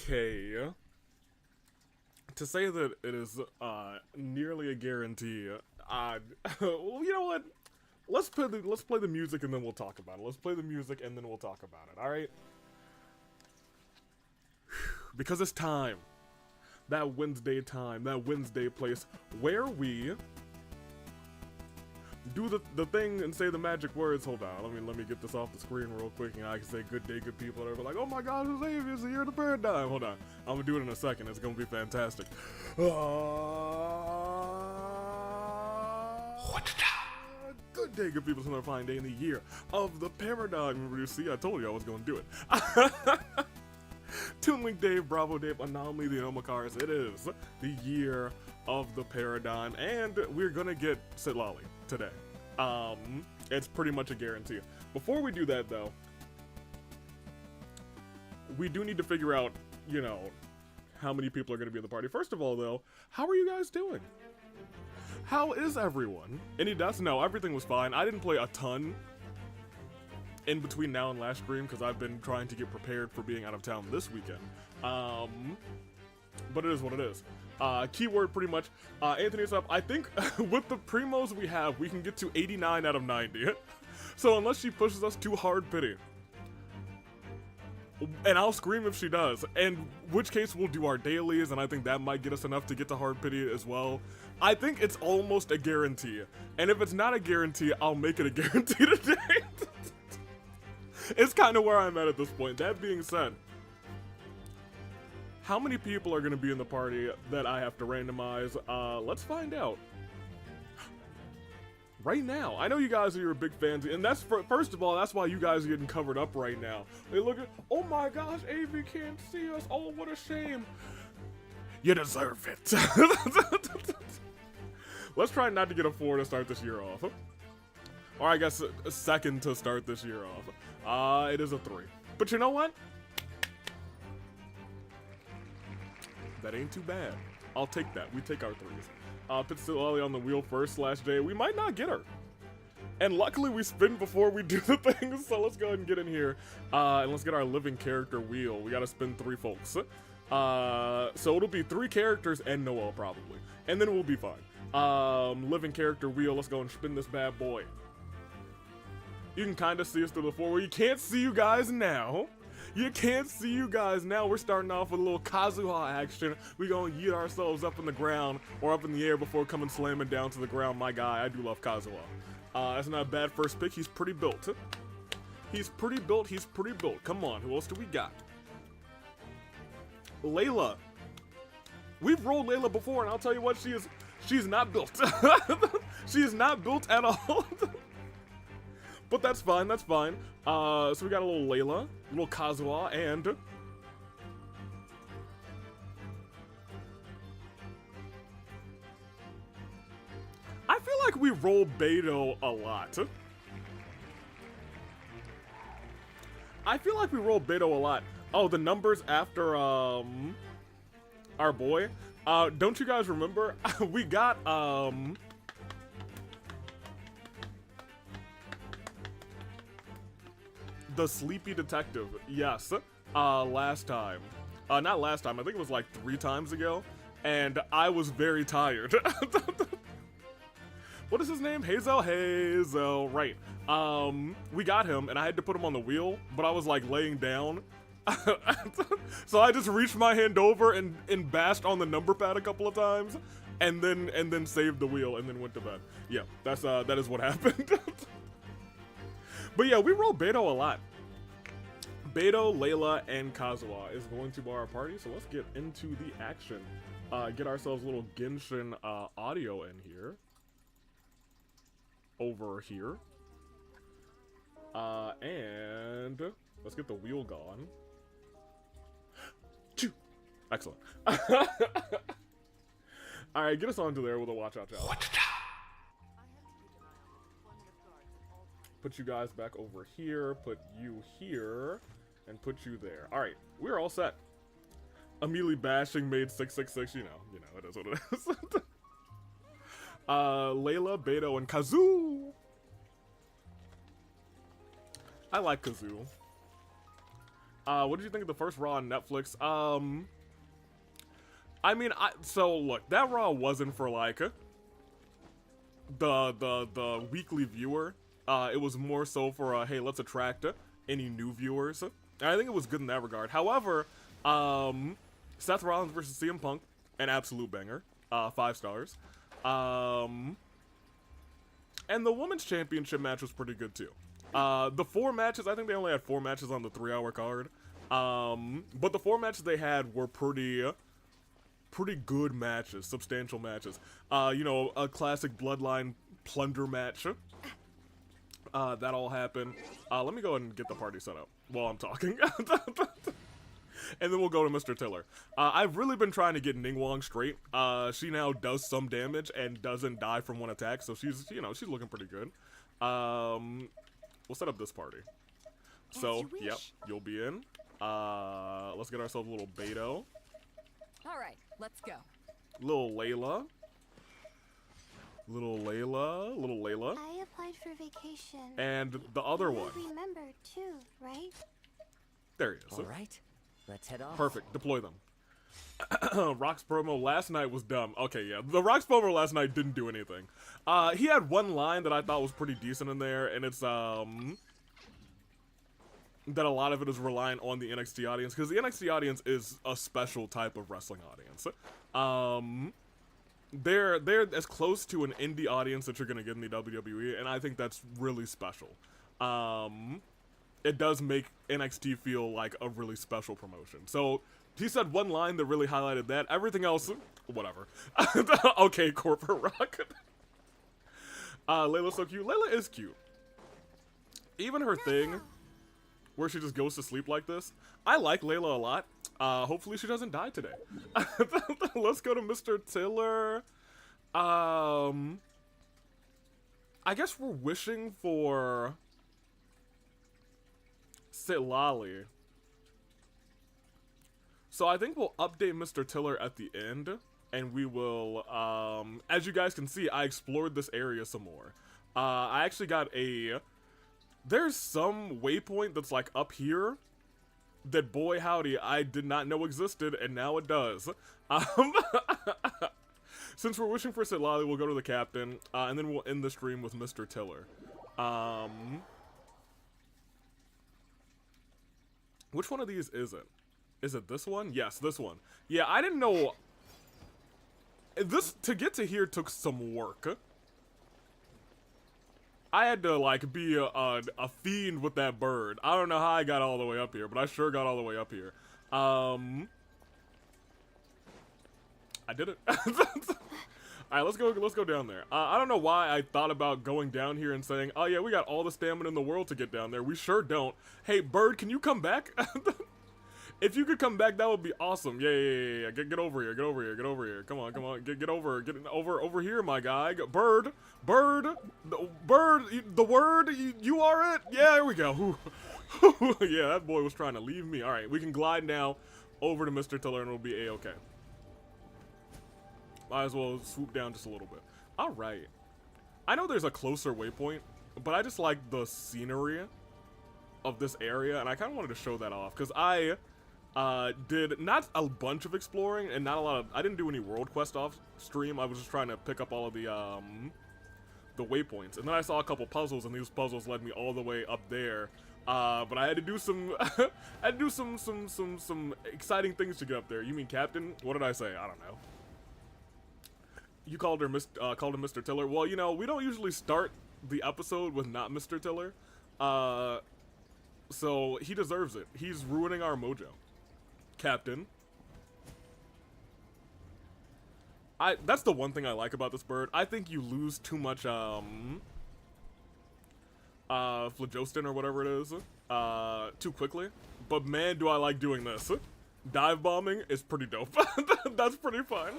Okay. To say that it is nearly a guarantee, well, you know what? Let's play the music and then we'll talk about it. Let's play the music and then we'll talk about it. All right? Because it's time. that Wednesday time, that Wednesday place, where we do the thing and say the magic words. Hold on, let me get this off the screen real quick, and I can say good day, good people, and everybody like, oh my god, Xavier, it's the year of the paradigm. Hold on, I'm gonna do it in a second. It's gonna be fantastic. Good day, good people. It's another fine day in the year of the paradigm. Remember, you see, I told you I was gonna do it. Toon Link Dave, Bravo Dave, Anomaly, the Omakars. It is the year of the paradigm, and we're gonna get Citlali today. It's pretty much a guarantee. Before we do that, though, we do need to figure out, you know, how many people are gonna be in the party. First of all, though, how are you guys doing? How is everyone? Any deaths? No, everything was fine. I didn't play a ton in between now and last stream because I've been trying to get prepared for being out of town this weekend. But it is what it is. Keyword pretty much. Anthony's up. I think with the primos we have, we can get to 89 out of 90. So unless she pushes us too hard, pity. And I'll scream if she does. In which case we'll do our dailies, and I think that might get us enough to get to hard pity as well. I think it's almost a guarantee. And if it's not a guarantee, I'll make it a guarantee today. It's kind of where I'm at this point. That being said, how many people are going to be in the party that I have to randomize? Let's find out. Right now. I know you guys are your big fans, and that's first of all, that's why you guys are getting covered up right now. They look at, oh my gosh, AV can't see us. Oh, what a shame. You deserve it. Let's try not to get a 4 to start this year off. Or I guess a second to start this year off. It is a 3. But you know what? That ain't too bad. I'll take that. We take our 3s. Put Citlali on the wheel first /day. We might not get her. And luckily we spin before we do the thing, so let's go ahead and get in here. And let's get our living character wheel. We gotta spin 3 folks. So it'll be 3 characters and Noel probably. And then we'll be fine. Living character wheel, let's go and spin this bad boy. You can kind of see us through the 4. You can't see you guys now. You can't see you guys now. We're starting off with a little Kazuha action. We're gonna yeet ourselves up in the ground or up in the air before coming slamming down to the ground. My guy, I do love Kazuha. That's not a bad first pick. He's pretty built. He's pretty built. He's pretty built. Come on, who else do we got? Layla. We've rolled Layla before, and I'll tell you what, she's not built. She is not built at all. But that's fine, that's fine. So we got a little Layla, a little Kazuha, and I feel like we roll Beto a lot. I feel like we roll Beto a lot. Oh, the numbers after our boy. Don't you guys remember? We got the Sleepy Detective, yes, last time. Not last time, I think it was like 3 times ago, and I was very tired. What is his name? Hazel, right. We got him, and I had to put him on the wheel, but I was like laying down. So I just reached my hand over and bashed on the number pad a couple of times, and then saved the wheel, and then went to bed. Yeah, that is what happened. But yeah, we roll Beto a lot. Beto, Layla, and Kazuha is going to bar our party, so let's get into the action. Get ourselves a little Genshin audio in here. Over here. And let's get the wheel gone. Excellent. Alright, get us onto there with a watch out, y'all. Put you guys back over here, put you here, and put you there. Alright, we're all set. Immediately bashing made 666, you know, it is what it is. Layla, Beto, and Kazoo! I like Kazoo. What did you think of the first Raw on Netflix? I mean, so look, that Raw wasn't for like the weekly viewer. It was more so for hey, let's attract any new viewers. And I think it was good in that regard. However, Seth Rollins versus CM Punk, an absolute banger. 5 stars. And the women's championship match was pretty good too. The 4 matches, I think they only had 4 matches on the 3-hour card. But the 4 matches they had were pretty good matches, substantial matches. You know, a classic Bloodline plunder match. That all happened. Let me go ahead and get the party set up while I'm talking. And then we'll go to Mr. Tiller. I've really been trying to get Ningguang straight. She now does some damage and doesn't die from 1 attack, so she's, you know, she's looking pretty good. We'll set up this party. So, yep, you'll be in. Let's get ourselves a little Beto. Alright, let's go. Little Layla. Little Layla. I applied for vacation. And the other one. You remember too, right? There he is. Alright, let's head off. Perfect. Deploy them. Rock's promo last night was dumb. Okay, yeah. The Rock's promo last night didn't do anything. He had one line that I thought was pretty decent in there, and it's, that a lot of it is relying on the NXT audience, because the NXT audience is a special type of wrestling audience. They're as close to an indie audience that you're gonna get in the WWE, and I think that's really special. It does make NXT feel like a really special promotion. So he said one line that really highlighted that. Everything else, whatever. Okay, corporate rock. Layla's so cute. Layla is cute. Even her thing, where she just goes to sleep like this, I like Layla a lot. Hopefully she doesn't die today. Let's go to Mr. Tiller. I guess we're wishing for Citlali. So I think we'll update Mr. Tiller at the end, and we will, as you guys can see, I explored this area some more. I actually got there's some waypoint that's like up here that, boy howdy, I did not know existed, and now it does. Since we're wishing for Citlali, we'll go to the captain, and then we'll end the stream with Mr. Tiller. Which one of these is it? Is it this one? Yes, this one. Yeah, I didn't know. This, to get to here, took some work. I had to, like, be a fiend with that bird. I don't know how I got all the way up here, but I sure got all the way up here. I did it. Alright, let's go down there. I don't know why I thought about going down here and saying, oh yeah, we got all the stamina in the world to get down there. We sure don't. Hey, bird, can you come back? If you could come back, that would be awesome. Yeah. Get over here. Get over here. Come on. Get over here, my guy. Bird. The word. You are it. Yeah, there we go. Yeah, that boy was trying to leave me. All right, we can glide now over to Mr. Tiller, and it'll be a-okay. Might as well swoop down just a little bit. All right. I know there's a closer waypoint, but I just like the scenery of this area, and I kind of wanted to show that off because I did not a bunch of exploring and not a lot of. I didn't do any world quest off stream. I was just trying to pick up all of the waypoints, and then I saw a couple puzzles, and these puzzles led me all the way up there. But I had to do some, some exciting things to get up there. You mean Captain? What did I say? I don't know. You called him Mr. Tiller. Well, you know, we don't usually start the episode with not Mr. Tiller. So he deserves it. He's ruining our mojo. Captain. That's the one thing I like about this bird. I think you lose too much, phlogiston or whatever it is, too quickly. But man, do I like doing this. Dive bombing is pretty dope. That's pretty fun.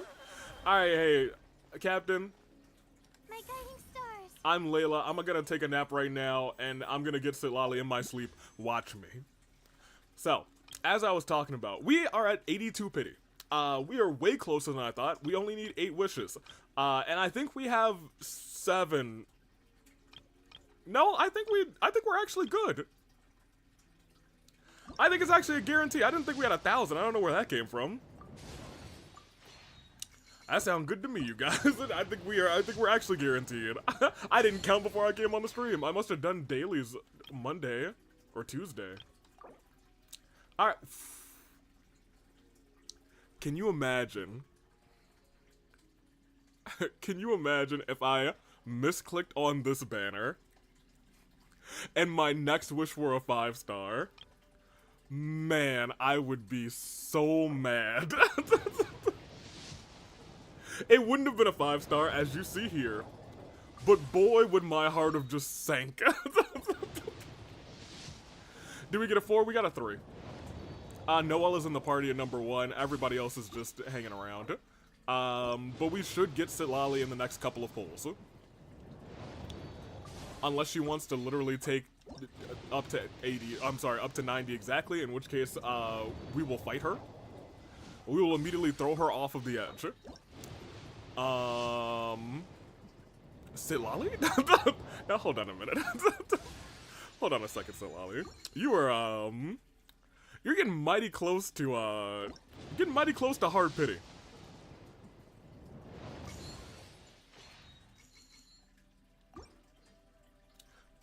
Alright, hey, Captain. My guiding stars. I'm Layla. I'm gonna take a nap right now, and I'm gonna get Citlali in my sleep. Watch me. So, as I was talking about, we are at 82 pity. We are way closer than I thought. We only need 8 wishes. And I think we have 7. No, I think we're actually good. I think it's actually a guarantee. I didn't think we had 1,000. I don't know where that came from. That sounds good to me, you guys. I think we're actually guaranteed. I didn't count before I came on the stream. I must have done dailies Monday or Tuesday. All right. Can you imagine Can you imagine if I misclicked on this banner and my next wish were a 5-star? Man, I would be so mad. It wouldn't have been a 5-star, as you see here. But boy, would my heart have just sank. Did we get a 4? We got a 3. Noelle is in the party at number 1. Everybody else is just hanging around. But we should get Citlali in the next couple of polls. Unless she wants to literally take up to 80, I'm sorry, up to 90 exactly, in which case, we will fight her. We will immediately throw her off of the edge. Citlali? Now hold on a minute. Hold on a second, Citlali. You are, you're getting mighty close to hard pity.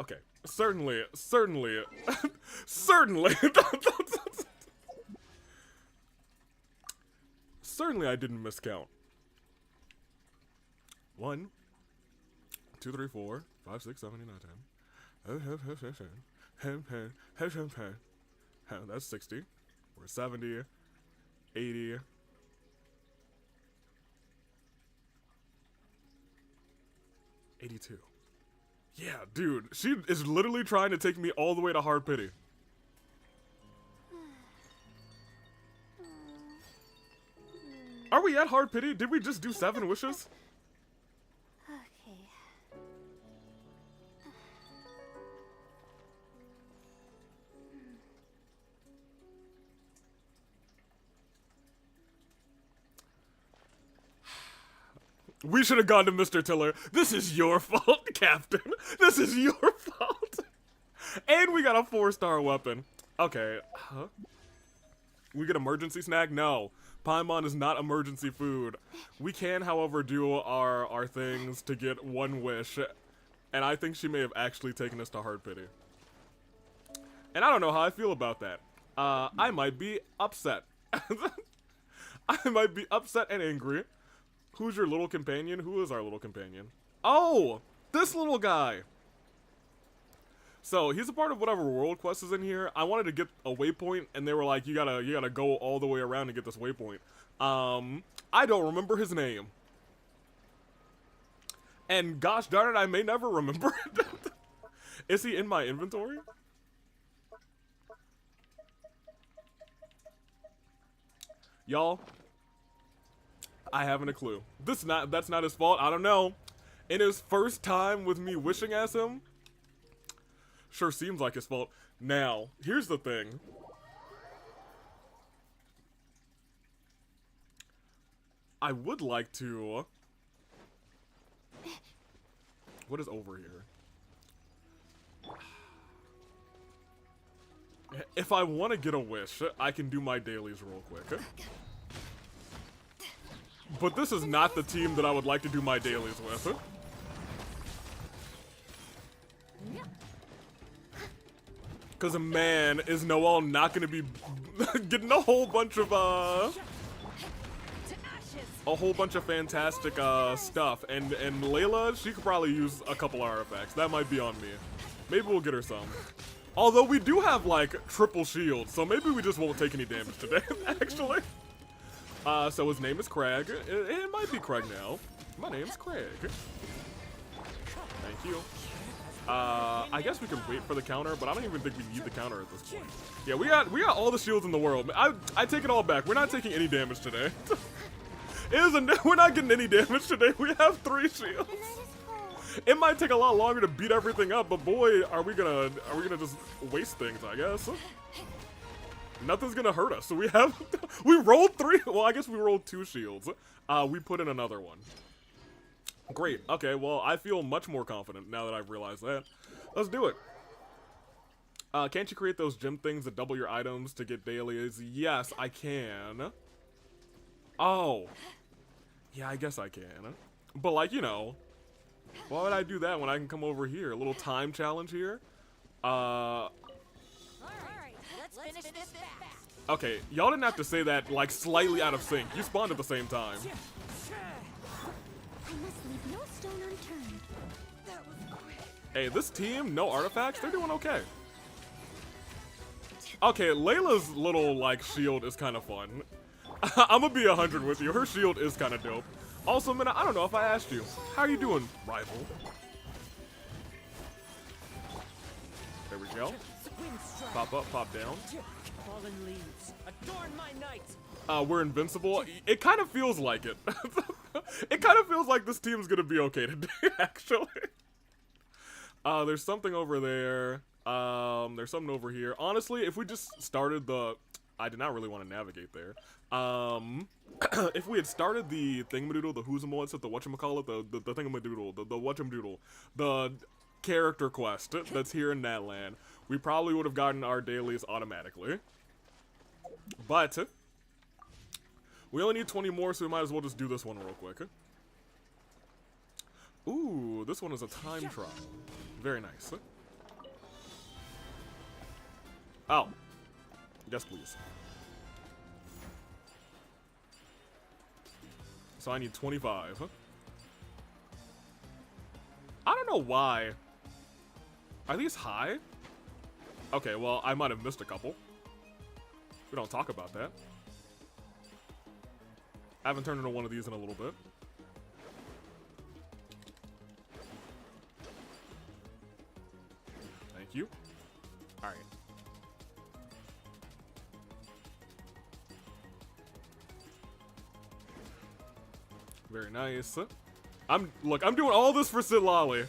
Okay, certainly, certainly, certainly I didn't miscount. 1, 2, 3, 4, 5, 6, 7, 8, 9, 10. That's 60. We're 70, 80. 82. Yeah, dude, she is literally trying to take me all the way to hard pity. Are we at hard pity? Did we just do 7 wishes? Okay. We should have gone to Mr. Tiller. This is your fault, Captain. This is your fault. And we got a 4-star weapon. Okay. Huh? We get emergency snack? No. Paimon is not emergency food. We can, however, do our things to get 1 wish. And I think she may have actually taken us to hard pity. And I don't know how I feel about that. I might be upset. I might be upset and angry. Who's your little companion? Who is our little companion? Oh, this little guy. So he's a part of whatever world quest is in here. I wanted to get a waypoint, and they were like, you gotta go all the way around to get this waypoint. I don't remember his name. And gosh darn it, I may never remember it. Is he in my inventory? Y'all, I haven't a clue. That's not his fault. I don't know. In his first time with me wishing as him, sure seems like his fault. Now, here's the thing. I would like to... What is over here? If I want to get a wish, I can do my dailies real quick. But this is not the team that I would like to do my dailies with. Because, man, is Noelle not going to be getting a whole bunch of fantastic stuff. And Layla, she could probably use a couple artifacts. That might be on me. Maybe we'll get her some. Although we do have, like, triple shields, so maybe we just won't take any damage today, actually. So his name is Craig. It might be Craig now. My name's Craig. Thank you. I guess we can wait for the counter, but I don't even think we need the counter at this point. Yeah, we got all the shields in the world. I take it all back. We're not taking any damage today. We're not getting any damage today. We have 3 shields. It might take a lot longer to beat everything up, but boy, are we gonna just waste things, I guess. Nothing's gonna hurt us. So we rolled 3. Well, I guess we rolled 2 shields. We put in another one. Great. Okay, well, I feel much more confident now that I've realized that. Let's do it. Can't you create those gem things that double your items to get dailies? Yes, I can. Oh. Yeah, I guess I can. But, like, you know, why would I do that when I can come over here? A little time challenge here. Okay, y'all didn't have to say that, like, slightly out of sync. You spawned at the same time. I must leave no stone unturned. That was quick. Hey, this team, no artifacts, they're doing okay. Okay, Layla's little, like, shield is kind of fun. I'm gonna be 100 with you. Her shield is kind of dope. Also, man, I don't know if I asked you. How are you doing, rival? There we go. Pop up, pop down. Fallen leaves, adorn my night. We're invincible. It kind of feels like it. It kind of feels like this team's gonna be okay today, actually. There's something over there. There's something over here. Honestly, if we just started the... I did not really want to navigate there. If we had started the thingamadoodle, the who'samo, the whatchamacallit, the thingamadoodle, the whatchamdoodle, the character quest that's here in that land, we probably would have gotten our dailies automatically. But we only need 20 more, so we might as well just do this one real quick. Ooh, this one is a time trial. Very nice. Oh. Yes, please. So I need 25. I don't know why. Are these high? Okay, well, I might have missed a couple. We don't talk about that. I haven't turned into one of these in a little bit. Thank you. Alright. Very nice. Look, I'm doing all this for Citlali.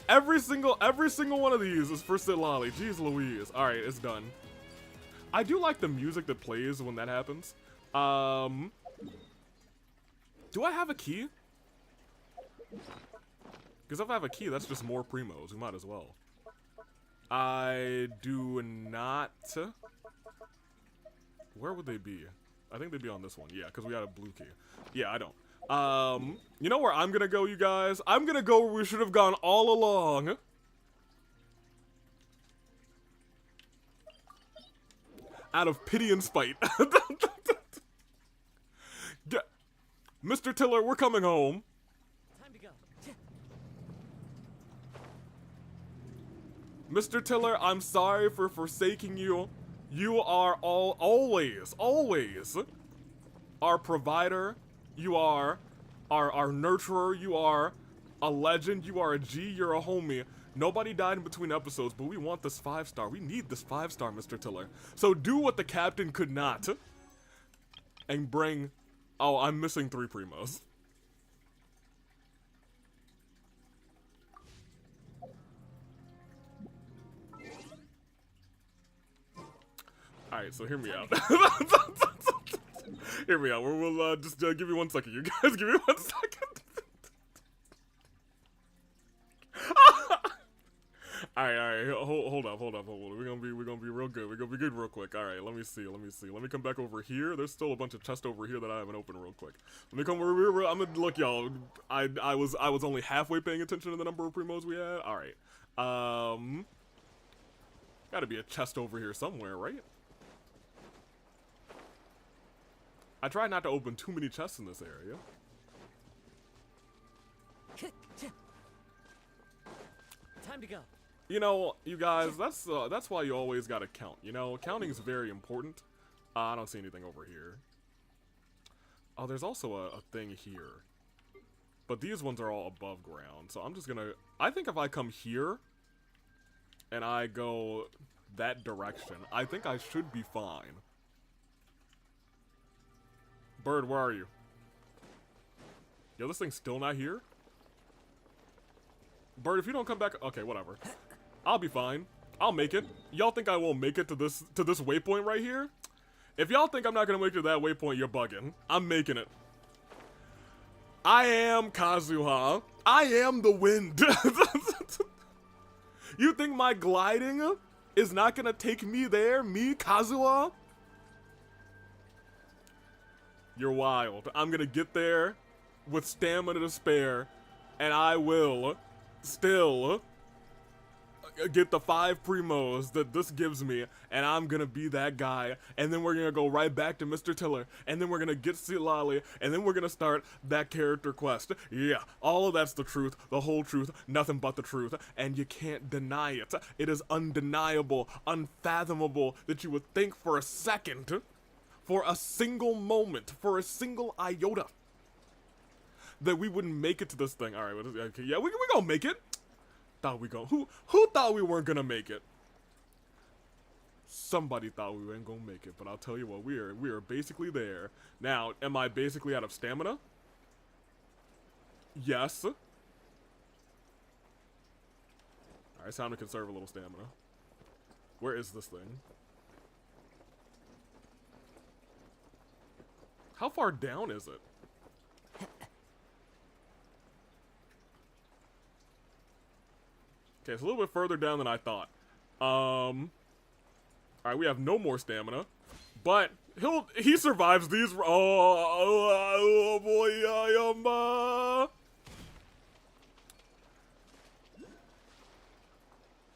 Every single one of these is for Citlali. Jeez Louise. Alright, it's done. I do like the music that plays when that happens. Do I have a key? Because if I have a key, that's just more primos. We might as well. I do not. Where would they be? I think they'd be on this one. Yeah, because we got a blue key. Yeah, I don't. You know where I'm gonna go, you guys? I'm gonna go where we should have gone all along. Out of pity and spite. Mr. Tiller, we're coming home. Time to go. Mr. Tiller, I'm sorry for forsaking you. You are always our provider. You are our nurturer. You are a legend. You are a G. You're a homie. Nobody died in between episodes, but we want this 5-star. We need this 5-star, Mr. Tiller. So do what the captain could not. And bring... Oh, I'm missing 3 primos. Alright, so hear me out. Hear me out. We'll just give me 1 second, you guys. Give me 1 second. Alright. Hold up. We're gonna be real good. We're gonna be good real quick. Alright, let me see. Let me come back over here. There's still a bunch of chests over here that I haven't opened real quick. Let me come over here. I'm gonna look, y'all. I was only halfway paying attention to the number of primos we had. Alright. Gotta be a chest over here somewhere, right? I try not to open too many chests in this area. Time to go. You know, you guys, that's why you always gotta count. You know, counting is very important. I don't see anything over here. Oh, there's also a thing here. But these ones are all above ground, so I'm just gonna... I think if I come here, and I go that direction, I think I should be fine. Bird, where are you? Yo, this thing's still not here? Bird, if you don't come back... Okay, whatever. I'll be fine. I'll make it. Y'all think I won't make it to this waypoint right here? If y'all think I'm not gonna make it to that waypoint, you're bugging. I'm making it. I am Kazuha. I am the wind. You think my gliding is not gonna take me there? Me, Kazuha? You're wild. I'm gonna get there with stamina to spare, and I will still get the 5 primos that this gives me, and I'm gonna be that guy, and then we're gonna go right back to Mr. Tiller, and then we're gonna get Citlali, and then we're gonna start that character quest. Yeah, all of that's the truth, the whole truth, nothing but the truth, and you can't deny it. It is undeniable, unfathomable that you would think for a second, for a single moment, for a single iota, that we wouldn't make it to this thing. All right, okay, yeah, we gonna make it. Thought we go. Who thought we weren't gonna make it? Somebody thought we weren't gonna make it, but I'll tell you what, we are basically there. Now, am I basically out of stamina? Yes. Alright, it's time to conserve a little stamina. Where is this thing? How far down is it? Okay, it's a little bit further down than I thought. Alright, we have no more stamina. But he survives these. Oh boy,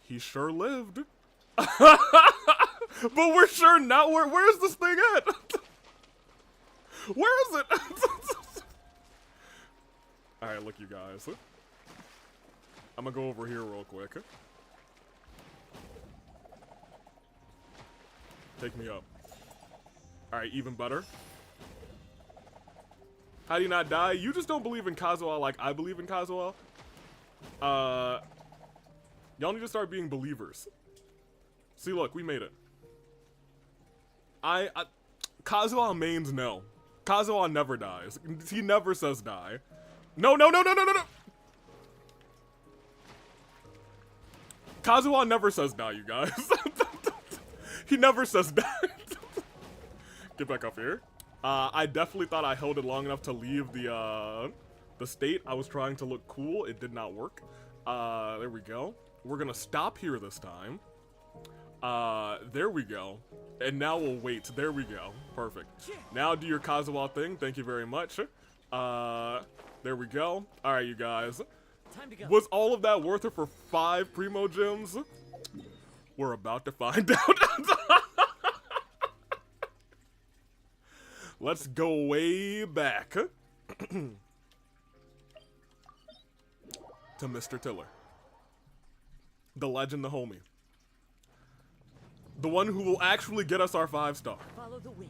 he sure lived. But we're sure not. Where's this thing at? Where is it? Alright, look, you guys. I'm gonna go over here real quick. Take me up. Alright, even better. How do you not die? You just don't believe in Kazuha like I believe in Kazuha. Y'all need to start being believers. See, look, we made it. Kazuha mains no. Kazuha never dies. He never says die. No. Kazuha never says die, you guys. He never says die. Get back up here. I definitely thought I held it long enough to leave the state. I was trying to look cool. It did not work. There we go. We're gonna stop here this time. There we go. And now we'll wait. There we go. Perfect. Now do your Kazuha thing. Thank you very much. There we go. Alright, you guys. Time to go. Was all of that worth it for 5 primo gems? We're about to find out. Let's go way back to Mr. Tiller. The legend, the homie. The one who will actually get us our 5-star. Follow the wind.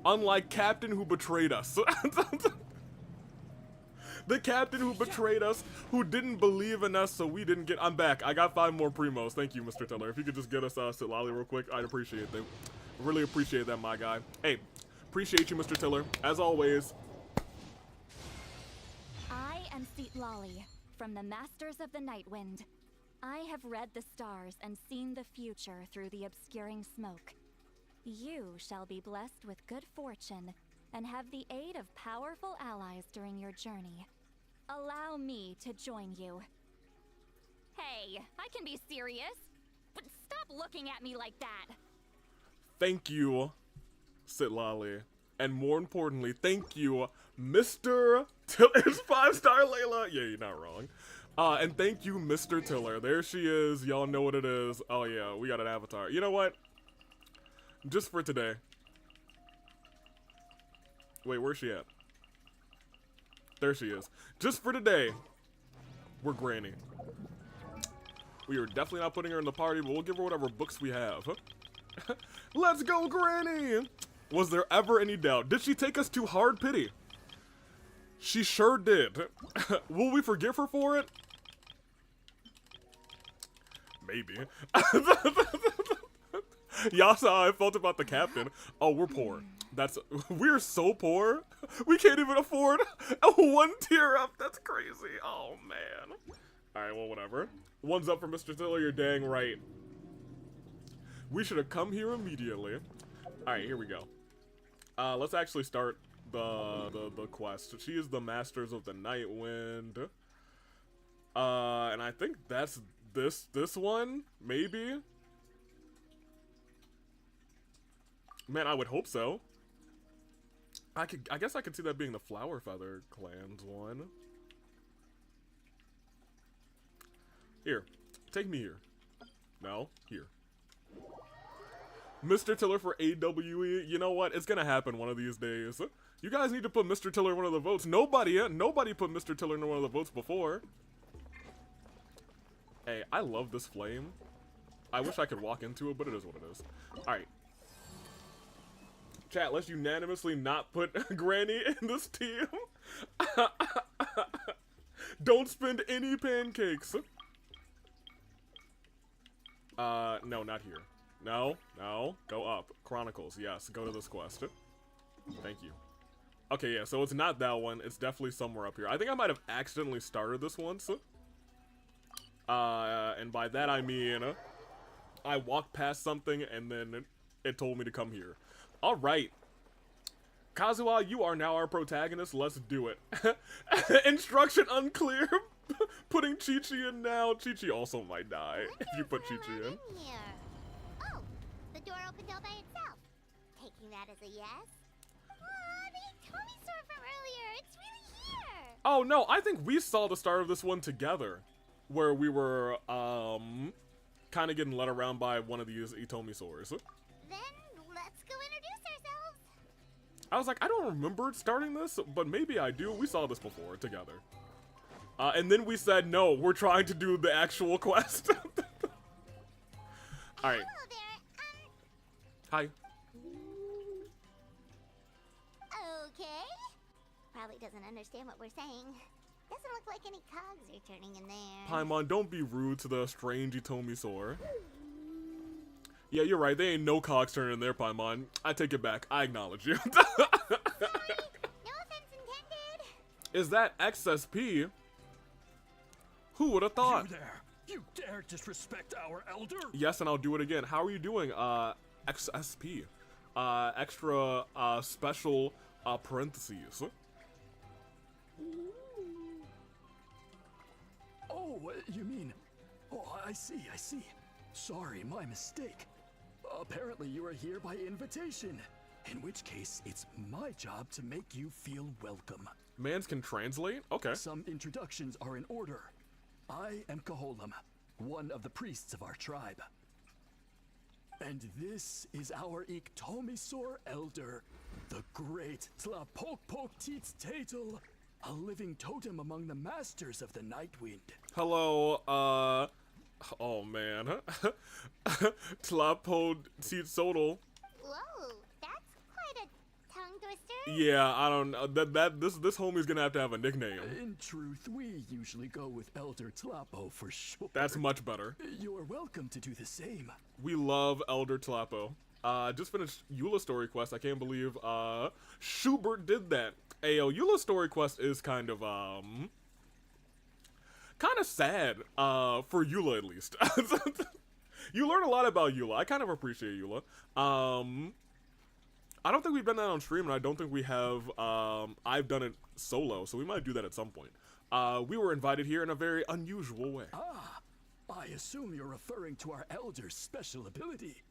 Unlike Captain who betrayed us. The captain who betrayed us, who didn't believe in us, so we didn't get. I'm back. I got 5 more primos. Thank you, Mr. Tiller. If you could just get us Citlali real quick, I'd appreciate that. Really appreciate that, my guy. Hey, appreciate you, Mr. Tiller. As always. I am Citlali, from the Masters of the Night Wind. I have read the stars and seen the future through the obscuring smoke. You shall be blessed with good fortune and have the aid of powerful allies during your journey. Allow me to join you. Hey, I can be serious, but stop looking at me like that. Thank you, Citlali. And more importantly, thank you, Mr. Tiller. It's 5-star Layla. Yeah, you're not wrong. And thank you, Mr. Tiller. There she is. Y'all know what it is. Oh, yeah, we got an avatar. You know what? Just for today. Wait, where's she at? There she is. Just for today, we're Granny. We are definitely not putting her in the party, but we'll give her whatever books we have. Let's go, Granny! Was there ever any doubt? Did she take us to hard pity? She sure did. Will we forgive her for it? Maybe. Y'all saw how I felt about the captain. Oh, we're poor. We're so poor. We can't even afford a 1 tier up. That's crazy. Oh, man. Alright, well, whatever. 1's up for Mr. Tiller. You're dang right. We should have come here immediately. Alright, here we go. Let's actually start the quest. She is the Masters of the Night Wind. And I think that's this one, maybe? Man, I would hope so. I guess I could see that being the Flower Feather Clan's one. Here, take me here. No? Here. Mr. Tiller for AWE. You know what? It's gonna happen one of these days. You guys need to put Mr. Tiller in one of the votes. Nobody put Mr. Tiller in one of the votes before. Hey, I love this flame. I wish I could walk into it, but it is what it is. Alright. Chat, let's unanimously not put Granny in this team. Don't spend any pancakes. No, not here. No, no, go up. Chronicles, yes, go to this quest. Thank you. Okay, yeah, so it's not that one. It's definitely somewhere up here. I think I might have accidentally started this once. And by that I mean, I walked past something and then it told me to come here. Alright. Kazuha, you are now our protagonist. Let's do it. Instruction unclear. Putting Chi-Chi in now. Chi-Chi also might die if you put Chi-Chi in. Here. Oh, the door opened all by itself. Taking that as a yes? The Tommy store from earlier. It's really here. Oh no, I think we saw the start of this one together. Where we were, kind of getting led around by one of these Itomi swords. Then let's go introduce ourselves. I was like, I don't remember starting this, but maybe I do. We saw this before together. And then we said, no, we're trying to do the actual quest. Alright. Hello there. Hi. Okay. Probably doesn't understand what we're saying. Doesn't look like any cogs are turning in there. Paimon, don't be rude to the strange Itomi sword. Yeah, you're right. They ain't no cogs turning there, Paimon. I take it back. I acknowledge you. Sorry. No offense intended. Is that XSP? Who would have thought? You there! You dare disrespect our elder? Yes, and I'll do it again. How are you doing, XSP? Extra, special, parentheses. Oh, you mean... Oh, I see. Sorry, my mistake. Apparently you are here by invitation. In which case, it's my job to make you feel welcome. Mans can translate? Okay. Some introductions are in order. I am Koholam, one of the priests of our tribe. And this is our Iktomisor elder, the great Tlapokpoktits Tatel, a living totem among the masters of the Nightwind. Hello, oh man. Tlapokpoktits. Whoa, that's quite a tongue twister. Yeah, I don't know. This homie's gonna have a nickname. In truth, we usually go with Elder Tlapo for short. That's much better. You're welcome to do the same. We love Elder Tlapo. Just finished Eula story quest. I can't believe Schubert did that. Ayo, Eula story quest is kind of sad, for Eula at least. You learn a lot about Eula. I kind of appreciate Eula. I don't think we've done that on stream, and I don't think we have, I've done it solo, so we might do that at some point. We were invited here in a very unusual way. Ah, I assume you're referring to our elder's special ability.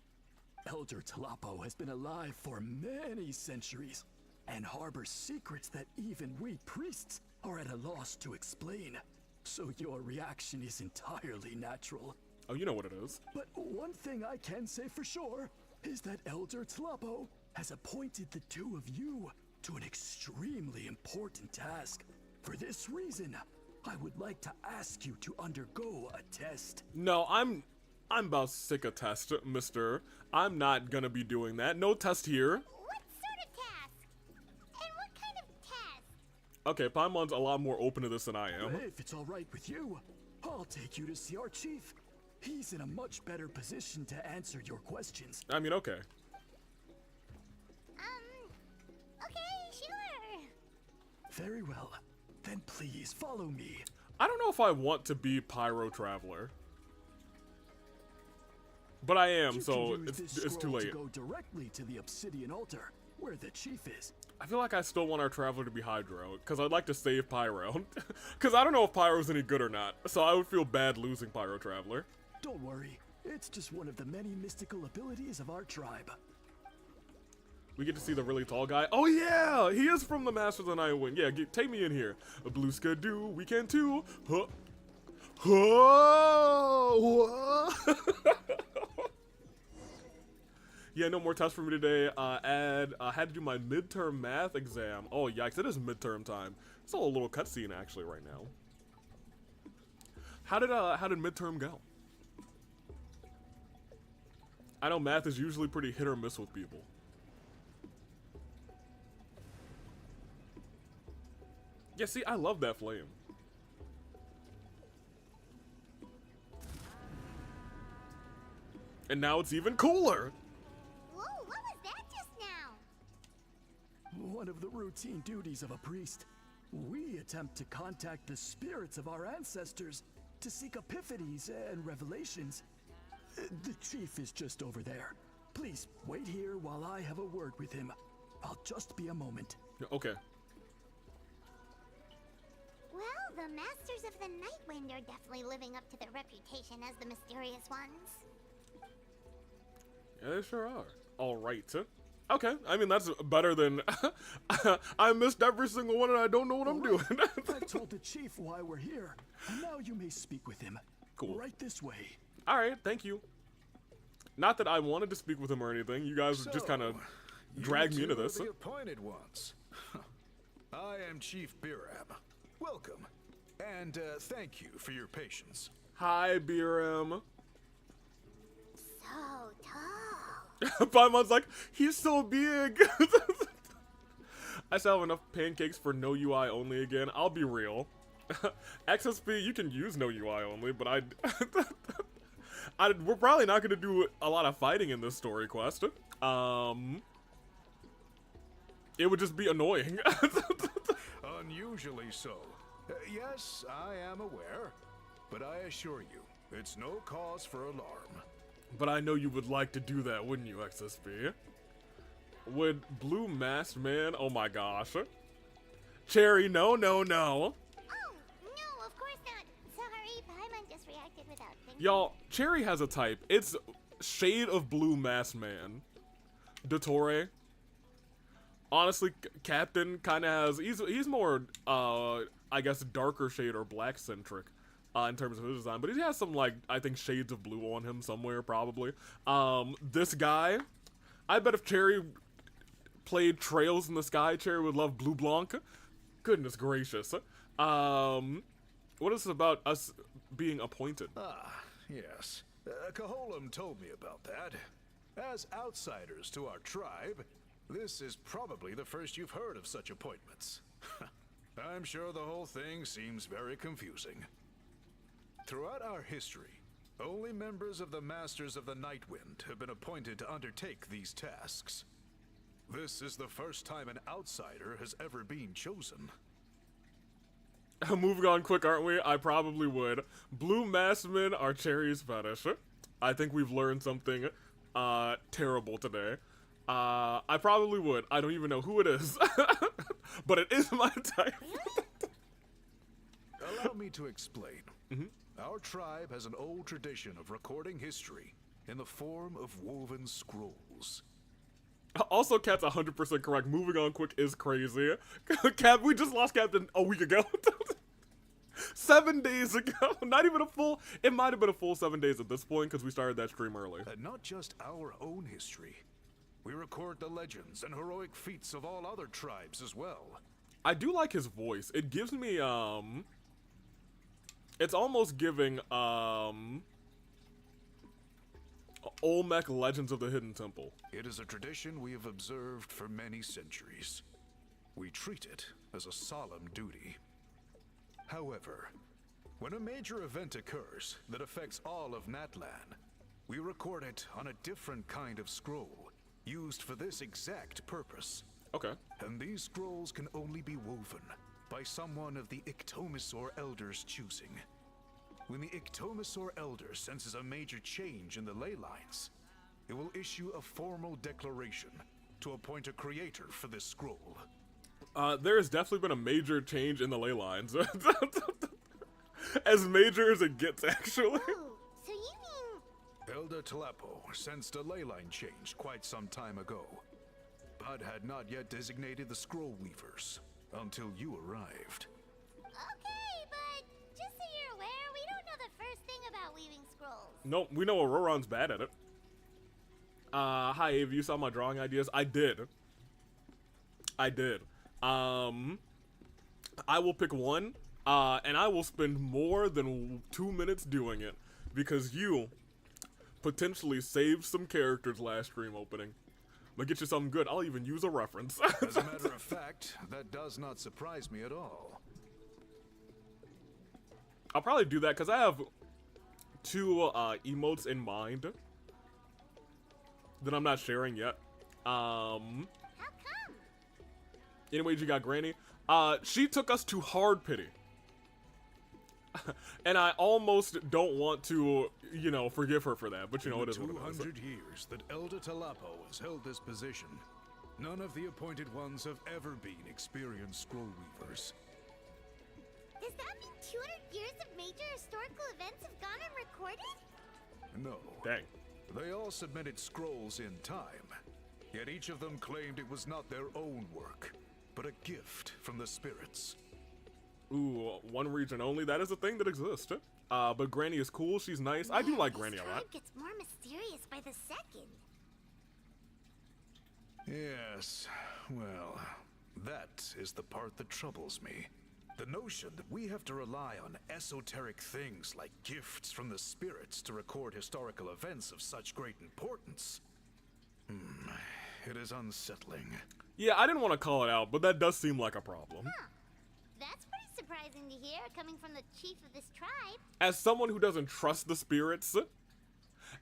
Elder Tlapo has been alive for many centuries, and harbors secrets that even we priests are at a loss to explain. So your reaction is entirely natural. Oh, you know what it is. But one thing I can say for sure is that Elder Tlapo has appointed the two of you to an extremely important task. For this reason, I would like to ask you to undergo a test. No, I'm about sick of test, mister. I'm not gonna be doing that. No test here. What sort of task? And what kind of test? Okay, Paimon's a lot more open to this than I am. If it's all right with you, I'll take you to see our chief. He's in a much better position to answer your questions. I mean, okay. Okay, sure. Very well. Then please follow me. I don't know if I want to be Pyro Traveler. But I am, You so can use this it's too scroll late. to go directly to the obsidian altar, where the chief is. I feel like I still want our Traveler to be Hydro, because I'd like to save Pyro. Because I don't know if Pyro's any good or not, so I would feel bad losing Pyro Traveler. Don't worry, it's just one of the many mystical abilities of our tribe. We get to see the really tall guy. Oh yeah, he is from the Masters of the Nightwind. Yeah, take me in here. A blue skidoo, we can too. Huh. Whoa! Whoa. Yeah, no more tests for me today. Had to do my midterm math exam. Oh, yikes, it is midterm time. It's a little cutscene actually right now. How did midterm go? I know math is usually pretty hit or miss with people. Yeah, see, I love that flame. And now it's even cooler. Whoa, what was that just now? One of the routine duties of a priest. We attempt to contact the spirits of our ancestors to seek epiphanies and revelations. The chief is just over there. Please wait here while I have a word with him. I'll just be a moment. Okay. Well, the Masters of the Nightwind are definitely living up to their reputation as the mysterious ones. Yeah, they sure are. All right. Okay, I mean, that's better than I missed every single one and I don't know what I'm doing. I've told the chief why we're here, and now you may speak with him. Cool. Right this way. All right, thank you. Not that I wanted to speak with him or anything. You guys just kind of dragged me into this. The appointed ones. I am Chief Biram. Welcome, and thank you for your patience. Hi, BRM. So tall. Paimon's like, he's so big. I still have enough pancakes for no UI only again. I'll be real. XSP, you can use no UI only, but we're probably not going to do a lot of fighting in this story quest. It would just be annoying. Unusually so. Yes, I am aware, but I assure you, it's no cause for alarm. But I know you would like to do that, wouldn't you, XSP? Would Blue Masked Man? Oh my gosh. Cherry, no, no, no. Oh, no, of course not. Sorry, Paimon just reacted without thinking. Y'all, Cherry has a type. It's shade of Blue Masked Man. Dottore. Honestly, Captain kind of has... He's more, I guess, darker shade or black-centric. In terms of his design, but he has some, like, I think shades of blue on him somewhere, probably. This guy, I bet if Cherry played Trails in the Sky, Cherry would love Blue Blanc. Goodness gracious. What is it about us being appointed? Ah, yes. Caholam told me about that. As outsiders to our tribe, this is probably the first you've heard of such appointments. I'm sure the whole thing seems very confusing. Throughout our history, only members of the Masters of the Nightwind have been appointed to undertake these tasks. This is the first time an outsider has ever been chosen. Moving on quick, aren't we? I probably would. Blue Masked Men are Cherry's fetish. I think we've learned something terrible today. I probably would. I don't even know who it is. But it is my type. Allow me to explain. Our tribe has an old tradition of recording history in the form of woven scrolls. Also, Cat's 100% correct. Moving on quick is crazy. Cat, we just lost Captain a week ago. 7 days ago. Not even a full... It might have been a full 7 days at this point because we started that stream early. And not just our own history. We record the legends and heroic feats of all other tribes as well. I do like his voice. It gives me, it's almost giving, Olmec Legends of the Hidden Temple. It is a tradition we have observed for many centuries. We treat it as a solemn duty. However, when a major event occurs that affects all of Natlan, we record it on a different kind of scroll, used for this exact purpose. Okay. And these scrolls can only be woven by someone of the Ictomisaur Elder's choosing. When the Ictomisaur Elder senses a major change in the ley lines, it will issue a formal declaration to appoint a creator for this scroll. There has definitely been a major change in the ley lines. As major as it gets, actually. Oh, so you mean... Elder Talapo sensed a ley line change quite some time ago, but had not yet designated the scroll weavers until you arrived. Okay, but just so you're aware, we don't know the first thing about weaving scrolls. Nope, we know Auroron's bad at it. Hi, Ava, you saw my drawing ideas? I did. I will pick one, and I will spend more than 2 minutes doing it, because you potentially saved some characters last stream opening. I'm gonna get you something good. I'll even use a reference. As a matter of fact, that does not surprise me at all. I'll probably do that, because I have 2 emotes in mind that I'm not sharing yet. How come? Anyways, you got Granny. She took us to hard pity. And I almost don't want to, you know, forgive her for that, but you know, it is what it is. 200 years that Elder Talapo has held this position, none of the appointed ones have ever been experienced scroll weavers. Does that mean 200 years of major historical events have gone unrecorded? No. Dang. They all submitted scrolls in time, yet each of them claimed it was not their own work, but a gift from the spirits. Ooh, one region only. That is a thing that exists. But Granny is cool. She's nice. I do like Granny a This lot. tribe gets more mysterious by the second. Yes, well, that is the part that troubles me. The notion that we have to rely on esoteric things like gifts from the spirits to record historical events of such great importance. It is unsettling. Yeah, I didn't want to call it out, but that does seem like a problem. That's pretty surprising to hear coming from the chief of this tribe. As someone who doesn't trust the spirits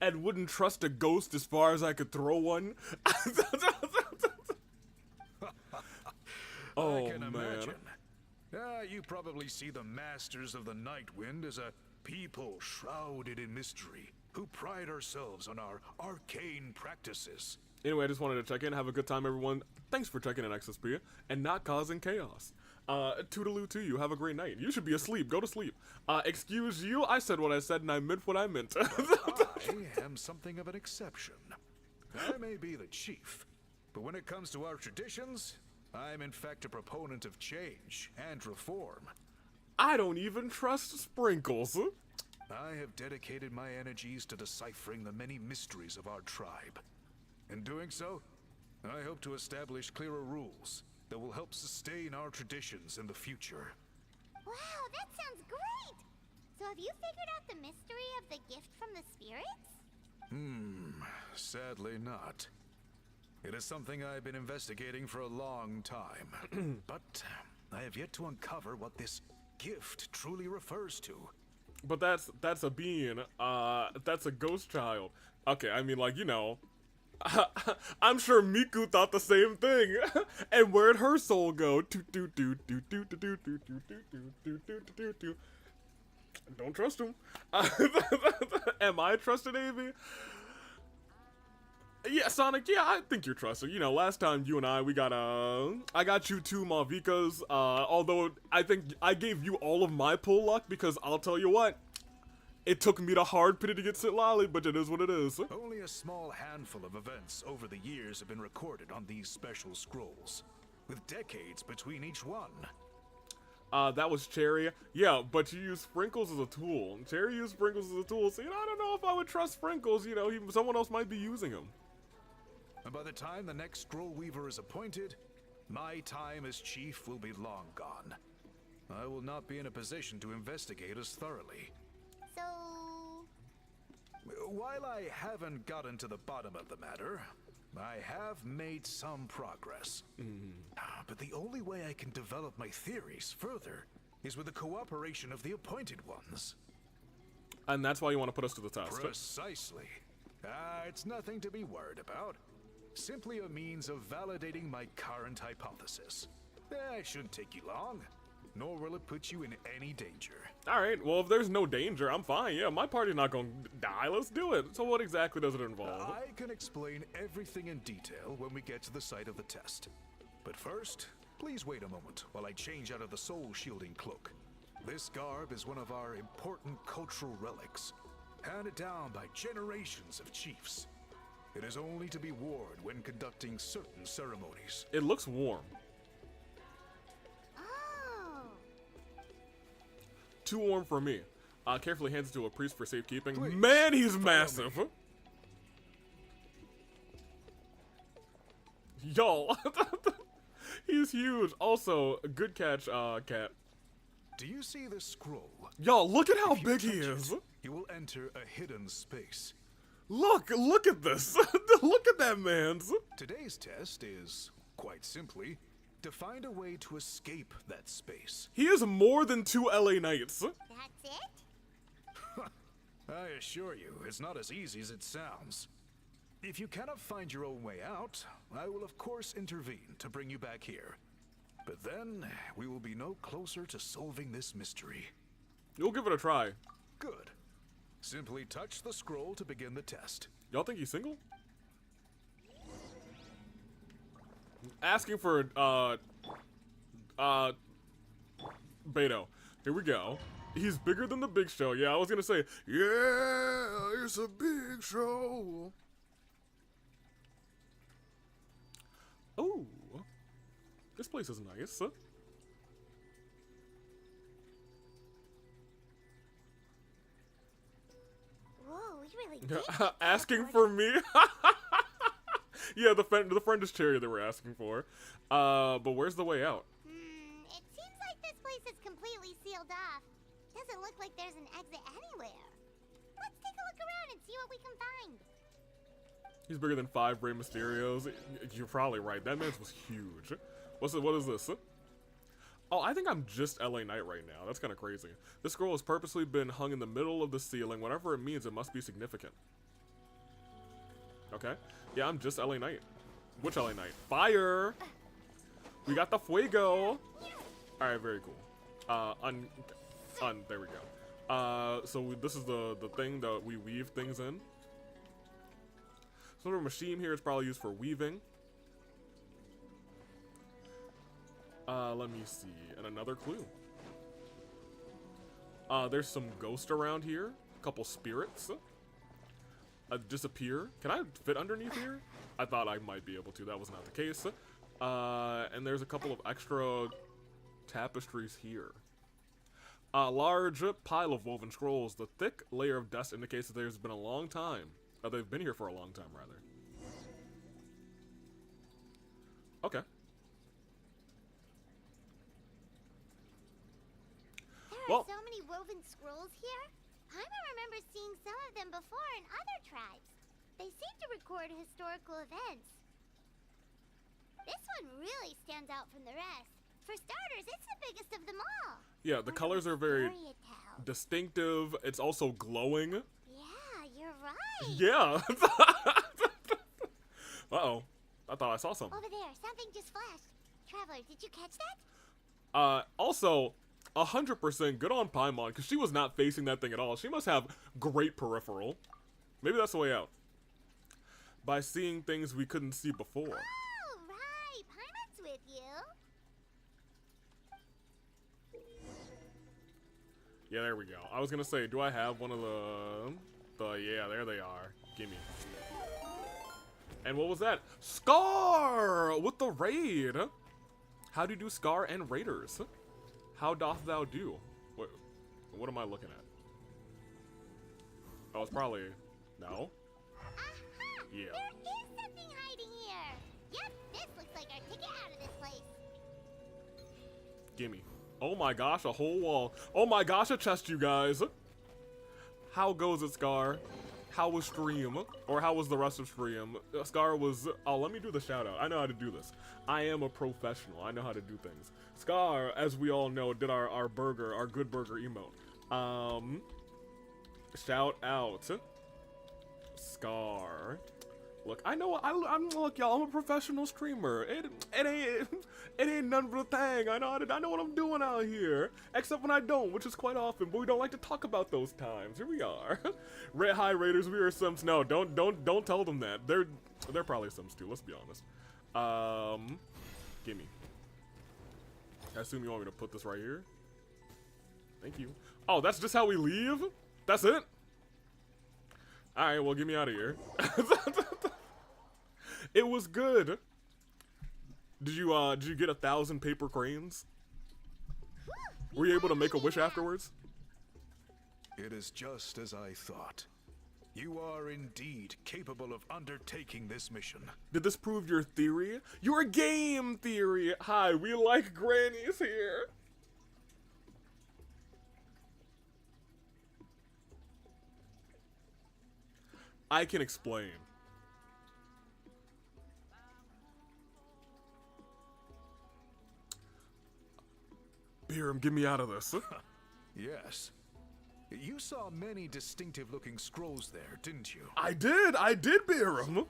and wouldn't trust a ghost as far as I could throw one. Oh, I can man. imagine. You probably see the Masters of the Nightwind as a people shrouded in mystery, who pride ourselves on our arcane practices. Anyway, I just wanted to check in. Have a good time, everyone. Thanks for checking in, XSP, and not causing chaos. Toodaloo to you. Have a great night. You should be asleep. Go to sleep. Excuse you. I said what I said, and I meant what I meant. I am something of an exception. I may be the chief, but when it comes to our traditions, I'm in fact a proponent of change and reform. I don't even trust Sprinkles. I have dedicated my energies to deciphering the many mysteries of our tribe. In doing so, I hope to establish clearer rules that will help sustain our traditions in the future. Wow, that sounds great! So have you figured out the mystery of the gift from the spirits? Sadly not. It is something I've been investigating for a long time, but I have yet to uncover what this gift truly refers to. But that's a being. That's a ghost child. Okay, I mean, like, you know, I'm sure Miku thought the same thing. And where'd her soul go? Don't trust him. Am I trusted, Avy? Yeah, Sonic, yeah, I think you're trusted. You know, last time you and I got, I got you 2 Malvikas, although I think I gave you all of my pull luck, because I'll tell you what, it took me to hard pity to get Citlali, but it is what it is. Only a small handful of events over the years have been recorded on these special scrolls, with decades between each one. That was Cherry. Yeah, but you use Sprinkles as a tool. Cherry used Sprinkles as a tool, so, you know, I don't know if I would trust Sprinkles, you know, someone else might be using him. And by the time the next scroll weaver is appointed, my time as chief will be long gone. I will not be in a position to investigate as thoroughly. So... While I haven't gotten to the bottom of the matter, I have made some progress. But the only way I can develop my theories further is with the cooperation of the appointed ones. And that's why you want to put us to the test. Precisely. It's nothing to be worried about. Simply a means of validating my current hypothesis. It shouldn't take you long, nor will it put you in any danger. Alright, well, if there's no danger, I'm fine. Yeah, my party's not gonna die. Let's do it. So what exactly does it involve? I can explain everything in detail when we get to the site of the test. But first, please wait a moment while I change out of the soul-shielding cloak. This garb is one of our important cultural relics, handed down by generations of chiefs. It is only to be worn when conducting certain ceremonies. It looks warm. Oh. Too warm for me. Carefully hands it to a priest for safekeeping. Please, Man, he's follow massive. me. Yo, he's huge. Also, good catch, Cat. Do you see this scroll? Yo, look at how If you big he touch is. it, you will enter a hidden space. Look at this. Look at that man's. Today's test is, quite simply, to find a way to escape that space. He is more than 2 LA Knights. That's it? I assure you, it's not as easy as it sounds. If you cannot find your own way out, I will of course intervene to bring you back here. But then, we will be no closer to solving this mystery. You'll give it a try. Good. Simply touch the scroll to begin the test. Y'all think he's single? Asking for, Beto. Here we go. He's bigger than the Big Show. Yeah, I was gonna say, yeah, it's a big show. Oh, this place is nice. Whoa, we really did. Asking for me? Yeah, the friend is Cherry that we're asking for. But where's the way out? It seems like this place is completely sealed off. Doesn't look like there's an exit anywhere. Let's take a look around and see what we can find. He's bigger than 5 Rey Mysterios. You're probably right. That man's was huge. What is this? Oh, I think I'm just LA Knight right now. That's kind of crazy. This scroll has purposely been hung in the middle of the ceiling. Whatever it means, it must be significant. Okay. Yeah, I'm just LA Knight. Which LA Knight? Fire! We got the Fuego! Alright, very cool. There we go. So this is the thing that we weave things in. Some sort of machine here is probably used for weaving. Let me see. And another clue. There's some ghost around here. A couple spirits. Disappear. Can I fit underneath here? I thought I might be able to. That was not the case. And there's a couple of extra tapestries here. A large pile of woven scrolls. The thick layer of dust indicates that there's been a long time. They've been here for a long time, rather. Okay. There are so many woven scrolls here. Paimon remembers seeing some of them before in other tribes. They seem to record historical events. This one really stands out from the rest. For starters, it's the biggest of them all. Yeah, the colors are very Story it tells. distinctive. It's also glowing. Yeah, you're right. Yeah. Uh-oh. I thought I saw something. Over there, something just flashed. Traveler, did you catch that? Also, 100% good on Paimon, because she was not facing that thing at all. She must have great peripheral. Maybe that's the way out. By seeing things we couldn't see before. Oh, right. Paimon's with you. Yeah, there we go. I was gonna say, do I have one of yeah, there they are. Gimme. And what was that? Scar! With the raid! How do you do Scar and Raiders? How doth thou do? What am I looking at? Oh, it's probably... No? Aha! Yeah. There is something hiding here. Yep, this looks like our ticket out of this place. Gimme. Oh my gosh, a whole wall. Oh my gosh, a chest, you guys. How goes it, Scar? How was stream? Or how was the rest of stream? Scar was... Oh, let me do the shout out. I know how to do this. I am a professional. I know how to do things. Scar, as we all know, did our burger, our good burger emote. Shout out. Scar. Look, I know, look, y'all, I'm a professional streamer. It ain't none but a thing. I know what I'm doing out here. Except when I don't, which is quite often, but we don't like to talk about those times. Here we are. Hi, Raiders, we are Sims. No, don't tell them that. They're probably Sims too, let's be honest. Gimme. I assume you want me to put this right here? Thank you. Oh, that's just how we leave? That's it? Alright, well, get me out of here. It was good. Did you get 1,000 paper cranes? Were you able to make a wish afterwards? It is just as I thought. You are indeed capable of undertaking this mission. Did this prove your theory? Your game theory! Hi, we like grannies here! I can explain. Biram, get me out of this. Yes. You saw many distinctive-looking scrolls there, didn't you? I did, Biram. Did?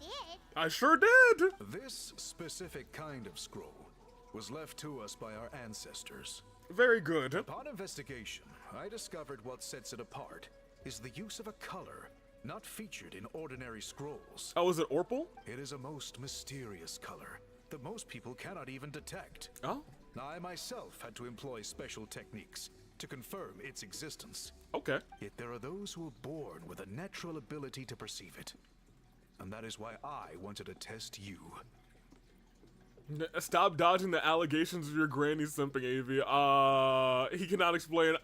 I sure did. This specific kind of scroll was left to us by our ancestors. Very good. Upon investigation, I discovered what sets it apart is the use of a color not featured in ordinary scrolls. Oh, is it Orpal? It is a most mysterious color that most people cannot even detect. Oh, I myself had to employ special techniques to confirm its existence. okay. Yet there are those who are born with a natural ability to perceive it. And that is why I wanted to test you. Stop dodging the allegations of your granny simping, Avi. He cannot explain.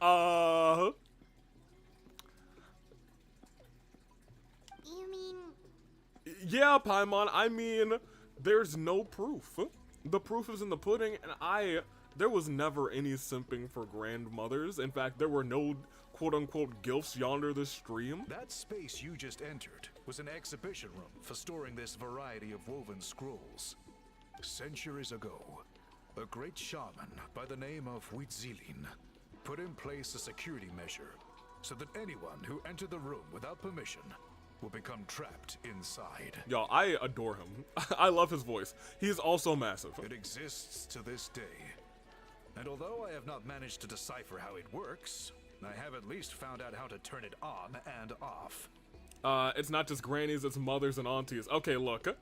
You mean Yeah, Paimon, I mean, there's no proof. The proof is in the pudding, and there was never any simping for grandmothers. In fact, there were no quote-unquote gilfs yonder this stream. That space you just entered was an exhibition room for storing this variety of woven scrolls. Centuries ago, a great shaman by the name of Huitzilin put in place a security measure so that anyone who entered the room without permission will become trapped inside. Yo, I adore him. I love his voice. He's also massive. It exists to this day. And although I have not managed to decipher how it works, I have at least found out how to turn it on and off. It's not just grannies, it's mothers and aunties. Okay, look.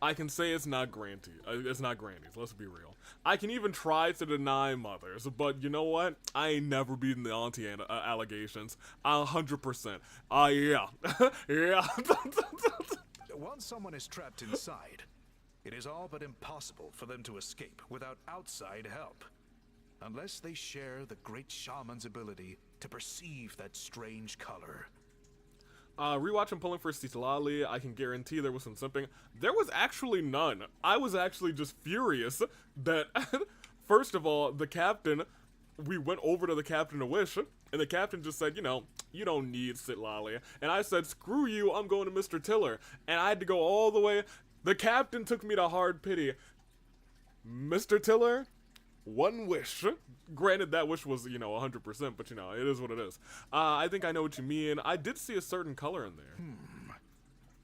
I can say it's not it's not grannies, let's be real. I can even try to deny mothers, but you know what? I ain't never beaten the auntie allegations. 100%. Yeah. Yeah. Once someone is trapped inside, it is all but impossible for them to escape without outside help. Unless they share the great shaman's ability to perceive that strange color. Rewatching Pulling for Citlali, I can guarantee there was some simping. There was actually none. I was actually just furious that, first of all, the captain, we went over to the captain to wish, and the captain just said, you know, you don't need Citlali. And I said, screw you, I'm going to Mr. Tiller. And I had to go all the way. The captain took me to hard pity. Mr. Tiller, one wish. Granted, that wish was, you know, 100%, but, you know, it is what it is. I think I know what you mean. I did see a certain color in there.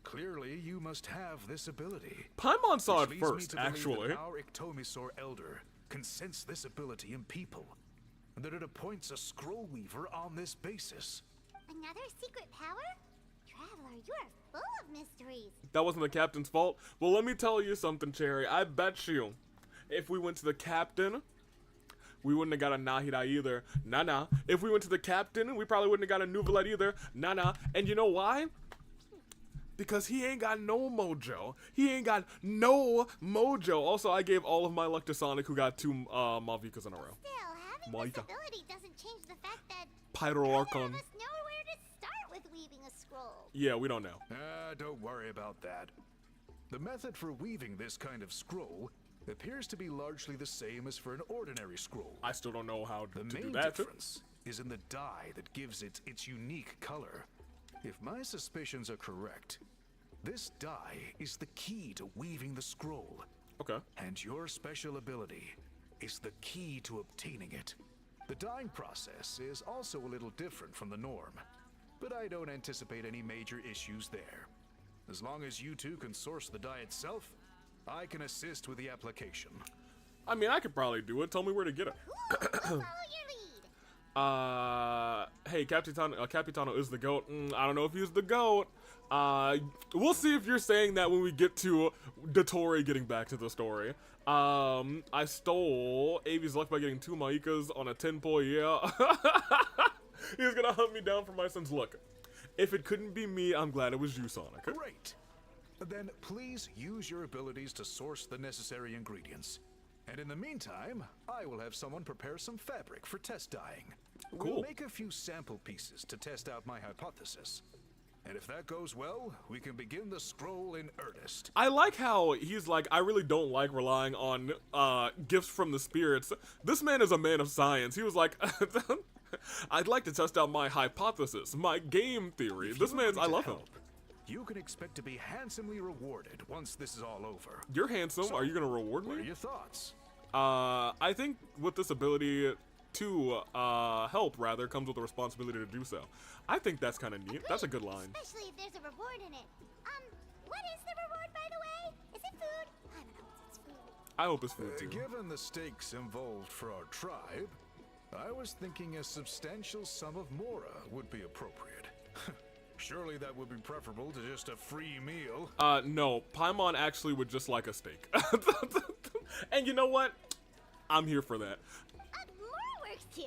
Clearly, you must have this ability. Paimon saw Which it leads me first, to believe actually. that our Iktomisor elder can sense this ability in people, and that it appoints a scroll weaver on this basis. another secret power? Traveler, you are full of mysteries. That wasn't the captain's fault. Well, let me tell you something, Cherry. I bet you, if we went to the captain, we wouldn't have got a Nahida either. Nah. If we went to the captain, we probably wouldn't have got a Nuvalet either. Nah. And you know why? Because he ain't got no mojo. He ain't got no mojo. Also, I gave all of my luck to Sonic, who got 2 Malvikas in a row. Still, having Malika. this ability doesn't change the fact that Pyro neither Archon. of us know where to start with weaving a scroll. Yeah, we don't know. Don't worry about that. The method for weaving this kind of scroll appears to be largely the same as for an ordinary scroll. I still don't know how The to do main that. difference is in the dye that gives it its unique color. If my suspicions are correct, this dye is the key to weaving the scroll, Okay. and your special ability is the key to obtaining it. The dyeing process is also a little different from the norm, but I don't anticipate any major issues there. As long as you two can source the dye itself, I can assist with the application. I mean, I could probably do it. Tell me where to get it. Cool, we'll follow your lead. Hey, Capitano is the GOAT. I don't know if he's the GOAT. We'll see if you're saying that when we get to Dotori getting back to the story. I stole Avi's luck by getting 2 Maikas on a 10-point, yeah. He's gonna hunt me down for my sins. Look, if it couldn't be me, I'm glad it was you, Sonic. Great! Then please use your abilities to source the necessary ingredients. And in the meantime, I will have someone prepare some fabric for test dyeing. Cool. We'll make a few sample pieces to test out my hypothesis. And if that goes well, we can begin the scroll in earnest. I like how he's like, I really don't like relying on gifts from the spirits. This man is a man of science. He was like, I'd like to test out my hypothesis, my game theory. If this you're man's, going I to love him. help, you can expect to be handsomely rewarded once this is all over. You're handsome. Are you gonna reward What are me? your thoughts? I think with this ability to help, rather, comes with the responsibility to do so. I think that's kind of neat. That's a good line. Especially if there's a reward in it. What is the reward, by the way? Is it food? I don't know. It's food. I hope it's food too. Given the stakes involved for our tribe, I was thinking a substantial sum of mora would be appropriate. Surely that would be preferable to just a free meal. No. Paimon actually would just like a steak. And you know what? I'm here for that. Mora works too.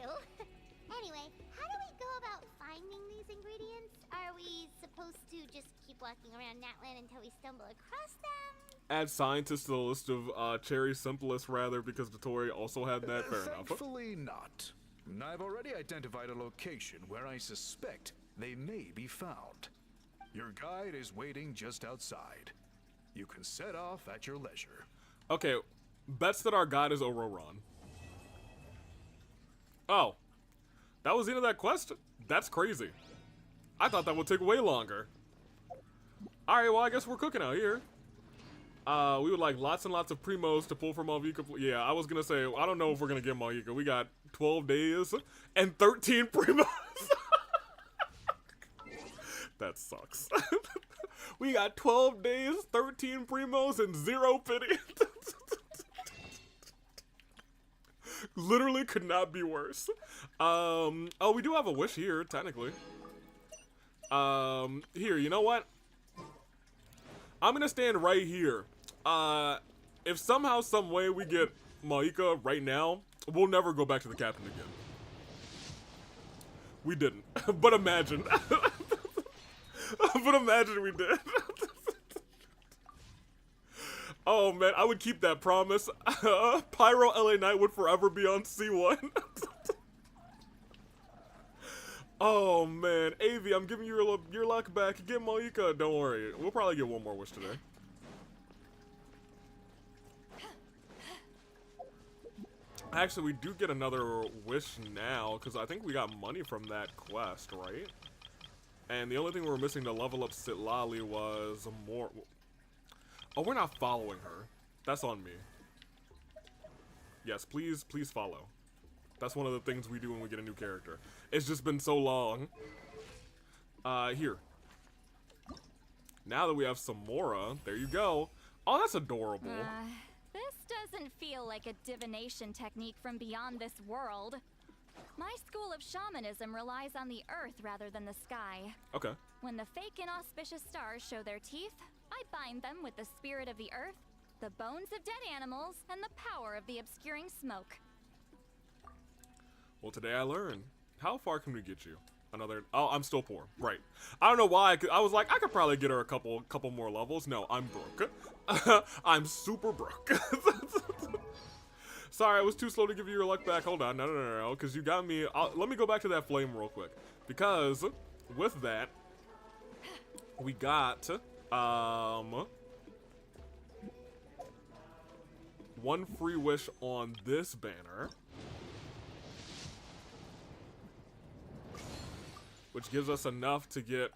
Anyway, how do we go about finding these ingredients? Are we supposed to just keep walking around Natland until we stumble across them? Add scientists to the list of cherry simplest, rather, because Dotori also had that. Fair enough. Thankfully not. I've already identified a location where I suspect they may be found. Your guide is waiting just outside. You can set off at your leisure. Okay, bets that our guide is Ororon. Oh, that was the end of that quest? That's crazy. I thought that would take way longer. Alright, well, I guess we're cooking out here. We would like lots and lots of primos to pull from Malvika. Yeah, I was gonna say, I don't know if we're gonna get Malvika. We got 12 days and 13 primos. That sucks. We got 12 days, 13 primos, and 0 pity. Literally could not be worse. Oh, we do have a wish here, technically. Here, you know what? I'm gonna stand right here. If somehow, some way we get Maika right now, we'll never go back to the captain again. We didn't, but imagine. But imagine we did. Oh man, I would keep that promise. Pyro LA Knight would forever be on C1. Oh man, Avi, I'm giving you your luck back. Get Maika, don't worry. We'll probably get one more wish today. Actually, we do get another wish now, because I think we got money from that quest, right? And the only thing we were missing to level up Citlali was more... Oh, we're not following her. That's on me. Yes, please follow. That's one of the things we do when we get a new character. It's just been so long. Here. Now that we have some Mora, there you go. Oh, that's adorable. This doesn't feel like a divination technique from beyond this world. My school of shamanism relies on the earth rather than the sky. Okay. When the fake inauspicious stars show their teeth, I bind them with the spirit of the earth, the bones of dead animals, and the power of the obscuring smoke. Well, today I learned. How far can we get you? Another... Oh, I'm still poor. Right. I don't know why. I was like, I could probably get her a couple more levels. No, I'm broke. I'm super broke. Sorry, I was too slow to give you your luck back. Hold on. No. Because you got me... let me go back to that flame real quick. Because with that, we got... one free wish on this banner. Which gives us enough to get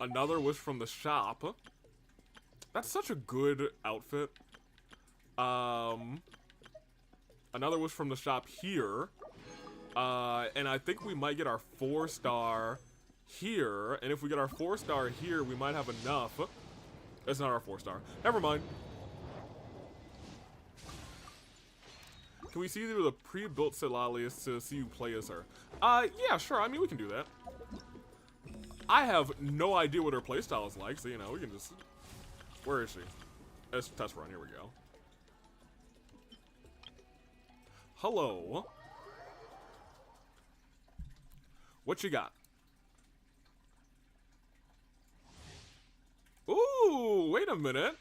another wish from the shop. That's such a good outfit. Another wish from the shop here. And I think we might get our 4-star here. And if we get our 4-star here, we might have enough. That's not our 4-star. Never mind. Can we see through the pre-built Citlali to see you play as her? Yeah, sure. I mean, we can do that. I have no idea what her playstyle is like, so, you know, we can just... Where is she? Let's test run. Here we go. Hello. What you got? Ooh, wait a minute.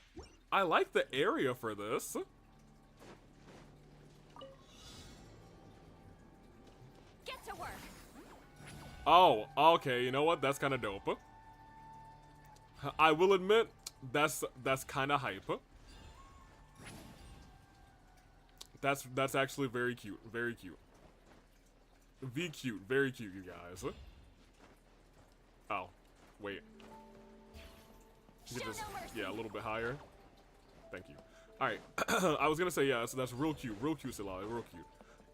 I like the area for this. Oh, okay, you know what? That's kind of dope. I will admit, that's kind of hype. That's actually very cute. Very cute. Cute. Very cute, you guys. Oh, wait. You could just, yeah, a little bit higher. Thank you. Alright, I was gonna say, yeah, so that's real cute, Citlali, real cute.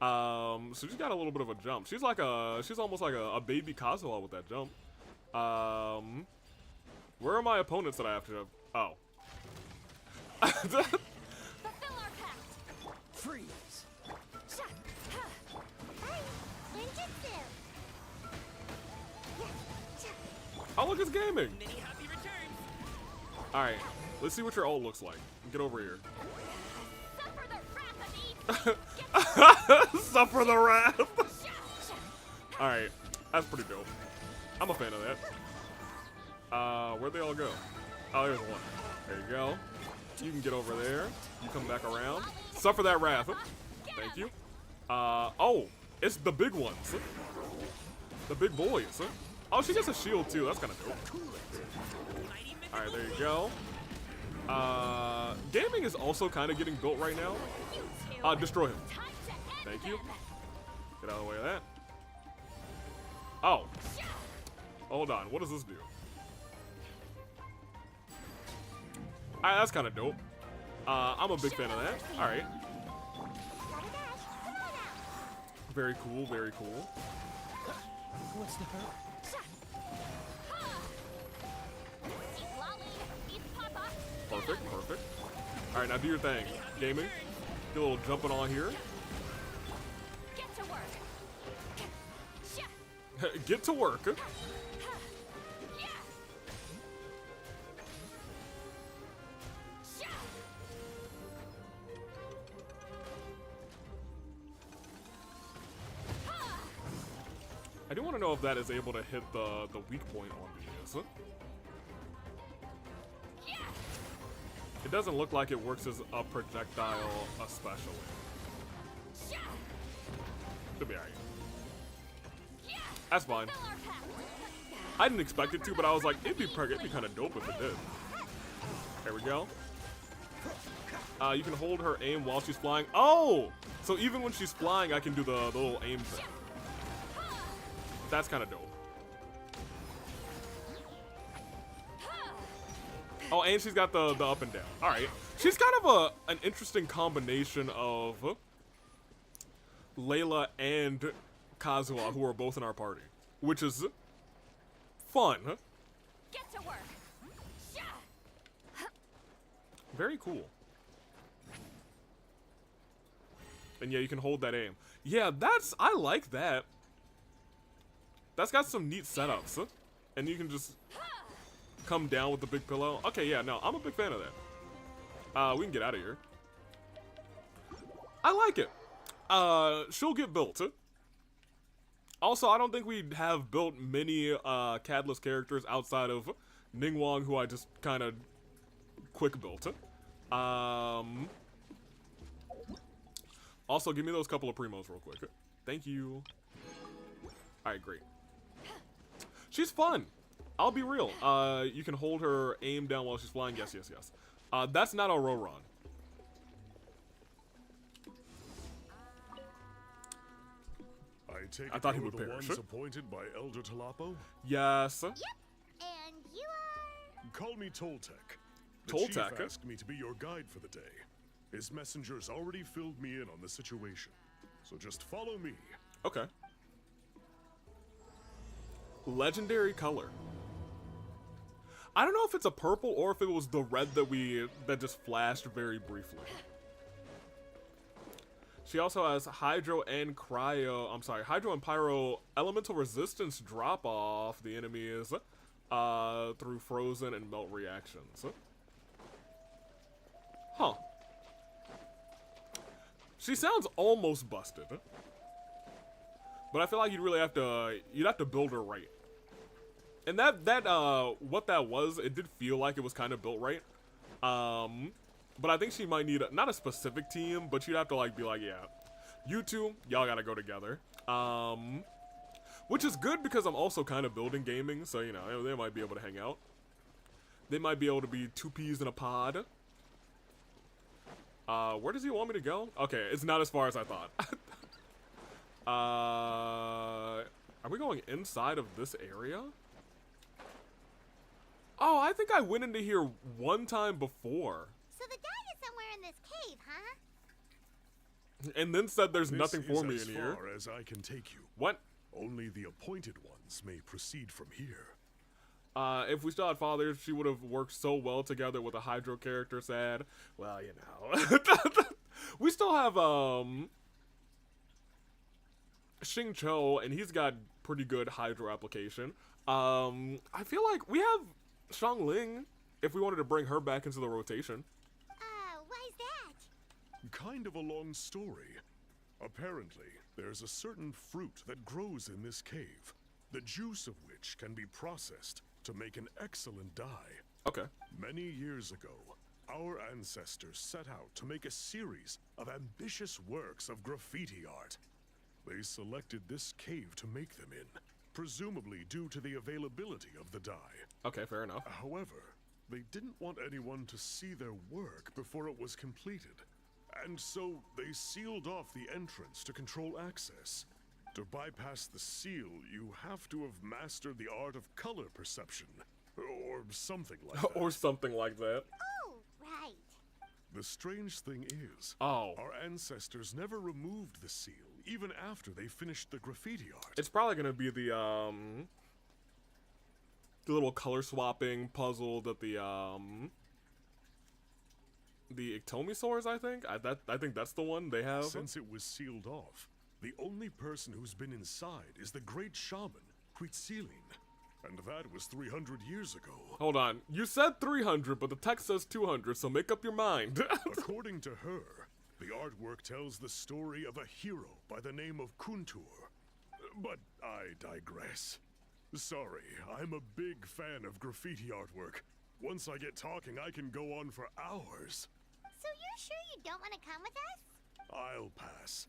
So she's got a little bit of a jump. She's almost like a baby Kazuha with that jump. Where are my opponents that I have to, oh. Fulfill our pact. Freeze. Hey, ninjutsu. Oh, look, it's gaming. Many happy returns. Alright, let's see what your ult looks like. Get over here. Suffer the wrath of Eve. Suffer the wrath. Alright, that's pretty dope. I'm a fan of that. Where'd they all go? Oh, there's one. There you go. You can get over there. You come back around. Suffer that wrath. Thank you. Oh, it's the big ones. The big boys. Oh, she gets a shield too. That's kind of dope. Alright, there you go. Gaming is also kind of getting built right now. Destroy him. Thank you. Get out of the way of that. Oh. Hold on. What does this do? Alright, that's kind of dope. I'm a big fan of that. Alright. Very cool, very cool. What's the hurt? Perfect, perfect. Alright, now do your thing. Gaming. Get a little jumping on here. Get to work. Get to work. I do want to know if that is able to hit the weak point on these. It doesn't look like it works as a projectile, especially. Should be alright. That's fine. I didn't expect it to, but I was like, it'd be kind of dope if it did. There we go. You can hold her aim while she's flying. Oh! So even when she's flying, I can do the little aim thing. That's kind of dope. Oh, and she's got the up and down. All right, she's kind of an interesting combination of Layla and Kazuha, who are both in our party, which is fun. Get to work. Very cool. And yeah, you can hold that aim. Yeah, I like that. That's got some neat setups, and you can just come down with the big pillow. Okay, yeah, no, I'm a big fan of that. We can get out of here. I like it. She'll get built. Also, I don't think we have built many CADless characters outside of Ningguang, who I just kind of quick built. Also, give me those couple of primos real quick. Thank you. Alright, great. She's fun. I'll be real. You can hold her aim down while she's flying. Yes, yes, yes. That's not a Roron. I thought he would perish. the ones appointed by Elder Talapo? Yes. Yep. And you are... Call me Toltec. The Toltec? chief asked me to be your guide for the day. His messengers already filled me in on the situation. So just follow me. Okay. Legendary color. I don't know if it's a purple or if it was the red that just flashed very briefly. She also has hydro and pyro elemental resistance drop off the enemies through frozen and melt reactions. Huh. She sounds almost busted. But I feel like you'd have to build her right. And what that was, it did feel like it was kind of built right. But I think she might need not a specific team, but you'd have to be like, yeah, you two, y'all gotta go together. which is good because I'm also kind of building gaming, so, you know, they might be able to hang out. They might be able to be two peas in a pod. Where does he want me to go? Okay, it's not as far as I thought. Are we going inside of this area? Oh, I think I went into here one time before. So the guy is somewhere in this cave, huh? And then said there's nothing This for is me as in here. far as I can take you. What? Only the appointed ones may proceed from here. If we still had fathers, she would have worked so well together with a Hydro character, sad. Well, you know. We still have, Xing Cho, and he's got pretty good Hydro application. I feel like we have Shang Ling, if we wanted to bring her back into the rotation. Why is that? Kind of a long story. Apparently, there's a certain fruit that grows in this cave, the juice of which can be processed to make an excellent dye. Okay. Many years ago, our ancestors set out to make a series of ambitious works of graffiti art. They selected this cave to make them in, presumably due to the availability of the dye. Okay, fair enough. However, they didn't want anyone to see their work before it was completed, and so they sealed off the entrance to control access. To bypass the seal, you have to have mastered the art of color perception, or something like that. Or something like that. Oh, right. The strange thing is, Oh. our ancestors never removed the seal, even after they finished the graffiti art. It's probably gonna be the little color swapping puzzle that the Iktomisaurs, I think? I think that's the one they have. Since it was sealed off, the only person who's been inside is the great shaman, Citlali. And that was 300 years ago. Hold on. You said 300, but the text says 200, so make up your mind. According to her, the artwork tells the story of a hero by the name of Kuntur. But I digress. Sorry, I'm a big fan of graffiti artwork. Once I get talking, I can go on for hours. So you're sure you don't want to come with us? I'll pass.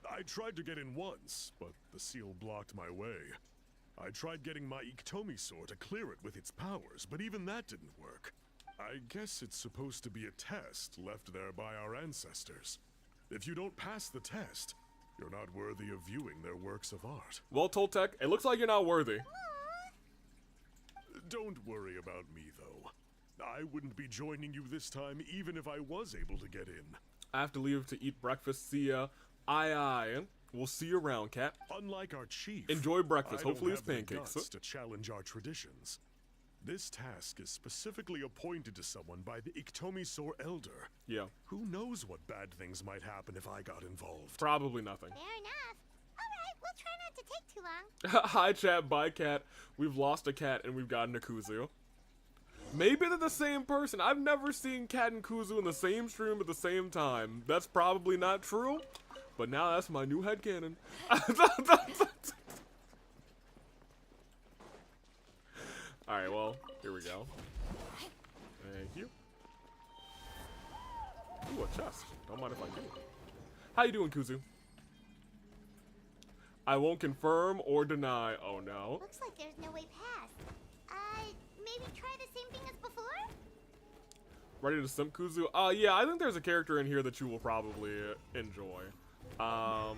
I tried to get in once, but the seal blocked my way. I tried getting my Iktomisaur to clear it with its powers, but even that didn't work. I guess it's supposed to be a test left there by our ancestors. If you don't pass the test, you're not worthy of viewing their works of art. Well, Toltec, it looks like you're not worthy. Don't worry about me, though. I wouldn't be joining you this time even if I was able to get in. I have to leave to eat breakfast. See ya. Aye. We'll see you around, Cat. Unlike our chief, Enjoy breakfast. I don't Hopefully it's have the pancakes. guts to challenge our traditions. This task is specifically appointed to someone by the Iktomisaur Elder. Yeah. Who knows what bad things might happen if I got involved? Probably nothing. Fair enough. Alright, we'll try not to take too long. Hi, chat. Bye, Cat. We've lost a cat and we've gotten a Kuzu. Maybe they're the same person. I've never seen Cat and Kuzu in the same stream at the same time. That's probably not true. But now that's my new headcanon. Alright, well, here we go. Thank you. Ooh, a chest. Don't mind if I do. How you doing, Kuzu? I won't confirm or deny. Oh, no. Looks like there's no way past. Maybe try the same thing as before? Ready to simp Kuzu? Yeah, I think there's a character in here that you will probably enjoy. Oh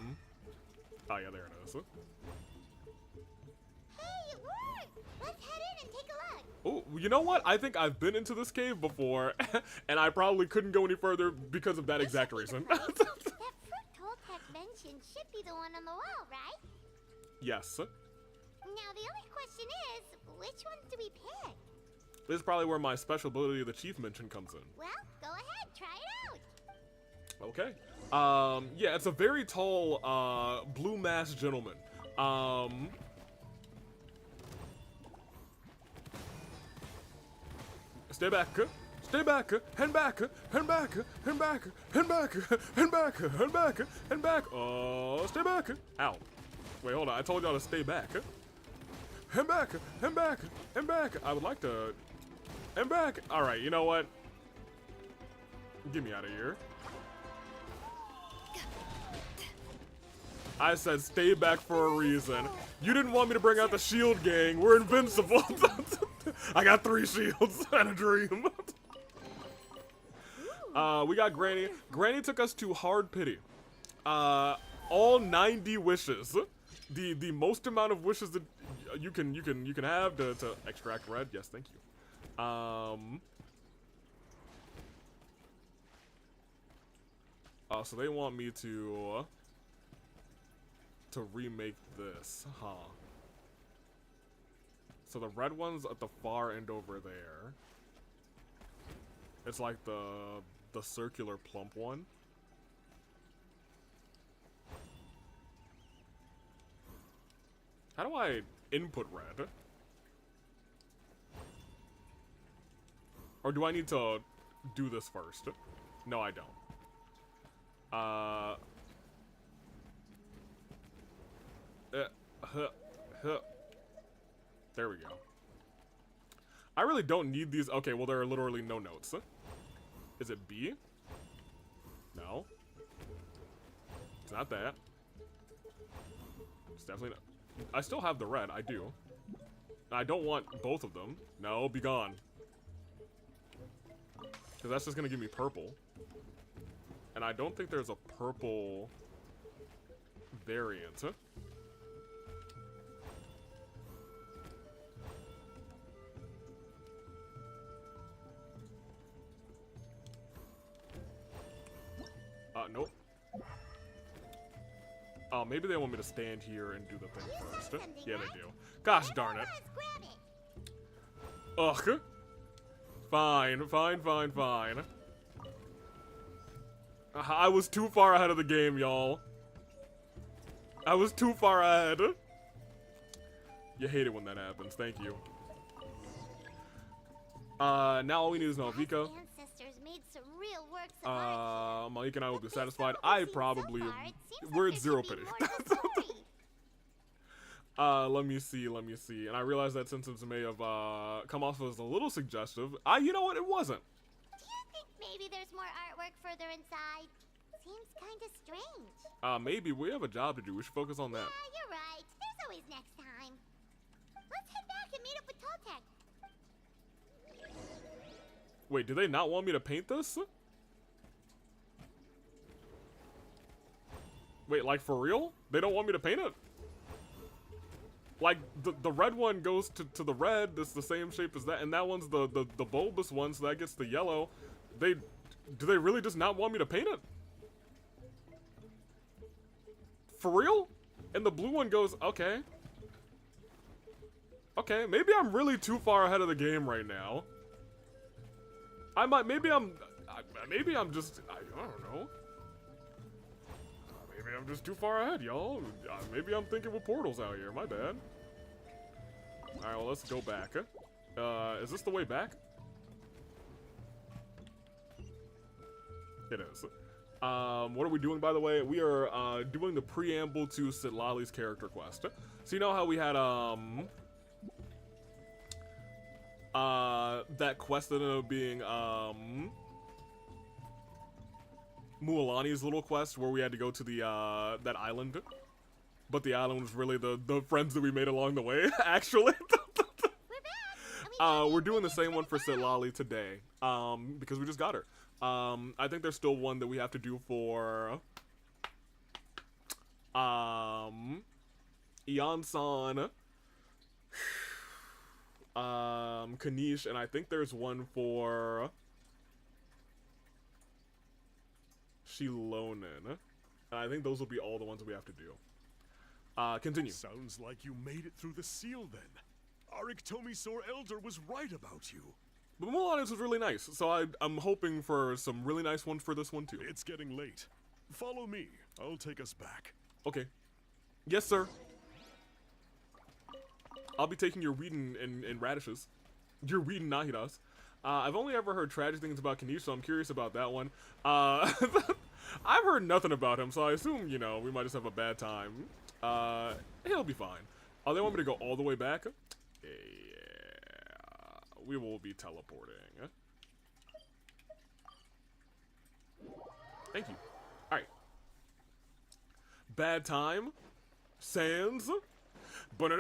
yeah, there it is. Hey, it worked! Let's head in and take a look. Oh, you know what? I think I've been into this cave before, and I probably couldn't go any further because of that exact reason. That fruit Toltec mentioned should be the one on the wall, right? Yes. Now the only question is, which ones do we pick? This is probably where my special ability the chief mentioned comes in. Well, go ahead, try it out. Okay. Yeah, it's a very tall, blue masked gentleman. Stay back. Stay back. Hand back. Hand back. Hand back. Hand back. Hand back. Hand back. Hand back. Stay back. Ow. Wait, hold on. I told y'all to stay back. Hand back. Hand back. Hand back. I would like to... Hand back. Alright, you know what? Get me out of here. I said stay back for a reason. You didn't want me to bring out the shield gang. We're invincible. I got 3 shields and a dream. We got Granny. Granny took us to Hard Pity. All 90 wishes. The most amount of wishes that you can have to extract red. Yes, thank you. So they want me to remake this, huh? So the red one's at the far end over there. It's like the circular plump one. How do I input red? Or do I need to do this first? No, I don't. There we go. I really don't need these. Okay, well, there are literally no notes. Is it B? No. It's not that. It's definitely not. I still have the red. I do. I don't want both of them. No, be gone. Because that's just going to give me purple. And I don't think there's a purple variant. Nope. Oh, maybe they want me to stand here and do the thing first. Yeah, they do. Gosh darn it. Ugh. Fine, fine, fine, fine. I was too far ahead of the game, y'all. I was too far ahead. You hate it when that happens. Thank you. Now all we need is Malvika. Malik and I will be satisfied. I probably... We're at 0 pity. Let me see. And I realize that sentence may have come off as a little suggestive. You know what? It wasn't. Do you think maybe there's more artwork further inside? Seems kind of strange. Maybe. We have a job to do. We should focus on that. Yeah, you're right. There's always next time. Let's head back and meet up with Toltec. Wait, do they not want me to paint this? Wait, like for real? They don't want me to paint it? Like, the red one goes to the red, that's the same shape as that, and that one's the bulbous one, so that gets the yellow. Do they really just not want me to paint it? For real? And the blue one goes, okay. Okay, maybe I'm really too far ahead of the game right now. Maybe I'm just, I don't know. Maybe I'm just too far ahead, y'all. Maybe I'm thinking with portals out here, my bad. Alright, well, let's go back. Is this the way back? It is. What are we doing, by the way? We are, doing the preamble to Citlali's character quest. So you know how we had, that quest that ended up being, Mualani's little quest where we had to go to the, that island. But the island was really the friends that we made along the way, actually. We're doing the same one for Citlali today, because we just got her. I think there's still one that we have to do for, Ian-san, Kanish, and I think there's one for Shilonen. And I think those will be all the ones we have to do. Continue. Sounds like you made it through the seal then. Our Iktomi-Sor Elder was right about you. But Mulan's was really nice, so I'm hoping for some really nice ones for this one too. It's getting late. Follow me. I'll take us back. Okay. Yes, sir. I'll be taking your weed and radishes. Your weed and nahiras. I've only ever heard tragic things about Kanish, so I'm curious about that one. I've heard nothing about him, so I assume, you know, we might just have a bad time. He'll be fine. Oh, they want me to go all the way back? Yeah. We will be teleporting. Thank you. Alright. Bad Time, Sands. Wait,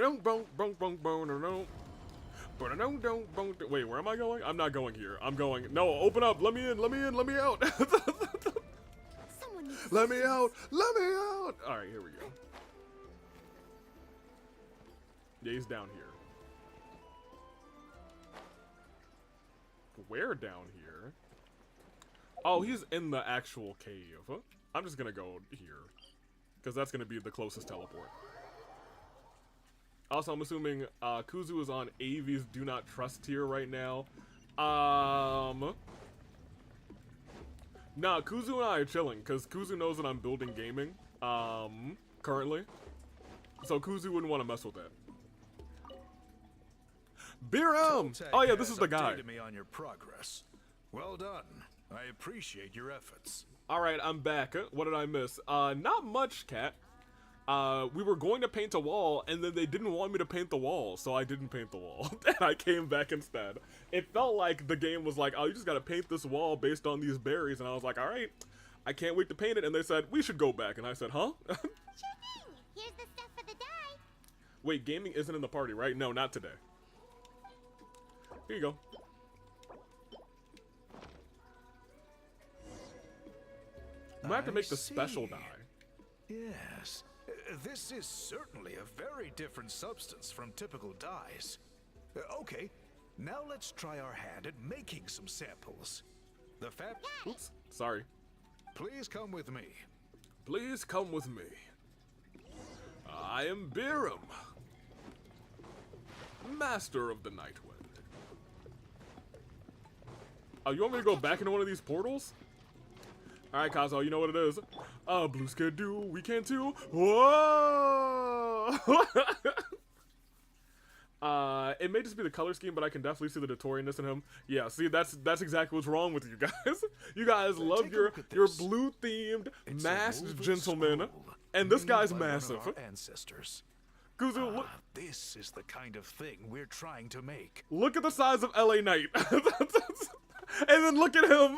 where am I going? I'm not going here. I'm going. No, open up. Let me in. Let me in. Let me out. Someone needs Let me out. Let me out. All right, here we go. Yeah, he's down here. Where down here? Oh, he's in the actual cave. I'm just gonna go here, because that's gonna be the closest teleport. Also, I'm assuming Kuzu is on Avi's Do Not Trust tier right now. Nah, Kuzu and I are chilling, because Kuzu knows that I'm building gaming, currently. So Kuzu wouldn't want to mess with that. Biram! Oh yeah, this is the guy. Me on your progress. Well done. I appreciate your efforts. Alright, I'm back. What did I miss? Not much, Cat. We were going to paint a wall, and then they didn't want me to paint the wall, so I didn't paint the wall. And I came back instead. It felt like the game was like, oh, you just gotta paint this wall based on these berries, and I was like, alright, I can't wait to paint it, and they said, we should go back, and I said, huh? Sure thing. Here's the stuff for the dye. Wait, gaming isn't in the party, right? No, not today. Here you go. I might have to make the special dye. Yes. This is certainly a very different substance from typical dyes. Okay, now let's try our hand at making some samples. The fab... Oops, sorry. Please come with me. Please come with me. I am Biram, Master of the Nightwind. Oh, you want me to go back into one of these portals? Alright, Kazo, you know what it is. Blues can do, we can too. Whoa! It may just be the color scheme, but I can definitely see the Dotorianness in him. Yeah, see, that's exactly what's wrong with you guys. You guys love your blue-themed, masked gentleman, and this guy's massive. Ancestors. Kuzu, look. This is the kind of thing we're trying to make. Look at the size of LA Knight. And then look at him.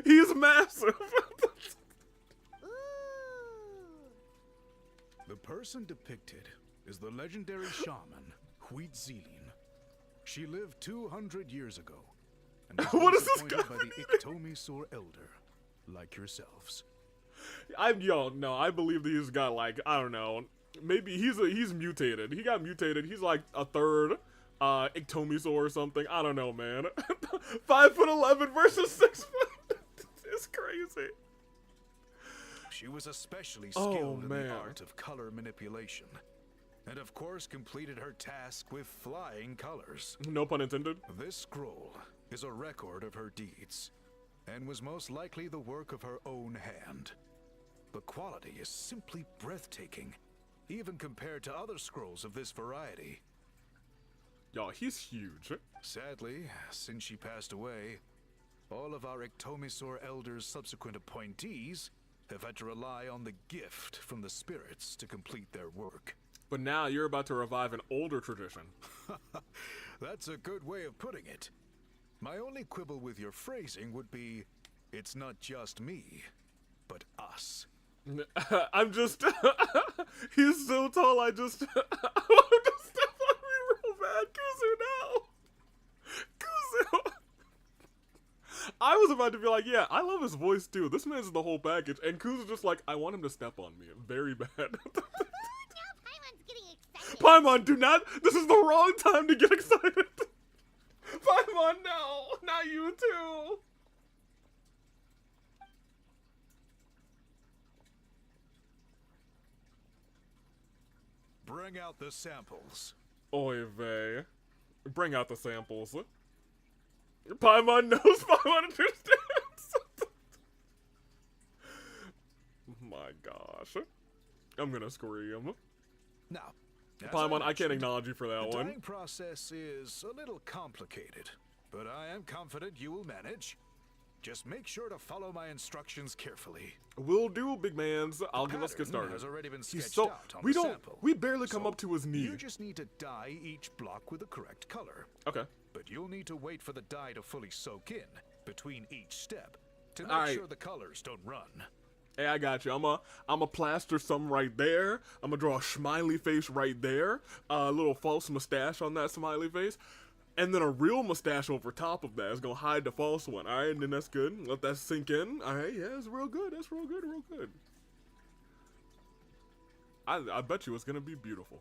He's massive. Ooh. The person depicted is the legendary shaman, Citlali. She lived 200 years ago, and was What is this appointed guy by the Iktomi Elder, like yourselves. I believe that he's got, like, I don't know, maybe he's mutated. He got mutated. He's like a third Iktomi or something. I don't know, man. 5'11" versus 6 foot. It's crazy. She was especially skilled in man. the art of color manipulation, and of course completed her task with flying colors. No pun intended. This scroll is a record of her deeds, and was most likely the work of her own hand. The quality is simply breathtaking, even compared to other scrolls of this variety. Y'all, he's huge. Sadly, since she passed away, all of our Iktomi Elder's subsequent appointees have had to rely on the gift from the spirits to complete their work. But now you're about to revive an older tradition. That's a good way of putting it. My only quibble with your phrasing would be, it's not just me, but us. I'm just... he's so tall, I just... I want him to step on me real bad. Kuzu, no! Kuzu! I was about to be like, yeah, I love his voice too. This man's the whole package. And Kuzu's just like, I want him to step on me. Very bad. Now Paimon's getting excited. Paimon, do not... This is the wrong time to get excited. Paimon, no! Not you too! Bring out the samples. Oy vey. Bring out the samples. Paimon knows, Paimon understands. My gosh. I'm gonna scream. Now, as Paimon, I can't mentioned, acknowledge you for that the one. dyeing process is a little complicated, but I am confident you will manage. Just make sure to follow my instructions carefully. Will do, big mans. Let's get Pattern started. has already been He's sketched so... out on We the don't... sample. We barely come So, up to his knee. You just need to dye each block with the correct color. Okay. But you'll need to wait for the dye to fully soak in between each step to make Alright. sure the colors don't run. Hey, I got you. I'm a plaster some right there. I'm gonna draw a smiley face right there. A little false mustache on that smiley face. And then a real mustache over top of that is gonna hide the false one. Alright, and then that's good. Let that sink in. Alright, yeah, it's real good. That's real good, real good. I bet you it's gonna be beautiful.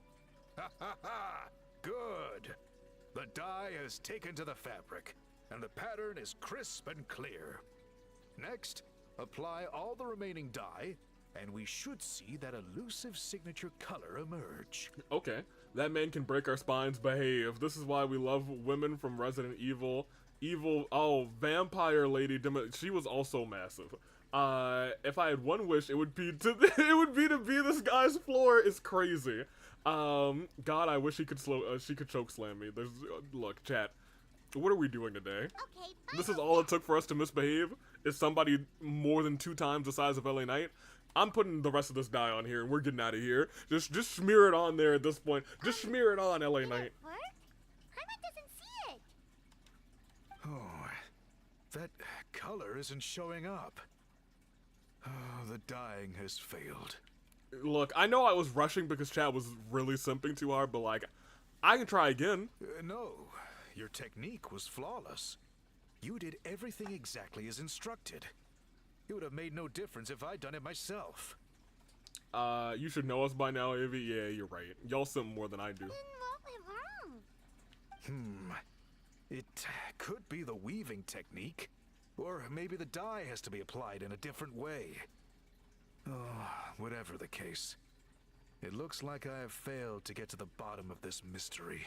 Ha ha ha! Good! The dye has taken to the fabric, and the pattern is crisp and clear. Next, apply all the remaining dye, and we should see that elusive signature color emerge. Okay, that man can break our spines, behave. This is why we love women from Resident Evil. Oh, Vampire Lady, she was also massive. If I had one wish, it would be to be this guy's floor. Is crazy. God, I wish she could choke slam me. Look, chat. What are we doing today? Okay, This is all it took for us to misbehave. Is somebody more than 2 times the size of LA Knight? I'm putting the rest of this dye on here, and we're getting out of here. Just smear it on there at this point. Just smear it on, LA Did Knight. it work? Paimon doesn't see it. Oh, that color isn't showing up. Oh, the dyeing has failed. Look, I know I was rushing because chat was really simping too hard, but like, I can try again. No, your technique was flawless. You did everything exactly as instructed. It would have made no difference if I'd done it myself. You should know us by now, Avi. Yeah, you're right. Y'all simp more than I do. Then what went wrong? It could be the weaving technique. Or maybe the dye has to be applied in a different way. Oh, whatever the case. It looks like I have failed to get to the bottom of this mystery.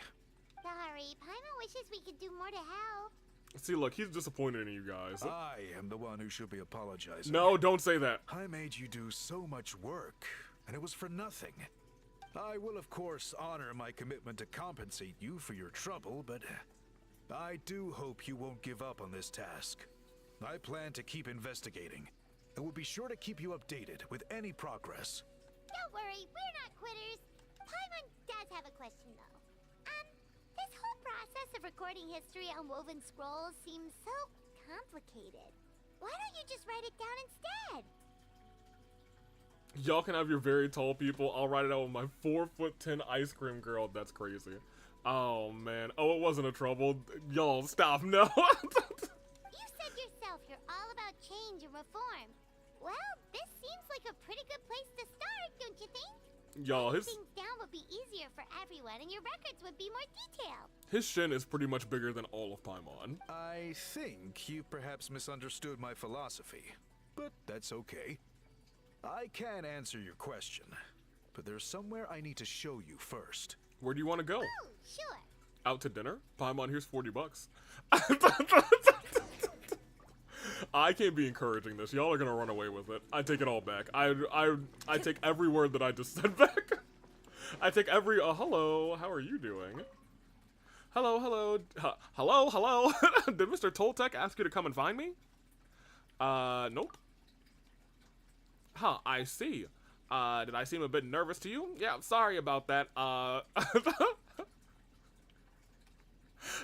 Sorry, Paimon wishes we could do more to help. See, look, he's disappointed in you guys. I am the one who should be apologizing. No, don't say that. I made you do so much work, and it was for nothing. I will, of course, honor my commitment to compensate you for your trouble, but I do hope you won't give up on this task. I plan to keep investigating, and will be sure to keep you updated with any progress. Don't worry, we're not quitters. Paimon does have a question, though. This whole process of recording history on woven scrolls seems so complicated. Why don't you just write it down instead? Y'all can have your very tall people. I'll write it out with my 4'10" ice cream girl. That's crazy. Oh, man. Oh, it wasn't a trouble. Y'all, stop. No. You said yourself you're all about change and reform. Well, this seems like a pretty good place to start, don't you think? Y'all, Things down would be easier for everyone, and your records would be more detailed. his shin is pretty much bigger than all of Paimon. I think you perhaps misunderstood my philosophy, but that's okay. I can answer your question, but there's somewhere I need to show you first. Where do you want to go? Oh, sure. Out to dinner? Paimon, here's $40. I can't be encouraging this. Y'all are gonna run away with it. I take it all back. I take every word that I just said back. I take every, hello, how are you doing? Hello. Hello. Did Mr. Toltec ask you to come and find me? Nope. Huh, I see. Did I seem a bit nervous to you? Yeah, I'm sorry about that.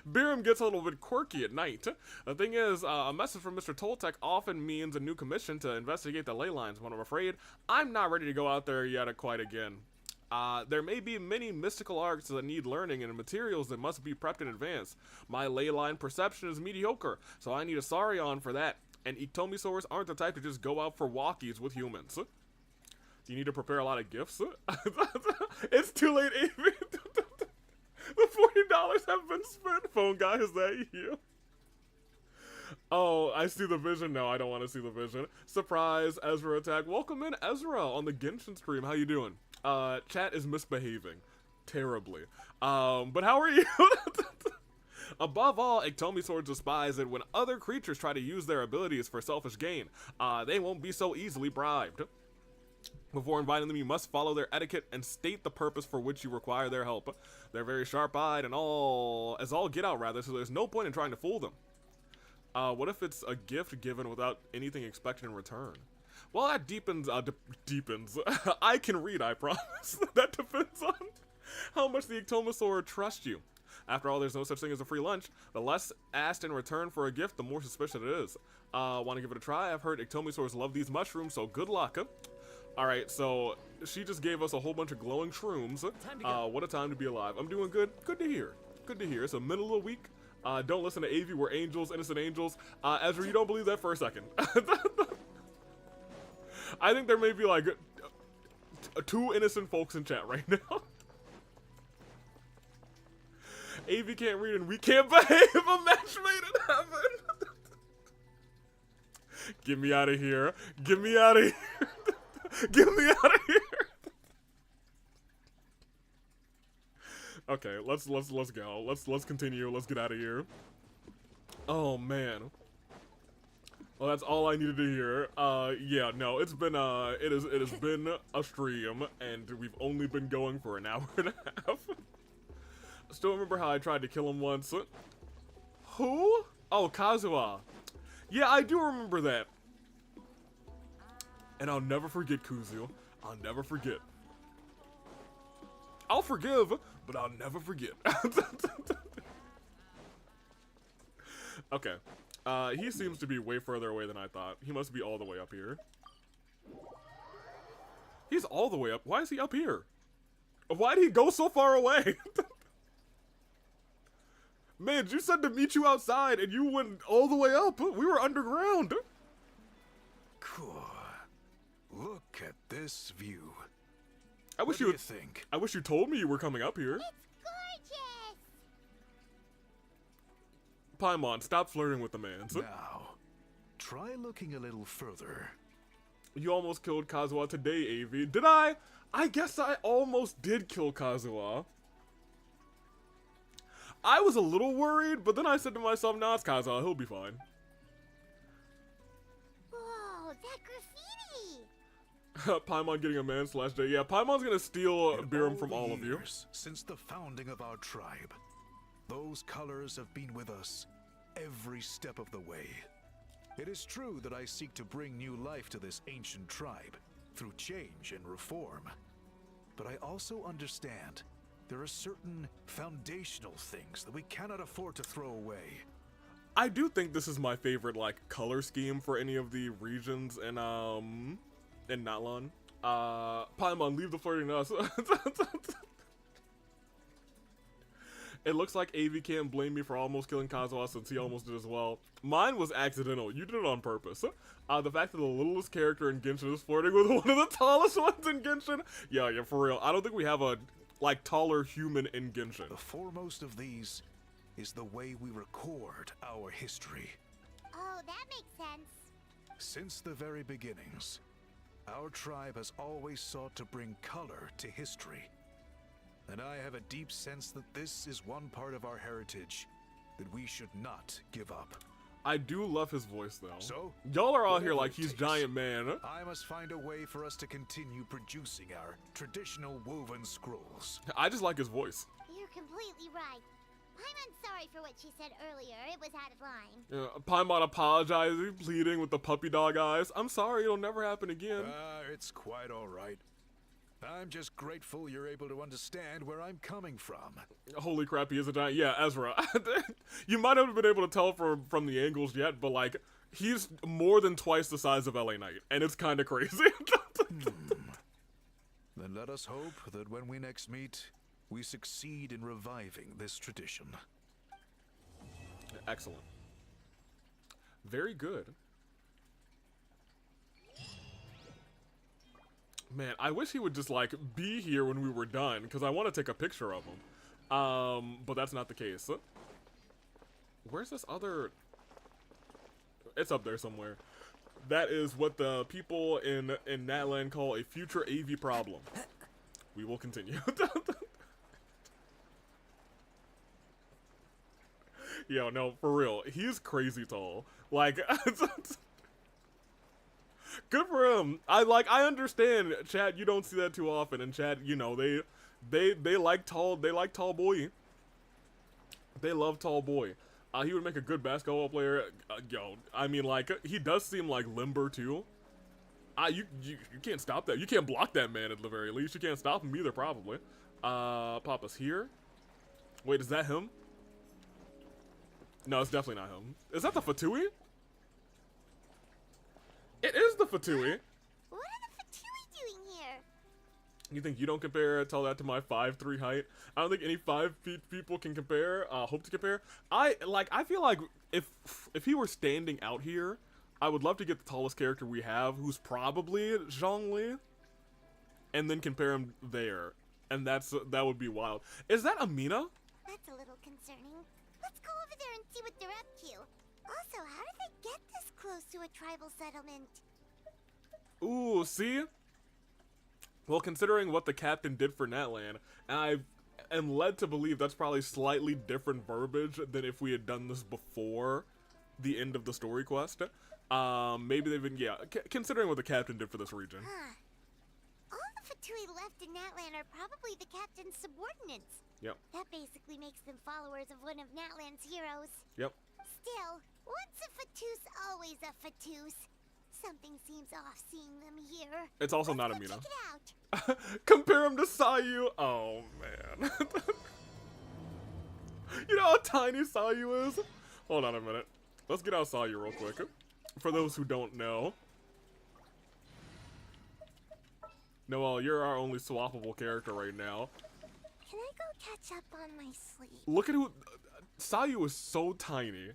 Biram gets a little bit quirky at night. The thing is, a message from Mr. Toltec often means a new commission to investigate the ley lines, but I'm afraid I'm not ready to go out there yet quite again. There may be many mystical arts that need learning and materials that must be prepped in advance. My ley line perception is mediocre, so I need a Saurion for that. And Iktomisaurs aren't the type to just go out for walkies with humans. Do you need to prepare a lot of gifts? It's too late, Avi. The $40 have been spent. Phone guy, is that you? Oh, I see the vision now. I don't want to see the vision. Surprise, Ezra attack. Welcome in, Ezra, on the Genshin stream. How you doing? Chat is misbehaving terribly. But how are you? Above all, Iktomisaurs despise it when other creatures try to use their abilities for selfish gain. They won't be so easily bribed. Before inviting them, you must follow their etiquette and state the purpose for which you require their help. They're very sharp-eyed and all get out, rather, so there's no point in trying to fool them. What if it's a gift given without anything expected in return? Well, that deepens, I can read, I promise. That depends on how much the Iktomisaur trusts you. After all, there's no such thing as a free lunch. The less asked in return for a gift, the more suspicious it is. Want to give it a try? I've heard Iktomisaurs love these mushrooms, so good luck. Alright, so she just gave us a whole bunch of glowing shrooms. What a time to be alive. I'm doing good. Good to hear. Good to hear. It's a middle of the week. Don't listen to AV. We're angels, innocent angels. Ezra, you don't believe that for a second. I think there may be like 2 innocent folks in chat right now. AV can't read and we can't behave. A match made in heaven. Get me out of here. Get me out of here. Get me out of here. Okay, let's go. Let's continue. Let's get out of here. Oh man. Well, that's all I needed to hear. Yeah, no, it has been a stream, and we've only been going for an hour and a half. Still remember how I tried to kill him once. Who? Oh, Kazuha. Yeah, I do remember that. And I'll never forget Kuzu. I'll never forget. I'll forgive, but I'll never forget. Okay. He seems to be way further away than I thought. He must be all the way up here. He's all the way up. Why is he up here? Why did he go so far away? Man, you said to meet you outside and you went all the way up. We were underground. Cool. Look at this view. I wish What do you think? I wish you told me you were coming up here. It's gorgeous! Paimon, stop flirting with the man. Now, try looking a little further. You almost killed Kazuha today, AV. Did I? I guess I almost did kill Kazuha. I was a little worried, but then I said to myself, nah, it's Kazuha, he'll be fine. Whoa, that graffiti! Paimon getting a man / day. Yeah, Paimon's gonna steal In Biram from all of you. years Since the founding of our tribe, those colors have been with us every step of the way. It is true that I seek to bring new life to this ancient tribe through change and reform. But I also understand there are certain foundational things that we cannot afford to throw away. I do think this is my favorite, like, color scheme for any of the regions in Natlan. Paimon, leave the flirting to us. It looks like AV can't blame me for almost killing Kazuha since he almost did as well. Mine was accidental. You did it on purpose. The fact that the littlest character in Genshin is flirting with one of the tallest ones in Genshin. Yeah, for real. I don't think we have a, like, taller human in Genshin. The foremost of these is the way we record our history. Oh, that makes sense. Since the very beginnings, our tribe has always sought to bring color to history. And I have a deep sense that this is one part of our heritage that we should not give up. I do love his voice, though. So, y'all are all here whatever like it he's takes, giant man. I must find a way for us to continue producing our traditional woven scrolls. I just like his voice. You're completely right. Paimon's sorry for what she said earlier. It was out of line. Paimon apologizing, pleading with the puppy dog eyes. I'm sorry, it'll never happen again. It's quite all right. I'm just grateful you're able to understand where I'm coming from. Holy crap, he is a giant. Yeah, Ezra. You might not have been able to tell from the angles yet, but, like, he's more than twice the size of LA Knight, and it's kind of crazy. Then let us hope that when we next meet, we succeed in reviving this tradition. Excellent. Very good. Man, I wish he would just, like, be here when we were done, because I want to take a picture of him. But that's not the case. Where's this other... It's up there somewhere. That is what the people in Natlan call a future AV problem. We will continue. Yo, no, for real. He's crazy tall. Like... Good for him. I understand, chat, you don't see that too often, and chat, you know, they like tall boy. They love tall boy. He would make a good basketball player. Yo, I mean, like, he does seem like limber too. You can't stop that. You can't block that man at the very least. You can't stop him either, probably. Pop us here. Wait, is that him? No, it's definitely not him. Is that the Fatui? It is the Fatui. What are the Fatui doing here? You think you don't compare? Tell that to my 5'3" height. I don't think any 5 feet people can compare. Hope to compare. I feel like if he were standing out here, I would love to get the tallest character we have, who's probably Zhongli, and then compare him there. And that would be wild. Is that Amina? That's a little concerning. Let's go over there and see what they're up to. Also, how did they get this close to a tribal settlement? Ooh, see? Well, considering what the captain did for Natlan, I am led to believe that's probably slightly different verbiage than if we had done this before the end of the story quest. Maybe they've been, yeah, considering what the captain did for this region. Huh. All the Fatui left in Natlan are probably the captain's subordinates. Yep. That basically makes them followers of one of Natlan's heroes. Yep. Still, once a Fatus, always a Fatus. Something seems off seeing them here. It's also Let's not go Amina. check it out. Compare him to Sayu. Oh, man. You know how tiny Sayu is? Hold on a minute. Let's get out Sayu real quick. For those who don't know. Noelle, you're our only swappable character right now. Can I go catch up on my sleep? Look at who... Sayu is so tiny.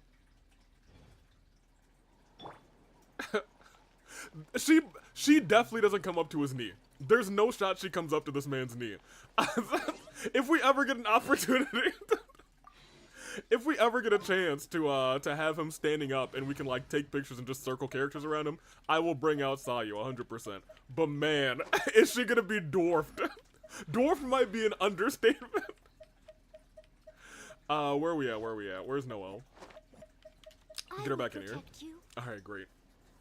She definitely doesn't come up to his knee. There's no shot she comes up to this man's knee. If we ever get an opportunity... If we ever get a chance to have him standing up and we can like take pictures and just circle characters around him, I will bring out Sayu 100%. But man, is she gonna be dwarfed? Dwarfed might be an understatement. Where are we at? Where's Noelle? Get her back in here. Alright, great.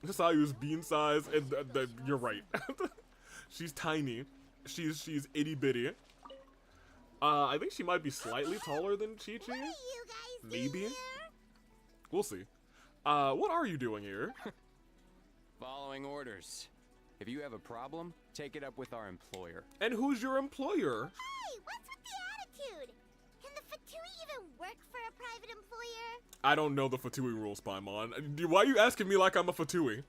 Sayu's bean size, and you're right. She's tiny. She's itty bitty. I think she might be slightly taller than Chi-Chi. What are you guys Maybe. doing here? We'll see. What are you doing here? Following orders. If you have a problem, take it up with our employer. And who's your employer? Hey, what's with the attitude? Can the Fatui even work for a private employer? I don't know the Fatui rules, Paimon. Why are you asking me like I'm a Fatui?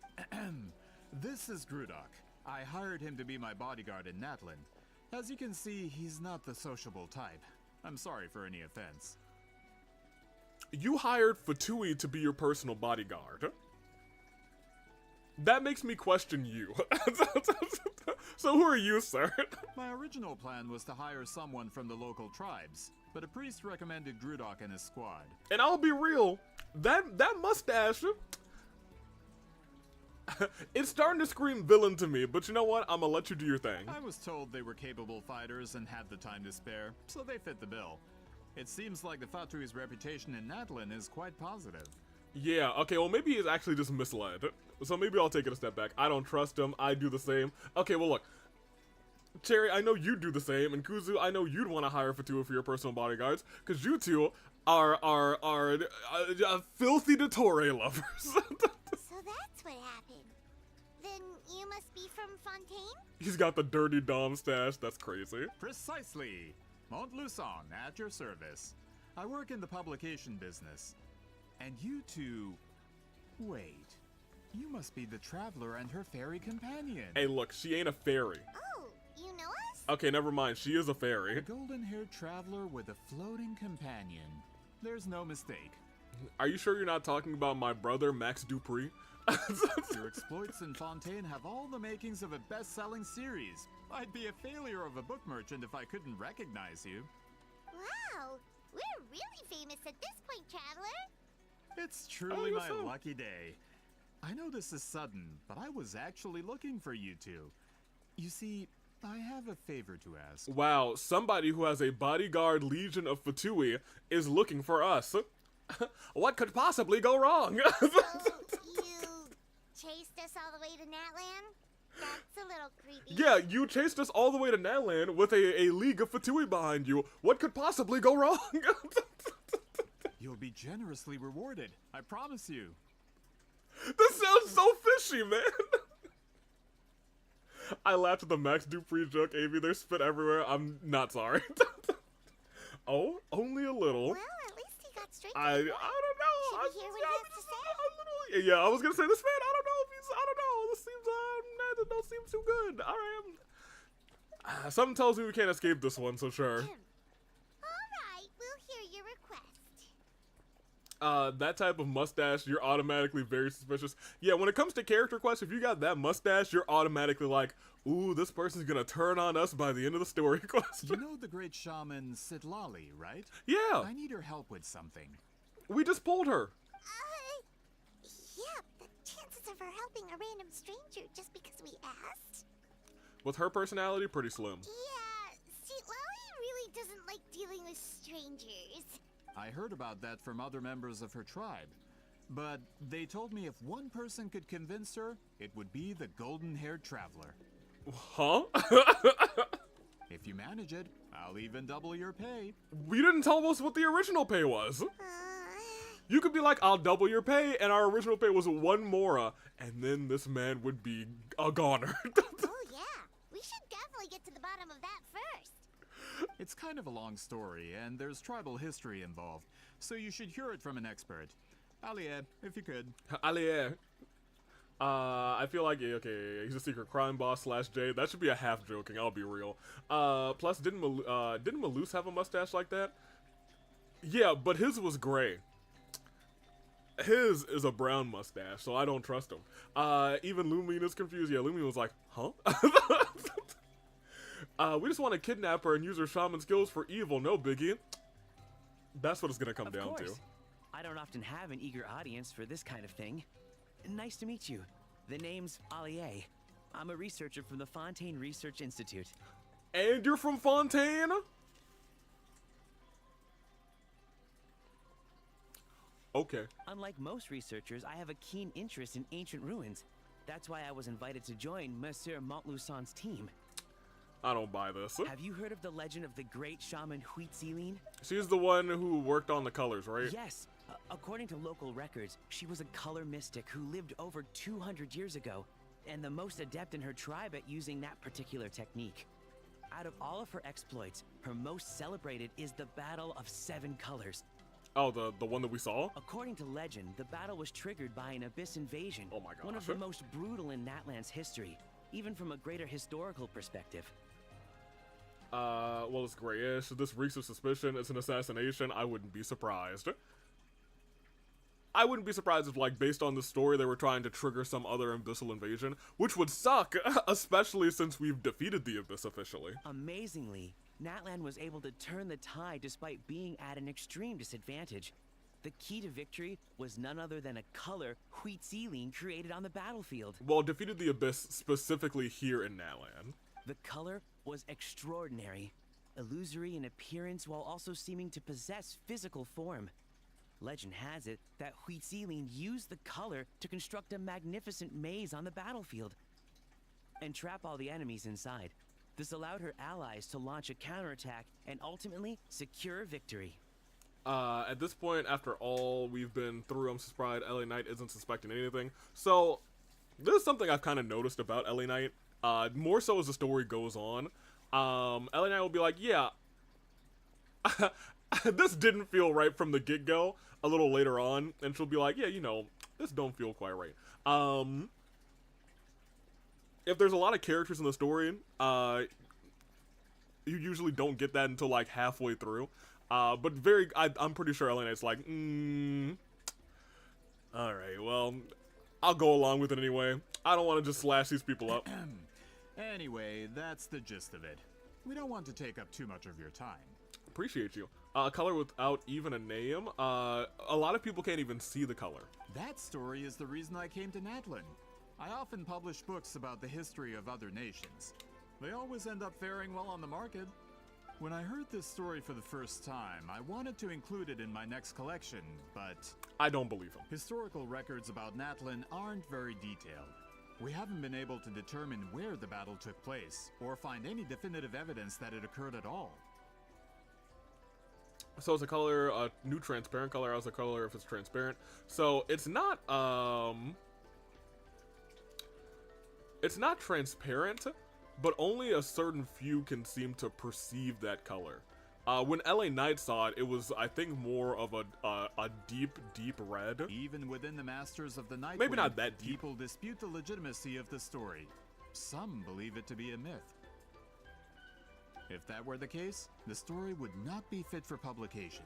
This is Grudok. I hired him to be my bodyguard in Natlan. As you can see, he's not the sociable type. I'm sorry for any offense. You hired Fatui to be your personal bodyguard. That makes me question you. So who are you, sir? My original plan was to hire someone from the local tribes, but a priest recommended Grudok and his squad. And I'll be real, that mustache, it's starting to scream villain to me, but you know what? I'm gonna let you do your thing. I was told they were capable fighters and had the time to spare, so they fit the bill. It seems like the Fatui's reputation in Natlan is quite positive. Yeah, okay, well maybe he's actually just misled. So maybe I'll take it a step back. I don't trust him, I do the same. Okay, well look. Cherry, I know you do the same, and Kuzu, I know you'd want to hire Fatui for your personal bodyguards, because you two are filthy Dottore lovers. So that's what happened. Then you must be from Fontaine? He's got the dirty Dom stash, that's crazy. Precisely. Montluçon, at your service. I work in the publication business. And you two... Wait. You must be the traveler and her fairy companion. Hey look, she ain't a fairy. Oh, you know us? Okay, never mind, she is a fairy. A golden-haired traveler with a floating companion. There's no mistake. Are you sure you're not talking about my brother, Max Dupree? Your exploits in Fontaine have all the makings of a best-selling series. I'd be a failure of a book merchant if I couldn't recognize you. Wow, we're really famous at this point, traveler. It's truly my so? lucky day. I know this is sudden, but I was actually looking for you two. You see, I have a favor to ask. Wow, somebody who has a bodyguard legion of Fatui is looking for us. What could possibly go wrong? So, you chased us all the way to Natlan? That's a little creepy. Yeah, you chased us all the way to Natlan with a league of Fatui behind you. What could possibly go wrong? You'll be generously rewarded, I promise you. This sounds so fishy, man. I laughed at the Max Dupree joke, Avi. There's spit everywhere. I'm not sorry. Oh, only a little. Well, at least he got straight to I the don't point. know. Should we hear what he has to say? Yeah, I was gonna say this man. I don't know if he's. I don't know. This seems. That don't seem too good. All right. Something tells me we can't escape this one, so sure. Alright, we'll hear your request. That type of mustache, you're automatically very suspicious. Yeah, when it comes to character quests, if you got that mustache, you're automatically like, ooh, this person's gonna turn on us by the end of the story quest. You know the great shaman Citlali, right? Yeah, I need her help with something. we just pulled her. Yeah, the chances of her helping a random stranger just because we asked? With her personality, pretty slim. Yeah, Citlali really doesn't like dealing with strangers. I heard about that from other members of her tribe. But they told me if one person could convince her, it would be the golden-haired traveler. Huh? If you manage it, I'll even double your pay. We didn't tell us what the original pay was. You could be like, I'll double your pay, and our original pay was 1 mora, and then this man would be a goner. Oh yeah, we should definitely get to the bottom of that first. It's kind of a long story, and there's tribal history involved, so you should hear it from an expert. Alie, if you could. Alie. I feel like, yeah, okay, he's a secret crime boss / Jade. That should be a half joking, I'll be real. Plus, didn't Malus have a mustache like that? Yeah, but his was gray. His is a brown mustache, so I don't trust him. Even Lumine is confused. Yeah, Lumine was like, huh? We just want to kidnap her and use her shaman skills for evil, no biggie. That's what it's gonna come down to. I don't often have an eager audience for this kind of thing. Nice to meet you. The name's Alie. I'm a researcher from the Fontaine Research Institute. And you're from Fontaine? Okay. Unlike most researchers, I have a keen interest in ancient ruins. That's why I was invited to join Monsieur Montluçon's team. I don't buy this. Have you heard of the legend of the great shaman Citlali? She's the one who worked on the colors, right? Yes. According to local records, she was a color mystic who lived over 200 years ago, and the most adept in her tribe at using that particular technique. Out of all of her exploits, her most celebrated is the Battle of 7 Colors. Oh, the one that we saw? According to legend, the battle was triggered by an abyss invasion. Oh my gosh. One of the most brutal in Natlan's history, even from a greater historical perspective. Well, it's grayish. This reeks of suspicion. It's an assassination. I wouldn't be surprised. I wouldn't be surprised if, like, based on the story, they were trying to trigger some other abyssal invasion, which would suck, especially since we've defeated the abyss officially. Amazingly, Natlan was able to turn the tide despite being at an extreme disadvantage. The key to victory was none other than a color Citlali created on the battlefield. Well, defeated the abyss specifically here in Natlan. The color was extraordinary, illusory in appearance while also seeming to possess physical form. Legend has it that Citlali used the color to construct a magnificent maze on the battlefield and trap all the enemies inside. This allowed her allies to launch a counterattack and ultimately secure victory. At this point, after all we've been through, I'm surprised LA Knight isn't suspecting anything. So, this is something I've kind of noticed about LA Knight. More so as the story goes on. LA Knight will be like, yeah, this didn't feel right from the get-go. A little later on, and she'll be like, yeah, you know, this don't feel quite right. If there's a lot of characters in the story, you usually don't get that until like halfway through. But I'm pretty sure LA Knight's like, alright, well, I'll go along with it anyway. I don't want to just slash these people up. Anyway, that's the gist of it. We don't want to take up too much of your time. Appreciate you. Color without even a name. A lot of people can't even see the color. That story is the reason I came to Natlan. I often publish books about the history of other nations. They always end up faring well on the market. When I heard this story for the first time, I wanted to include it in my next collection, but I don't believe him. Historical records about Natlan aren't very detailed. We haven't been able to determine where the battle took place, or find any definitive evidence that it occurred at all. So it's a color, a new transparent color. As a color if it's transparent. So it's not transparent, but only a certain few can seem to perceive that color. When LA Knight saw it, it was, I think, more of a deep, deep red. Even within the Masters of the Night Maybe Wind, not that deep. people dispute the legitimacy of the story. Some believe it to be a myth. If that were the case, the story would not be fit for publication.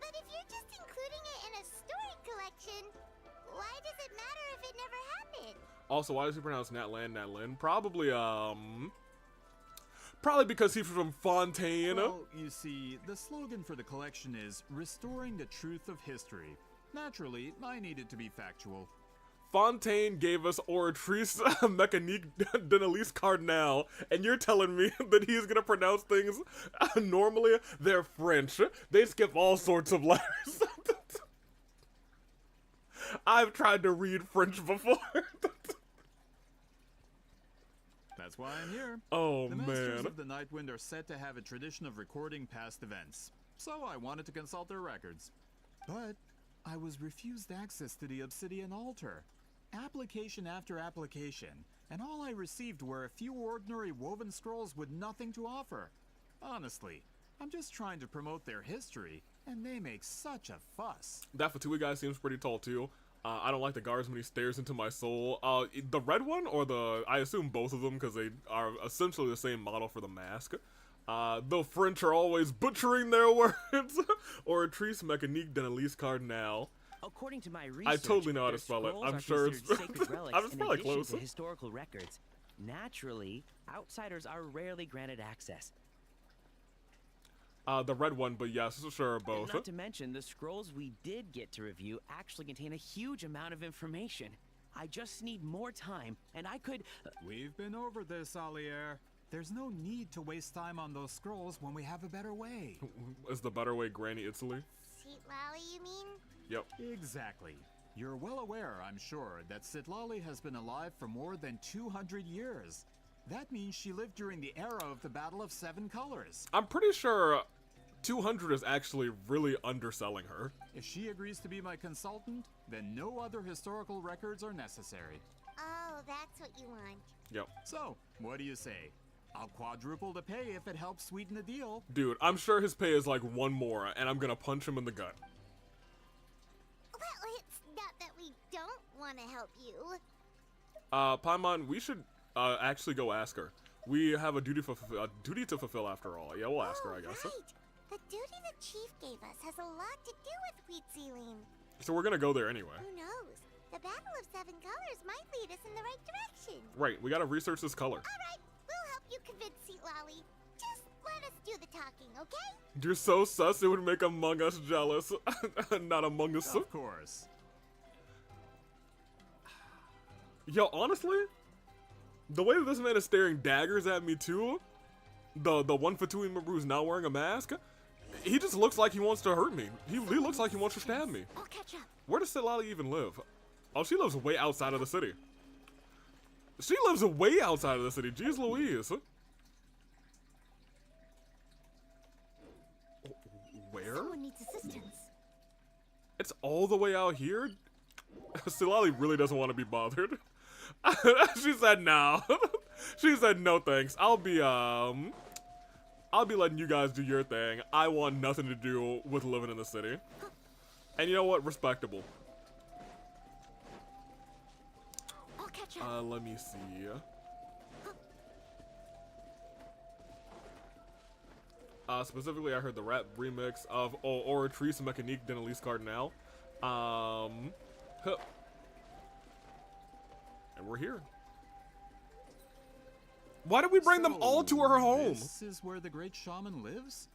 But if you're just including it in a story collection, why does it matter if it never happened? Also, why does he pronounce Natlan Natlin? Probably, probably because he's from Fontaine. Well, you see, the slogan for the collection is restoring the truth of history. Naturally, I needed to be factual. Fontaine gave us Oratrice Mécanique d'Annelise Cardinal, and you're telling me that he's gonna pronounce things normally? They're French. They skip all sorts of letters. I've tried to read French before. That's why I'm here. Oh, the Masters man. of the Nightwind are said to have a tradition of recording past events, so I wanted to consult their records. But I was refused access to the Obsidian Altar. Application after application, and all I received were a few ordinary woven scrolls with nothing to offer. Honestly, I'm just trying to promote their history, and they make such a fuss. That Fatui guy seems pretty tall too. I don't like the guards when he stares into my soul. The red one or I assume both of them because they are essentially the same model for the mask. The French are always butchering their words. Oratrice Mécanique d'Annelise Cardinal. According to my research, I totally know how their to spell it. scrolls I'm are sure it's considered sacred relics I'm in probably addition close. to historical records. Naturally, outsiders are rarely granted access. The red one, but yes, sure, both. Not to mention, the scrolls we did get to review actually contain a huge amount of information. I just need more time, and I could... We've been over this, Allier. There's no need to waste time on those scrolls when we have a better way. Is the better way Granny Italy? Citlali, you mean? Yep. Exactly. You're well aware, I'm sure, that Citlali has been alive for more than 200 years. That means she lived during the era of the Battle of Seven Colors. I'm pretty sure 200 is actually really underselling her. If she agrees to be my consultant, then no other historical records are necessary. Oh, that's what you want. Yep. So, what do you say? I'll quadruple the pay if it helps sweeten the deal. Dude, I'm sure his pay is like one more, and I'm gonna punch him in the gut. Well, it's not that we don't want to help you. Paimon, we should actually go ask her. We have a duty to fulfill after all. Yeah, we'll ask her, I guess. Right. The duty the chief gave us has a lot to do with Wheat Ceiling. So we're gonna go there anyway. Who knows? The Battle of Seven Colors might lead us in the right direction. Right, we gotta research this color. Alright, we'll help you convince Citlali. Just let us do the talking, okay? You're so sus it would make Among Us jealous. Not Among Us. Of course. Yo, honestly, the way that this man is staring daggers at me too, the one Fatui member who's not wearing a mask, he just looks like he wants to hurt me. He looks like he wants to stab me. I'll catch up. Where does Citlali even live? Oh, she lives way outside of the city. She lives way outside of the city. Jeez Louise. Where? Someone needs assistance. It's all the way out here? Citlali really doesn't want to be bothered. She said no. She said no thanks. I'll be letting you guys do your thing. I want nothing to do with living in the city. And you know what? Respectable. I'll catch up. Let me see. Specifically, I heard the rap remix of Oratrice Mécanique d'Annelise Cardinal. And we're here. Why did we bring them all to her home? This is where the great shaman lives?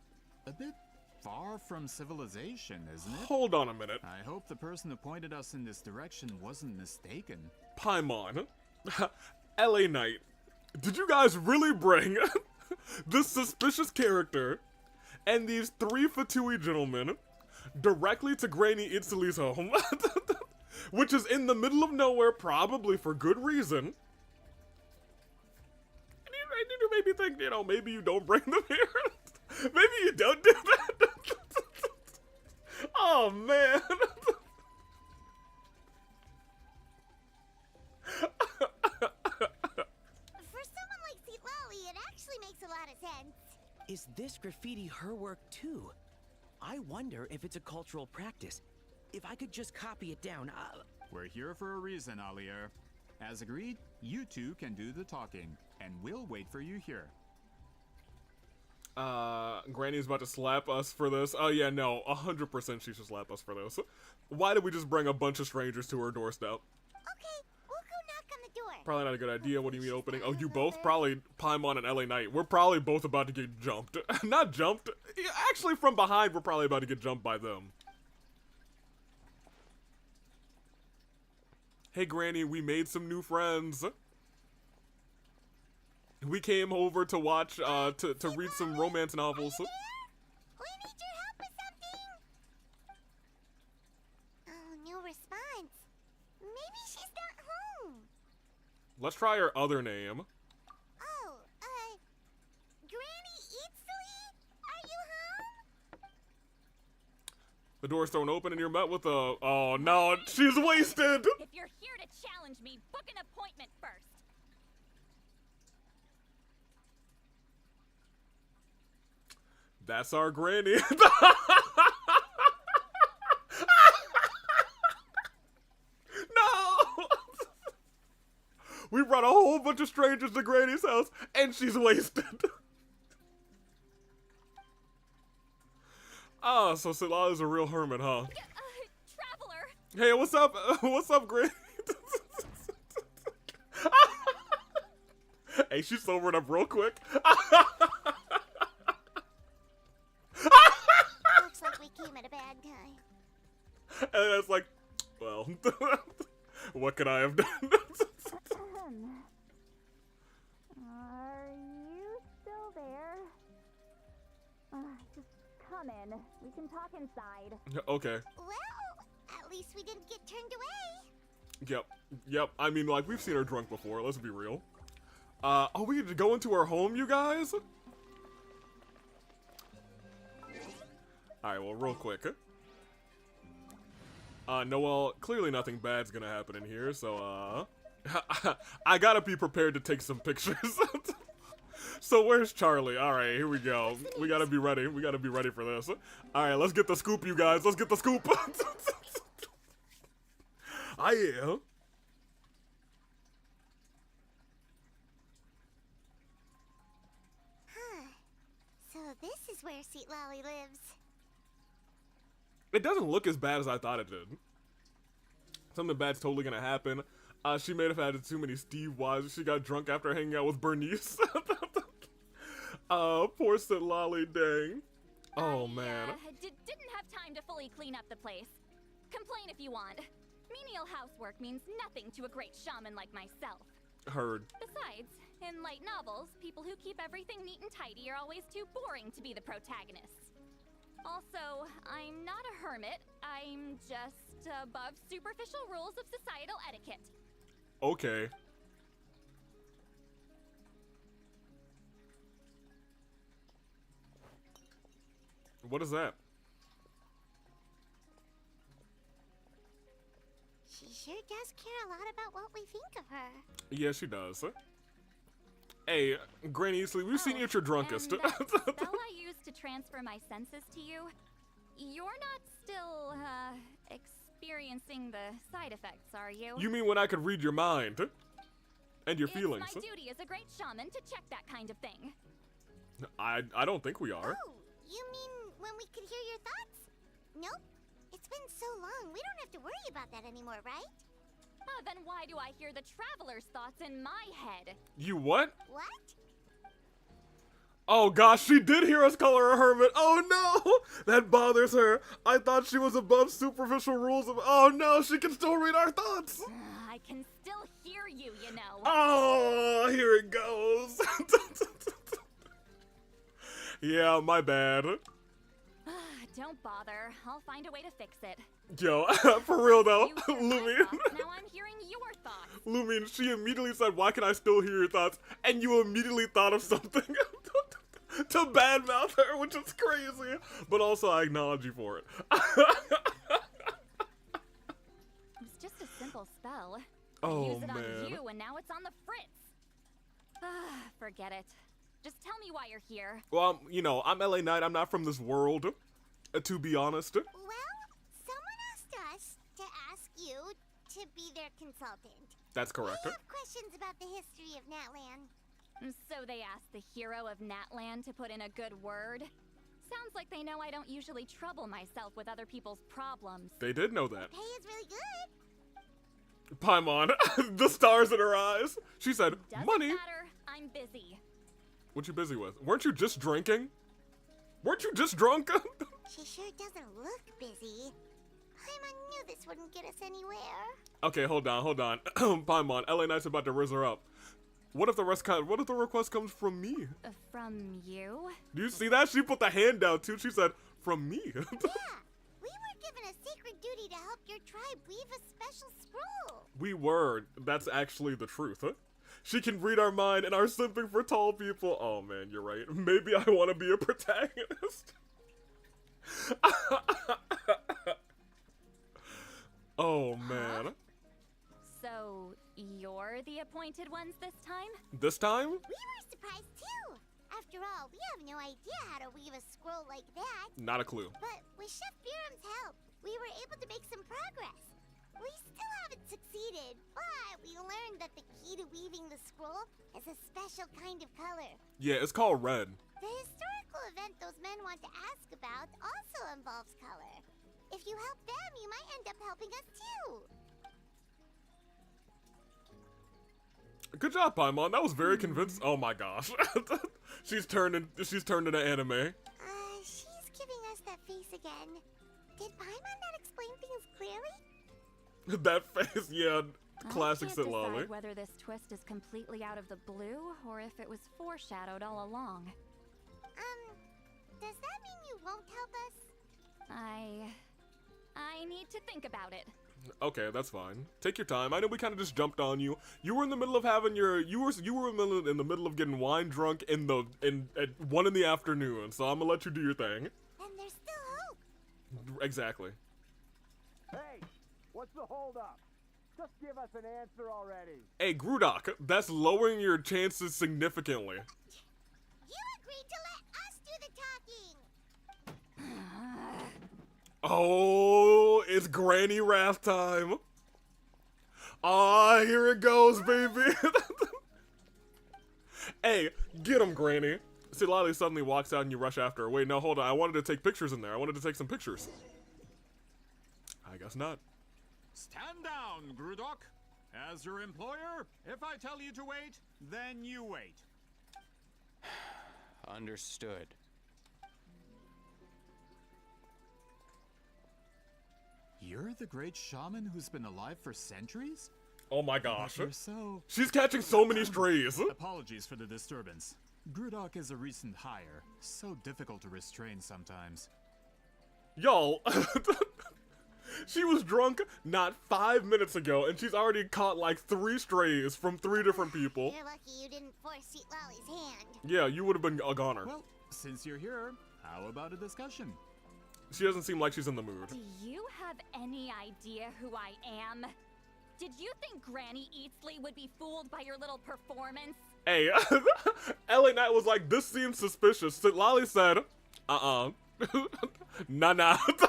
A bit far from civilization, isn't it? Hold on a minute. I hope the person who pointed us in this direction wasn't mistaken. Paimon. LA Knight. Did you guys really bring this suspicious character and these three Fatui gentlemen directly to Granny Italy's home? Which is in the middle of nowhere, probably for good reason. And you made me think, you know, maybe you don't bring them here. Maybe you don't do that. Oh, man. For someone like Citlali, it actually makes a lot of sense. Is this graffiti her work too? I wonder if it's a cultural practice. If I could just copy it down, We're here for a reason, Alier. As agreed, you two can do the talking, and we'll wait for you here. Granny's about to slap us for this. Oh yeah, no, 100% she should slap us for this. Why did we just bring a bunch of strangers to her doorstep? Okay, we'll go knock on the door. Probably not a good idea. What do you mean opening? Oh, you both? Probably Paimon and LA Knight. We're probably both about to get jumped. Not jumped. Yeah, actually, from behind, we're probably about to get jumped by them. Hey, Granny, we made some new friends. We came over to watch, to read some romance novels. We need your help with something. Oh, no response. Maybe she's not home. Let's try her other name. Oh, Granny Citlali? Are you home? The door's thrown open and you're met with a... Oh, no, she's wasted! If you're here to challenge me, book an appointment first. That's our Granny. No! We brought a whole bunch of strangers to Granny's house, and she's wasted. Oh, so Citlali's a real hermit, huh? Traveler! Hey, what's up? What's up, Granny? Hey, she sobered up real quick. Looks like we came at a bad time. And it's like, well, what could I have done? Are you still there? Just come in. We can talk inside. Okay. Well, at least we didn't get turned away. Yep. I mean, like, we've seen her drunk before. Let's be real. Are we gonna go into her home, you guys? Alright, well, real quick. Noel, clearly nothing bad's gonna happen in here, so, I gotta be prepared to take some pictures. So where's Charlie? Alright, here we go. We gotta be ready. We gotta be ready for this. Alright, let's get the scoop, you guys. Let's get the scoop. I am. Huh. So this is where Citlali lives. It doesn't look as bad as I thought it did. Something bad's totally gonna happen. She may have had too many Steve wives. She got drunk after hanging out with Bernice. Poor Citlali, dang. Oh, man. Didn't have time to fully clean up the place. Complain if you want. Menial housework means nothing to a great shaman like myself. Heard. Besides, in light novels, people who keep everything neat and tidy are always too boring to be the protagonists. Also, I'm not a hermit. I'm just above superficial rules of societal etiquette. Okay. What is that? She sure does care a lot about what we think of her. Yeah, she does. Hey, Granny Eastley, we've seen you at your drunkest. And that spell I used to transfer my senses to you, you're not still, experiencing the side effects, are you? You mean when I could read your mind? And your It's feelings? my duty as a great shaman to check that kind of thing. I don't think we are. Oh, you mean when we could hear your thoughts? Nope. It's been so long, we don't have to worry about that anymore, right? Then why do I hear the traveler's thoughts in my head? You what? What? Oh gosh, she did hear us call her a hermit. Oh no! That bothers her. I thought she was above superficial rules of— Oh no, she can still read our thoughts! I can still hear you, you know. Oh, here it goes. Yeah, my bad. Don't bother. I'll find a way to fix it. Yo, for real though, You hear my Lumion. thoughts, now I'm hearing your thoughts. Lumion, she immediately said, why can I still hear your thoughts? And you immediately thought of something to badmouth her, which is crazy. But also, I acknowledge you for it. It's just a simple spell. Oh, Use it man. on you, and now it's on the fritz. Forget it. Just tell me why you're here. Well, you know, I'm LA Knight. I'm not from this world, to be honest. Well, someone asked us to ask you to be their consultant. That's correct. They have questions about the history of Natlan. So they asked the hero of Natlan to put in a good word? Sounds like they know I don't usually trouble myself with other people's problems. They did know that. Pay is really good. Paimon, the stars in her eyes. She said, Doesn't money. matter. I'm busy. What you busy with? Weren't you just drinking? Weren't you just drunk? She sure doesn't look busy. I knew this wouldn't get us anywhere. Okay, hold on. Paimon, LA Knight's about to rizz her up. What if the request comes from me? From you? Do you see that? She put the hand down too. She said, from me. Yeah, we were given a sacred duty to help your tribe weave a special scroll. We were. That's actually the truth, huh? She can read our mind and are simping for tall people. Oh man, you're right. Maybe I want to be a protagonist. Oh man. So, you're the appointed ones this time? This time? We were surprised too. After all, we have no idea how to weave a scroll like that. Not a clue. But with Chef Biram's help, we were able to make some progress. We still haven't succeeded, but we learned that the key to weaving the scroll is a special kind of color. Yeah, it's called red. The historical event those men want to ask about also involves color. If you help them, you might end up helping us too. Good job, Paimon. That was very convincing. Oh my gosh. she's turned into anime. She's giving us that face again. Did Paimon not explain things clearly? That face, yeah. Classic I can't Citlali. decide whether this twist is completely out of the blue or if it was foreshadowed all along. Does that mean you won't help us? I need to think about it. Okay, that's fine. Take your time. I know we kind of just jumped on you. You were in the middle of having your you were in the middle of getting wine drunk at 1 in the afternoon. So I'm gonna let you do your thing. And there's still hope. Exactly. Hey, what's the holdup? Just give us an answer already. Hey, Grudok, that's lowering your chances significantly. You agreed to let us do the talking. Oh, it's Granny Wrath time. Ah, here it goes, baby. Hey, get him, Granny. Citlali suddenly walks out and you rush after her. Wait, no, hold on. I wanted to take pictures in there. I wanted to take some pictures. I guess not. Stand down, Grudok. As your employer, if I tell you to wait, then you wait. Understood. You're the great shaman who's been alive for centuries? Oh my gosh. You're so... She's catching so many strays. Apologies for the disturbance. Grudok is a recent hire. So difficult to restrain sometimes. Y'all, she was drunk not 5 minutes ago, and she's already caught like 3 strays from 3 different people. You're lucky you didn't force Citlali's hand. Yeah, you would have been a goner. Well, since you're here, how about a discussion? She doesn't seem like she's in the mood. Do you have any idea who I am? Did you think Granny Eatsley would be fooled by your little performance? Hey, LA Knight was like, this seems suspicious. Citlali said, nah. I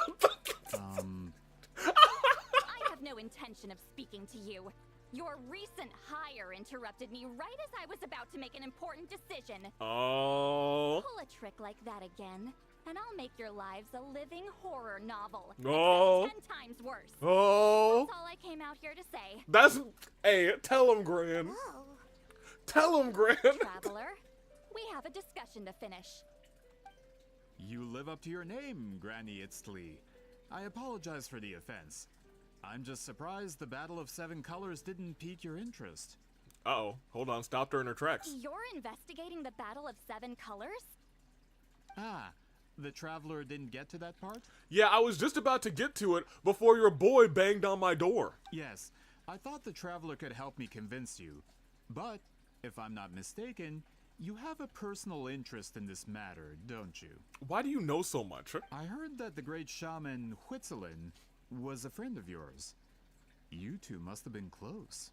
have no intention of speaking to you. Your recent hire interrupted me right as I was about to make an important decision. Oh. Pull a trick like that again, and I'll make your lives a living horror novel. Oh. Except 10 times worse. Oh. That's all I came out here to say. That's, hey, tell him, Gran. Whoa. Tell him, Gran. Traveler, we have a discussion to finish. You live up to your name, Granny Itztli. I apologize for the offense. I'm just surprised the Battle of 7 Colors didn't pique your interest. Uh-oh. Hold on. Stopped her in her tracks. You're investigating the Battle of 7 Colors? Ah, the Traveler didn't get to that part? Yeah, I was just about to get to it before your boy banged on my door. Yes, I thought the Traveler could help me convince you. But, if I'm not mistaken, you have a personal interest in this matter, don't you? Why do you know so much? I heard that the great shaman Huitzilin was a friend of yours. You two must have been close.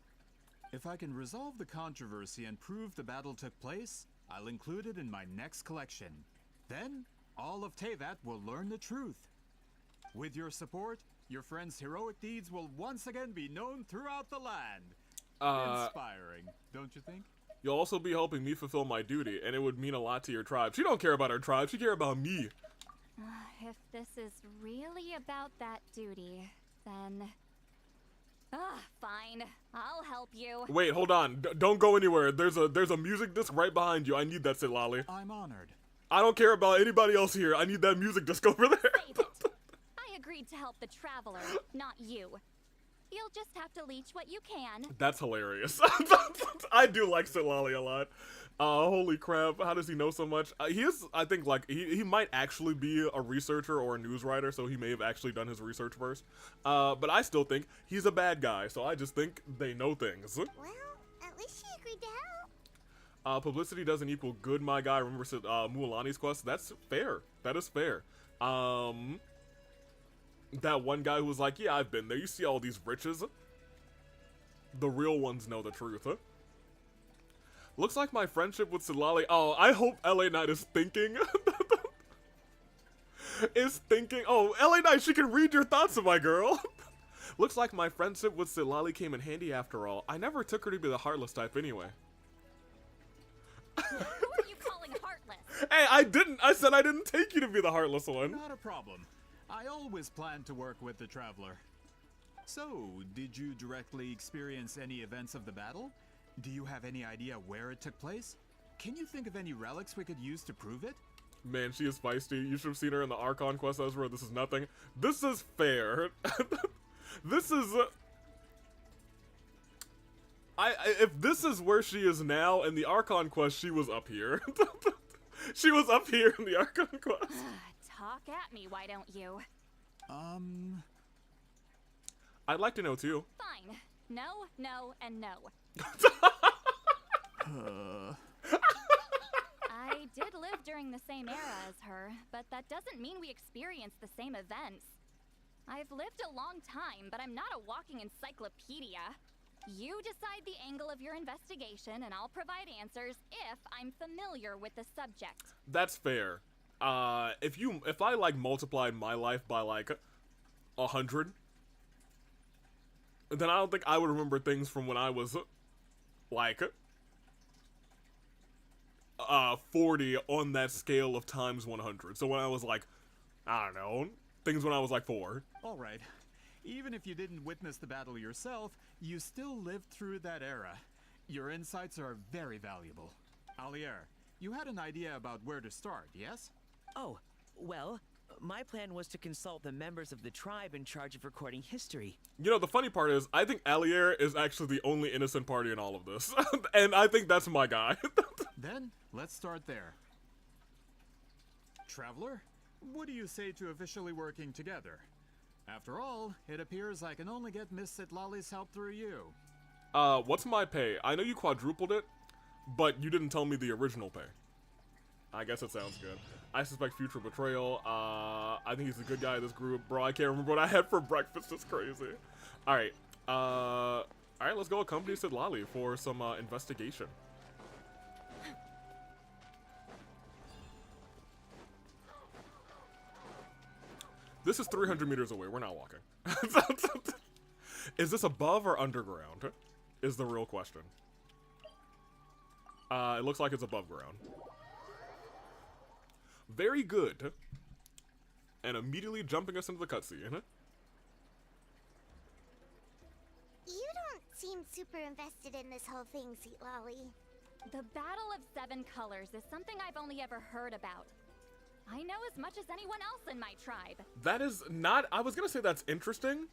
If I can resolve the controversy and prove the battle took place, I'll include it in my next collection. Then, all of Teyvat will learn the truth. With your support, your friend's heroic deeds will once again be known throughout the land. Inspiring, don't you think? You'll also be helping me fulfill my duty, and it would mean a lot to your tribe. She don't care about her tribe, she care about me. If this is really about that duty, then... fine. I'll help you. Wait, hold on. Don't go anywhere. There's a music disc right behind you. I need that, Citlali. I'm honored. I don't care about anybody else here. I need that music disc over there. Save it. I agreed to help the traveler, not you. You'll just have to leech what you can. That's hilarious. I do like Citlali a lot. Holy crap, how does he know so much? He is, I think, like, he might actually be a researcher or a news writer, so he may have actually done his research first. But I still think he's a bad guy, so I just think they know things. Well, at least she agreed to help. Publicity doesn't equal good, my guy. Remember Mualani's quest? That's fair. That is fair. That one guy who was like, yeah, I've been there. You see all these riches? The real ones know the truth, huh? Looks like my friendship with Citlali. Oh, I hope LA Knight is thinking. Oh, LA Knight, she can read your thoughts, my girl. Looks like my friendship with Citlali came in handy after all. I never took her to be the heartless type anyway. Who are you calling heartless? Hey, I didn't. I said I didn't take you to be the heartless one. Not a problem. I always planned to work with the Traveler. So, did you directly experience any events of the battle? Do you have any idea where it took place? Can you think of any relics we could use to prove it? Man, she is feisty. You should have seen her in the Archon quest. Ezra, this is nothing. This is fair. This is... if this is where she is now, in the Archon quest, she was up here. She was up here in the Archon quest. Talk at me, why don't you? I'd like to know, too. Fine. No, no, and no. I did live during the same era as her, but that doesn't mean we experienced the same events. I've lived a long time, but I'm not a walking encyclopedia. You decide the angle of your investigation, and I'll provide answers if I'm familiar with the subject. That's fair. If I, like, multiplied my life by, like, 100, then I don't think I would remember things from when I was, like, 40 on that scale of times 100. So when I was, like, I don't know, things when I was, like, 4. Alright. Even if you didn't witness the battle yourself, you still lived through that era. Your insights are very valuable. Alier, you had an idea about where to start, yes? Oh, well, my plan was to consult the members of the tribe in charge of recording history. You know, the funny part is, I think Alier is actually the only innocent party in all of this. And I think that's my guy. Then, let's start there. Traveler, what do you say to officially working together? After all, it appears I can only get Miss Citlali's help through you. What's my pay? I know you quadrupled it, but you didn't tell me the original pay. I guess it sounds good. I suspect future betrayal. I think he's a good guy in this group. Bro, I can't remember what I had for breakfast. It's crazy. Alright. Alright, let's go accompany Citlali for some, investigation. This is 300 meters away. We're not walking. Is this above or underground? Is the real question. It looks like it's above ground. Very good. And immediately jumping us into the cutscene. You don't seem super invested in this whole thing, Citlali. The Battle of Seven Colors is something I've only ever heard about. I know as much as anyone else in my tribe. That is not... I was gonna say that's interesting,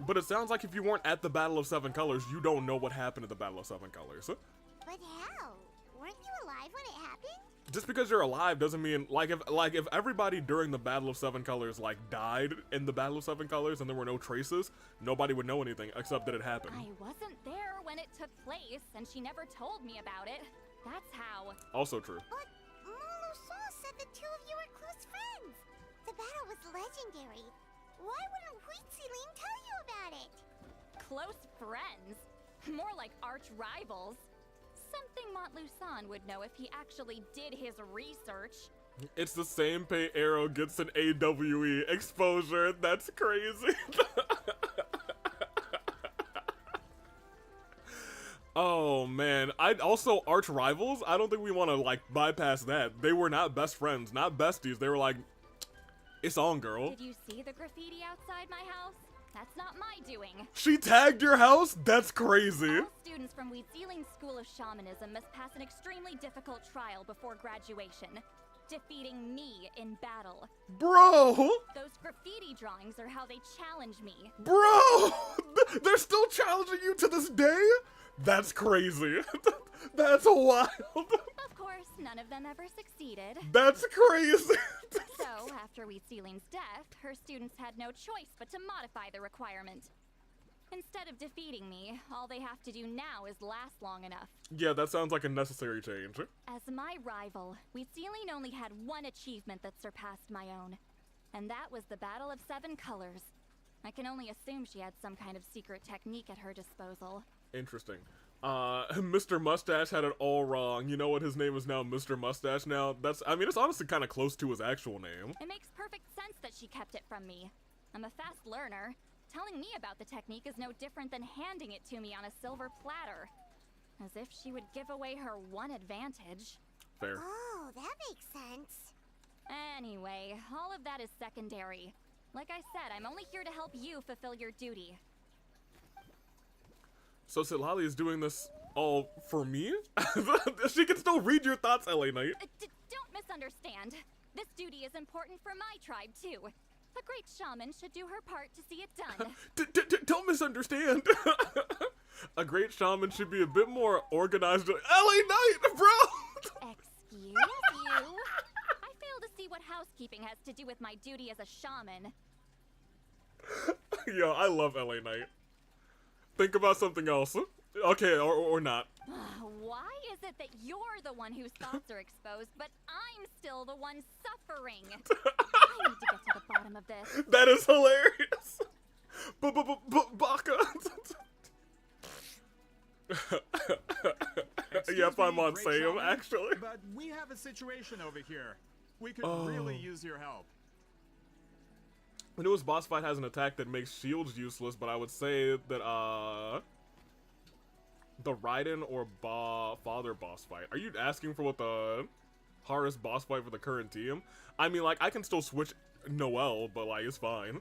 but it sounds like if you weren't at the Battle of Seven Colors, you don't know what happened at the Battle of Seven Colors. But how? Weren't you alive when it happened? Just because you're alive doesn't mean... Like, if everybody during the Battle of Seven Colors, like, died in the Battle of Seven Colors and there were no traces, nobody would know anything except that it happened. I wasn't there when it took place, and she never told me about it. That's how. Also true. But Saul said the two of you were close friends. The battle was legendary. Why wouldn't Citlali tell you about it? Close friends? More like arch rivals. Something Montluçon would know if he actually did his research. It's the same pay Arrow gets an AWE exposure. That's crazy. Oh man, I'd also arch rivals. I don't think we want to like bypass that. They were not best friends, not besties. They were like, it's on, girl. Did you see the graffiti outside my house? That's not my doing. She tagged your house? That's crazy. All students from Weedsealing's School of Shamanism must pass an extremely difficult trial before graduation, defeating me in battle. Bro! Those graffiti drawings are how they challenge me. Bro! They're still challenging you to this day? That's crazy. That's wild. Of course, none of them ever succeeded. That's crazy. So, after Weedsealing's death, her students had no choice but to modify the requirement. Instead of defeating me, all they have to do now is last long enough. Yeah, that sounds like a necessary change. As my rival, Weedsealing only had one achievement that surpassed my own, and that was the Battle of Seven Colors. I can only assume she had some kind of secret technique at her disposal. Interesting. Mr. Mustache had it all wrong. You know what? His name is now Mr. Mustache now. I mean, it's honestly kind of close to his actual name. It makes perfect sense that she kept it from me. I'm a fast learner. Telling me about the technique is no different than handing it to me on a silver platter. As if she would give away her one advantage. Fair. Oh, that makes sense. Anyway, all of that is secondary. Like I said, I'm only here to help you fulfill your duty. So Citlali is doing this all for me? She can still read your thoughts, LA Knight. Don't misunderstand. This duty is important for my tribe, too. A great shaman should do her part to see it done. Don't misunderstand. A great shaman should be a bit more organized. LA Knight, bro! Excuse you? I fail to see what housekeeping has to do with my duty as a shaman. Yo, I love LA Knight. Think about something else. Okay, or not. Why is it that you're the one whose thoughts are exposed, but I'm still the one suffering? I need to get to the bottom of this. That is hilarious. Baka. Yep, I'm on Sam, actually. But we have a situation over here. We could really use your help. The newest boss fight has an attack that makes shields useless, but I would say that, the Raiden or Father boss fight. Are you asking for what the hardest boss fight for the current team? I mean, like, I can still switch Noelle, but, like, it's fine.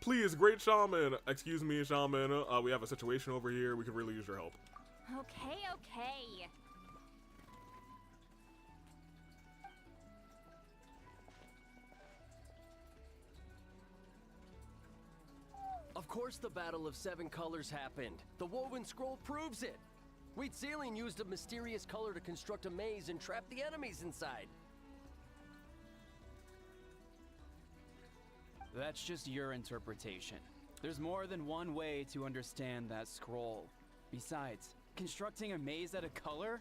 Please, great shaman. Excuse me, shaman. We have a situation over here. We could really use your help. Okay. Of course the Battle of Seven Colors happened. The woven scroll proves it. Weedsealing used a mysterious color to construct a maze and trap the enemies inside. That's just your interpretation. There's more than one way to understand that scroll. Besides, constructing a maze out of color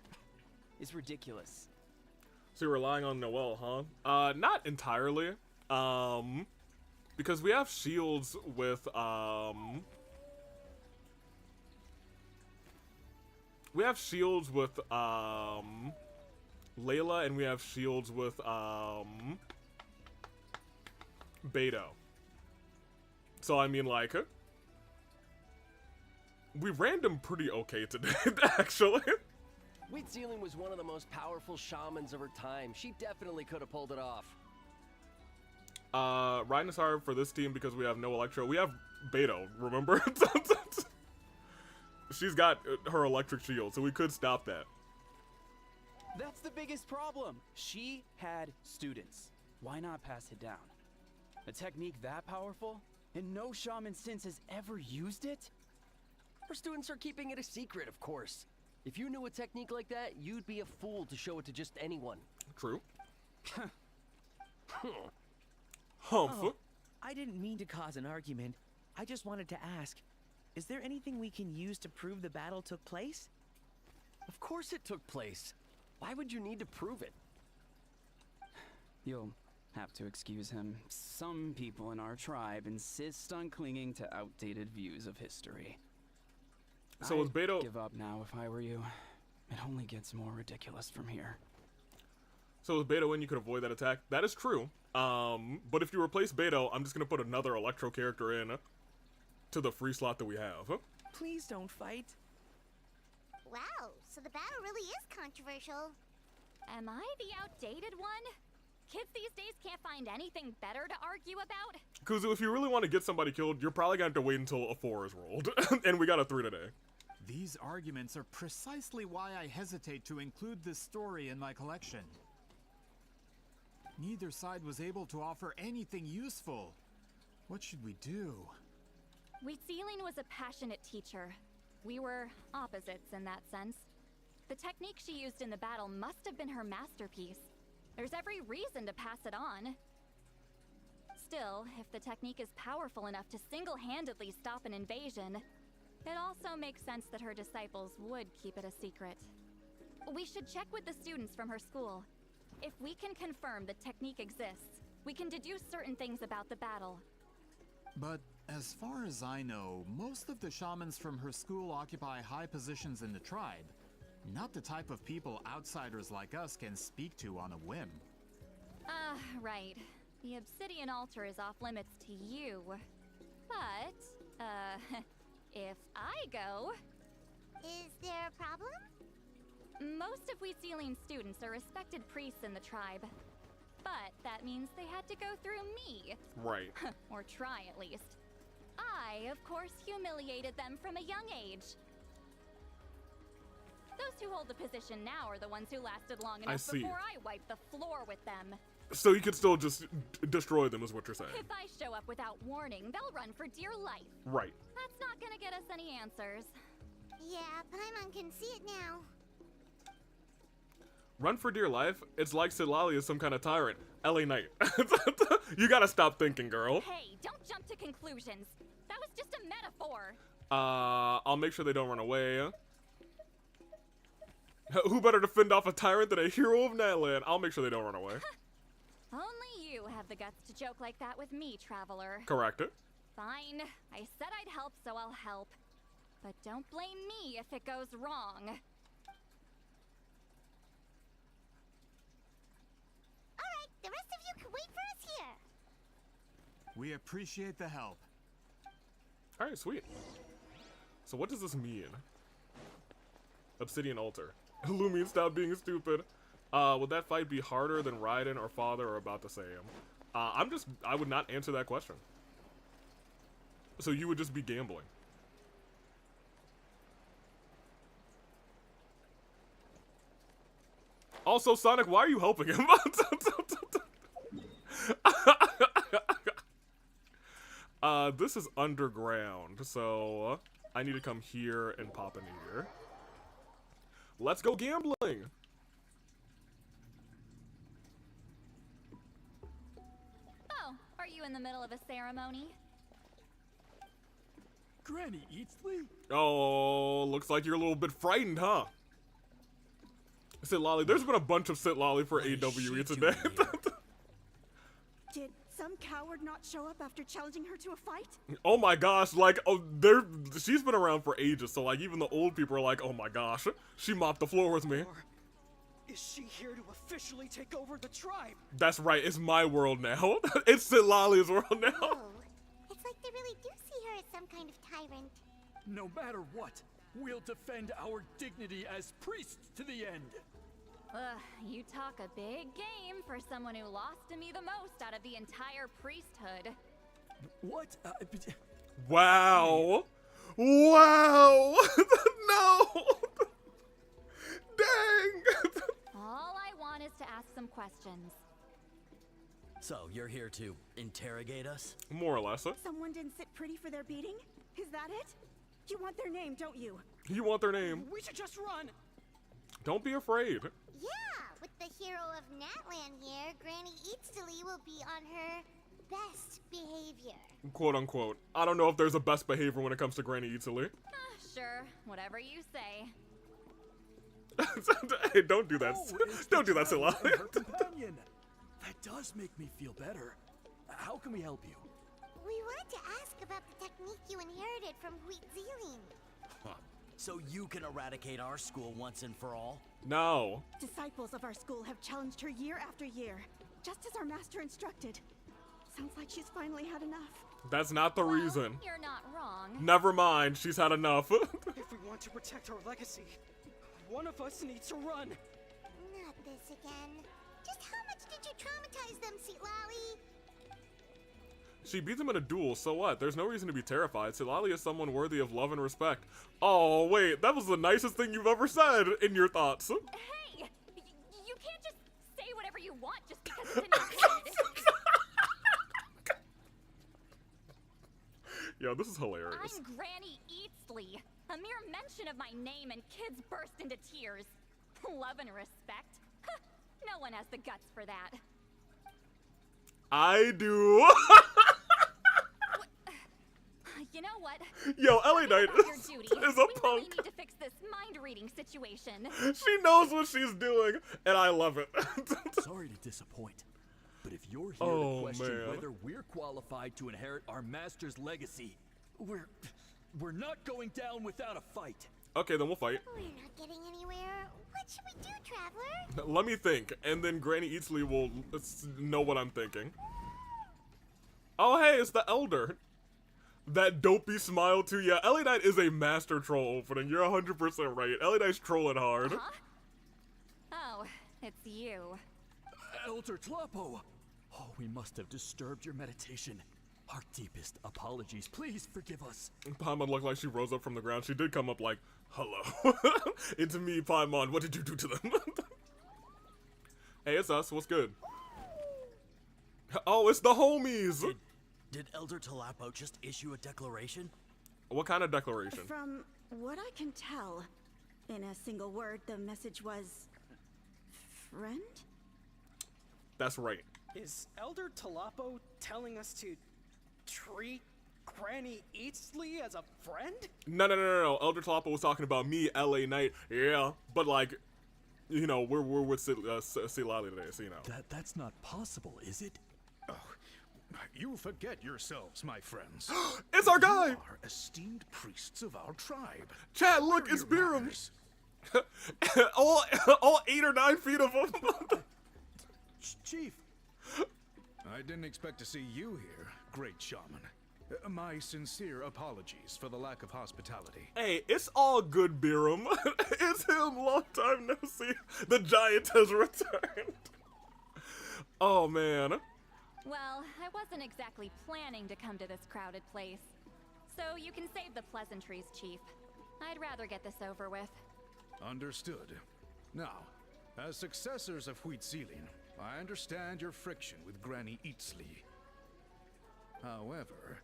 is ridiculous. So you're relying on Noelle, huh? Not entirely. Because we have shields with, we have shields with, Layla, and we have shields with, Beto. So, I mean, like, we ran them pretty okay today, actually. Weedsealing was one of the most powerful shamans of her time. She definitely could have pulled it off. Raiden is hard for this team because we have no Electro. We have Beto, remember? She's got her electric shield, so we could stop that. That's the biggest problem. She had students. Why not pass it down? A technique that powerful? And no shaman since has ever used it? Her students are keeping it a secret, of course. If you knew a technique like that, you'd be a fool to show it to just anyone. True. Oh, I didn't mean to cause an argument. I just wanted to ask, is there anything we can use to prove the battle took place? Of course it took place. Why would you need to prove it? You'll have to excuse him. Some people in our tribe insist on clinging to outdated views of history. So was Beto... I'd give up now if I were you. It only gets more ridiculous from here. So with Beto in, you could avoid that attack. That is true. But if you replace Beto, I'm just gonna put another Electro character in to the free slot that we have. Please don't fight. Wow, so the battle really is controversial. Am I the outdated one? Kids these days can't find anything better to argue about? Kuzu, if you really want to get somebody killed, you're probably gonna have to wait until a 4 is rolled. And we got a 3 today. These arguments are precisely why I hesitate to include this story in my collection. Neither side was able to offer anything useful. What should we do? Citlali was a passionate teacher. We were opposites in that sense. The technique she used in the battle must have been her masterpiece. There's every reason to pass it on. Still, if the technique is powerful enough to single-handedly stop an invasion, it also makes sense that her disciples would keep it a secret. We should check with the students from her school. If we can confirm the technique exists, we can deduce certain things about the battle. But as far as I know, most of the shamans from her school occupy high positions in the tribe. Not the type of people outsiders like us can speak to on a whim. Right. The obsidian altar is off limits to you. But, if I go... Is there a problem? Most of Citlali's students are respected priests in the tribe. But that means they had to go through me. Right. Or try, at least. I, of course, humiliated them from a young age. Those who hold the position now are the ones who lasted long enough before I wiped the floor with them. So you could still just destroy them, is what you're saying. If I show up without warning, they'll run for dear life. Right. That's not gonna get us any answers. Yeah, Paimon can see it now. Run for dear life? It's like Citlali is some kind of tyrant. LA Knight. You gotta stop thinking, girl. Hey, don't jump to conclusions. That was just a metaphor. I'll make sure they don't run away. Who better to fend off a tyrant than a hero of Natlan? I'll make sure they don't run away. Only you have the guts to joke like that with me, Traveler. Correct it. Fine. I said I'd help, so I'll help. But don't blame me if it goes wrong. Alright, the rest of you can wait for us here. We appreciate the help. Alright, sweet. So what does this mean? Obsidian altar. Lumion, stop being stupid. Would that fight be harder than Raiden or Father are about to say him? I would not answer that question. So you would just be gambling. Also, Sonic, why are you helping him? This is underground, so I need to come here and pop in here. Let's go gambling! Oh, are you in the middle of a ceremony? Granny Citlali? Oh, looks like you're a little bit frightened, huh? Citlali, there's been a bunch of Citlali for AWE today. Did some coward not show up after challenging her to a fight? Oh my gosh, like, she's been around for ages, so like even the old people are like, oh my gosh, she mopped the floor with me. Or is she here to officially take over the tribe? That's right, it's my world now. It's Citlali's world now. Oh, it's like they really do see her as some kind of tyrant. No matter what, we'll defend our dignity as priests to the end. You talk a big game for someone who lost to me the most out of the entire priesthood. What? Wow. Wow. No. Dang. All I want is to ask some questions. So, you're here to interrogate us? More or less. Someone didn't sit pretty for their beating? Is that it? You want their name, don't you? You want their name. We should just run. Don't be afraid. Yeah, with the hero of Natlan here, Granny Citlali will be on her best behavior. Quote unquote. I don't know if there's a best behavior when it comes to Granny Citlali. Sure, whatever you say. Hey, don't do that. Don't do that, Citlali. Her companion. That does make me feel better. How can we help you? We wanted to ask about the technique you inherited from Citlali. so you can eradicate our school once and for all? No. Disciples of our school have challenged her year after year, just as our master instructed. Sounds like she's finally had enough. That's not the reason. You're not wrong. Never mind, she's had enough. If we want to protect our legacy, one of us needs to run. Not this again. Just how much did you traumatize them, Citlali? She beat them in a duel, so what? There's no reason to be terrified. Citlali is someone worthy of love and respect. Oh, wait, that was the nicest thing you've ever said in your thoughts. Hey! You can't just say whatever you want just because it's in your head. Yo, this is hilarious. I'm Granny Eatsley. A mere mention of my name and kids burst into tears. Love and respect? Huh, no one has the guts for that. I do. You know what? Yo, LA Knight Your is duty. a We punk. really need to fix this mind-reading situation. She knows what she's doing, and I love it. Sorry to disappoint, but if you're here Oh, to question man. whether we're qualified to inherit our master's legacy, we're not going down without a fight. Okay, then we'll fight. We're not getting anywhere. What should we do, Traveler? Let me think, and then Granny Eatsley will know what I'm thinking. Oh, hey, it's the Elder. That dopey smile, too. Yeah, LA Knight is a master troll opening. You're 100% right. LA Knight's trolling hard. Huh? Oh, it's you. Elder Tlapo! Oh, we must have disturbed your meditation. Our deepest apologies. Please forgive us. Paimon looked like she rose up from the ground. She did come up like, hello. It's me, Paimon. What did you do to them? Hey, it's us. What's good? Oh, it's the homies. Did Elder Tlapo just issue a declaration? What kind of declaration? From what I can tell, in a single word, the message was... friend? That's right. Is Elder Tlapo telling us to treat Granny Eatsley as a friend? No. Elder Tlapo was talking about me, LA Knight. Yeah, but like, you know, we're with Citlali today, so you know. That's not possible, is it? You forget yourselves, my friends. It's our guy! You are esteemed priests of our tribe. Chad, look, it's Biram. all 8 or 9 feet of him. Chief. I didn't expect to see you here, great shaman. My sincere apologies for the lack of hospitality. Hey, it's all good, Biram. It's him, long time no see. The giant has returned. Oh, man. Well, I wasn't exactly planning to come to this crowded place. So you can save the pleasantries, Chief. I'd rather get this over with. Understood. Now, as successors of Huitzilin, I understand your friction with Granny Eatsley. However,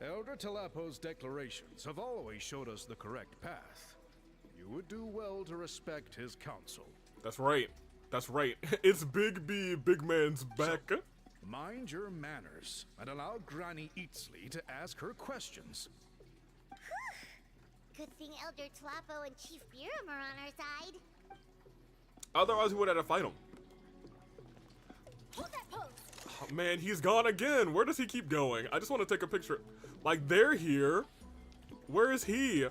Elder Tlapo's declarations have always showed us the correct path. You would do well to respect his counsel. That's right. That's right. It's Big B, big man's back. So, mind your manners and allow Granny Eatsley to ask her questions. Good thing Elder Tlapo and Chief Biram are on our side. Otherwise, we would have to fight him. Hold that pose. Oh, man, he's gone again. Where does he keep going? I just want to take a picture. Like, they're here. Where is he?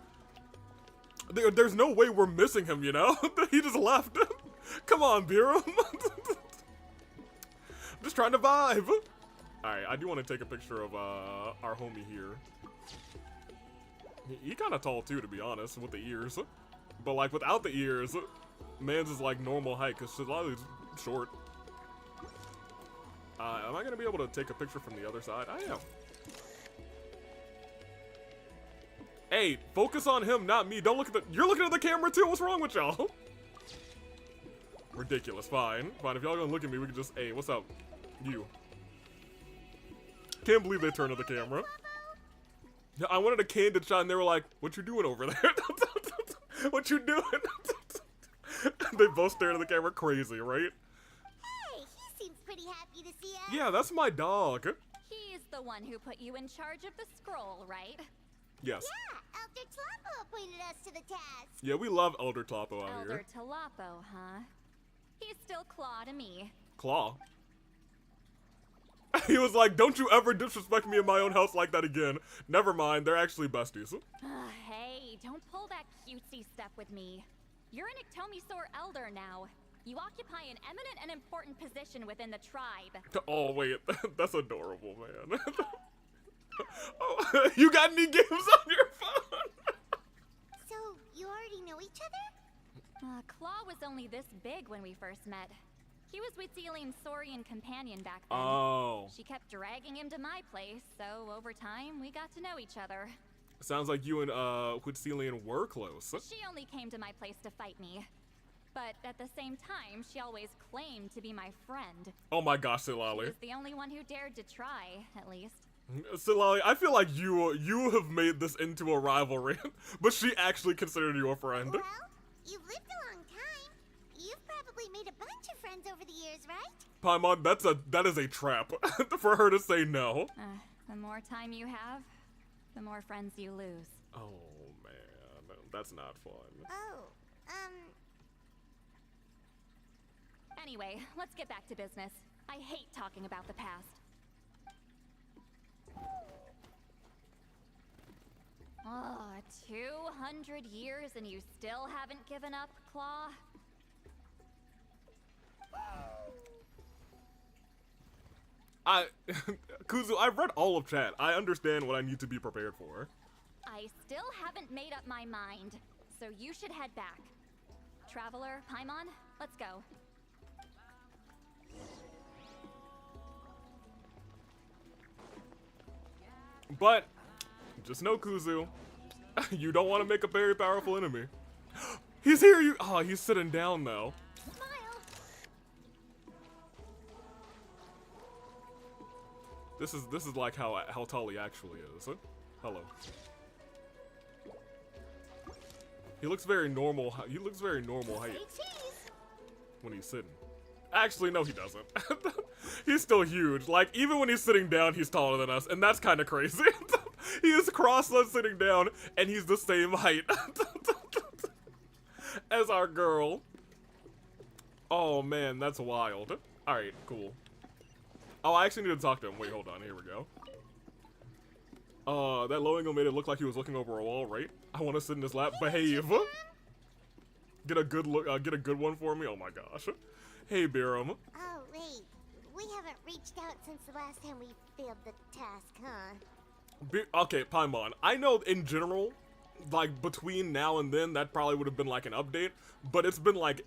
There's no way we're missing him, you know? He just left. Come on, Biram. I'm just trying to vibe. Alright, I do want to take a picture of our homie here. He kind of tall too, to be honest, with the ears. But like without the ears, man's is like normal height, because Citlali's short. Am I going to be able to take a picture from the other side? I am. Hey, focus on him, not me. Don't look at the... You're looking at the camera too? What's wrong with y'all? Ridiculous. Fine. Fine. If y'all gonna look at me, we can just... Hey, what's up? You. Can't believe they turned to the camera. I wanted a candid shot and they were like, what you doing over there? What you doing? They both stared at the camera crazy, right? Hey, he seems pretty happy to see us. Yeah, that's my dog. He's the one who put you in charge of the scroll, right? Yes. Yeah, Elder Tlapo appointed us to the task. Yeah, we love Elder Tlapo out Elder here. Tlapo, huh? He's still Claw to me. Claw? He was like, don't you ever disrespect me in my own house like that again. Never mind, they're actually besties. Hey, Hey, don't pull that cutesy stuff with me. You're an Iktomisaur Elder now. You occupy an eminent and important position within the tribe. Oh wait, that's adorable, man. Oh, you got any games on your phone? So, you already know each other? Claw was only this big when we first met. He was Witzeline's Saurian companion back then. Oh. She kept dragging him to my place, so over time, we got to know each other. Sounds like you and Witzelian were close. She only came to my place to fight me. But at the same time, she always claimed to be my friend. Oh my gosh, She Citlali. was the only one who dared to try, at least. Citlali, I feel like you have made this into a rivalry, but she actually considered you a friend. Well, you've lived a long time. You've probably made a bunch of friends over the years, right? Paimon, that is a trap for her to say no. The more time you have, the more friends you lose. Oh man, that's not fun. Oh, Anyway, let's get back to business. I hate talking about the past. Oh, 200 years and you still haven't given up, Claw? Kuzu, I've read all of chat. I understand what I need to be prepared for. I still haven't made up my mind, so you should head back. Traveler, Paimon, let's go. But, just know, Kuzu, you don't want to make a very powerful enemy. He's here, oh, he's sitting down though. This is like how tall he actually is. Huh? Hello. He looks very normal. He looks very normal height when he's sitting. Actually, no, he doesn't. He's still huge. Like, even when he's sitting down, he's taller than us, and that's kind of crazy. He is cross-legged sitting down, and he's the same height as our girl. Oh man, that's wild. All right, cool. Oh, I actually need to talk to him. Wait, hold on. Here we go. That low angle made it look like he was looking over a wall, right? I want to sit in his lap. Behave. Get a good look. Get a good one for me. Oh my gosh. Hey, Biram. Oh, wait. We haven't reached out since the last time we failed the task, huh? Okay, Paimon. I know in general, like between now and then, that probably would have been like an update, but it's been like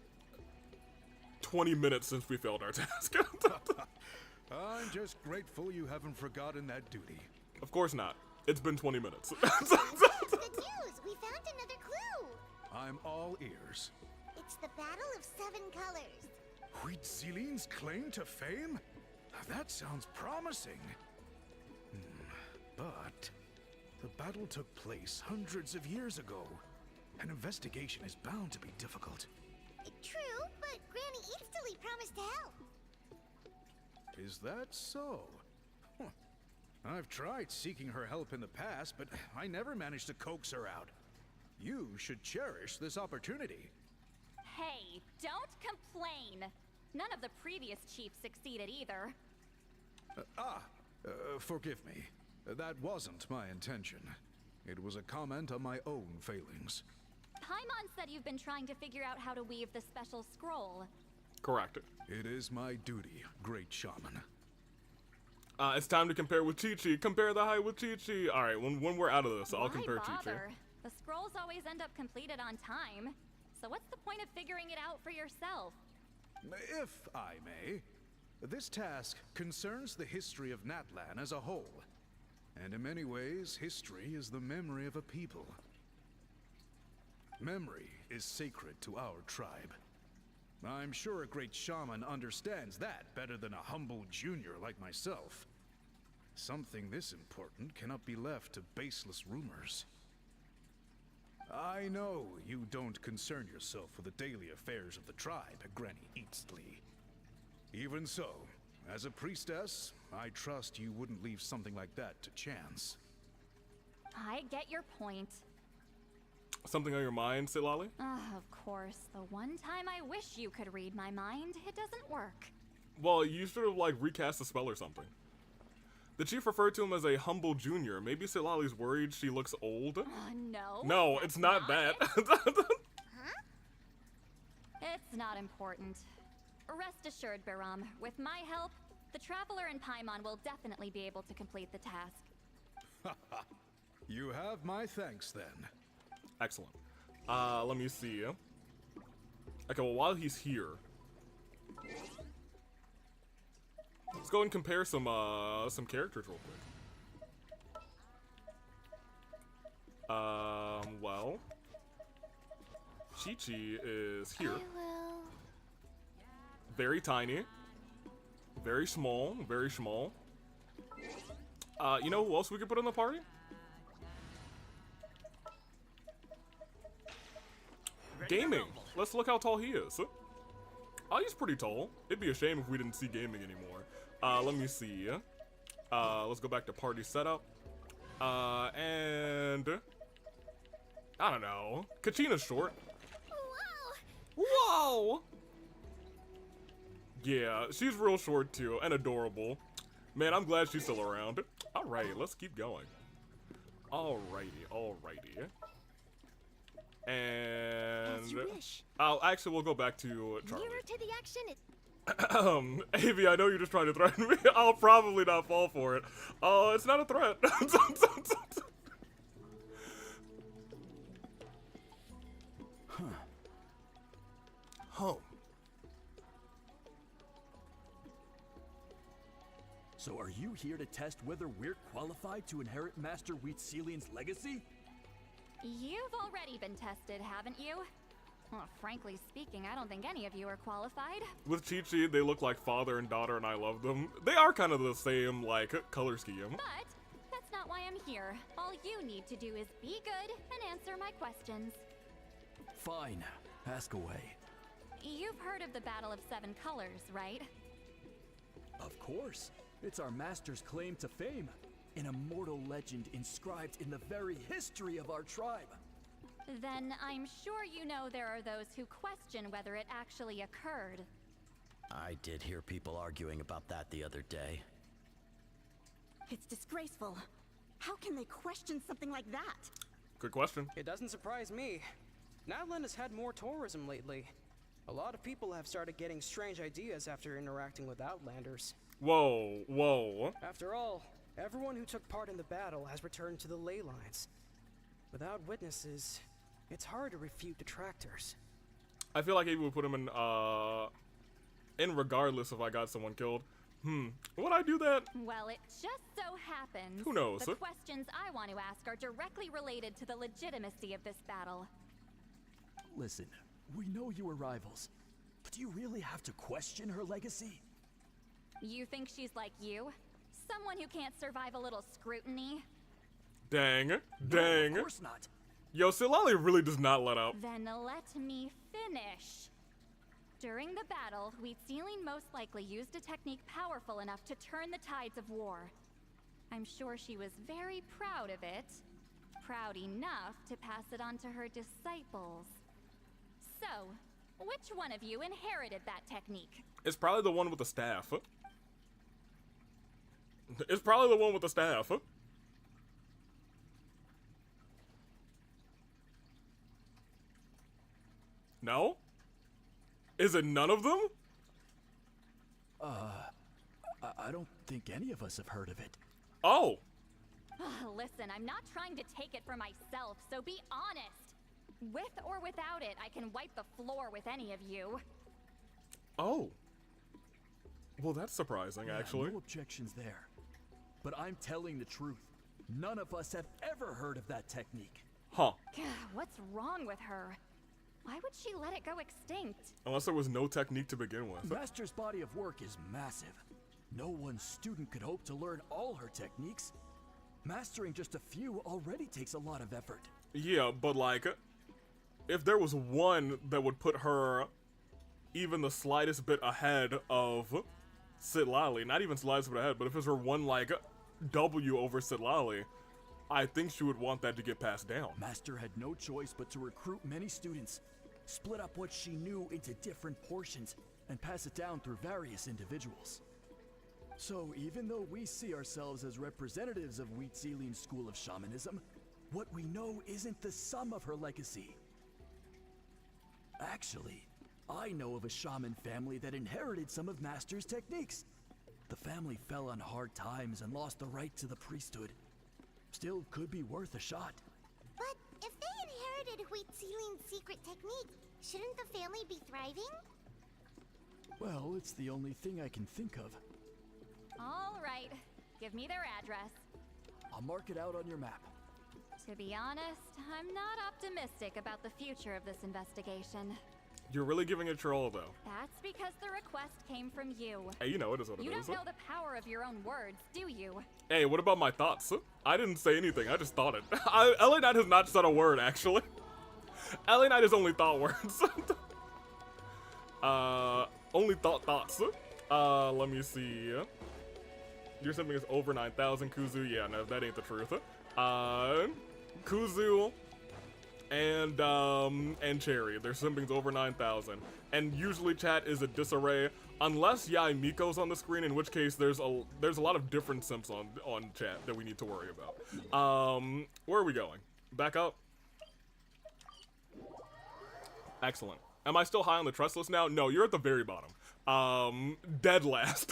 20 minutes since we failed our task. I'm just grateful you haven't forgotten that duty. Of course not. It's been 20 minutes. Good news! We found another clue! I'm all ears. It's the Battle of 7 Colors. Huitziline's claim to fame? That sounds promising. But the battle took place hundreds of years ago. An investigation is bound to be difficult. True, but Granny instantly promised to help. Is that so? Huh. I've tried seeking her help in the past, but I never managed to coax her out. You should cherish this opportunity. Hey, don't complain. None of the previous chiefs succeeded either. Forgive me. That wasn't my intention. It was a comment on my own failings. Paimon said you've been trying to figure out how to weave the special scroll. Correct. It is my duty, great shaman. It's time to compare with Chi-Chi. Compare the height with Chi-Chi. All right, when we're out of this, I'll compare Chi-Chi. The scrolls always end up completed on time. So what's the point of figuring it out for yourself? If I may, this task concerns the history of Natlan as a whole. And in many ways, history is the memory of a people. Memory is sacred to our tribe. I'm sure a great shaman understands that better than a humble junior like myself. Something this important cannot be left to baseless rumors. I know you don't concern yourself with the daily affairs of the tribe, Granny Citlali. Even so, as a priestess, I trust you wouldn't leave something like that to chance. I get your point. Something on your mind, Citlali? Of course. The one time I wish you could read my mind, it doesn't work. Well, you should have like recast the spell or something. The chief referred to him as a humble junior. Maybe Citlali's worried she looks old? No. No, it's not that. It's not important. Rest assured, Baram, with my help, the Traveler and Paimon will definitely be able to complete the task. You have my thanks then. Excellent. Let me see. Okay, well, while he's here, let's go and compare some characters real quick. Well, Chi-Chi is here. Very tiny. Very small, very small. You know who else we could put in the party? Gaming. Let's look how tall he is. Oh, he's pretty tall. It'd be a shame if we didn't see Gaming anymore. Let me see. Let's go back to party setup. And I don't know. Kachina's short. Whoa! Yeah, she's real short too, and adorable. Man, I'm glad she's still around. Alright, let's keep going. Alrighty, alrighty. And As you wish. Actually, we'll go back to Charlie. Nearer to the action. Avi, I know you're just trying to threaten me. I'll probably not fall for it. Oh, it's not a threat. Huh. So are you here to test whether we're qualified to inherit Master Wheatselian's legacy? You've already been tested, haven't you? Well, frankly speaking, I don't think any of you are qualified. With Chi-Chi, they look like father and daughter, and I love them. They are kind of the same, like, color scheme. But that's not why I'm here. All you need to do is be good and answer my questions. Fine. Ask away. You've heard of the Battle of Seven Colors, right? Of course. It's our master's claim to fame. An immortal legend inscribed in the very history of our tribe. Then I'm sure you know there are those who question whether it actually occurred. I did hear people arguing about that the other day. It's disgraceful. How can they question something like that? Good question. It doesn't surprise me. Natlan has had more tourism lately. A lot of people have started getting strange ideas after interacting with Outlanders. Whoa, whoa. After all, everyone who took part in the battle has returned to the ley lines. Without witnesses, it's hard to refute detractors. I feel like Avi would put him in regardless if I got someone killed. Would I do that? Well, it just so happens. Who knows? The questions I want to ask are directly related to the legitimacy of this battle. Listen, we know you were rivals, but do you really have to question her legacy? You think she's like you? Someone who can't survive a little scrutiny? Dang. No, Dang. of course not. Yo, Citlali really does not let up. Then let me finish. During the battle, Wheatselian most likely used a technique powerful enough to turn the tides of war. I'm sure she was very proud of it. Proud enough to pass it on to her disciples. So, which one of you inherited that technique? It's probably the one with the staff. It's probably the one with the staff. No? Is it none of them? I don't think any of us have heard of it. Oh. Listen, I'm not trying to take it for myself, so be honest. With or without it, I can wipe the floor with any of you. Oh. Well, that's surprising, Yeah, actually. No objections there. But I'm telling the truth. None of us have ever heard of that technique. Huh. What's wrong with her? Why would she let it go extinct? Unless there was no technique to begin with. Master's body of work is massive. No one student could hope to learn all her techniques. Mastering just a few already takes a lot of effort. Yeah, but like, if there was one that would put her even the slightest bit ahead of Citlali, not even slightest bit ahead, but if it was her one, like, W over Citlali, I think she would want that to get passed down. Master had no choice but to recruit many students, split up what she knew into different portions, and pass it down through various individuals. So even though we see ourselves as representatives of Wheat Zealing's school of shamanism, what we know isn't the sum of her legacy. Actually, I know of a shaman family that inherited some of Master's techniques. The family fell on hard times and lost the right to the priesthood. Still could be worth a shot. But if they inherited Wheat Ceiling's secret technique, shouldn't the family be thriving? Well, it's the only thing I can think of. All right, give me their address. I'll mark it out on your map. To be honest, I'm not optimistic about the future of this investigation. You're really giving it your all, though. That's because the request came from you. Hey, you know it is what it is. You don't know the power of your own words, do you? Hey, what about my thoughts? I didn't say anything, I just thought it. LA Knight has not said a word, actually. LA Knight has only thought words. Only thoughts. Let me see. Your sibling is over 9,000, Kuzu. Yeah, no, that ain't the truth. Kuzu and Cherry, their siblings over 9,000. And usually chat is a disarray, unless Yai Miko's on the screen, in which case there's a lot of different simps on chat that we need to worry about. Where are we going? Back up? Excellent. Am I still high on the trust list now? No, you're at the very bottom. Dead last.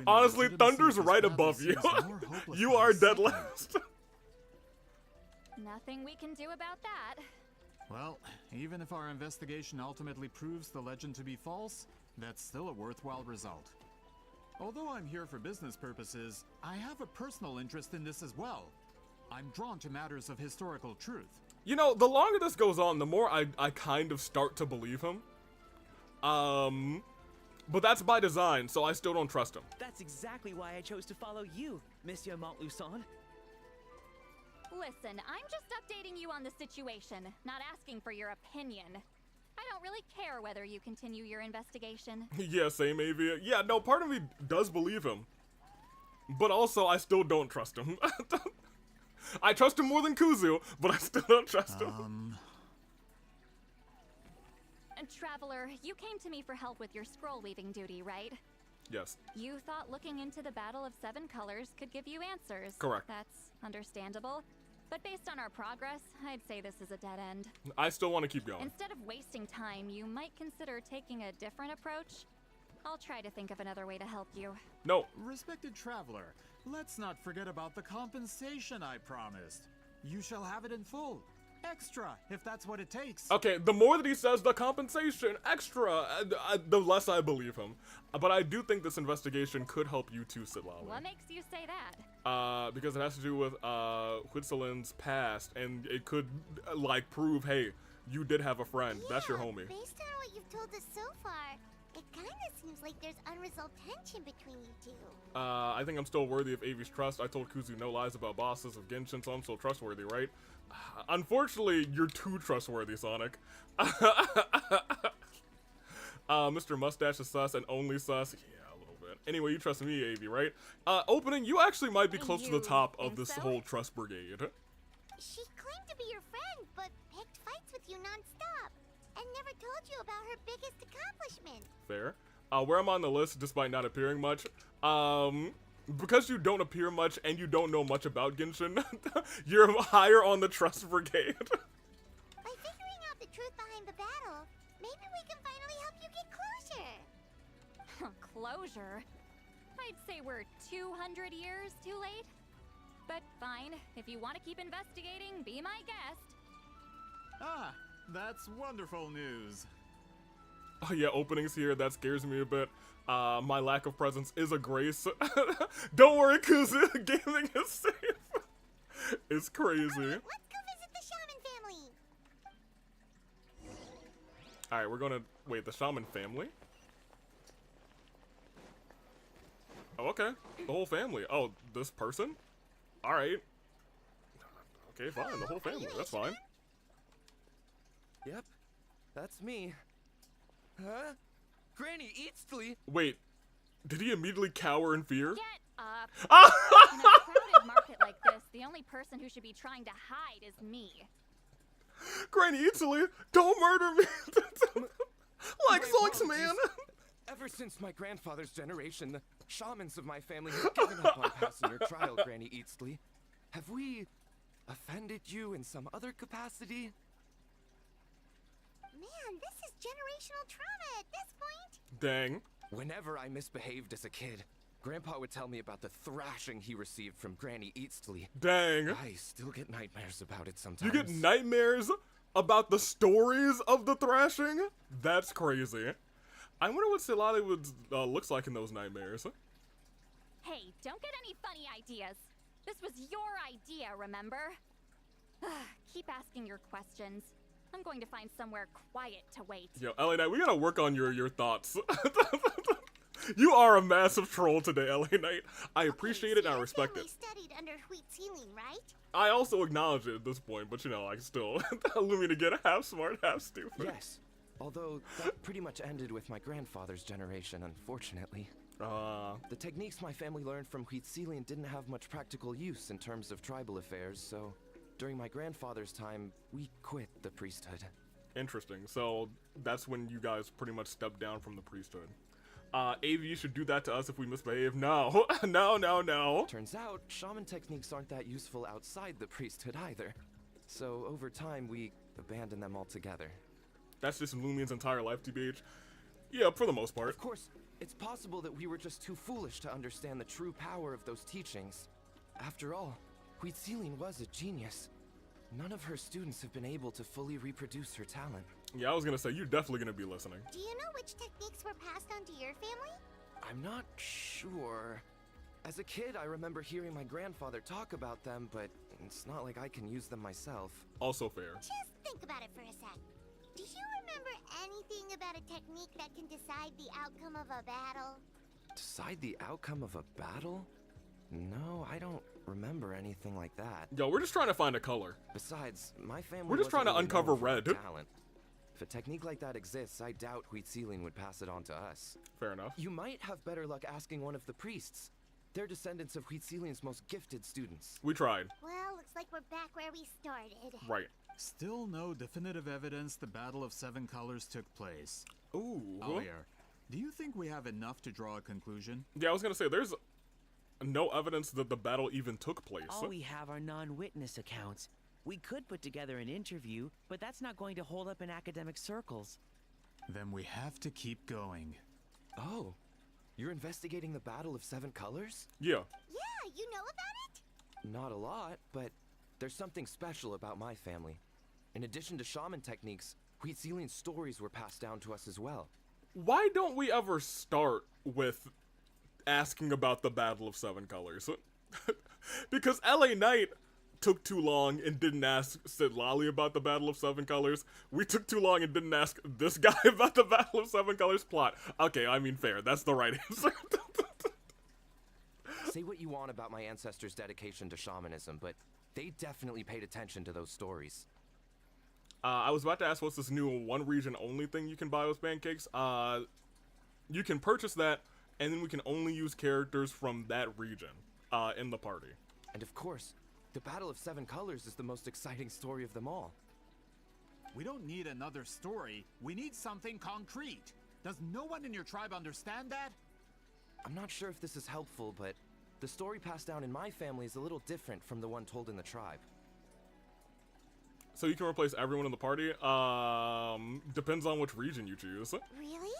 Honestly, Thunder's right above you. You are dead last. Nothing we can do about that. Well, even if our investigation ultimately proves the legend to be false, that's still a worthwhile result. Although I'm here for business purposes, I have a personal interest in this as well. I'm drawn to matters of historical truth. You know, the longer this goes on, the more I kind of start to believe him. But that's by design, so I still don't trust him. That's exactly why I chose to follow you, Monsieur Montluçon. Listen, I'm just updating you on the situation, not asking for your opinion. I don't really care whether you continue your investigation. Yeah, same, Avia. Yeah, no, part of me does believe him. But also, I still don't trust him. I trust him more than Kuzu, but I still don't trust him. And Traveler, you came to me for help with your scroll weaving duty, right? Yes. You thought looking into the Battle of Seven Colors could give you answers. Correct. That's understandable. But based on our progress, I'd say this is a dead end. I still want to keep going. Instead of wasting time, you might consider taking a different approach. I'll try to think of another way to help you. No. Respected Traveler, let's not forget about the compensation I promised. You shall have it in full. Extra, if that's what it takes. Okay, the more that he says the compensation, extra, the less I believe him. But I do think this investigation could help you too, Citlali. What makes you say that? Because it has to do with Huitzilin's past, and it could, like, prove, hey, you did have a friend. Yeah, that's your homie. Based on what you've told us so far, it kind of seems like there's unresolved tension between you two. I think I'm still worthy of Avi's trust. I told Kuzu no lies about bosses of Genshin, so I'm still trustworthy, right? Unfortunately, you're too trustworthy, Sonic. Mr. Mustache is sus and only sus. Yeah, a little bit. Anyway, you trust me, Avi, right? Opening, you actually might be close to the top of this whole trust brigade. She claimed to be your friend, but picked fights with you non-stop, and never told you about her biggest accomplishment. Fair. Where I'm on the list, despite not appearing much, because you don't appear much and you don't know much about Genshin, you're higher on the trust brigade. By figuring out the truth behind the battle, maybe we can finally help you get closure. Closure? I'd say we're 200 years too late. But fine, if you want to keep investigating, be my guest. Ah, that's wonderful news. Oh yeah, openings here, that scares me a bit. My lack of presence is a grace. Don't worry, Kuzu, gaming is safe. It's crazy. Let's go visit the shaman family. Alright, we're gonna, wait, the shaman family? Oh, okay, the whole family. Oh, this person? Alright. Okay, fine, the whole family, that's fine. Yep, that's me. Huh? Granny Citlali? Wait, did he immediately cower in fear? Get up. In a crowded market like this, the only person who should be trying to hide is me. Granny Citlali, don't murder me! Like Zoinks, man! Ever since my grandfather's generation, the shamans of my family have given up on passing your trial, Granny Eastly. Have we offended you in some other capacity? Man, this is generational trauma at this point. Dang. Whenever I misbehaved as a kid, Grandpa would tell me about the thrashing he received from Granny Eastly. Dang. I still get nightmares about it sometimes. You get nightmares about the stories of the thrashing? That's crazy. I wonder what Citlali would looks like in those nightmares. Hey, don't get any funny ideas. This was your idea, remember? Keep asking your questions. I'm going to find somewhere quiet to wait. Yo, LA Knight, we gotta work on your thoughts. You are a massive troll today, LA Knight. I appreciate it and I respect it. Studied under Wheat Ceiling, right? I also acknowledge it at this point, but you know, like still, Lumina get half smart, half stupid. Yes, although that pretty much ended with my grandfather's generation, unfortunately. The techniques my family learned from Wheat Ceiling didn't have much practical use in terms of tribal affairs, so during my grandfather's time, we quit the priesthood. Interesting. So that's when you guys pretty much stepped down from the priesthood. AV, you should do that to us if we misbehave. No. No. Turns out, shaman techniques aren't that useful outside the priesthood either. So over time, we abandoned them altogether. That's just Lumia's entire life, TBH. Yeah, for the most part. Of course, it's possible that we were just too foolish to understand the true power of those teachings. After all, Wheat Ceiling was a genius. None of her students have been able to fully reproduce her talent. Yeah, I was gonna say, you're definitely gonna be listening. Do you know which techniques were passed on to your family? I'm not sure. As a kid, I remember hearing my grandfather talk about them, but it's not like I can use them myself. Also fair. Just think about it for a sec. Do you remember anything about a technique that can decide the outcome of a battle? Decide the outcome of a battle? No, I don't remember anything like that. Yo, we're just trying to find a color. Besides, my family We're just trying to wasn't uncover really known for red. talent. If a technique like that exists, I doubt Wheat Ceiling would pass it on to us. Fair enough. You might have better luck asking one of the priests. They're descendants of Wheat Ceiling's most gifted students. We tried. Well, looks like we're back where we started. Right. Still no definitive evidence the Battle of Seven Colors took place. Ooh. Alier, do you think we have enough to draw a conclusion? Yeah, I was gonna say, there's no evidence that the battle even took place. All we have are non-witness accounts. We could put together an interview, but that's not going to hold up in academic circles. Then we have to keep going. Oh, you're investigating the Battle of Seven Colors? Yeah. Yeah, you know about it? Not a lot, but there's something special about my family. In addition to shaman techniques, Wheat Ceiling's stories were passed down to us as well. Why don't we ever start with asking about the Battle of Seven Colors? Because LA Knight took too long and didn't ask Citlali about the Battle of Seven Colors. We took too long and didn't ask this guy about the Battle of Seven Colors plot. Okay, I mean, fair. That's the right answer. Say what you want about my ancestors' dedication to shamanism, but they definitely paid attention to those stories. I was about to ask what's this new one region only thing you can buy with pancakes. You can purchase that, and then we can only use characters from that region in the party. And of course, the Battle of Seven Colors is the most exciting story of them all. We don't need another story. We need something concrete. Does no one in your tribe understand that? I'm not sure if this is helpful, but the story passed down in my family is a little different from the one told in the tribe. So you can replace everyone in the party? Depends on which region you choose. Really?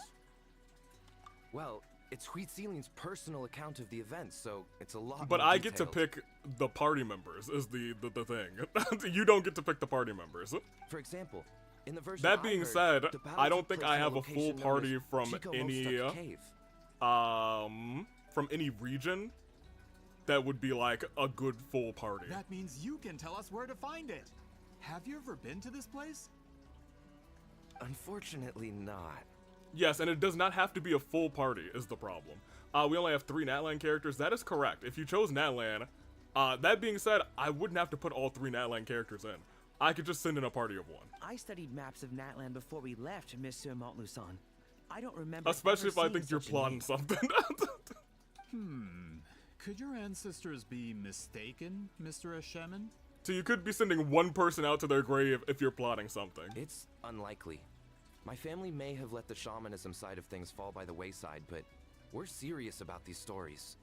Well, it's Wheat Ceiling's personal account of the event, so it's a lot But more I get to detailed. pick the party members, is the thing. You don't get to pick the party members. For example, in the version That I being heard, said, the battle I don't took think place I in have a location full known party as from Chico any Mostuck Cave. from any region that would be like a good full party. That means you can tell us where to find it. Have you ever been to this place? Unfortunately not. Yes, and it does not have to be a full party is the problem. We only have 3 Natlan characters. That is correct. If you chose Natlan, that being said, I wouldn't have to put all 3 Natlan characters in. I could just send in a party of 1. I studied maps of Natlan before we left, Monsieur Montluçon. I don't remember. Especially ever if I seeing think you're such a plotting name. something. Could your ancestors be mistaken, Mr. Shaman? So you could be sending one person out to their grave if you're plotting something. It's unlikely. My family may have let the shamanism side of things fall by the wayside, but we're serious about these stories.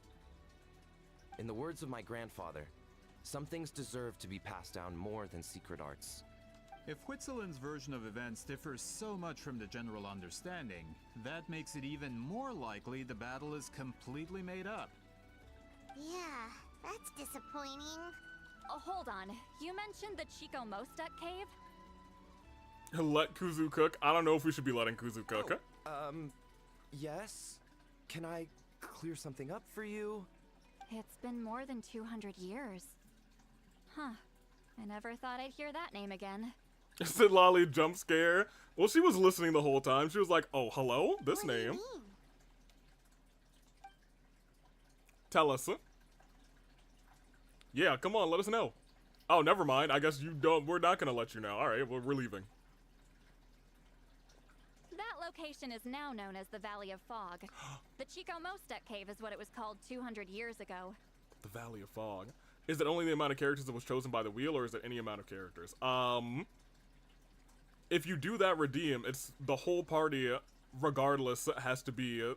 In the words of my grandfather, some things deserve to be passed down more than secret arts. If Whitzelin's version of events differs so much from the general understanding, that makes it even more likely the battle is completely made up. Yeah, that's disappointing. Oh, hold on. You mentioned the Chico Mostek cave? Let Kuzu cook. I don't know if we should be letting Kuzu cook. Yes? Can I clear something up for you? It's been more than 200 years. Huh. I never thought I'd hear that name again. Citlali jump scare. Well, she was listening the whole time. She was like, oh, hello? This What do you name. mean? Tell us. Yeah, come on, let us know. Oh, never mind. I guess you don't. We're not gonna let you know. All right, we're leaving. That location is now known as the Valley of Fog. The Chico Mostek cave is what it was called 200 years ago. The Valley of Fog. Is it only the amount of characters that was chosen by the wheel, or is it any amount of characters? If you do that redeem, it's the whole party, regardless, has to be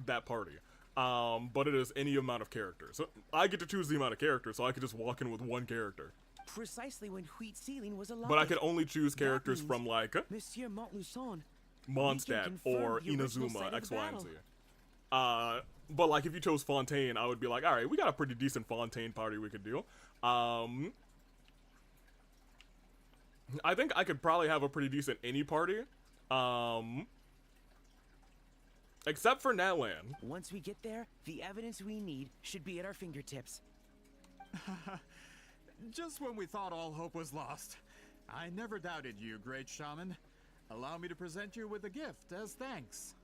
that party. But it is any amount of characters. So I get to choose the amount of characters, so I could just walk in with one character. Precisely when Huitzilin was alive. But I could only choose characters from, like, Monsieur Montluçon, Mondstadt or Inazuma, X, Y, and Z. But like if you chose Fontaine, I would be like, all right, we got a pretty decent Fontaine party we could do. I think I could probably have a pretty decent any party. Except for Natlan. Once we get there, the evidence we need should be at our fingertips. Just when we thought all hope was lost. I never doubted you, great shaman. Allow me to present you with a gift as thanks.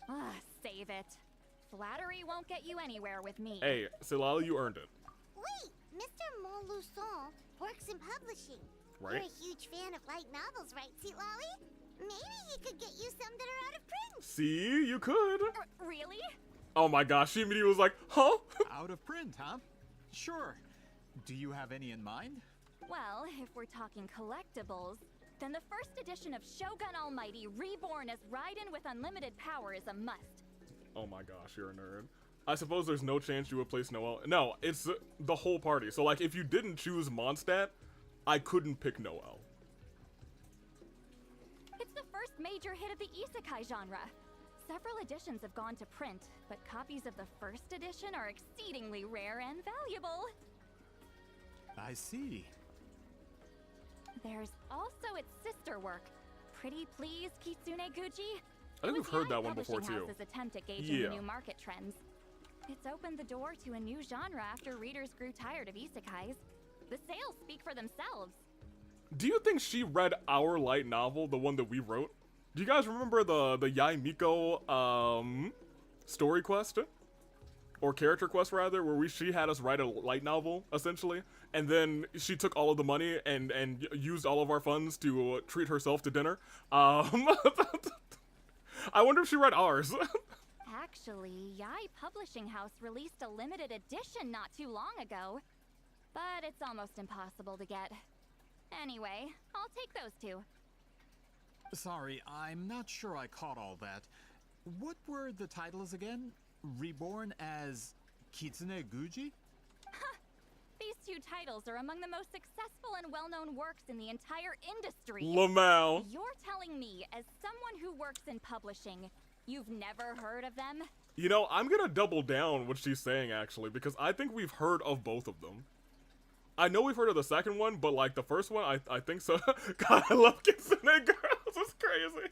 Ah, save it. Flattery won't get you anywhere with me. Hey, Citlali, you earned it. Wait, Mr. Montluçon works in publishing. Right. You're a huge fan of light novels, right, Citlali? Maybe he could get you some that are out of print. See, you could. Really? Oh my gosh, she immediately was like, huh? Out of print, huh? Sure. Do you have any in mind? Well, if we're talking collectibles, then the first edition of Shogun Almighty Reborn as Raiden with unlimited power is a must. Oh my gosh, you're a nerd. I suppose there's no chance you would place Noel. No, it's the whole party. So like, if you didn't choose Mondstadt, I couldn't pick Noel. It's the first major hit of the isekai genre. Several editions have gone to print, but copies of the first edition are exceedingly rare and valuable. I see. There's also its sister work, Pretty Please Kitsune Guji. I think we've heard that one before too. House's attempt at gauging the new market trends. It's opened the door to a new genre after readers grew tired of isekais. The sales speak for themselves. Do you think she read our light novel, the one that we wrote? Do you guys remember the Yai Miko story quest? Or character quest rather, where she had us write a light novel, essentially, and then she took all of the money and used all of our funds to treat herself to dinner. I wonder if she read ours. Actually, Yai Publishing House released a limited edition not too long ago, but it's almost impossible to get. Anyway, I'll take those two. Sorry, I'm not sure I caught all that. What were the titles again? Reborn as Kitsune Guji? These two titles are among the most successful and well-known works in the entire industry. Lamau. You're telling me, as someone who works in publishing, you've never heard of them? You know, I'm gonna double down what she's saying, actually, because I think we've heard of both of them. I know we've heard of the second one, but, like, the first one, I think so. God, I love Kitsune Girls. It's crazy.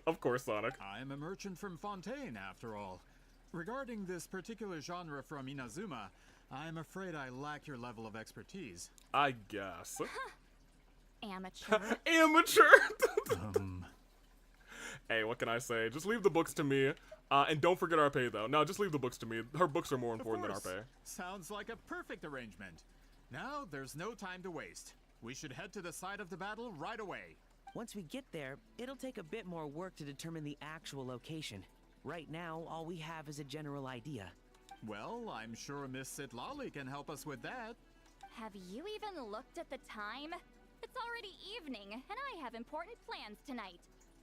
Of course, Sonic. I'm a merchant from Fontaine, after all. Regarding this particular genre from Inazuma, I'm afraid I lack your level of expertise. I guess. Amateur. Amateur! Hey, what can I say? Just leave the books to me. And don't forget our pay, though. No, just leave the books to me. Her books are more important than our pay. Sounds like a perfect arrangement. Now, there's no time to waste. We should head to the site of the battle right away. Once we get there, it'll take a bit more work to determine the actual location. Right now, all we have is a general idea. Well, I'm sure Miss Citlali can help us with that. Have you even looked at the time? It's already evening, and I have important plans tonight.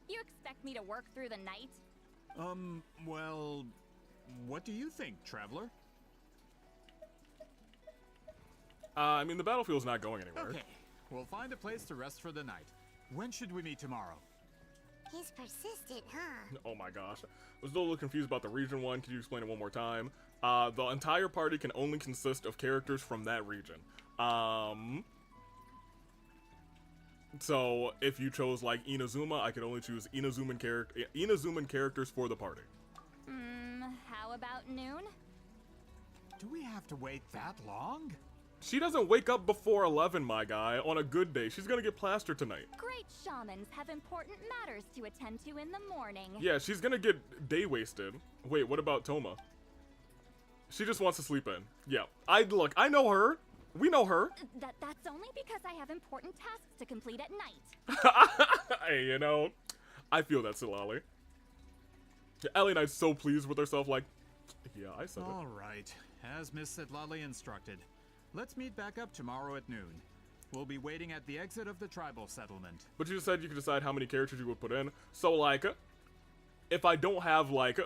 You expect me to work through the night? Well, what do you think, Traveler? I mean, the battlefield's not going anywhere. Okay, we'll find a place to rest for the night. When should we meet tomorrow? He's persistent, huh? Oh my gosh. I was still a little confused about the region one. Can you explain it one more time? The entire party can only consist of characters from that region. So if you chose like Inazuma, I could only choose Inazuman characters for the party. How about noon? Do we have to wait that long? She doesn't wake up before 11, my guy. On a good day, she's gonna get plastered tonight. Great shamans have important matters to attend to in the morning. Yeah, she's gonna get day wasted. Wait, what about Toma? She just wants to sleep in. Yeah, look, I know her. We know her. That's only because I have important tasks to complete at night. Hey, you know, I feel that, Citlali. Ellie Knight's so pleased with herself, like, yeah, I said it. All right, as Miss Citlali instructed. Let's meet back up tomorrow at noon. We'll be waiting at the exit of the tribal settlement. But you just said you could decide how many characters you would put in. So, like, if I don't have, like,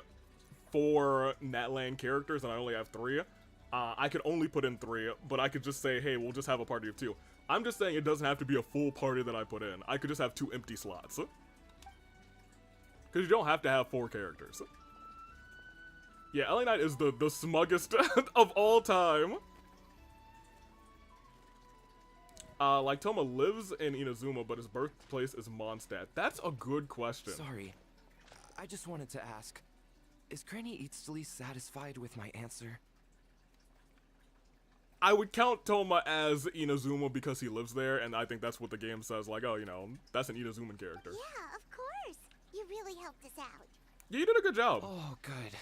4 Natland characters and I only have 3, I could only put in 3, but I could just say, hey, we'll just have a party of 2. I'm just saying it doesn't have to be a full party that I put in. I could just have 2 empty slots. Because you don't have to have 4 characters. Yeah, Ellie Knight is the smuggest of all time. Like, Toma lives in Inazuma, but his birthplace is Mondstadt. That's a good question. Sorry. I just wanted to ask, is Granny Eatsley satisfied with my answer? I would count Toma as Inazuma because he lives there, and I think that's what the game says, like, oh, you know, that's an Inazuman character. Yeah, of course. You really helped us out. Yeah, you did a good job. Oh, good.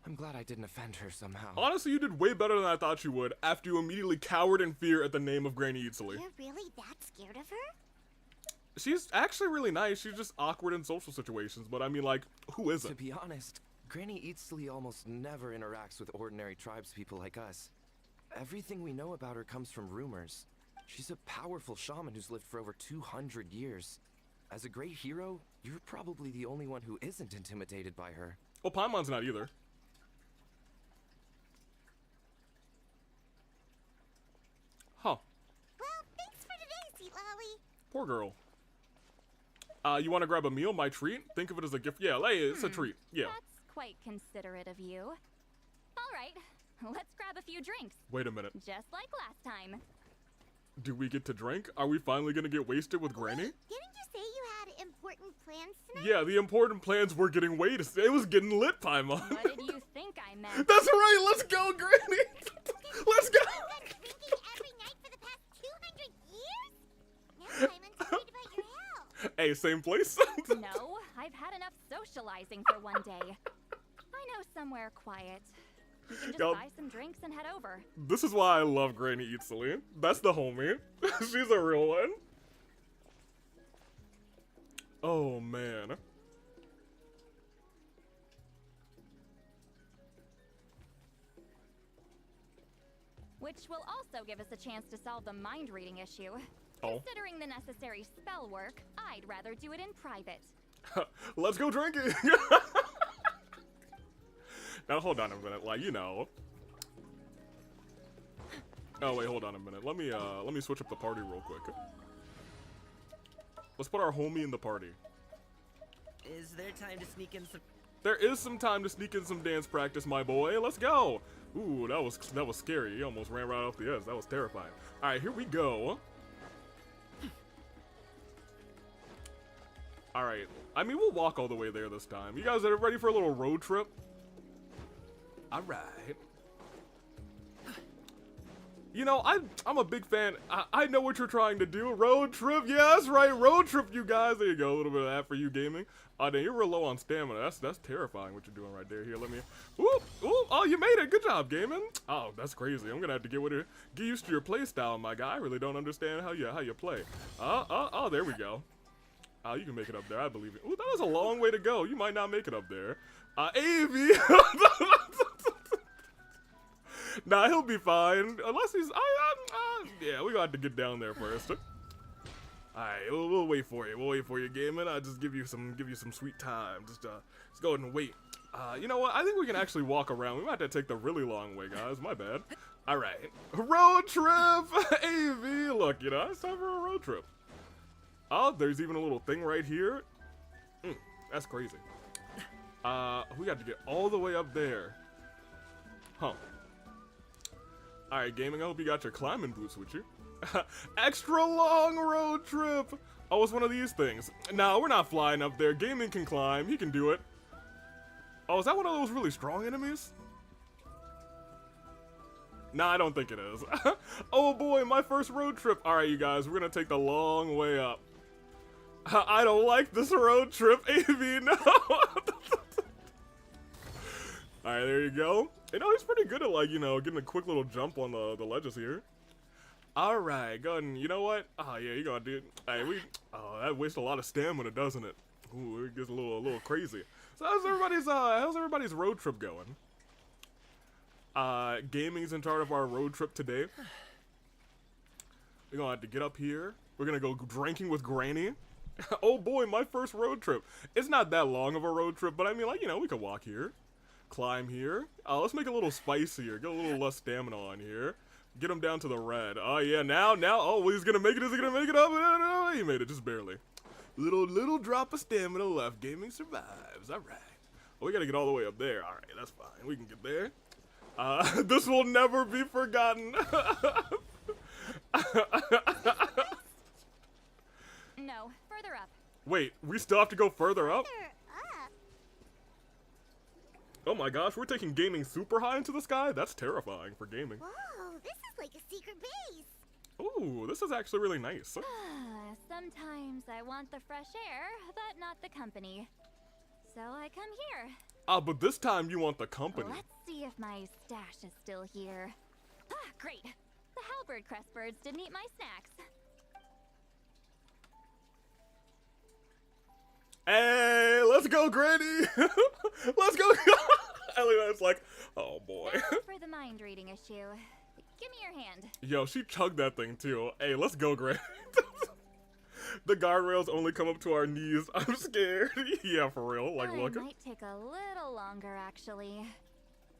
I'm glad I didn't offend her somehow. Honestly, you did way better than I thought you would after you immediately cowered in fear at the name of Granny Eatsley. You're really that scared of her? She's actually really nice. She's just awkward in social situations, but I mean, like, who isn't? To be honest, Granny Eatsley almost never interacts with ordinary tribespeople like us. Everything we know about her comes from rumors. She's a powerful shaman who's lived for over 200 years. As a great hero, you're probably the only one who isn't intimidated by her. Oh, Paimon's not either. Huh. Well, thanks for today, Citlali. Poor girl. You want to grab a meal? My treat? Think of it as a gift. Yeah, hey, it's a treat. Yeah. That's quite considerate of you. All right, let's grab a few drinks. Wait a minute. Just like last time. Do we get to drink? Are we finally gonna get wasted with Granny? Didn't you say you had important plans tonight? Yeah, the important plans were getting wasted. It was getting lit, Paimon. What did you think I meant? That's right. Let's go, Granny. Let's go. Drinking every night for the past 200 years? Now I'm worried about your health. Hey, same place. No, I've had enough socializing for one day. I know somewhere quiet. You can just buy some drinks and head over. This is why I love Granny Eatsley. That's the homie. She's a real one. Oh, man. Which will also give us a chance to solve the mind reading issue. Oh. Considering the necessary spell work, I'd rather do it in private. Let's go drinking. Now hold on a minute, like, you know. Oh wait, hold on a minute. Let me switch up the party real quick. Let's put our homie in the party. Is there time to sneak in some? There is some time to sneak in some dance practice, my boy. Let's go. Ooh, that was scary. He almost ran right off the edge. That was terrifying. All right, here we go. All right. I mean, we'll walk all the way there this time. You guys are ready for a little road trip? All right. You know, I'm a big fan. I know what you're trying to do. Road trip. Yeah, that's right. Road trip, you guys. There you go. A little bit of that for you gaming. Then you're real low on stamina. That's terrifying what you're doing right there. Here, let me. Ooh. Oh, you made it. Good job, gaming. Oh, that's crazy. I'm gonna have to get used to your play style, my guy. I really don't understand how you play. Oh, there we go. You can make it up there. I believe it. Ooh, that was a long way to go. You might not make it up there. Avy. Nah, he'll be fine. Unless he's... yeah, we got to get down there first. Alright, we'll wait for you. We'll wait for you, gaming. I'll just give you some sweet time. Just go ahead and wait. You know what? I think we can actually walk around. We might have to take the really long way, guys. My bad. Alright. Road trip! AV! Look, you know, it's time for a road trip. Oh, there's even a little thing right here. That's crazy. We got to get all the way up there. Huh. Alright, gaming, I hope you got your climbing boots with you. Extra long road trip! Oh, it's one of these things. No, we're not flying up there. Gaming can climb. He can do it. Oh, is that one of those really strong enemies? Nah, I don't think it is. Oh boy, my first road trip. Alright, you guys, we're gonna take the long way up. I don't like this road trip, AV, no! Alright, there you go. You know, he's pretty good at, like, you know, getting a quick little jump on the ledges here. Alright, go ahead and, you know what? Oh, yeah, you gotta do it. Hey, that wastes a lot of stamina, doesn't it? Ooh, it gets a little crazy. So how's everybody's road trip going? Gaming's in charge of our road trip today. We're gonna have to get up here. We're gonna go drinking with Granny. Oh boy, my first road trip. It's not that long of a road trip, but I mean, like, you know, we could walk here, climb here. Let's make it a little spicier, get a little less stamina on here. Get him down to the red. Oh yeah, now, oh, he's gonna make it, is he gonna make it up? No, he made it, just barely. Little drop of stamina left. Gaming survives, all right. Oh, we gotta get all the way up there. All right, that's fine, we can get there. This will never be forgotten. No, further up. Wait, we still have to go further up? Oh my gosh, we're taking gaming super high into the sky? That's terrifying for gaming. Whoa, this is like a secret base. Ooh, this is actually really nice. Sometimes I want the fresh air, but not the company. So I come here. But this time you want the company. Let's see if my stash is still here. Ah, great. The halberd crest birds didn't eat my snacks. Hey, let's go, Granny! Let's go! Elliot's like, oh boy. Now for the mind reading issue. Give me your hand. Yo, she chugged that thing too. Hey, let's go, Granny. The guardrails only come up to our knees. I'm scared. Yeah, for real. Like, look. It might take a little longer, actually.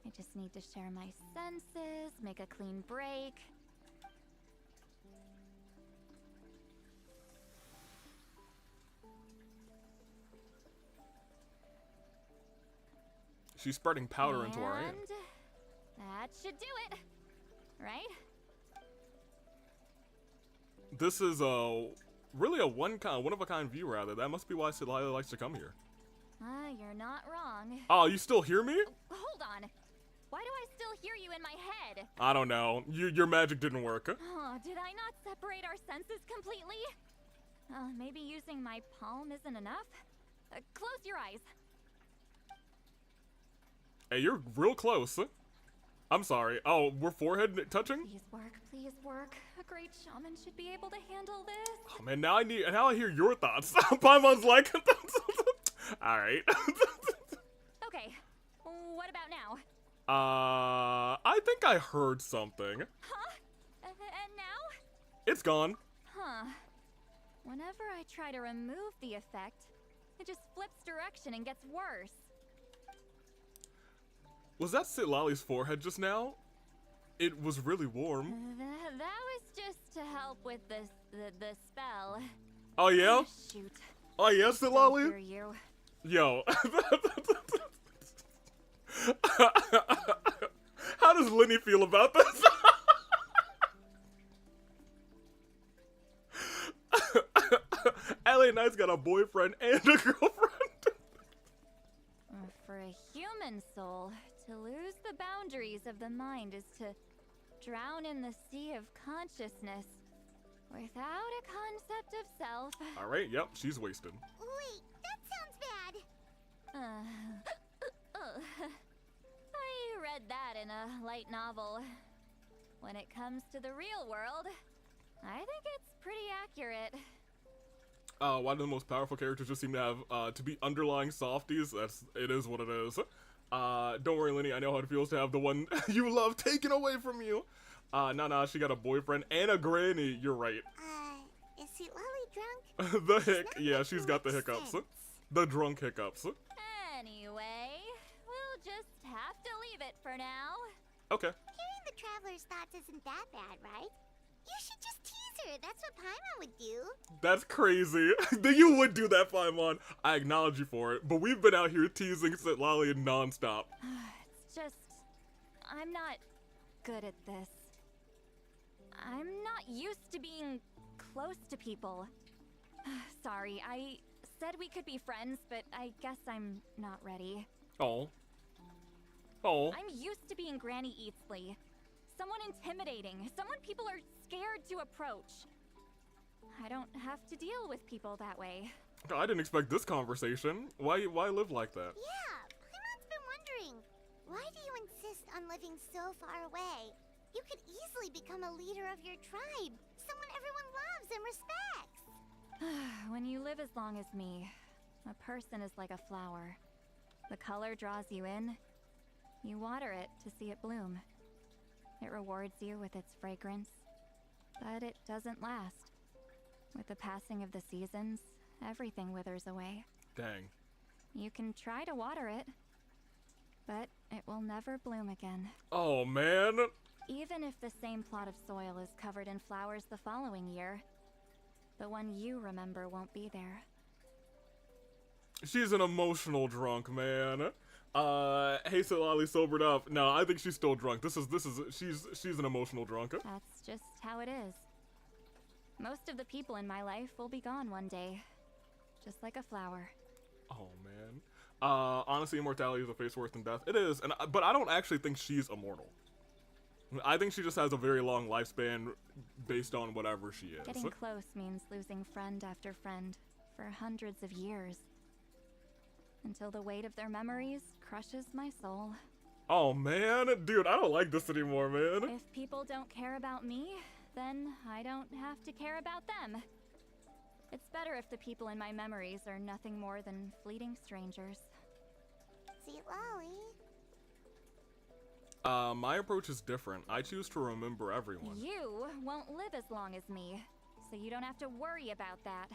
I just need to share my senses, make a clean break. She's spreading powder into our hand. That should do it, right? This is really a one-of-a-kind view, rather. That must be why Citlali likes to come here. You're not wrong. Oh, you still hear me? Hold on. Why do I still hear you in my head? I don't know. Your magic didn't work. Oh, did I not separate our senses completely? Maybe using my palm isn't enough? Close your eyes. Hey, you're real close. I'm sorry. Oh, we're forehead touching? Please work. A great shaman should be able to handle this. Oh man, now I hear your thoughts. Paimon's like, alright. Okay, what about now? I think I heard something. Huh? And now? It's gone. Huh. Whenever I try to remove the effect, it just flips direction and gets worse. Was that Citlali's forehead just now? It was really warm. That was just to help with the spell. Oh yeah? Oh, shoot. Oh yeah, Citlali? Hear you. Yo. How does Lenny feel about this? LA Knight's got a boyfriend and a girlfriend. For a human soul, to lose the boundaries of the mind is to drown in the sea of consciousness without a concept of self. Alright, yep, she's wasted. Wait, that sounds bad. I read that in a light novel. When it comes to the real world, I think it's pretty accurate. Why do the most powerful characters just seem to have, to be underlying softies? It is what it is. Don't worry, Lenny, I know how it feels to have the one you love taken away from you. Nah, she got a boyfriend and a granny, you're right. Is Citlali drunk? Yeah, she's got the hiccups. The drunk hiccups. Anyway, we'll just have to leave it for now. Okay. Hearing the traveler's thoughts isn't that bad, right? You should just tease her. That's what Paimon would do. That's crazy. You would do that, Paimon. I acknowledge you for it. But we've been out here teasing Citlali nonstop. It's just, I'm not good at this. I'm not used to being close to people. Sorry, I said we could be friends, but I guess I'm not ready. Oh. Oh. I'm used to being Granny Eatsley. Someone intimidating, someone people are scared to approach. I don't have to deal with people that way. I didn't expect this conversation. Why live like that? Yeah, Paimon's been wondering. Why do you insist on living so far away? You could easily become a leader of your tribe. Someone everyone loves and respects. When you live as long as me, a person is like a flower. The color draws you in. You water it to see it bloom. It rewards you with its fragrance, but it doesn't last. With the passing of the seasons, everything withers away. Dang. You can try to water it, but it will never bloom again. Oh, man. Even if the same plot of soil is covered in flowers the following year, the one you remember won't be there. She's an emotional drunk, man. Hey, Citlali sobered up. No, I think she's still drunk. She's an emotional drunk. That's just how it is. Most of the people in my life will be gone one day. Just like a flower. Oh, man. Honestly, immortality is a face worse than death. It is, but I don't actually think she's immortal. I think she just has a very long lifespan based on whatever she is. Getting close means losing friend after friend for hundreds of years. Until the weight of their memories crushes my soul. Oh, man. Dude, I don't like this anymore, man. If people don't care about me, then I don't have to care about them. It's better if the people in my memories are nothing more than fleeting strangers. Citlali. My approach is different. I choose to remember everyone. You won't live as long as me, so you don't have to worry about that.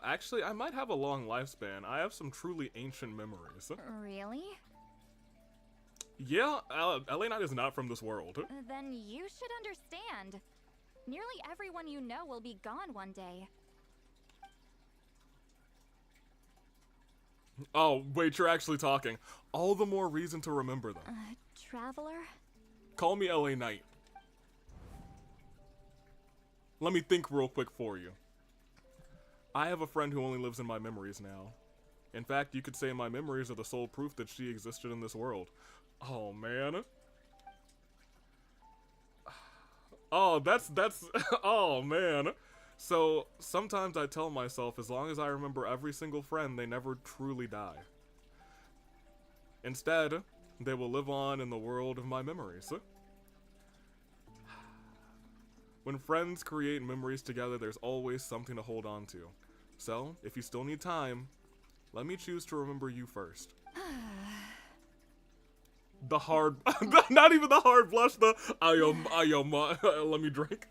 Actually, I might have a long lifespan. I have some truly ancient memories. Really? Yeah, LA Knight is not from this world. Then you should understand. Nearly everyone you know will be gone one day. Oh, wait, you're actually talking. All the more reason to remember them. Traveler? Call me LA Knight. Let me think real quick for you. I have a friend who only lives in my memories now. In fact, you could say my memories are the sole proof that she existed in this world. Oh, man. Oh, that's, oh, man. So, sometimes I tell myself, as long as I remember every single friend, they never truly die. Instead, they will live on in the world of my memories. When friends create memories together, there's always something to hold on to. So, if you still need time, let me choose to remember you first. The hard, not even the hard blush, the let me drink.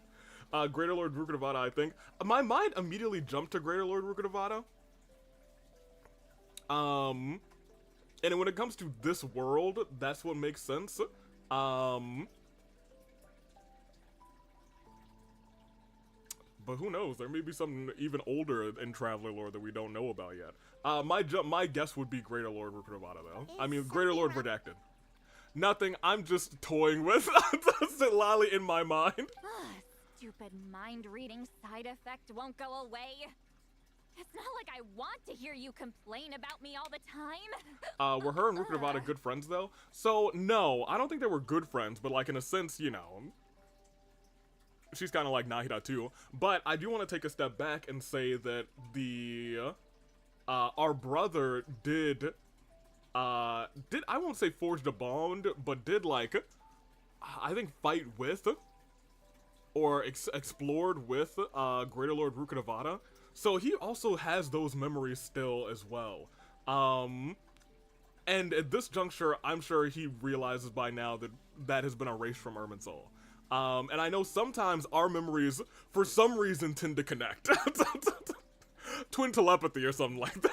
Greater Lord Rukadavada, I think. My mind immediately jumped to Greater Lord Rukadavada. And when it comes to this world, that's what makes sense. But who knows? There may be something even older in Traveler lore that we don't know about yet. My guess would be Greater Lord Rukadavada, though. I mean, Greater Lord Redacted. Nothing. I'm just toying with Citlali in my mind. Stupid mind-reading side effect won't go away. It's not like I want to hear you complain about me all the time. Were her and Rukadavada good friends, though? So, no. I don't think they were good friends, but, like, in a sense, you know... She's kind of like Nahida too, but I do want to take a step back and say that our brother did I won't say forged a bond, but did, like, I think fight with, or explored with, Greater Lord Rukadavada, so he also has those memories still as well, and at this juncture, I'm sure he realizes by now that that has been erased from Irminsul. And I know sometimes our memories, for some reason, tend to connect. Twin telepathy or something like that.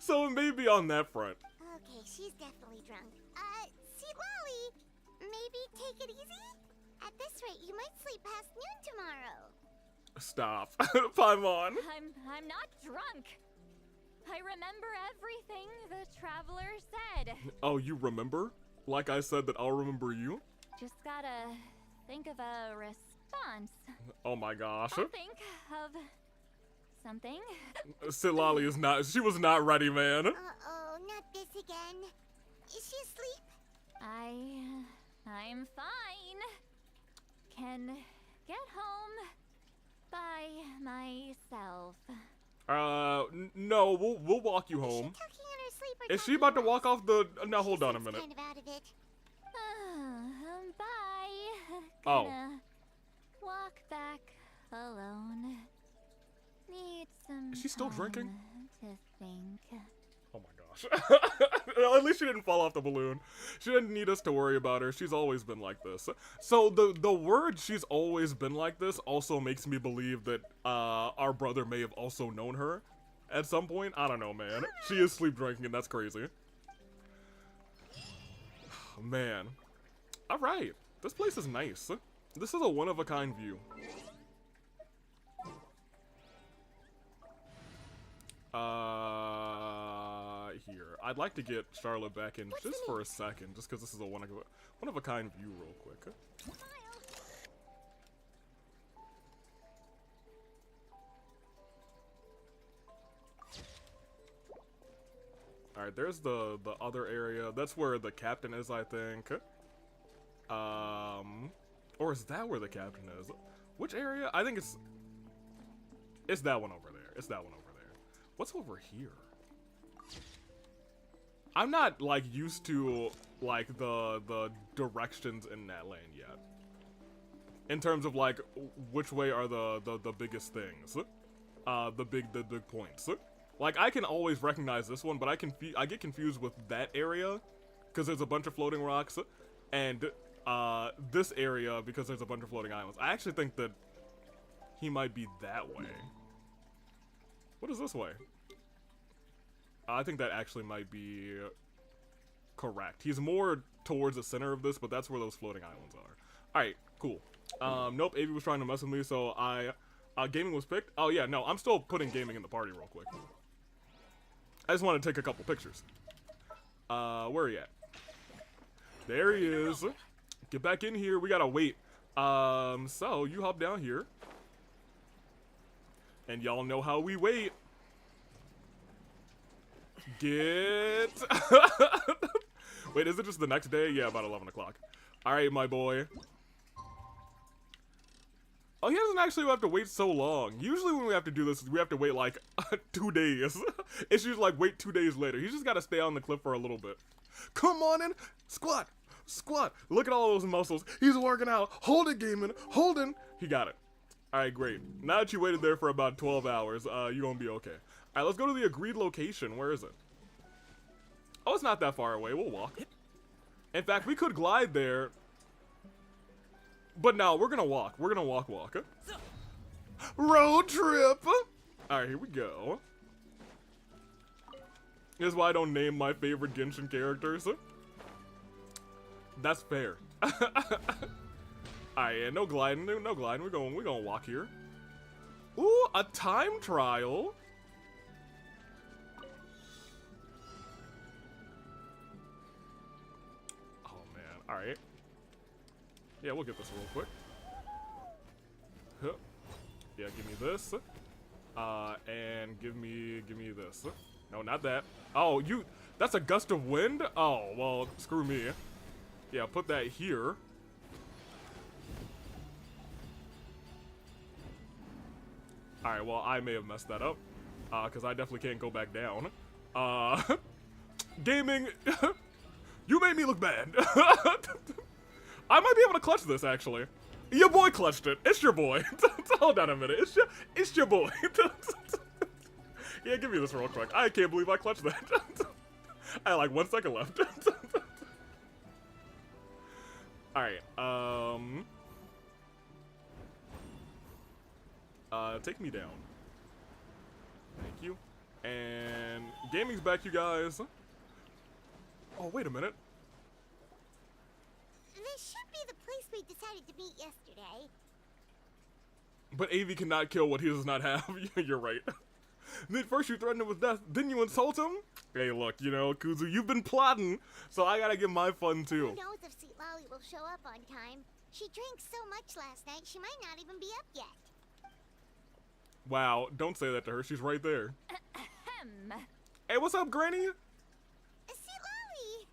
So it may be on that front. Okay, she's definitely drunk. Citlali, maybe take it easy? At this rate, you might sleep past noon tomorrow. Stop. Paimon. I'm not drunk. I remember everything the traveler said. Oh, you remember? Like I said that I'll remember you? Just gotta think of a response. Oh my gosh. I'll think of something. Citlali is not, she was not ready, man. Uh-oh, not this again. Is she asleep? I'm fine. Can get home by myself. No, we'll walk you home. Tucking in her sleep or Is she about to walk off the? No, hold on a minute. kind of out of it. Bye. Oh. Gonna walk back alone. Need some. Is she still drinking? To think. Oh my gosh. At least she didn't fall off the balloon. She didn't need us to worry about her. She's always been like this. So the word "she's always been like this" also makes me believe that our brother may have also known her at some point. I don't know, man. She is sleep drinking, and that's crazy. Man. All right. This place is nice. This is a one-of-a-kind view. Here. I'd like to get Charlotte back in just for a second, just because this is a one-of-a-kind view real quick. Alright, there's the other area. That's where the captain is, I think. Or is that where the captain is? Which area? I think it's that one over there. It's that one over there. What's over here? I'm not, like, used to, like, the directions in that land yet. In terms of, like, which way are the biggest things. The big points. Like, I can always recognize this one, but I get confused with that area, because there's a bunch of floating rocks, and, this area, because there's a bunch of floating islands. I actually think that he might be that way. What is this way? I think that actually might be correct. He's more towards the center of this, but that's where those floating islands are. Alright, cool. Nope, Avi was trying to mess with me, so gaming was picked. Oh yeah, no, I'm still putting gaming in the party real quick. I just want to take a couple pictures. Where are you at? There he is. Get back in here, we gotta wait. So, you hop down here. And y'all know how we wait. Get... Wait, is it just the next day? Yeah, about 11 o'clock. Alright, my boy. Oh, he doesn't actually have to wait so long. Usually when we have to do this, we have to wait like 2 days. It's usually like wait 2 days later. He's just got to stay on the cliff for a little bit. Come on in. Squat. Squat. Look at all those muscles. He's working out. Hold it, gaming. Holding. He got it. Alright, great. Now that you waited there for about 12 hours, you're gonna be okay. Alright, let's go to the agreed location. Where is it? Oh, it's not that far away. We'll walk. In fact, we could glide there. But no, we're gonna walk. We're gonna walk. Road trip! Alright, here we go. This is why I don't name my favorite Genshin characters. That's fair. Alright, yeah, no gliding. No gliding. We're gonna walk here. Ooh, a time trial. Oh man. Alright. Yeah, we'll get this real quick. Huh. Yeah, give me this. And give me this. No, not that. Oh, that's a gust of wind? Oh, well, screw me. Yeah, put that here. Alright, well, I may have messed that up. Because I definitely can't go back down. Gaming, you made me look bad. I might be able to clutch this, actually. Your boy clutched it. It's your boy. Hold on a minute. It's your boy. Yeah, give me this real quick. I can't believe I clutched that. I had like 1 second left. Alright, take me down. Thank you. And gaming's back, you guys. Oh, wait a minute. This should be the place we decided to meet yesterday. But AV cannot kill what he does not have. You're right. Then first you threatened him with death, then you insult him? Hey, look, you know, Kuzu, you've been plotting, so I gotta get my fun too. Who knows if Citlali will show up on time? She drank so much last night, she might not even be up yet. Wow, don't say that to her. She's right there. Ahem. Hey, what's up, Granny? Citlali!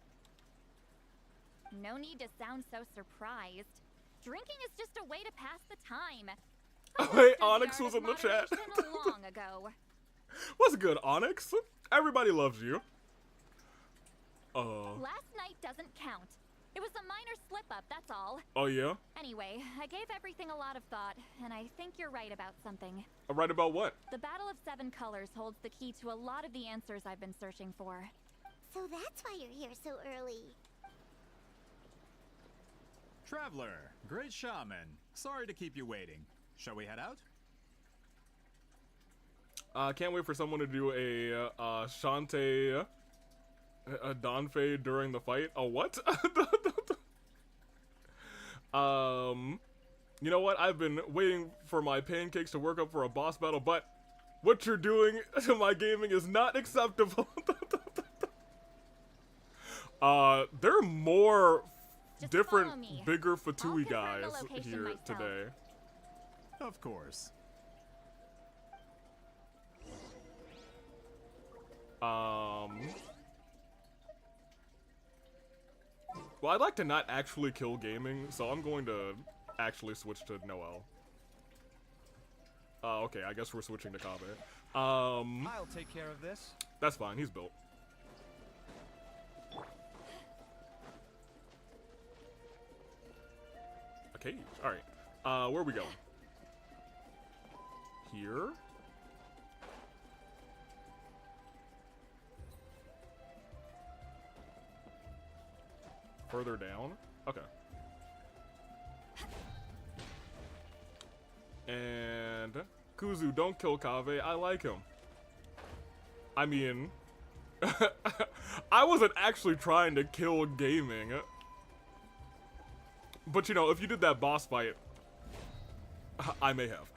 No need to sound so surprised. Drinking is just a way to pass the time. Hey, Onyx was in the chat. Long ago. What's good, Onyx? Everybody loves you. Last night doesn't count. It was a minor slip-up, that's all. Oh, yeah? Anyway, I gave everything a lot of thought, and I think you're right about something. Right about what? The Battle of Seven Colors holds the key to a lot of the answers I've been searching for. So that's why you're here so early. Traveler, great shaman. Sorry to keep you waiting. Shall we head out? Can't wait for someone to do a Shantae, a Donfei during the fight. A what? You know what? I've been waiting for my pancakes to work up for a boss battle, but what you're doing to my gaming is not acceptable. There are more different, bigger Fatui guys here today. Of course. Well, I'd like to not actually kill gaming, so I'm going to actually switch to Noel. Okay, I guess we're switching to Kabe. I'll take care of this. That's fine, he's built. Okay, alright. Where are we going? Here? Further down? Okay. And Kuzu, don't kill Kave. I like him. I mean, I wasn't actually trying to kill gaming. But you know, if you did that boss fight, I may have.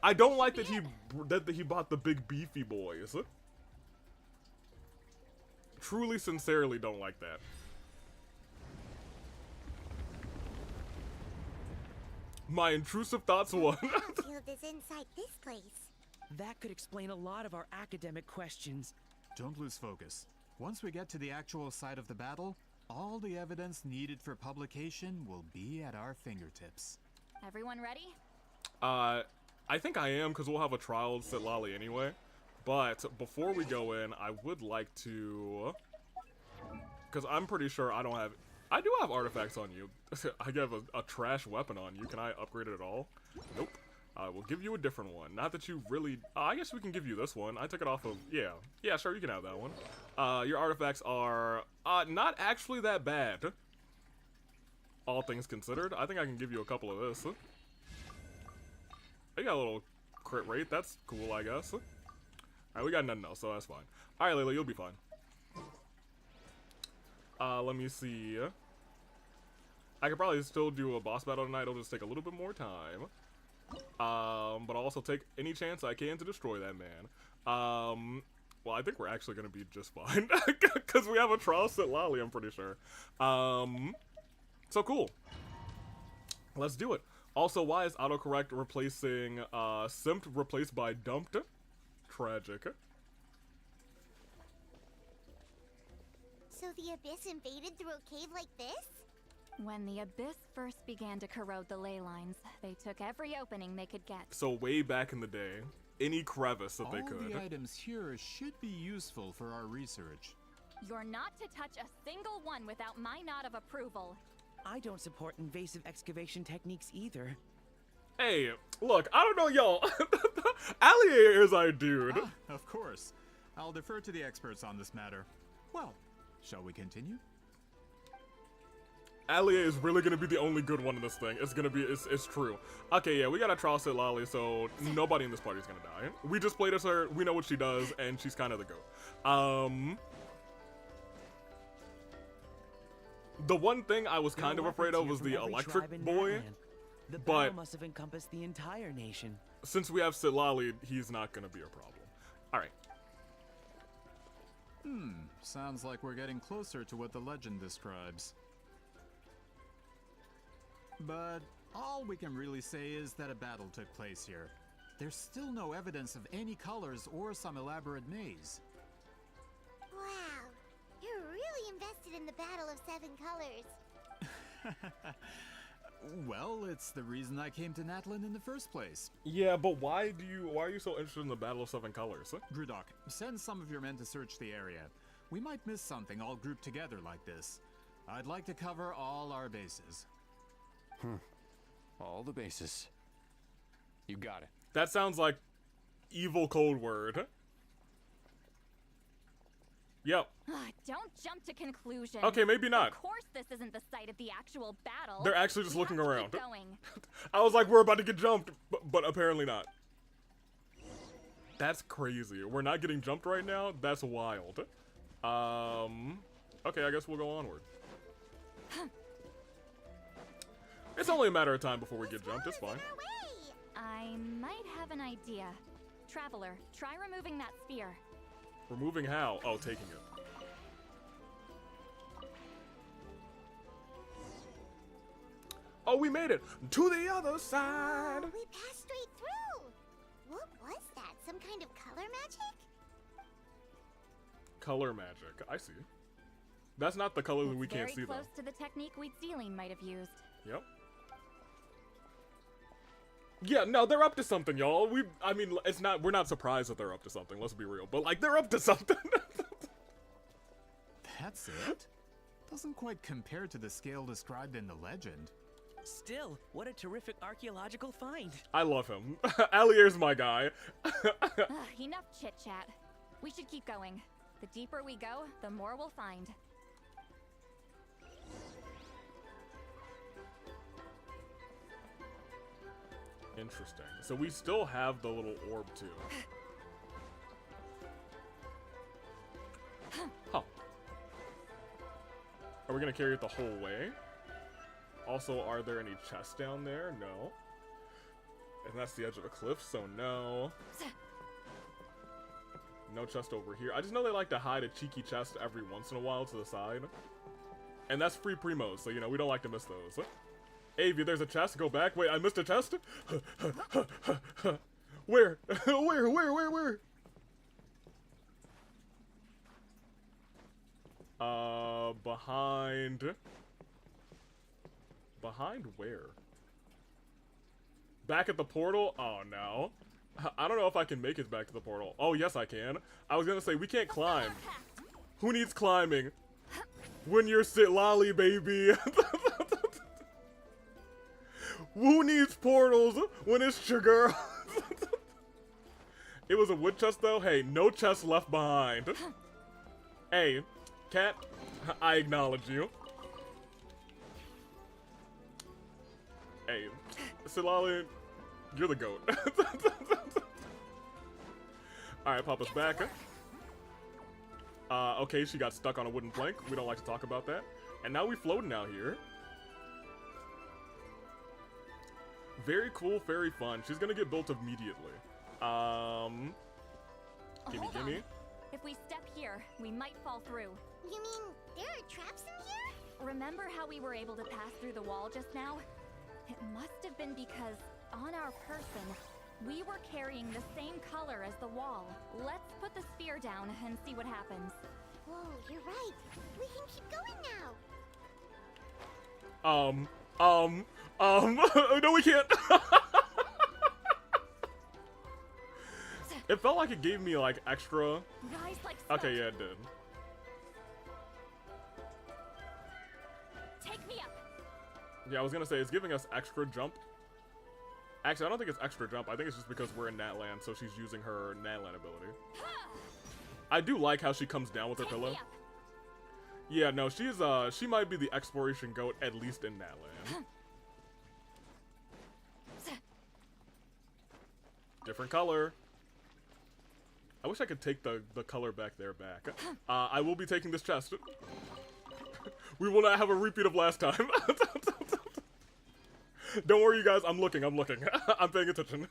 I don't like that he bought the big beefy boys. Truly, sincerely don't like that. My intrusive thoughts one. Battlefield is inside this place. That could explain a lot of our academic questions. Don't lose focus. Once we get to the actual site of the battle, all the evidence needed for publication will be at our fingertips. Everyone ready? I think I am, because we'll have a trial of Citlali anyway. But before we go in, I would like to... Because I'm pretty sure I don't have... I do have artifacts on you. I have a trash weapon on you. Can I upgrade it at all? Nope. I will give you a different one. Not that you really... I guess we can give you this one. I took it off of... Yeah. Yeah, sure, you can have that one. Your artifacts are not actually that bad. All things considered. I think I can give you a couple of this. I got a little crit rate. That's cool, I guess. Alright, we got nothing else, so that's fine. Alright, Layla, you'll be fine. Let me see. I could probably still do a boss battle tonight. It'll just take a little bit more time. But I'll also take any chance I can to destroy that man. Well, I think we're actually going to be just fine. Because we have a trial Citlali, I'm pretty sure. So cool. Let's do it. Also, why is autocorrect replacing simped replaced by dumped? Tragic. So the Abyss invaded through a cave like this? When the Abyss first began to corrode the ley lines, they took every opening they could get. So way back in the day, any crevice that they could. All the items here should be useful for our research. You're not to touch a single one without my nod of approval. I don't support invasive excavation techniques either. Hey, look, I don't know y'all. Allier is our dude. Ah, of course. I'll defer to the experts on this matter. Well, shall we continue? Alia is really gonna be the only good one in this thing. It's gonna be, it's true. Okay, yeah, we gotta trust Citlali, so nobody in this party is gonna die. We just played as her, we know what she does, and she's kind of the goat. The one thing I was kind of afraid of was the electric boy, the but battle must have encompassed the entire nation. since we have Citlali, he's not gonna be a problem. Alright. Sounds like we're getting closer to what the legend describes. But all we can really say is that a battle took place here. There's still no evidence of any colors or some elaborate maze. Wow, you're really invested in the Battle of Seven Colors. Well, it's the reason I came to Natlan in the first place. Yeah, but why are you so interested in the Battle of Seven Colors? Grudok, send some of your men to search the area. We might miss something all grouped together like this. I'd like to cover all our bases. All the bases. You got it. That sounds like evil code word. Yep. Don't jump to conclusions. Okay, maybe not. Of course this isn't the site of the actual battle. They're actually just looking around. Keep going. I was like, we're about to get jumped, but apparently not. That's crazy. We're not getting jumped right now? That's wild. Okay, I guess we'll go onward. It's only a matter of time before we get jumped, it's fine. I might have an idea. Traveler, try removing that sphere. Removing how? Oh, taking it. Oh, we made it! To the other side! We passed straight through! What was that? Some kind of color magic? Color magic. I see. That's not the color that we can't see, Very though. close to the technique Citlali might have used. Yep. Yeah, no, they're up to something, y'all. I mean, we're not surprised that they're up to something, let's be real. But, like, they're up to something. That's it? Doesn't quite compare to the scale described in the legend. Still, what a terrific archaeological find. I love him. Alier's my guy. Enough chit-chat. We should keep going. The deeper we go, the more we'll find. Interesting. So we still have the little orb, too. Huh. Are we gonna carry it the whole way? Also, are there any chests down there? No. And that's the edge of a cliff, so no. No chest over here. I just know they like to hide a cheeky chest every once in a while to the side. And that's free primos, so, you know, we don't like to miss those. Avi, there's a chest. Go back. Wait, I missed a chest? Where? Where? Behind... Behind where? Back at the portal? Oh, no. I don't know if I can make it back to the portal. Oh, yes, I can. I was gonna say, we can't climb. Who needs climbing? When you're Citlali, baby. Who needs portals when it's your girl? It was a wood chest, though. Hey, no chest left behind. Hey, cat, I acknowledge you. Hey, Citlali, you're the goat. Alright, Papa's back. Okay, she got stuck on a wooden plank. We don't like to talk about that. And now we're floating out here. Very cool, very fun. She's gonna get built immediately. Gimme. If we step here, we might fall through. You mean there are traps in here? Remember how we were able to pass through the wall just now? It must have been because, on our person, we were carrying the same color as the wall. Let's put the sphere down and see what happens. Whoa, you're right. We can keep going now. No, we can't. It felt like it gave me, like, extra... Rise like okay, yeah, it did. Take me up. Yeah, I was gonna say, it's giving us extra jump. Actually, I don't think it's extra jump. I think it's just because we're in Natland, so she's using her Natland ability. I do like how she comes down with her pillow. Yeah, no, she might be the exploration goat, at least in that land. Different color. I wish I could take the color back there back. I will be taking this chest. We will not have a repeat of last time. Don't worry, you guys. I'm looking. I'm paying attention.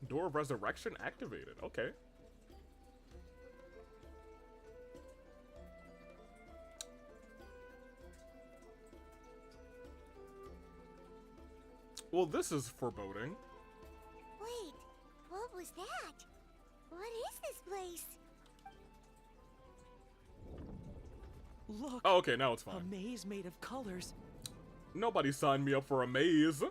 Door of Resurrection activated. Okay. Well, this is foreboding. Wait, what was that? What is this place? Look. Oh, okay, now it's fine. A maze made of colors. Nobody signed me up for a maze.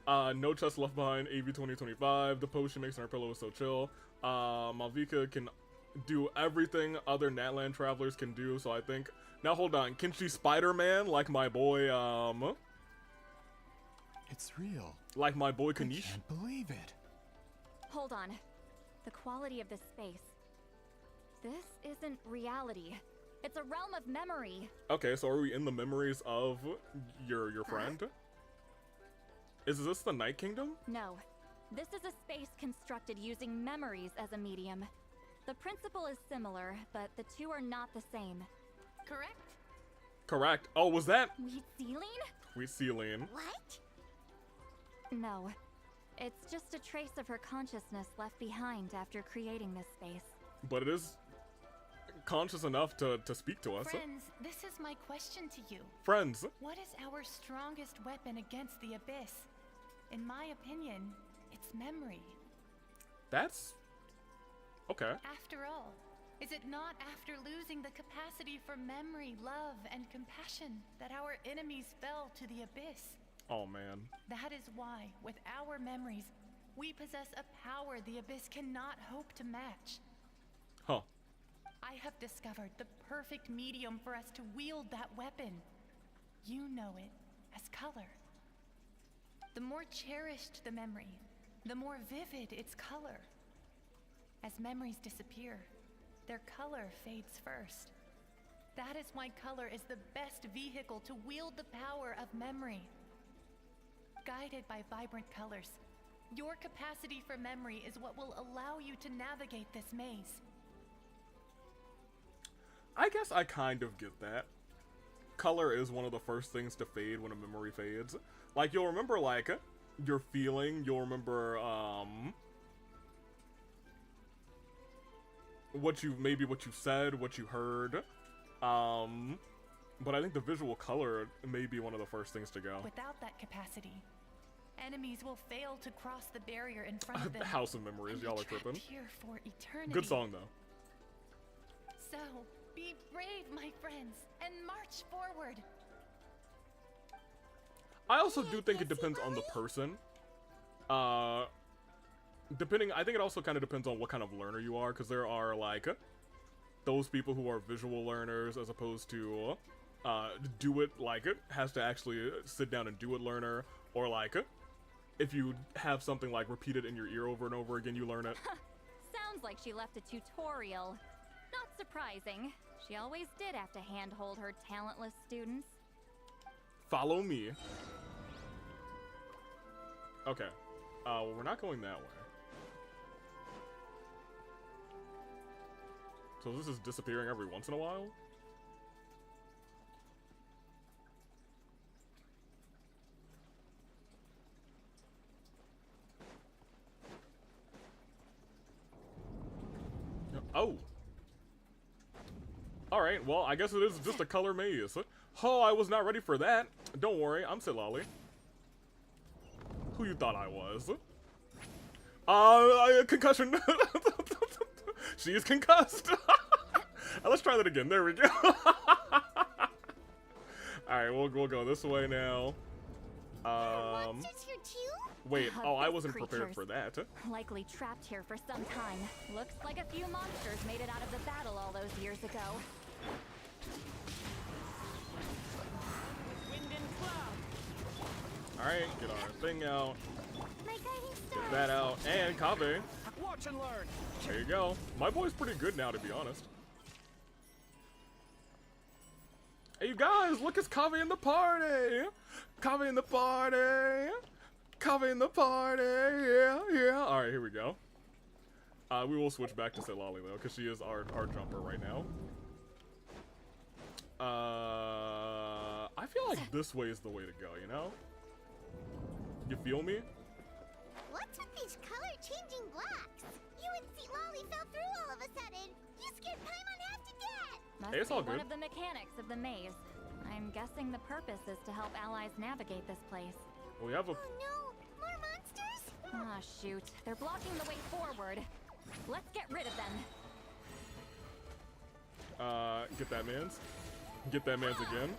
No chest left behind, AV 2025. The potion makes our pillow so chill. Malvika can do everything other Natland travelers can do, so I think... Now, hold on. Can she Spider-Man like my boy, It's real. Like my boy Kanish? I can't believe it. Hold on. The quality of this space. This isn't reality. It's a realm of memory. Okay, so are we in the memories of your friend? Is this the Night Kingdom? No. This is a space constructed using memories as a medium. The principle is similar, but the two are not the same. Correct? Correct. Oh, was that? Wheat ceiling? Wheat ceiling. What? No. It's just a trace of her consciousness left behind after creating this space. But it is conscious enough to speak to us. Friends, this is my question to you. Friends. What is our strongest weapon against the Abyss? In my opinion, it's memory. That's... okay. After all, is it not after losing the capacity for memory, love, and compassion that our enemies fell to the Abyss? Oh, man. That is why, with our memories, we possess a power the Abyss cannot hope to match. Huh. I have discovered the perfect medium for us to wield that weapon. You know it as color. The more cherished the memory, the more vivid its color. As memories disappear, their color fades first. That is why color is the best vehicle to wield the power of memory. Guided by vibrant colors, your capacity for memory is what will allow you to navigate this maze. I guess I kind of get that. Color is one of the first things to fade when a memory fades. Like, you'll remember, like, your feeling, you'll remember, what you said, what you heard, but I think the visual color may be one of the first things to go. Without that capacity, enemies will fail to cross the barrier in front of them. The House of Memories, y'all are tripping. Here for eternity. Good song, though. So, be brave, my friends, and march forward. I also do think it depends on the person. I think it also kind of depends on what kind of learner you are, because there are, like, those people who are visual learners as opposed to do it, like, has to actually sit down and do it learner, or, like, if you have something, like, repeated in your ear over and over again, you learn it. Sounds like she left a tutorial. Not surprising. She always did have to handhold her talentless students. Follow me. Okay. Well, we're not going that way. So this is disappearing every once in a while? Oh. Alright, well, I guess it is just a color maze. Oh, I was not ready for that. Don't worry, I'm Citlali. Who you thought I was? Concussion. She is concussed. Let's try that again. There we go. Alright, we'll go this way now. Wait, oh, I wasn't prepared for that. Likely trapped here for some time. Looks like a few monsters made it out of the battle all those years ago. Alright, get our thing out. Get that out. And Kave. Watch and learn. There you go. My boy's pretty good now, to be honest. Hey, you guys, look, it's Kaveh in the party. Kaveh in the party. Kaveh in the party. Yeah, yeah. All right, here we go. We will switch back to Citlali though, because she is our jumper right now. I feel like this way is the way to go, you know? You feel me? What's with these color-changing blocks? You and Citlali fell through all of a sudden. You scared Paimon half to death. Must Hey, it's all be one good. of the mechanics of the maze. I'm guessing the purpose is to help allies navigate this place. We have a. Oh no, more monsters? Ah, shoot. They're blocking the way forward. Let's get rid of them. Get that man's. Get that man's again.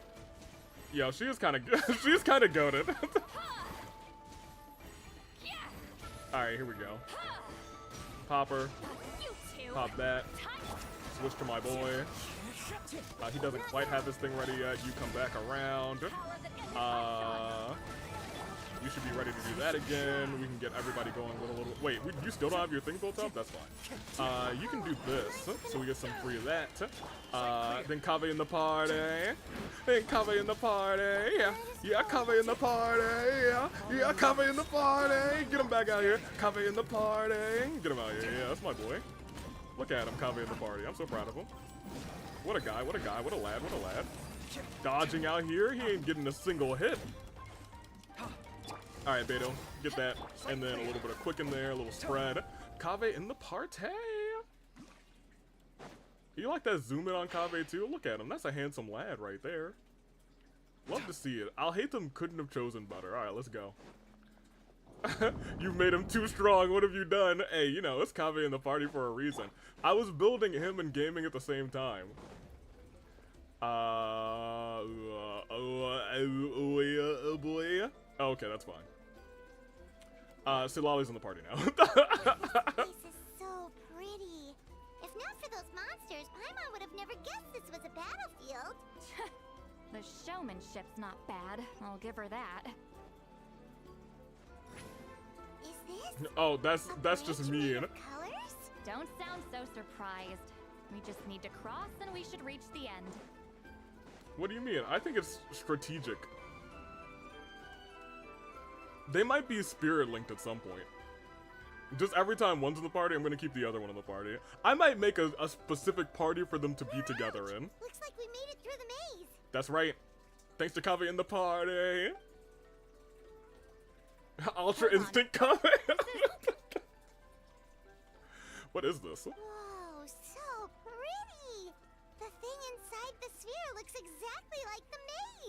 Yo, she is kind of she's kind of goated. All right, here we go. Pop her. Pop that. Switch to my boy. He doesn't quite have this thing ready yet. You come back around. You should be ready to do that again. We can get everybody going with a little. Wait, you still don't have your thing built up? That's fine. You can do this, so we get some free of that. Then Kaveh in the party. Then Kaveh in the party. Yeah, yeah, Kaveh in the party. Yeah, yeah, Kaveh in the party. Get him back out here. Kaveh in the party. Get him out here. Yeah, that's my boy. Look at him, Kaveh in the party. I'm so proud of him. What a guy, what a guy, what a lad, what a lad. Dodging out here, he ain't getting a single hit. Alright, Beto, get that. And then a little bit of quick in there, a little spread. Kaveh in the party. You like that zoom in on Kaveh too? Look at him, that's a handsome lad right there. Love to see it. I'll hate them couldn't have chosen better. Alright, let's go. You've made him too strong. What have you done? Hey, you know, it's Kaveh in the party for a reason. I was building him and gaming at the same time. Okay, that's fine. Citlali's in the party now. This is so pretty. If not for those monsters, Paimon would have never guessed this was a battlefield. The showmanship's not bad. I'll give her that. Is this? Oh, that's just mean. Colors? Don't sound so surprised. We just need to cross and we should reach the end. What do you mean? I think it's strategic. They might be spirit linked at some point. Just every time one's in the party, I'm gonna keep the other one in the party. I might make a specific party for them to be together in. Looks like we made it through the maze. That's right. Thanks to Kaveh in the party. Ultra Instinct Kaveh. What is this? Whoa, so pretty. The thing inside the sphere looks exactly like the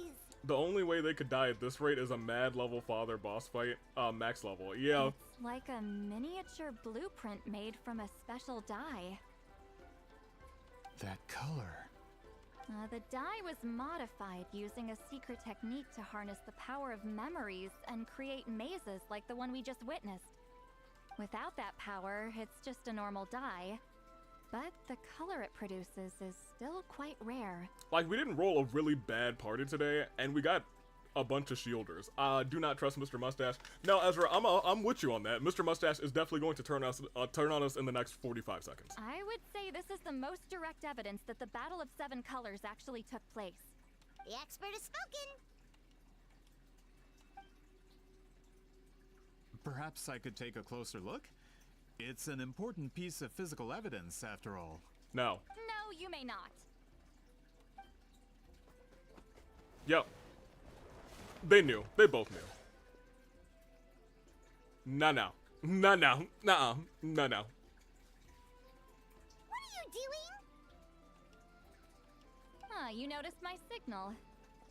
maze. The only way they could die at this rate is a mad level father boss fight. Max level. Yeah. It's like a miniature blueprint made from a special dye. That color. The dye was modified using a secret technique to harness the power of memories and create mazes like the one we just witnessed. Without that power, it's just a normal dye. But the color it produces is still quite rare. Like, we didn't roll a really bad party today, and we got a bunch of shielders. Do not trust Mr. Mustache. No, Ezra, I'm with you on that. Mr. Mustache is definitely going to turn on us in the next 45 seconds. I would say this is the most direct evidence that the Battle of Seven Colors actually took place. The expert has spoken. Perhaps I could take a closer look? It's an important piece of physical evidence, after all. No. No, you may not. Yep. They knew. They both knew. No. What are you doing? You noticed my signal.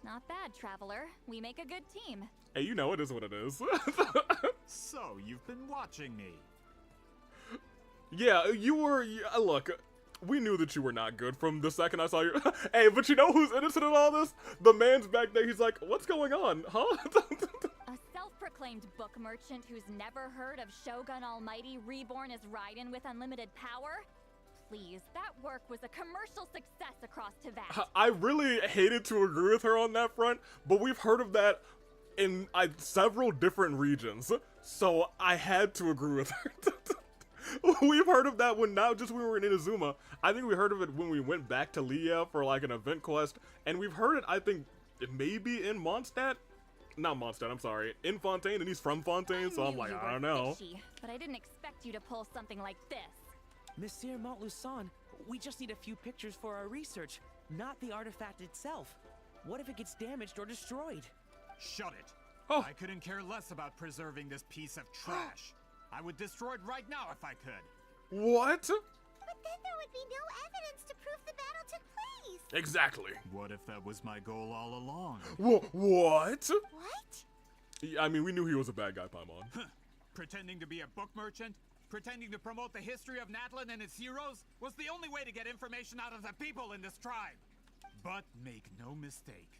Not bad, Traveler. We make a good team. Hey, you know it is what it is. So, you've been watching me. Yeah, you were. Look, we knew that you were not good from the second I saw you. Hey, but you know who's innocent in all this? The man's back there. He's like, what's going on, huh? A self-proclaimed book merchant who's never heard of Shogun Almighty reborn as Raiden with unlimited power? Please, that work was a commercial success across Teyvat. I really hated to agree with her on that front, but we've heard of that in several different regions, so I had to agree with her. We've heard of that when not just when we were in Inazuma. I think we heard of it when we went back to Leah for like an event quest, and we've heard it. I think maybe in Mondstadt, not Mondstadt. I'm sorry, in Fontaine, and he's from Fontaine, so I'm like, I don't know. Fishy, but I didn't expect you to pull something like this. Monsieur Montluçon, we just need a few pictures for our research, not the artifact itself. What if it gets damaged or destroyed? Shut it. Oh. I couldn't care less about preserving this piece of trash. I would destroy it right now if I could. What? But then there would be no evidence to prove the battle took place. Exactly. What if that was my goal all along? What? What? I mean, we knew he was a bad guy, Paimon. Pretending to be a book merchant? Pretending to promote the history of Natlan and its heroes was the only way to get information out of the people in this tribe. But make no mistake,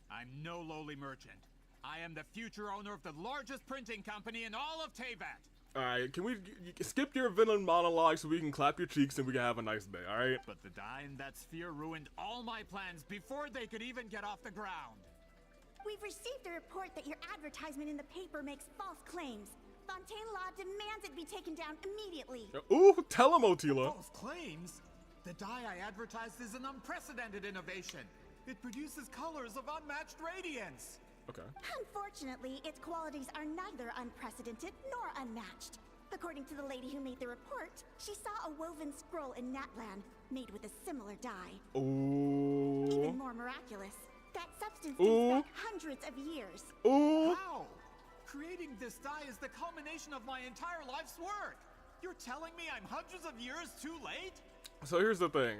I'm no lowly merchant. I am the future owner of the largest printing company in all of Teyvat. Alright, can we skip your villain monologue so we can clap your cheeks and we can have a nice day, alright? But the dye in that sphere ruined all my plans before they could even get off the ground. We've received a report that your advertisement in the paper makes false claims. Fontaine Law demands it be taken down immediately. Ooh, tell him, Otila. False claims? The dye I advertised is an unprecedented innovation. It produces colors of unmatched radiance. Okay. Unfortunately, its qualities are neither unprecedented nor unmatched. According to the lady who made the report, she saw a woven scroll in Natlan made with a similar dye. Ooh. Even more miraculous, that substance dates back hundreds of years. Ooh. How? Creating this dye is the culmination of my entire life's work. You're telling me I'm hundreds of years too late? So here's the thing.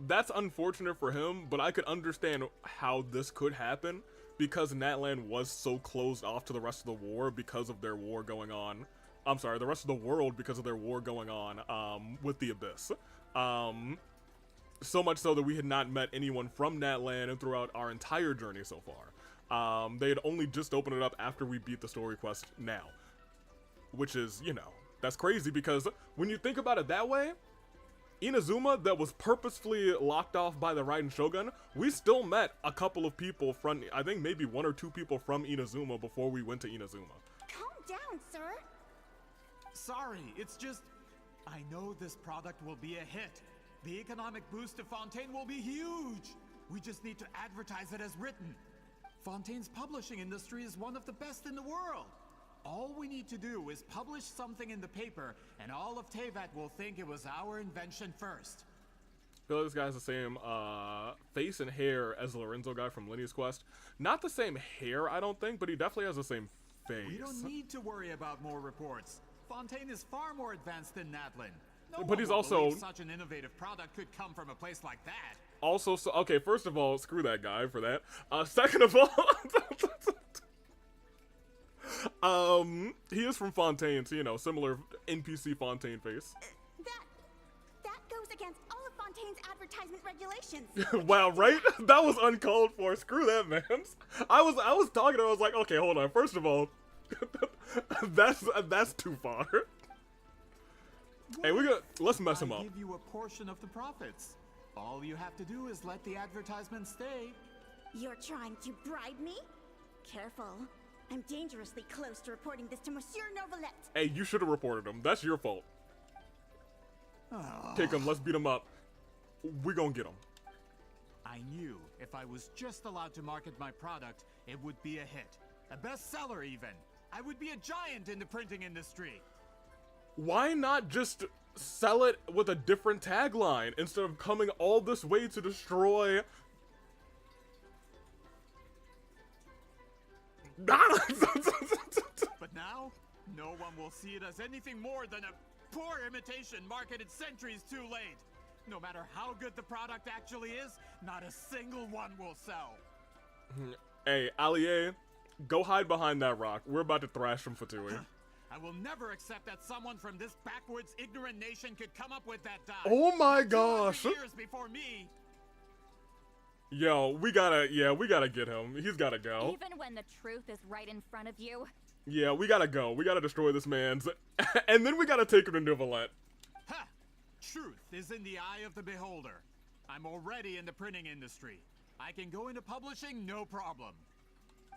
That's unfortunate for him, but I could understand how this could happen because Natlan was so closed off to the rest of the war because of their war going on. I'm sorry, the rest of the world because of their war going on with the Abyss. So much so that we had not met anyone from Natlan and throughout our entire journey so far. They had only just opened it up after we beat the story quest now. Which is, you know, that's crazy because when you think about it that way, Inazuma that was purposefully locked off by the Raiden Shogun, we still met a couple of people from, I think maybe one or two people from Inazuma before we went to Inazuma. Calm down, sir. Sorry, it's just, I know this product will be a hit. The economic boost to Fontaine will be huge. We just need to advertise it as written. Fontaine's publishing industry is one of the best in the world. All we need to do is publish something in the paper, and all of Teyvat will think it was our invention first. I feel like this guy has the same face and hair as the Lorenzo guy from Lineage Quest. Not the same hair, I don't think, but he definitely has the same face. We don't need to worry about more reports. Fontaine is far more advanced than Natlan. No But he's also such an innovative product could come from a place like that. Also, so, okay, first of all, screw that guy for that. Second of all, he is from Fontaine, so, you know, similar NPC Fontaine face. That goes against all of Fontaine's advertisement regulations. Wow, right? That was uncalled for. Screw that, man. I was talking to him, I was like, okay, hold on. First of all, that's too far. Hey, let's mess him up. I'll give you a portion of the profits. All you have to do is let the advertisement stay. You're trying to bribe me? Careful. I'm dangerously close to reporting this to Monsieur Novelette. Hey, you should have reported him. That's your fault. Take him. Let's beat him up. We gonna get him. I knew if I was just allowed to market my product, it would be a hit. A bestseller, even. I would be a giant in the printing industry. Why not just sell it with a different tagline instead of coming all this way to destroy? But now, no one will see it as anything more than a poor imitation marketed centuries too late. No matter how good the product actually is, not a single one will sell. Hey, Allier, go hide behind that rock. We're about to thrash him, Fatui. I will never accept that someone from this backwoods, ignorant nation could come up with that dye. Oh my gosh! 200 years before me. Yo, we gotta get him. He's gotta go. Even when the truth is right in front of you. Yeah, we gotta go. We gotta destroy this man's, and then we gotta take him to Novelette. Ha! Truth is in the eye of the beholder. I'm already in the printing industry. I can go into publishing, no problem.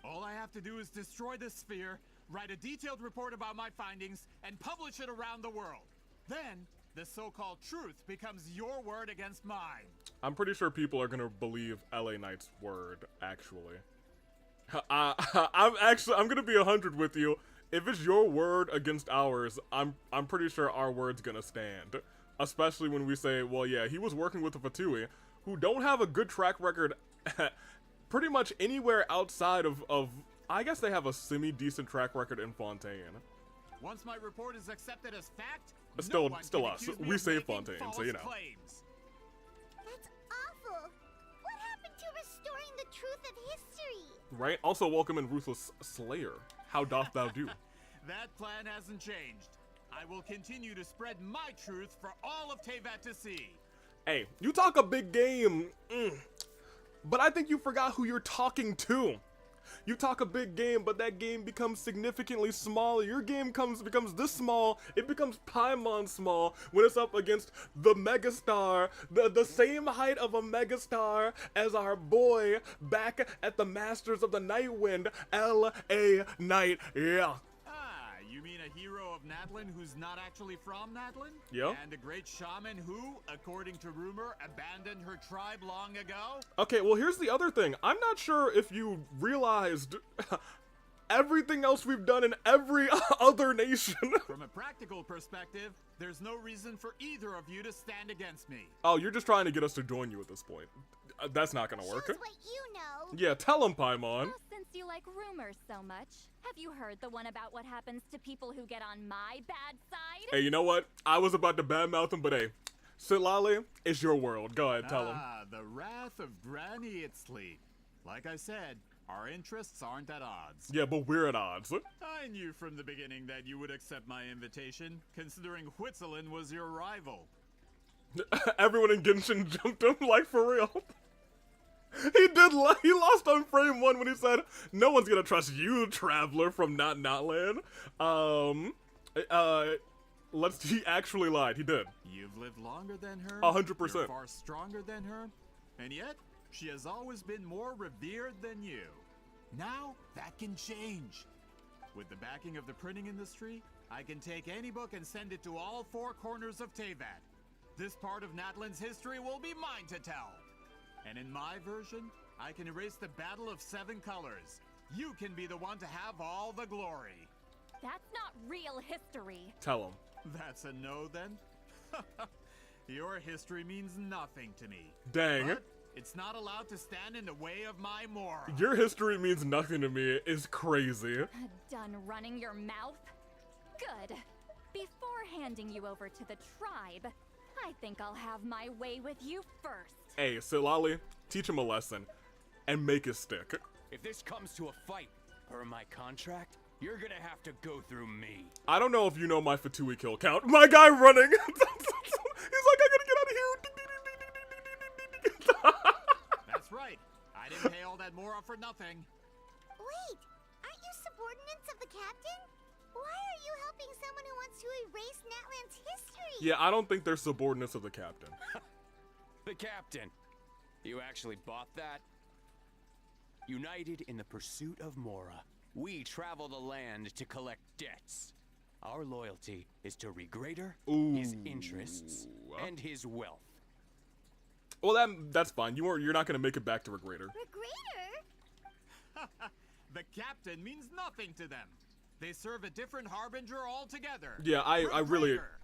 All I have to do is destroy this sphere, write a detailed report about my findings, and publish it around the world. Then, the so-called truth becomes your word against mine. I'm pretty sure people are gonna believe LA Knight's word, actually. I'm gonna be 100 with you. If it's your word against ours, I'm pretty sure our word's gonna stand. Especially when we say, well, yeah, he was working with the Fatui, who don't have a good track record pretty much anywhere outside of I guess they have a semi-decent track record in Fontaine. Once my report is accepted as fact, Still no one still can us. accuse me We of say making Fontaine, so false you know. claims. That's awful. What happened to restoring the truth of history? Right? Also, welcome in Ruthless Slayer. How doth thou do? That plan hasn't changed. I will continue to spread my truth for all of Teyvat to see. Hey, you talk a big game, but I think you forgot who you're talking to. You talk a big game, but that game becomes significantly smaller. Your game becomes this small. It becomes Paimon small when it's up against the megastar, the same height of a megastar as our boy back at the Masters of the Nightwind, L.A. Knight. Yeah. You mean a hero of Natlan who's not actually from Natlan? Yep. And a great shaman who, according to rumor, abandoned her tribe long ago? Okay, well, here's the other thing. I'm not sure if you realized everything else we've done in every other nation. From a practical perspective, there's no reason for either of you to stand against me. Oh, you're just trying to get us to join you at this point. That's not gonna work. Shows what you know. Yeah, tell him, Paimon. Well, since you like rumors so much, have you heard the one about what happens to people who get on my bad side? Hey, you know what? I was about to badmouth him, but hey, Citlali, it's your world. Go ahead, tell him. The wrath of Granny Itzli. Like I said, our interests aren't at odds. Yeah, but we're at odds. I knew from the beginning that you would accept my invitation, considering Huitzilin was your rival. Everyone in Genshin jumped him, like, for real. He lost on frame 1 when he said, no one's gonna trust you, traveler from Notland. He actually lied, he did. You've lived longer than her. 100%. You're far stronger than her. And yet, she has always been more revered than you. Now, that can change. With the backing of the printing industry, I can take any book and send it to all 4 corners of Teyvat. This part of Natlan's history will be mine to tell. And in my version, I can erase the Battle of 7 Colors. You can be the one to have all the glory. That's not real history. Tell him. That's a no, then? Your history means nothing to me. Dang. But it's not allowed to stand in the way of my mora. Your history means nothing to me is crazy. Done running your mouth? Good. Before handing you over to the tribe, I think I'll have my way with you first. Hey, Citlali, teach him a lesson and make it stick. If this comes to a fight, per my contract, you're gonna have to go through me. I don't know if you know my Fatui kill count. My guy running. He's like, I gotta get out of here. That's right. I didn't pay all that mora for nothing. Wait, aren't you subordinates of the captain? Why are you helping someone who wants to erase Natlan's history? Yeah, I don't think they're subordinates of the captain. The captain. You actually bought that? United in the pursuit of Mora, we travel the land to collect debts. Our loyalty is to Regrader, his interests, and his wealth. Well, that's fine. You're not gonna make it back to Regrader. Regrader? The captain means nothing to them. They serve a different harbinger altogether. Yeah, I really... Regrader.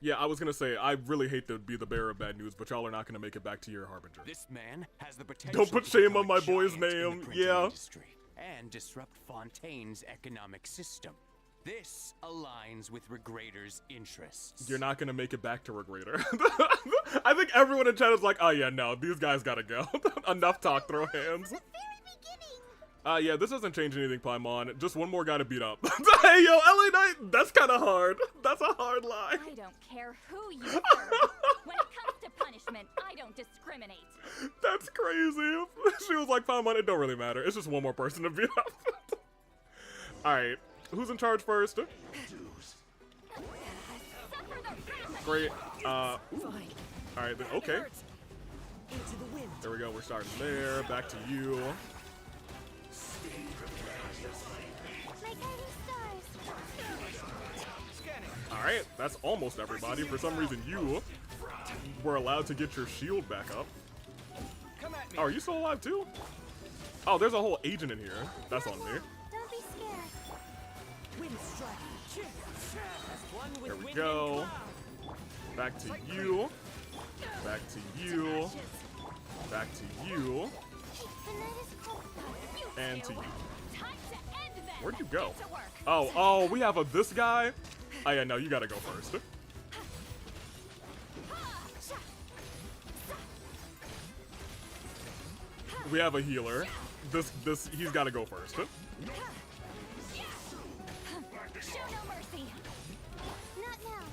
Yeah, I was gonna say, I really hate to be the bearer of bad news, but y'all are not gonna make it back to your harbinger. This man has the potential Don't put to shame become on my a boy's giant in the name, printing yeah. industry and disrupt Fontaine's economic system. This aligns with Regrader's interests. You're not gonna make it back to Regrader. I think everyone in chat is like, oh yeah, no, these guys gotta go. Enough talk, throw hands. Yeah, this doesn't change anything, Paimon. Just one more guy to beat up. Hey, yo, LA Knight, that's kind of hard. That's a hard line. I don't care who you serve. When it comes to punishment, I don't discriminate. That's crazy. She was like, Paimon, it don't really matter. It's just one more person to beat up. Alright, who's in charge first? Great. Alright, then, okay. There we go, we're starting there. Back to you. My guiding Alright, that's almost everybody. For some reason, you were allowed to get your shield back up. Oh, are you still alive too? Oh, there's a whole agent in here. That's on me. Don't be scared. There we go. Back to you. Back to you. Back to you. And to you. Where'd you go? Oh, we have this guy? Oh yeah, no, you gotta go first. We have a healer. He's gotta go first. Show no mercy. Not now.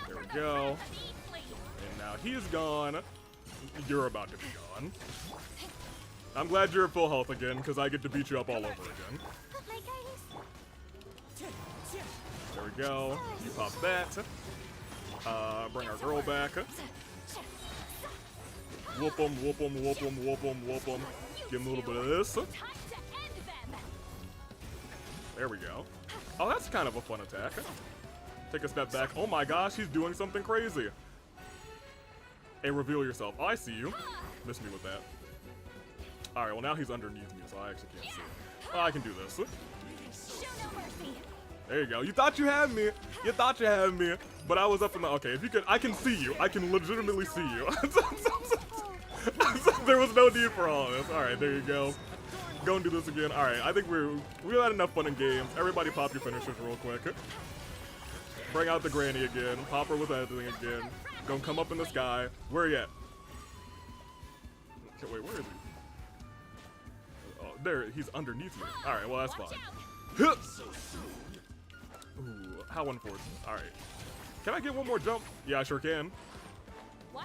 There we go. And now he's gone. You're about to be gone. I'm glad you're at full health again, because I get to beat you up all over again. There we go. You pop that. Bring our girl back. Whoop him, whoop him, whoop him, whoop him, whoop him. Give him a little bit of this. There we go. Oh, that's kind of a fun attack. Take a step back. Oh my gosh, he's doing something crazy. Hey, reveal yourself. Oh, I see you. Missed me with that. Alright, well now he's underneath me, so I actually can't see him. Oh, I can do this. There you go. You thought you had me. You thought you had me. But I was up in the... Okay, if you could... I can see you. I can legitimately see you. There was no need for all this. Alright, there you go. Go and do this again. Alright, I think we had enough fun in games. Everybody pop your finishers real quick. Bring out the granny again. Pop her with everything again. Gonna come up in the sky. Where are you at? Okay, wait, where is he? Oh, there, he's underneath me. Alright, well that's fine. Ooh, how unfortunate. Alright. Can I get one more jump? Yeah, I sure can.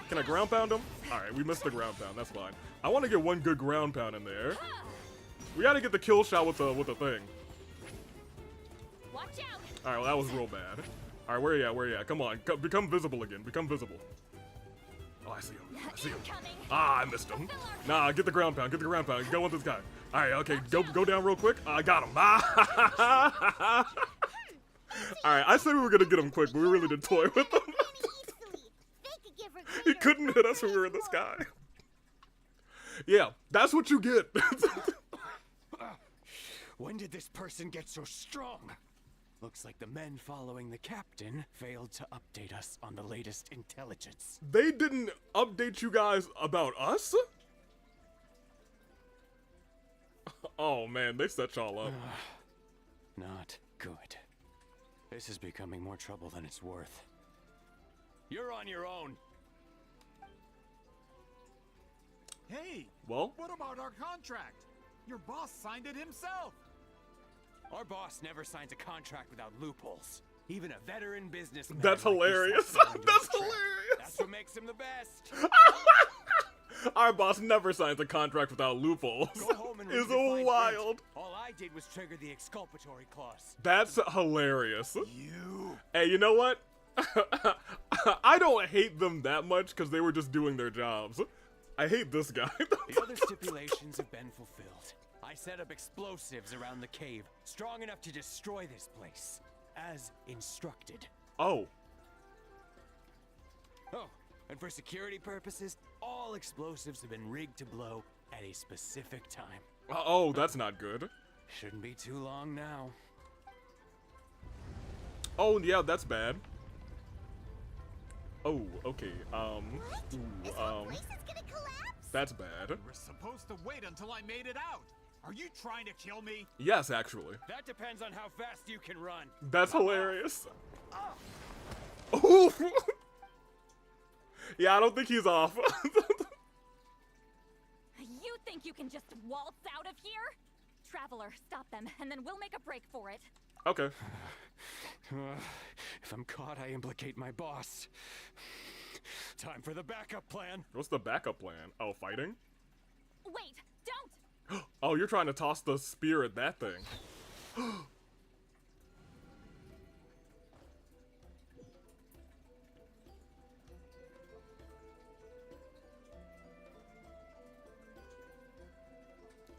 Can I ground pound him? Alright, we missed the ground pound. That's fine. I want to get one good ground pound in there. We gotta get the kill shot with the thing. Alright, well that was real bad. Alright, where you at? Where you at? Come on, become visible again. Become visible. Oh, I see him. I see him. Ah, I missed him. Nah, get the ground pound. Get the ground pound. Go with this guy. Alright, okay, go down real quick. I got him. Alright, I said we were gonna get him quick, but we really did toy with him. He couldn't hit us when we were in the sky. Yeah, that's what you get. When did this person get so strong? Looks like the men following the captain failed to update us on the latest intelligence. They didn't update you guys about us? Oh man, they set y'all up. Not good. This is becoming more trouble than it's worth. You're on your own. Hey! Well? What about our contract? Your boss signed it himself! Our boss never signs a contract without loopholes. Even a veteran businessman. That's hilarious. That's hilarious. That's what makes him the best. Our boss never signs a contract without loopholes. Go home and It's read the fine wild. print. All I did was trigger the exculpatory clause. That's hilarious. Hey, you know what? I don't hate them that much because they were just doing their jobs. I hate this guy. The other stipulations have been fulfilled. I set up explosives around the cave, strong enough to destroy this place, as instructed. Oh. Oh, and for security purposes, all explosives have been rigged to blow at a specific time. Oh, that's not good. Shouldn't be too long now. Oh, yeah, that's bad. Oh, okay, that's bad. We're supposed to wait until I made it out. Are you trying to kill me? Yes, actually. That depends on how fast you can run. That's hilarious. Oh. Yeah, I don't think he's off. You think you can just waltz out of here? Traveler, stop them, and then we'll make a break for it. Okay. If I'm caught, I implicate my boss. Time for the backup plan. What's the backup plan? Oh, fighting? Wait, don't! Oh, you're trying to toss the spear at that thing.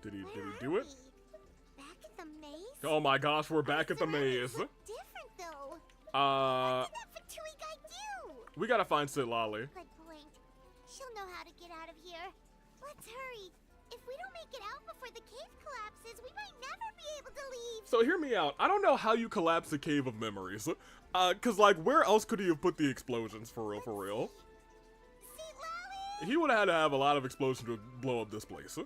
Did he do it? Back at Oh my gosh, we're back at the maze. Different though. What did that Fatui guy do? We gotta find Citlali. Good point. She'll know how to get out of here. Let's hurry. If we don't make it out before the cave collapses, we might never be able to leave. So hear me out. I don't know how you collapse a cave of memories. Cause like, where else could he have put the explosions for real, for real? Citlali! He would have had to have a lot of explosions to blow up this place.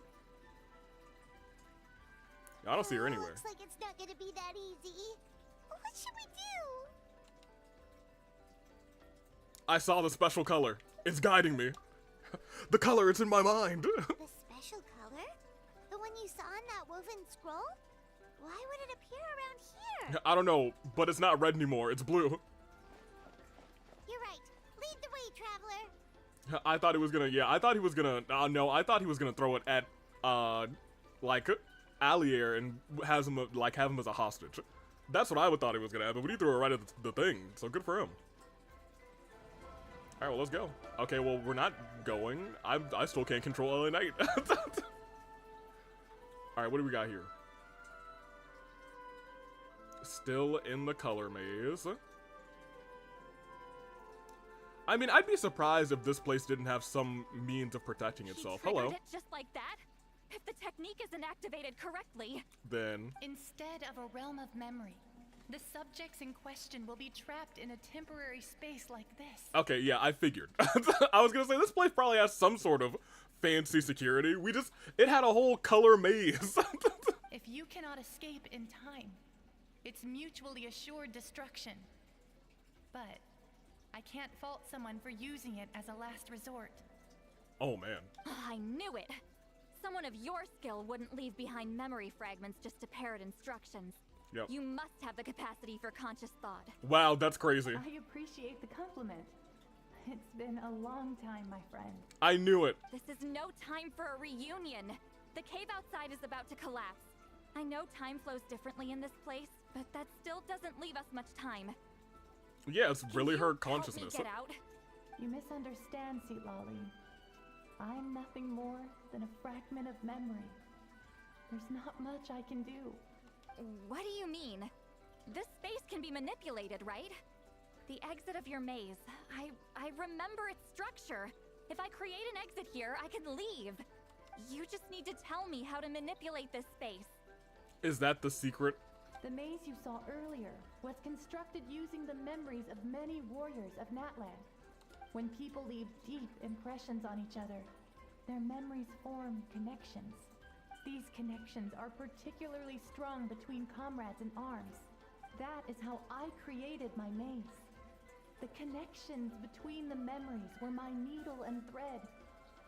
I don't see her anywhere. Looks like it's not gonna be that easy. What should we do? I saw the special color. It's guiding me. The color, it's in my mind. The special color? The one you saw in that woven scroll? Why would it appear around here? I don't know, but it's not red anymore. It's blue. You're right. Lead the way, traveler. I thought he was gonna, yeah, I thought he was gonna, no, I thought he was gonna throw it at, like, Allier and have him as a hostage. That's what I would thought he was gonna happen, but he threw it right at the thing, so good for him. Alright, well, let's go. Okay, well, we're not going. I still can't control LA Knight. Alright, what do we got here? Still in the color maze. I mean, I'd be surprised if this place didn't have some means of protecting itself. He triggered Hello. it just like that? If the technique isn't activated correctly. Then. Instead of a realm of memory, the subjects in question will be trapped in a temporary space like this. Okay, yeah, I figured. I was gonna say, this place probably has some sort of fancy security. It had a whole color maze. If you cannot escape in time, it's mutually assured destruction. But I can't fault someone for using it as a last resort. Oh, man. I knew it. Someone of your skill wouldn't leave behind memory fragments just to parrot instructions. Yep. You must have the capacity for conscious thought. Wow, that's crazy. I appreciate the compliment. It's been a long time, my friend. I knew it. This is no time for a reunion. The cave outside is about to collapse. I know time flows differently in this place, but that still doesn't leave us much time. Yeah, it's really her Help me consciousness. get out. You misunderstand, Citlali. I'm nothing more than a fragment of memory. There's not much I can do. What do you mean? This space can be manipulated, right? The exit of your maze. I remember its structure. If I create an exit here, I can leave. You just need to tell me how to manipulate this space. Is that the secret? The maze you saw earlier was constructed using the memories of many warriors of Natland. When people leave deep impressions on each other, their memories form connections. These connections are particularly strong between comrades in arms. That is how I created my maze. The connections between the memories were my needle and thread,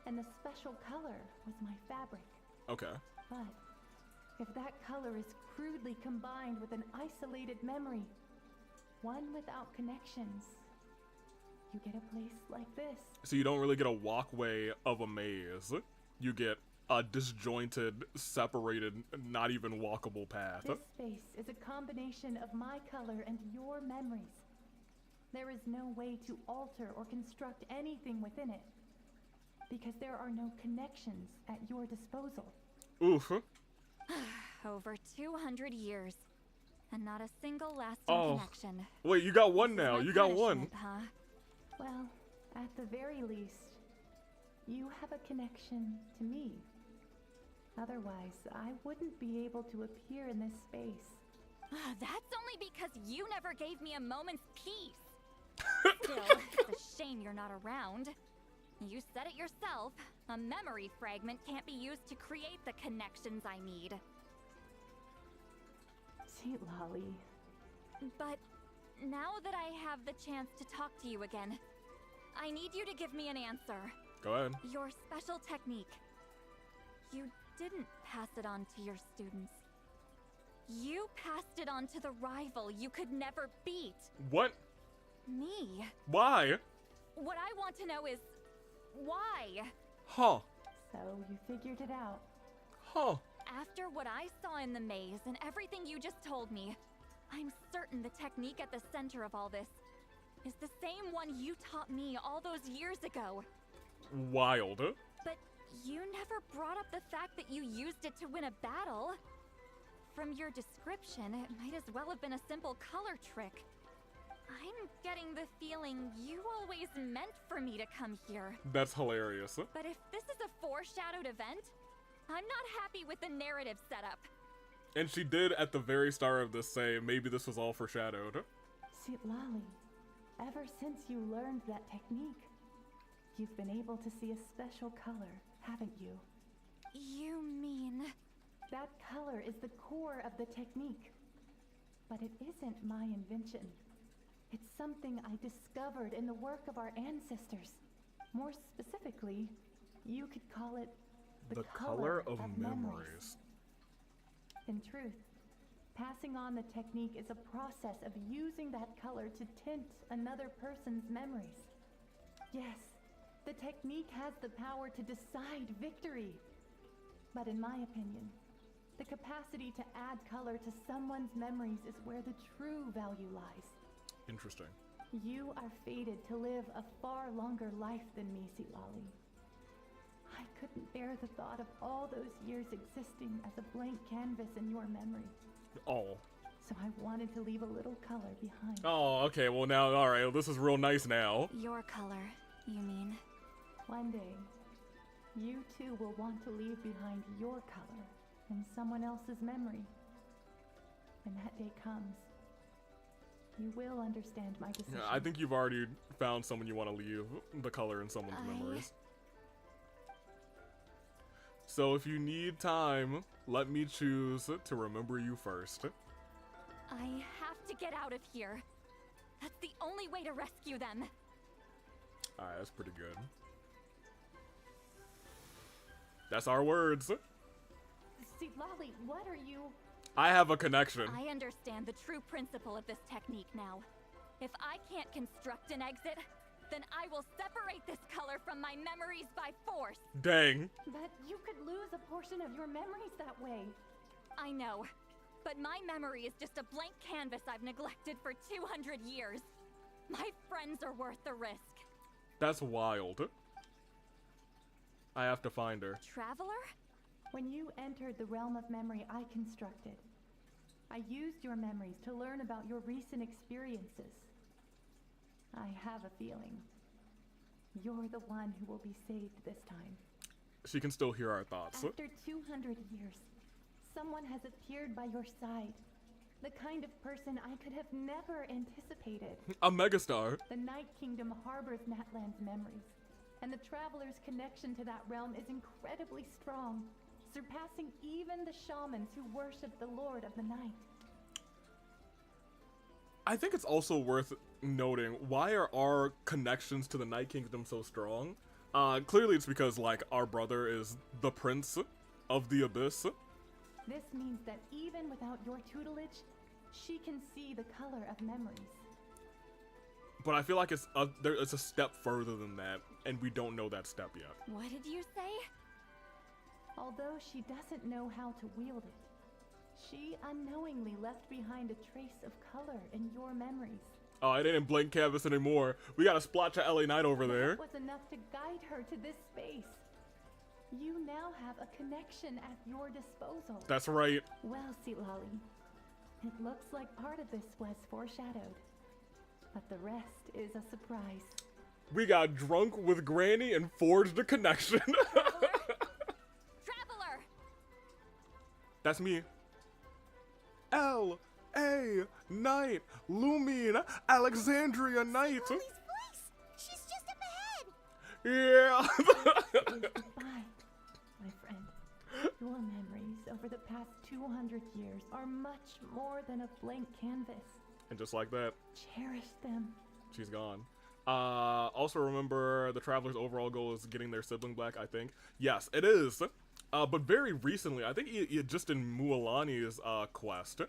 and the special color was my fabric. Okay. But if that color is crudely combined with an isolated memory, one without connections, you get a place like this. So you don't really get a walkway of a maze. You get a disjointed, separated, not even walkable path. This space is a combination of my color and your memories. There is no way to alter or construct anything within it, because there are no connections at your disposal. Oof. Over 200 years, and not a single lasting connection. Wait, you got one now. You got one. Huh? Well, at the very least, you have a connection to me. Otherwise, I wouldn't be able to appear in this space. That's only because you never gave me a moment's peace. Still, it's a shame you're not around. You said it yourself. A memory fragment can't be used to create the connections I need. Citlali. But now that I have the chance to talk to you again, I need you to give me an answer. Go ahead. Your special technique. You didn't pass it on to your students. You passed it on to the rival you could never beat. What? Me. Why? What I want to know is, why? Huh. So you figured it out. Huh. After what I saw in the maze and everything you just told me, I'm certain the technique at the center of all this is the same one you taught me all those years ago. Wild. But you never brought up the fact that you used it to win a battle. From your description, it might as well have been a simple color trick. I'm getting the feeling you always meant for me to come here. That's hilarious. But if this is a foreshadowed event, I'm not happy with the narrative setup. And she did at the very start of this say, maybe this was all foreshadowed. Citlali, ever since you learned that technique, you've been able to see a special color, haven't you? You mean... That color is the core of the technique. But it isn't my invention. It's something I discovered in the work of our ancestors. More specifically, you could call it the color of memories. In truth, passing on the technique is a process of using that color to tint another person's memories. Yes, the technique has the power to decide victory. But in my opinion, the capacity to add color to someone's memories is where the true value lies. Interesting. You are fated to live a far longer life than me, Citlali. I couldn't bear the thought of all those years existing as a blank canvas in your memory. Oh. So I wanted to leave a little color behind. Oh, okay, well now, alright, well, this is real nice now. Your color, you mean? One day, you too will want to leave behind your color in someone else's memory. When that day comes, you will understand my decision. Yeah, I think you've already found someone you want to leave the color in someone's memories. So if you need time, let me choose to remember you first. I have to get out of here. That's the only way to rescue them. Alright, that's pretty good. That's our words. Citlali, what are you... I have a connection. I understand the true principle of this technique now. If I can't construct an exit, then I will separate this color from my memories by force. Dang. But you could lose a portion of your memories that way. I know, but my memory is just a blank canvas I've neglected for 200 years. My friends are worth the risk. That's wild. I have to find her. Traveler? When you entered the realm of memory I constructed, I used your memories to learn about your recent experiences. I have a feeling you're the one who will be saved this time. She can still hear our thoughts. After 200 years, someone has appeared by your side. The kind of person I could have never anticipated. A megastar. The Night Kingdom harbors Natlan's memories, and the Traveler's connection to that realm is incredibly strong, surpassing even the shamans who worship the Lord of the Night. I think it's also worth noting, why are our connections to the Night Kingdom so strong? Clearly it's because, like, our brother is the Prince of the Abyss. This means that even without your tutelage, she can see the color of memories. But I feel like it's a step further than that, and we don't know that step yet. What did you say? Although she doesn't know how to wield it, she unknowingly left behind a trace of color in your memories. Oh, it ain't blank canvas anymore. We got a splotch of LA Knight over there. That was enough to guide her to this space. You now have a connection at your disposal. That's right. Well, Citlali, it looks like part of this was foreshadowed, but the rest is a surprise. We got drunk with Granny and forged a connection. Traveler! That's me. L.A. Knight, Lumine, Alexandria Knight. She's just up ahead. Yeah. Goodbye, my friend. Your memories over the past 200 years are much more than a blank canvas. And just like that, Cherish them. she's gone. Also remember the Traveler's overall goal is getting their sibling back, I think. Yes, it is. But very recently, I think just in Mualani's quest,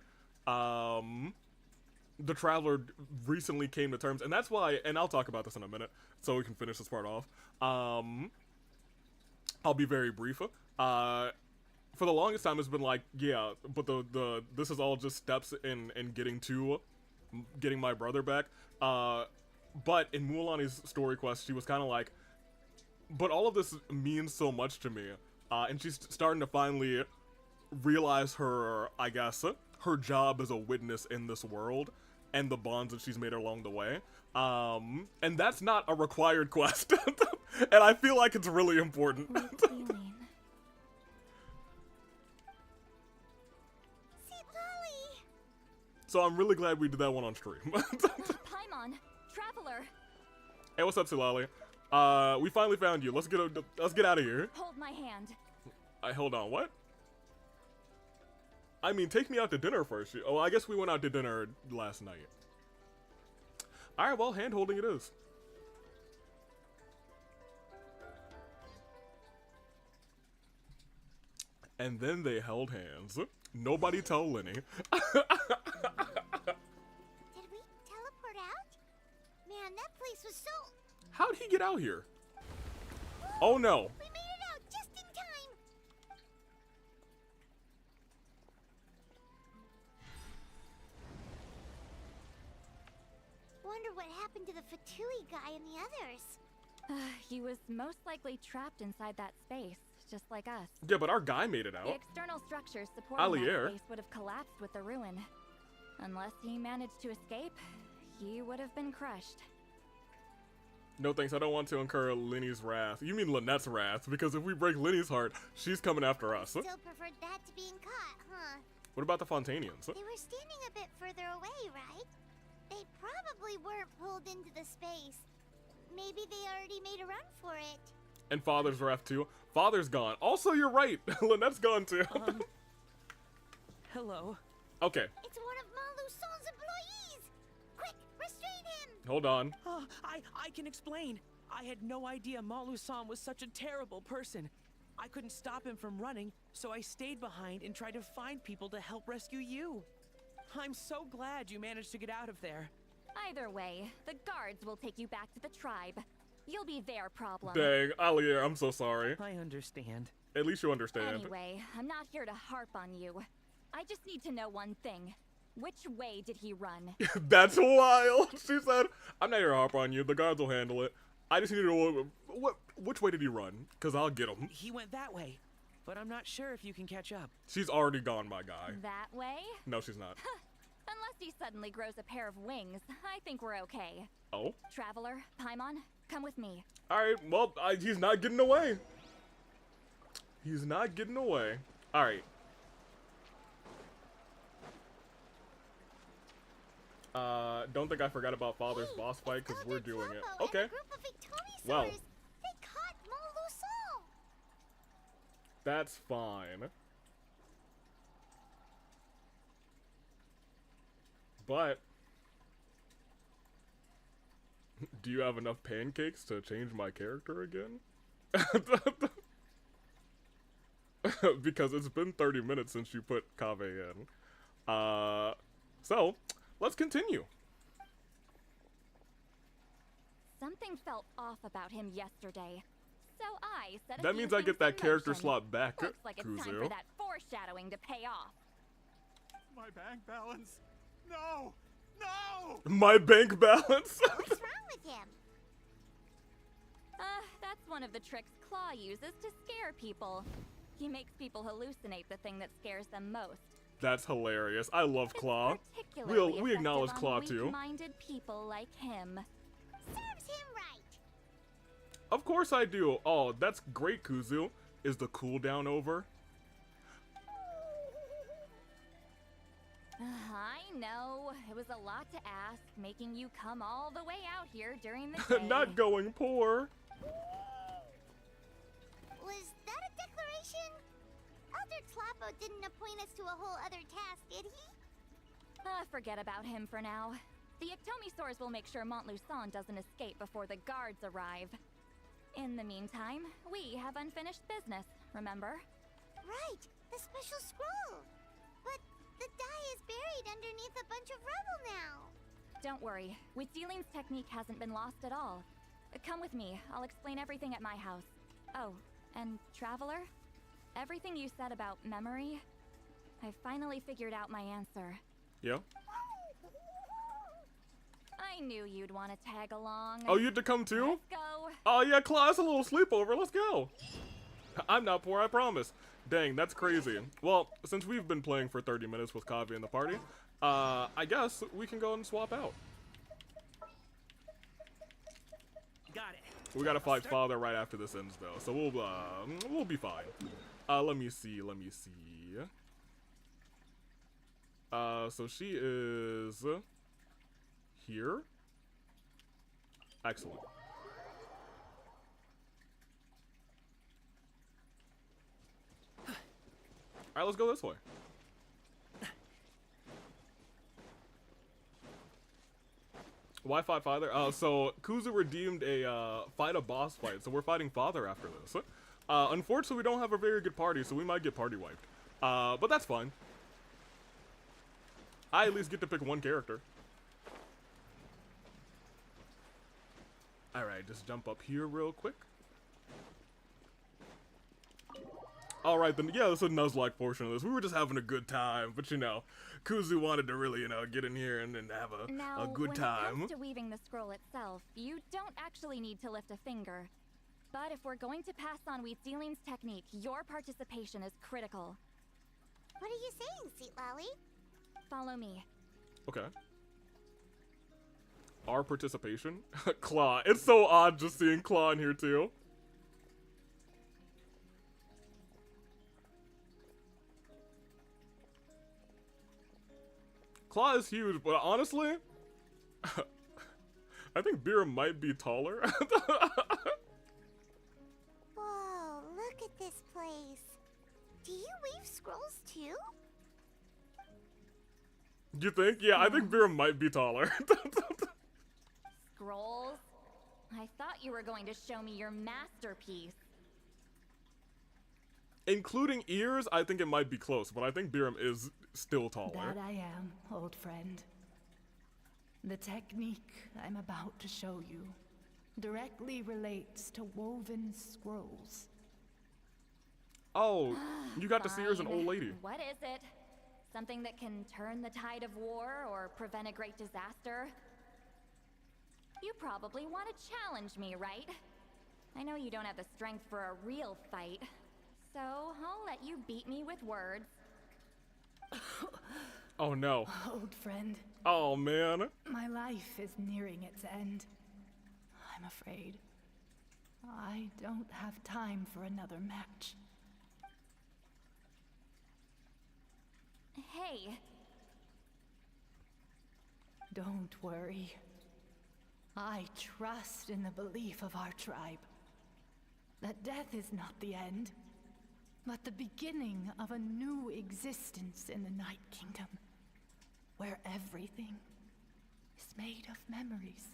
the Traveler recently came to terms, and that's why, and I'll talk about this in a minute, so we can finish this part off. I'll be very brief. For the longest time, it's been like, yeah, but this is all just steps in getting my brother back. But in Mualani's story quest, she was kind of like, but all of this means so much to me. And she's starting to finally realize her, I guess, her job as a witness in this world and the bonds that she's made along the way. And that's not a required quest. And I feel like it's really important. Citlali! So I'm really glad we did that one on stream. Paimon, Traveler. Hey, what's up, Citlali? We finally found you. Let's get out of here. Hold my hand. Hold on, what? I mean, take me out to dinner first. Oh, I guess we went out to dinner last night. Alright, well, hand holding it is. And then they held hands. Nobody tell Lenny. Did we teleport out? Man, that place was so... How'd he get out here? Oh no. We made it out just in time! Wonder what happened to the Fatui guy and the others. He was most likely trapped inside that space, just like us. Yeah, but our guy made it The out. external structures supporting Allier. that space would have collapsed with the ruin. Unless he managed to escape, he would have been crushed. No thanks, I don't want to incur Lenny's wrath. You mean Lynette's wrath, because if we break Lenny's heart, she's coming after us. Still preferred that to being caught, huh? What about the Fontanians? They were standing a bit further away, right? They probably weren't pulled into the space. Maybe they already made a run for it. And Father's wrath too. Father's gone. Also, you're right. Lynette's gone too. Hello. Okay, It's one of Maluson's employees! Quick, restrain him! hold on. I can explain. I had no idea Malu-san was such a terrible person. I couldn't stop him from running, so I stayed behind and tried to find people to help rescue you. I'm so glad you managed to get out of there. Either way, the guards will take you back to the tribe. You'll be their problem. Dang, Allier, I'm so sorry. I understand. At least you understand. Anyway, I'm not here to harp on you. I just need to know one thing. Which way did he run? That's wild. She said, I'm not here to harp on you. The guards will handle it. I just need to know which way did he run? Because I'll get him. He went that way, but I'm not sure if you can catch up. She's already gone, my guy. That way? No, she's not. Unless he suddenly grows a pair of wings, I think we're okay. Oh? Traveler, Paimon, come with me. Alright, well, he's not getting away. He's not getting away. Alright. Don't think I forgot about Father's boss fight because we're doing it. Okay. Well. They caught Maluson! That's fine. But do you have enough pancakes to change my character again? Because it's been 30 minutes since you put Kave in. So, let's continue. Something felt off about him yesterday. So I set a That few means I things get that in character motion. slot back, Looks like it's time Kuzu. for that foreshadowing to pay off. My bank balance. No! No! My bank balance. What's wrong with him? That's one of the tricks Claw uses to scare people. He makes people hallucinate the thing that scares them most. That's hilarious. I love Claw. Particularly We acknowledge effective Claw on too. weak-minded people like him. Serves him right. Of course I do. Oh, that's great, Kuzu. Is the cooldown over? I know. It was a lot to ask, making you come all the way out here during the day. Not going poor. Was that a declaration? Elder Tlapo didn't appoint us to a whole other task, did he? Forget about him for now. The Ictomisaurs will make sure Montluçon doesn't escape before the guards arrive. In the meantime, we have unfinished business, remember? Right, the special scroll. But the die is buried underneath a bunch of rubble now. Don't worry, Witzeline's technique hasn't been lost at all. Come with me, I'll explain everything at my house. Oh, and Traveler? Everything you said about memory, I finally figured out my answer. Yeah? I knew you'd want to tag along. Oh, you had to come too? Let's go. Oh yeah, Claw, it's a little sleepover. Let's go. I'm not poor, I promise. Dang, that's crazy. Well, since we've been playing for 30 minutes with Kavi in the party, I guess we can go and swap out. Got it. We gotta fight Father right after this ends, though, so we'll be fine. Let me see. So she is here. Excellent. Alright, let's go this way. Why fight Father? So Kuzu redeemed a fight a boss fight, so we're fighting Father after this. Unfortunately, we don't have a very good party, so we might get party wiped. But that's fine. I at least get to pick one character. Alright, just jump up here real quick. Alright then, yeah, this is a Nuzlocke portion of this. We were just having a good time, but you know, Kuzu wanted to really, you know, get in here and have a good time. Now, when it comes to weaving the scroll itself, you don't actually need to lift a finger. But if we're going to pass on Wheatzealing's technique, your participation is critical. What are you saying, Citlali? Follow me. Okay. Our participation? Claw. It's so odd just seeing Claw in here too. Claw is huge, but honestly, I think Bira might be taller. Whoa, look at this place. Do you weave scrolls too? You think? Yeah, I think Bira might be taller. Scrolls? I thought you were going to show me your masterpiece. Including ears, I think it might be close, but I think Biram is still taller. That I am, old friend. The technique I'm about to show you directly relates to woven scrolls. Oh, you got to see her as an old lady. What is it? Something that can turn the tide of war or prevent a great disaster? You probably want to challenge me, right? I know you don't have the strength for a real fight, so I'll let you beat me with words. Oh no. Old friend. Oh man. My life is nearing its end. I'm afraid I don't have time for another match. Hey. Don't worry. I trust in the belief of our tribe that death is not the end, but the beginning of a new existence in the Night Kingdom, where everything is made of memories.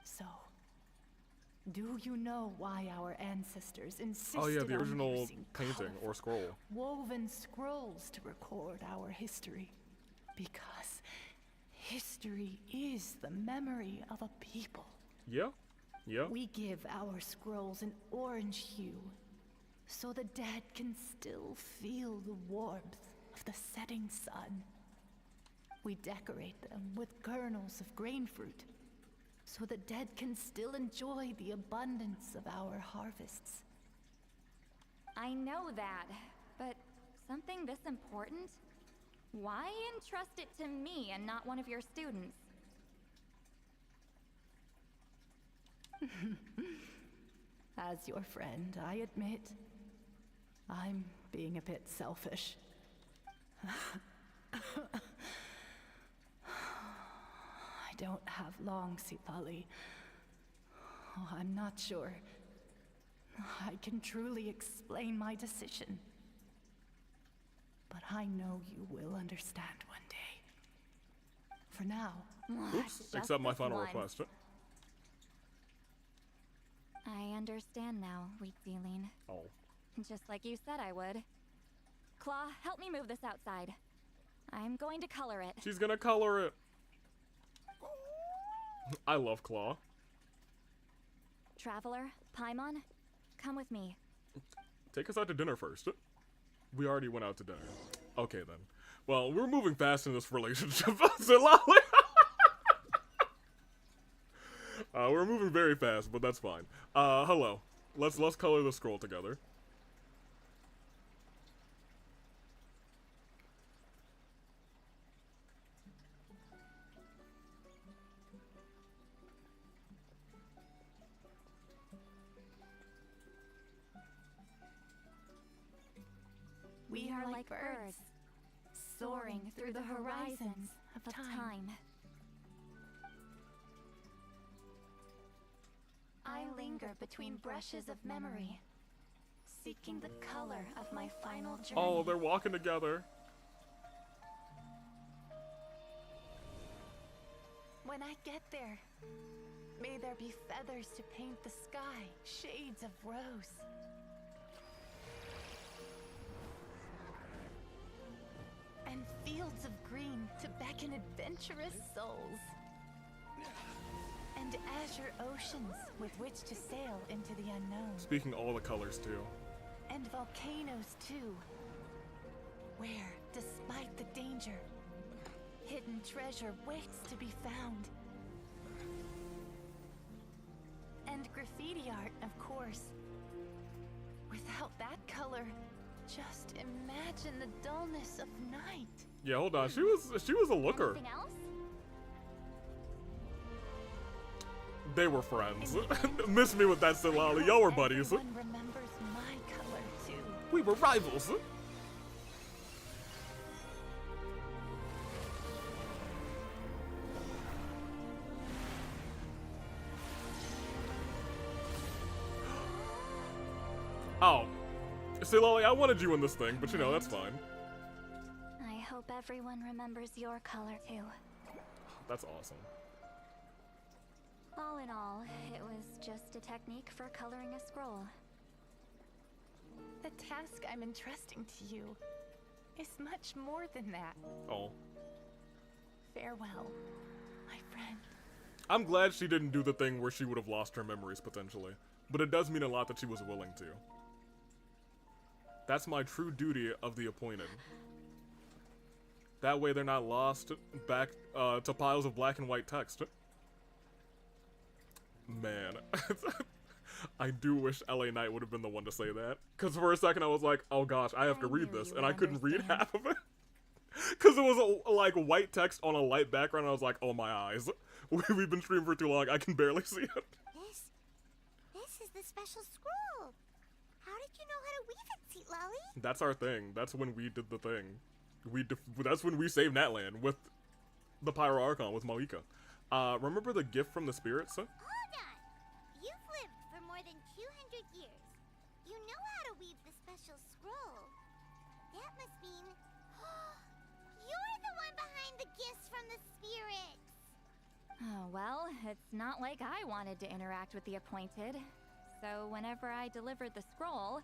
So, do you know why our ancestors insisted Oh yeah, the original on using painting or scroll. woven scrolls to record our history? Because history is the memory of a people. Yeah. Yeah. We give our scrolls an orange hue, so the dead can still feel the warmth of the setting sun. We decorate them with kernels of grain fruit, so the dead can still enjoy the abundance of our harvests. I know that, but something this important? Why entrust it to me and not one of your students? As your friend, I admit, I'm being a bit selfish. I don't have long, Citlali. Oh, I'm not sure I can truly explain my decision. But I know you will understand one day. For now... Oops, accept my final request. I understand now, Wheatzealing. Oh. Just like you said I would. Claw, help me move this outside. I'm going to color it. She's gonna color it. I love Claw. Traveler, Paimon, come with me. Take us out to dinner first. We already went out to dinner. Okay then. Well, we're moving fast in this relationship. We're moving very fast, but that's fine. Hello. Let's color the scroll together. We are like birds, soaring through the horizons of time. I linger between brushes of memory, seeking the color of my final journey. Oh, they're walking together. When I get there, may there be feathers to paint the sky, shades of rose. And fields of green to beckon adventurous souls. And azure oceans with which to sail into the unknown. Speaking all the colors too. And volcanoes too, where, despite the danger, hidden treasure waits to be found. And graffiti art, of course. Without that color, just imagine the dullness of night. Yeah, hold on. She was a looker. Anything else? They were friends. Miss me with that, Citlali. Y'all were buddies. Everyone remembers my color too. We were rivals. Oh. Citlali, I wanted you in this thing, but you know, that's fine. I hope everyone remembers your color too. That's awesome. All in all, it was just a technique for coloring a scroll. The task I'm entrusting to you is much more than that. Oh. Farewell, my friend. I'm glad she didn't do the thing where she would have lost her memories, potentially. But it does mean a lot that she was willing to. That's my true duty of the appointed. That way they're not lost back to piles of black and white text. Man. I do wish LA Knight would have been the one to say that. Because for a second I was like, oh gosh, I have to read this. And I couldn't read half of it. Because it was like white text on a light background. And I was like, oh my eyes. We've been streaming for too long. I can barely see it. This is the special scroll. How did you know how to weave it, Citlali? That's our thing. That's when we did the thing. That's when we saved Natlan with the Pyro Archon with Malika. Remember the gift from the spirits? Hold on. You've lived for more than 200 years. You know how to weave the special scroll. That must mean you're the one behind the gifts from the spirits. Oh, well, it's not like I wanted to interact with the appointed. So whenever I delivered the scroll,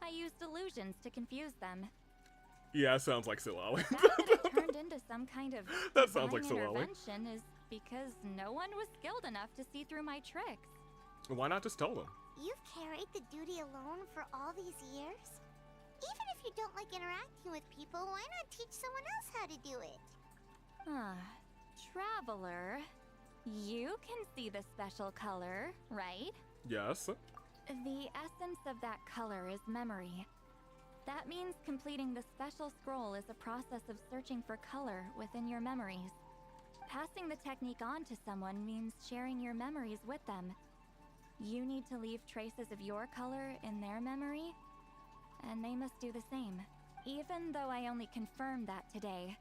I used illusions to confuse them. Yeah, it sounds like Citlali. The fact that it turned into some kind of that sounds like divine Citlali. intervention is because no one was skilled enough to see through my tricks. Why not just tell them? You've carried the duty alone for all these years? Even if you don't like interacting with people, why not teach someone else how to do it? Traveler, you can see the special color, right? Yes. The essence of that color is memory. That means completing the special scroll is a process of searching for color within your memories. Passing the technique on to someone means sharing your memories with them. You need to leave traces of your color in their memory, and they must do the same. Even though I only confirmed that today,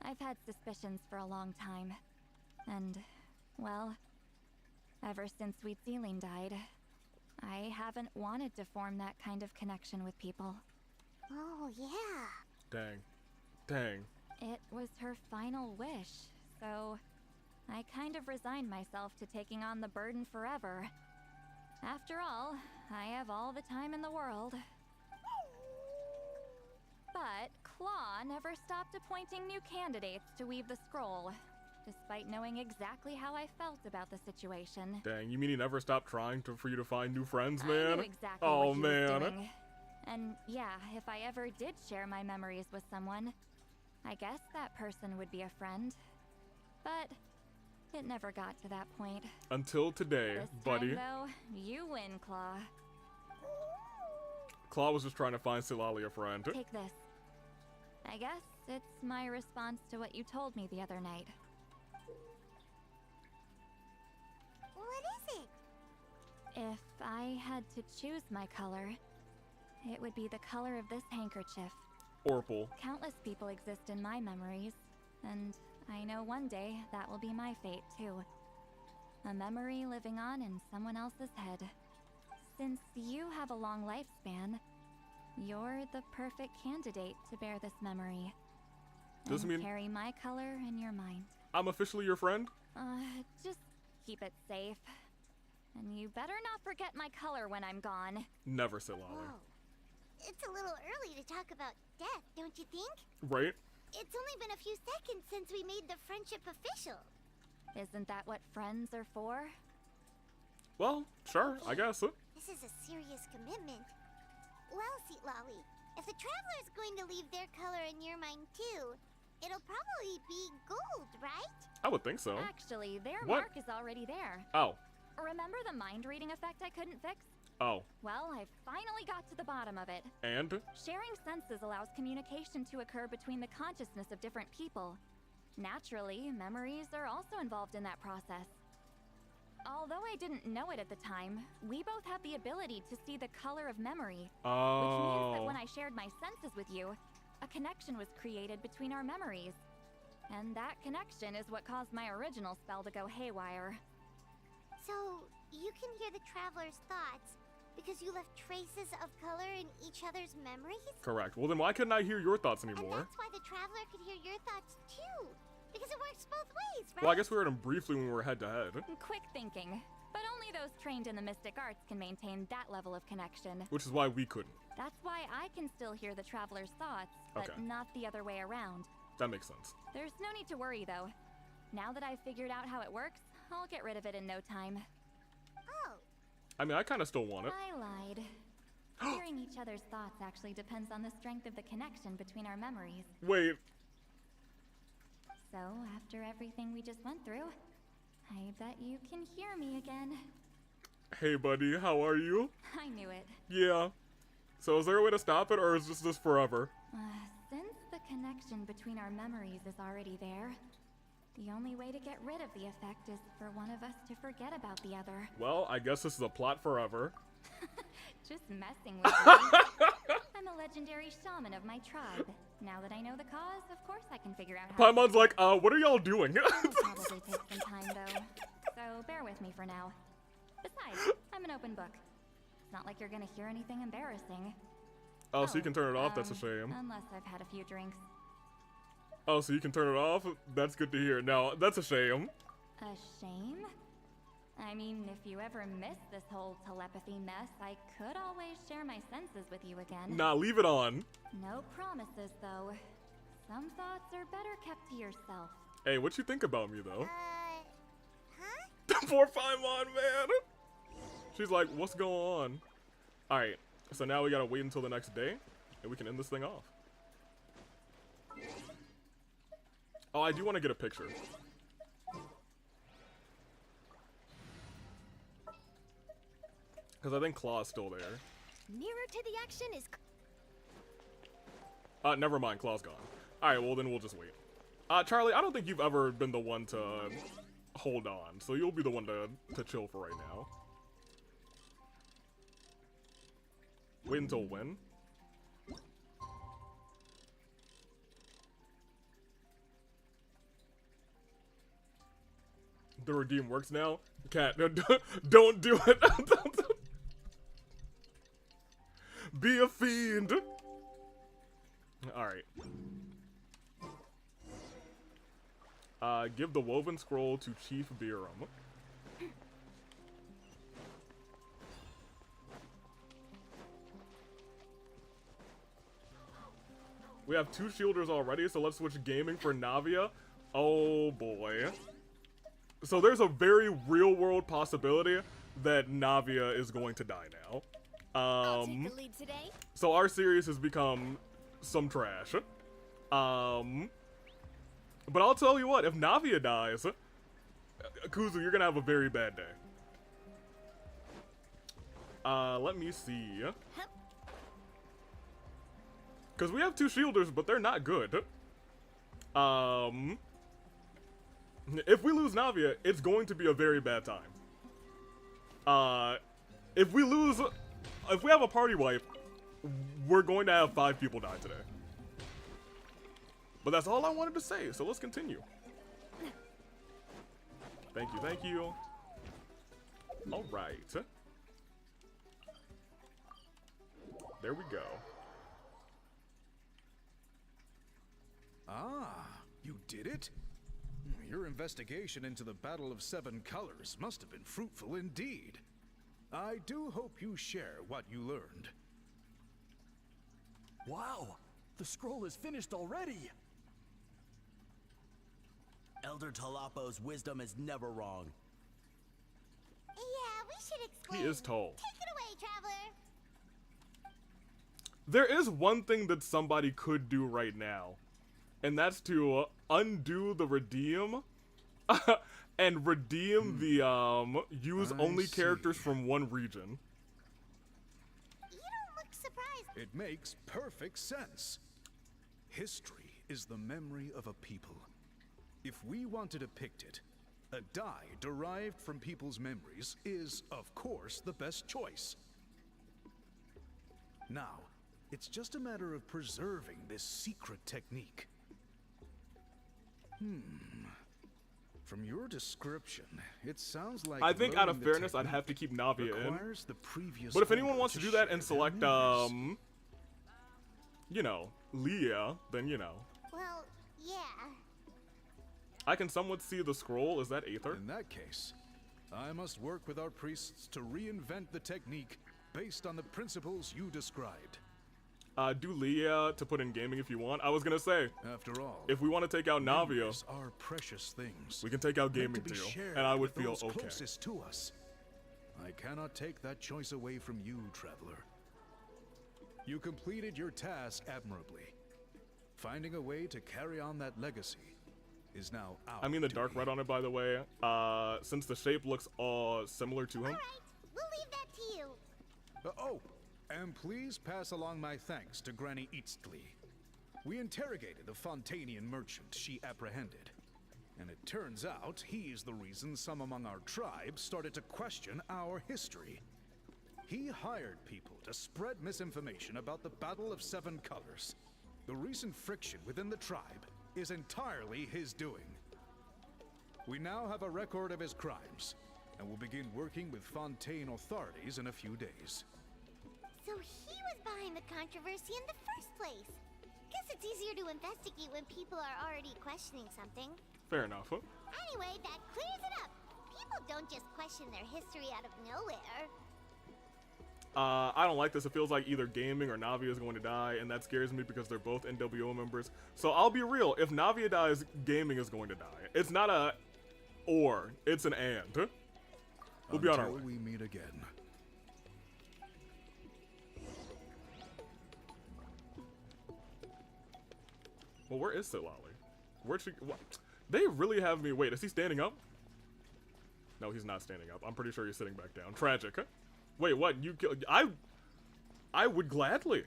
I've had suspicions for a long time. And, well, ever since Sweet Celine died, I haven't wanted to form that kind of connection with people. Oh, yeah. Dang. Dang. It was her final wish, so I kind of resigned myself to taking on the burden forever. After all, I have all the time in the world. But Claw never stopped appointing new candidates to weave the scroll, despite knowing exactly how I felt about the situation. Dang, you mean he never stopped trying for you to find new friends, man? I knew exactly oh, what he man. was doing. And yeah, if I ever did share my memories with someone, I guess that person would be a friend. But It never got to that point. Until today, This buddy. time, though, you win, Claw. Claw was just trying to find Citlali a friend. Take this. I guess it's my response to what you told me the other night. What is it? If I had to choose my color, it would be the color of this handkerchief. Orpal. Countless people exist in my memories, and I know one day that will be my fate too. A memory living on in someone else's head. Since you have a long lifespan, you're the perfect candidate to bear this memory. Does it and mean carry my color in your mind. I'm officially your friend? Just keep it safe. And you better not forget my color when I'm gone. Never, Citlali. Whoa. It's a little early to talk about death, don't you think? Right? It's only been a few seconds since we made the friendship official. Isn't that what friends are for? Well, sure, I guess. This is a serious commitment. Well, Citlali, if the Traveler's going to leave their color in your mind too, it'll probably be gold, right? I would think so. Actually, their What? mark is already there. Oh. Remember the mind reading effect I couldn't fix? Oh. Well, I finally got to the bottom of it. And? Sharing senses allows communication to occur between the consciousness of different people. Naturally, memories are also involved in that process. Although I didn't know it at the time, we both have the ability to see the color of memory. Which means that when I shared my senses with you, a connection was created between our memories. And that connection is what caused my original spell to go haywire. So, you can hear the Traveler's thoughts because you left traces of color in each other's memories? Correct. Well, then why couldn't I hear your thoughts And anymore? that's why the Traveler could hear your thoughts too. Because it works both ways, right? Well, I guess we heard him briefly when we were head to head. Quick thinking. But only those trained in the mystic arts can maintain that level of connection. Which is why we couldn't. That's why I can still hear the Traveler's thoughts, but Okay. not the other way around. That makes sense. There's no need to worry, though. Now that I've figured out how it works, I'll get rid of it in no time. Oh. I mean, I kind of still want it. I lied. Hearing each other's thoughts actually depends on the strength of the connection between our memories. Wait. So, after everything we just went through, I bet you can hear me again. Hey, buddy, how are you? I knew it. Yeah. So is there a way to stop it, or is this forever? Since the connection between our memories is already there, the only way to get rid of the effect is for one of us to forget about the other. Well, I guess this is a plot forever. Just messing with you. I'm a legendary shaman of my tribe. Now that I know the cause, of course I can figure out how. Paimon's like, what are y'all doing? Probably take some time though, so bear with me for now. Besides, I'm an open book. It's not like you're gonna hear anything embarrassing. Oh, so you can turn it off? That's a shame. Unless I've had a few drinks. Oh, so you can turn it off? That's good to hear. No, that's a shame. A shame? I mean, if you ever miss this whole telepathy mess, I could always share my senses with you again. Nah, leave it on. No promises, though. Some thoughts are better kept to yourself. Hey, what you think about me, though? Huh? Poor Paimon, man. She's like, what's going on? Alright, so now we gotta wait until the next day, and we can end this thing off. Oh, I do want to get a picture. Because I think Claw's still there. Nearer to the action is... Never mind, Claw's gone. Alright, well then we'll just wait. Charlie, I don't think you've ever been the one to hold on, so you'll be the one to chill for right now. Wait until when? The redeem works now? Cat, don't do it. Be a fiend. Alright. Give the woven scroll to Chief Biram. We have 2 shielders already, so let's switch gaming for Navia. Oh boy. So there's a very real-world possibility that Navia is going to die now. I'll take the lead today. So our series has become some trash. But I'll tell you what, if Navia dies, Kuzu, you're gonna have a very bad day. Let me see. Because we have 2 shielders, but they're not good. If we lose Navia, it's going to be a very bad time. If we have a party wipe, we're going to have 5 people die today. But that's all I wanted to say, so let's continue. Thank you, thank you. Alright. There we go. Ah, you did it? Your investigation into the Battle of 7 Colors must have been fruitful indeed. I do hope you share what you learned. Wow, the scroll is finished already. Elder Talapo's wisdom is never wrong. Yeah, we should explain. He is tall. Take it away, traveler. There is one thing that somebody could do right now, and that's to undo the redeem and redeem the use only characters from one region. You don't look surprised. It makes perfect sense. History is the memory of a people. If we want to depict it, a dye derived from people's memories is, of course, the best choice. Now, it's just a matter of preserving this secret technique. From your description, it sounds like I think out of learning the fairness, I'd have to keep Navia requires in. the previous But if anyone owner wants to do that and select, you know, Leah, then you know. Well, yeah. I can somewhat see the scroll. Is that Aether? In that case, I must work with our priests to reinvent the technique based on the principles you described. Do Leah to put in gaming if you want. I was gonna say, after all, if we want to take out Navia, memories are precious things. we can take out gaming meant to be too, shared and I would with feel those okay. closest to us. I cannot take that choice away from you, traveler. You completed your task admirably. Finding a way to carry on that legacy is now our I mean the duty. dark red on it, by the way. Since the shape looks similar to him. Alright, we'll leave that to you. Oh, and please pass along my thanks to Granny Citlali. We interrogated a Fontanian merchant she apprehended. And it turns out he's the reason some among our tribe started to question our history. He hired people to spread misinformation about the Battle of 7 Colors. The recent friction within the tribe is entirely his doing. We now have a record of his crimes, and will begin working with Fontaine authorities in a few days. So he was behind the controversy in the first place. Guess it's easier to investigate when people are already questioning something. Fair enough. Anyway, that clears it up. People don't just question their history out of nowhere. I don't like this. It feels like either gaming or Navia is going to die, and that scares me because they're both NWO members. So I'll be real. If Navia dies, gaming is going to die. It's not a or. It's an and. We'll be on our way. Until we meet again. Well, where is Citlali? Where'd she... What? They really have me... Wait, is he standing up? No, he's not standing up. I'm pretty sure he's sitting back down. Tragic. Huh? Wait, what? You kill... I would gladly.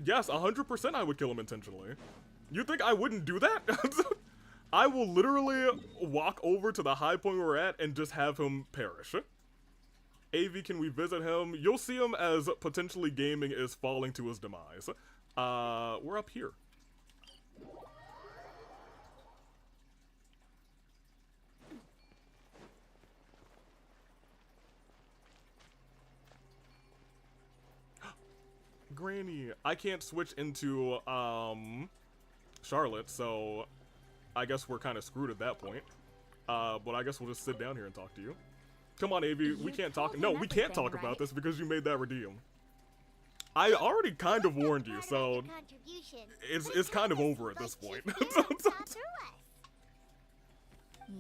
Yes, 100% I would kill him intentionally. You think I wouldn't do that? I will literally walk over to the high point we're at and just have him perish. AV, can we visit him? You'll see him as potentially gaming is falling to his demise. We're up here. Granny, I can't switch into Charlotte, so I guess we're kind of screwed at that point. But I guess we'll just sit down here and talk to you. Come on, Avi, we can't talk. No, we can't talk about this because you made that redeem. I already kind of warned you, so it's kind of over at this point.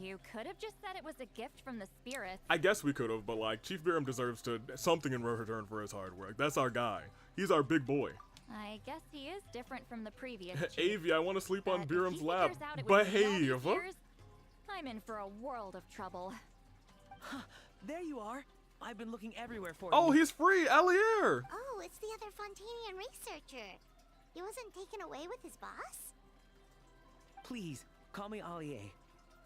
You could have just said it was a gift from the spirits. I guess we could have, but like Chief Biram deserves something in return for his hard work. That's our guy. He's our big boy. I guess he is different from the previous chief. Avi, I want to sleep on But if Biram's he lap. figures out it was me all these Behave. years, I'm in for a world of trouble. There you are. I've been looking everywhere for Oh, you. he's free, Allier! Oh, it's the other Fontanian researcher. He wasn't taken away with his boss? Please, call me Allier.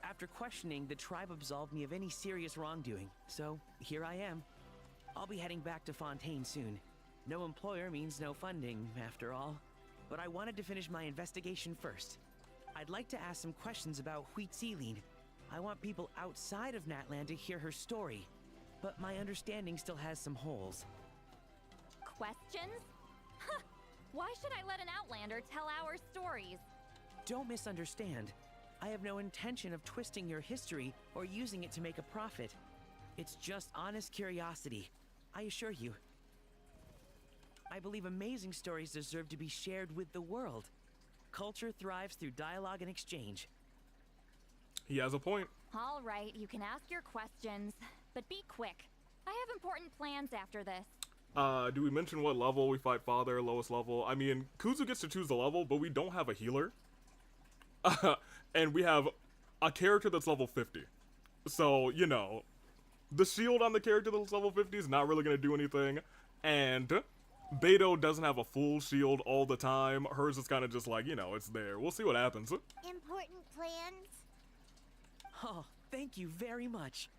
After questioning, the tribe absolved me of any serious wrongdoing, so here I am. I'll be heading back to Fontaine soon. No employer means no funding, after all. But I wanted to finish my investigation first. I'd like to ask some questions about Citlali. I want people outside of Natland to hear her story, but my understanding still has some holes. Questions? Huh. Why should I let an Outlander tell our stories? Don't misunderstand. I have no intention of twisting your history or using it to make a profit. It's just honest curiosity, I assure you. I believe amazing stories deserve to be shared with the world. Culture thrives through dialogue and exchange. He has a point. All right, you can ask your questions, but be quick. I have important plans after this. Do we mention what level we fight Father, lowest level? I mean, Kuzu gets to choose the level, but we don't have a healer. And we have a character that's level 50. So, you know, the shield on the character that's level 50 is not really going to do anything. And Beto doesn't have a full shield all the time. Hers is kind of just like, you know, it's there. We'll see what happens. Important plans? Oh, thank you very much.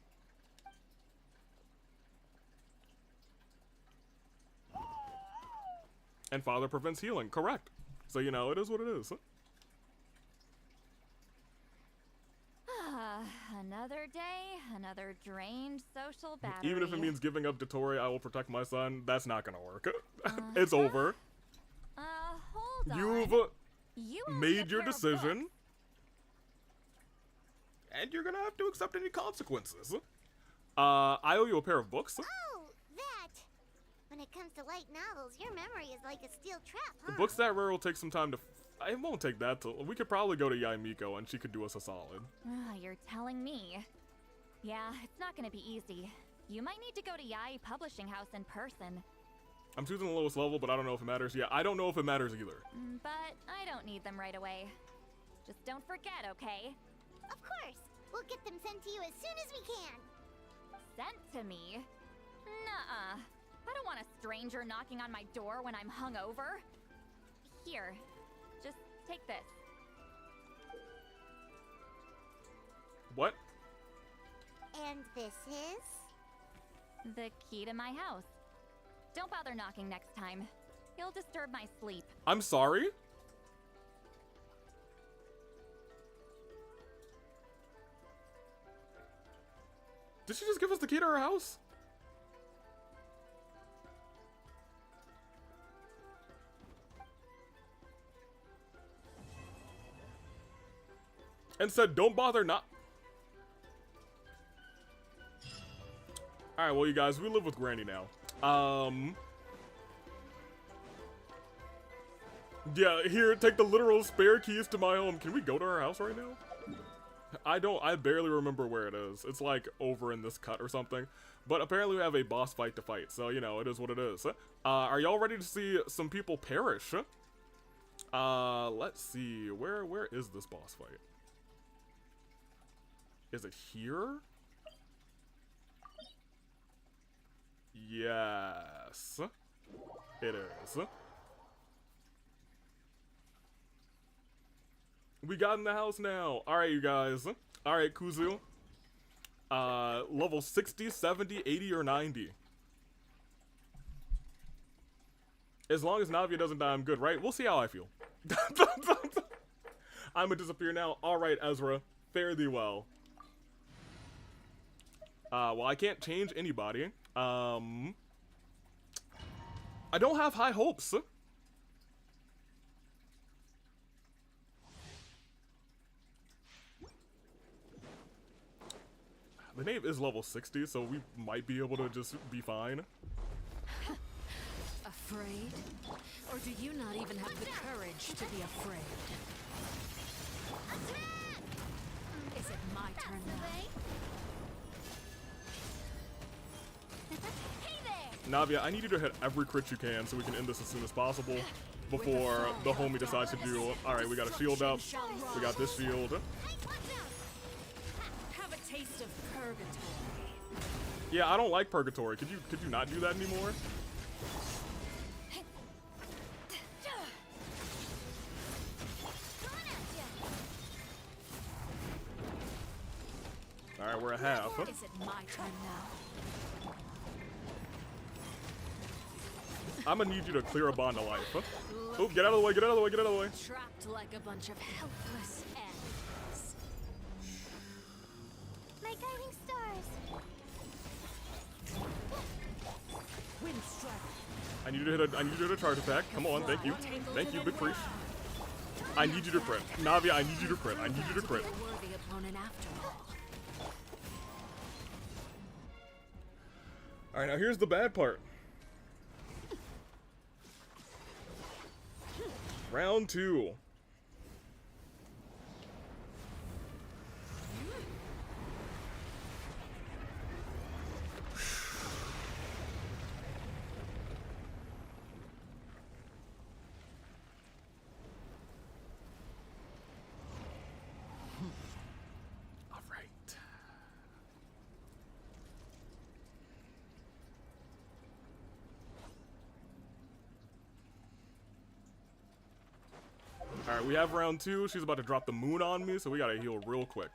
And Father prevents healing, correct. So, you know, it is what it is. Another day, another drained social battery. Even if it means giving up Dottore, I will protect my son, that's not gonna work. It's over. Hold on. You've made your decision. And you're gonna have to accept any consequences. I owe you a pair of books. Oh, that! When it comes to light novels, your memory is like a steel trap, huh? The books that rare will take some time to... It won't take that till... We could probably go to Yaimiko and she could do us a solid. You're telling me. Yeah, it's not gonna be easy. You might need to go to Yai Publishing House in person. I'm choosing the lowest level, but I don't know if it matters. Yeah, I don't know if it matters either. But I don't need them right away. Just don't forget, okay? Of course! We'll get them sent to you as soon as we can! Sent to me? Nuh-uh. I don't want a stranger knocking on my door when I'm hungover. Here, just take this. What? And this is? The key to my house. Don't bother knocking next time. You'll disturb my sleep. I'm sorry? Did she just give us the key to her house? And said, don't bother not. Alright, well, you guys, we live with Granny now. Yeah, here, take the literal spare keys to my home. Can we go to her house right now? I barely remember where it is. It's like over in this cut or something. But apparently we have a boss fight to fight, so, you know, it is what it is. Are y'all ready to see some people perish? Let's see. Where is this boss fight? Is it here? Yes. It is. We got in the house now. Alright, you guys. Alright, Kuzu. Level 60, 70, 80, or 90. As long as Navia doesn't die, I'm good, right? We'll see how I feel. I'm gonna disappear now. Alright, Ezra. Fare thee well. Well, I can't change anybody. I don't have high hopes. The name is level 60, so we might be able to just be fine. Afraid? Or do you not even have the courage to be afraid? Is it my turn now? Navia, I need you to hit every crit you can so we can end this as soon as possible before the homie decides to do. Alright, we got a shield up. We got this shield. taste of purgatory. Yeah, I don't like purgatory. Could you not do that anymore? All right, we're at half. Is it my turn now? I'm gonna need you to clear a bond of life. Oh, get out of the way, get out of the way, get out of the way. Trapped like a bunch of helpless animals. My guiding stars. Wind strike. I need you to hit a, I need you to hit a charge attack. Come on, thank you. Thank you, big priest. I need you to crit. Navi, I need you to crit. I need you to crit. Worthy opponent after all. Alright, now here's the bad part. Round 2. Alright, we have round 2. She's about to drop the moon on me, so we gotta heal real quick.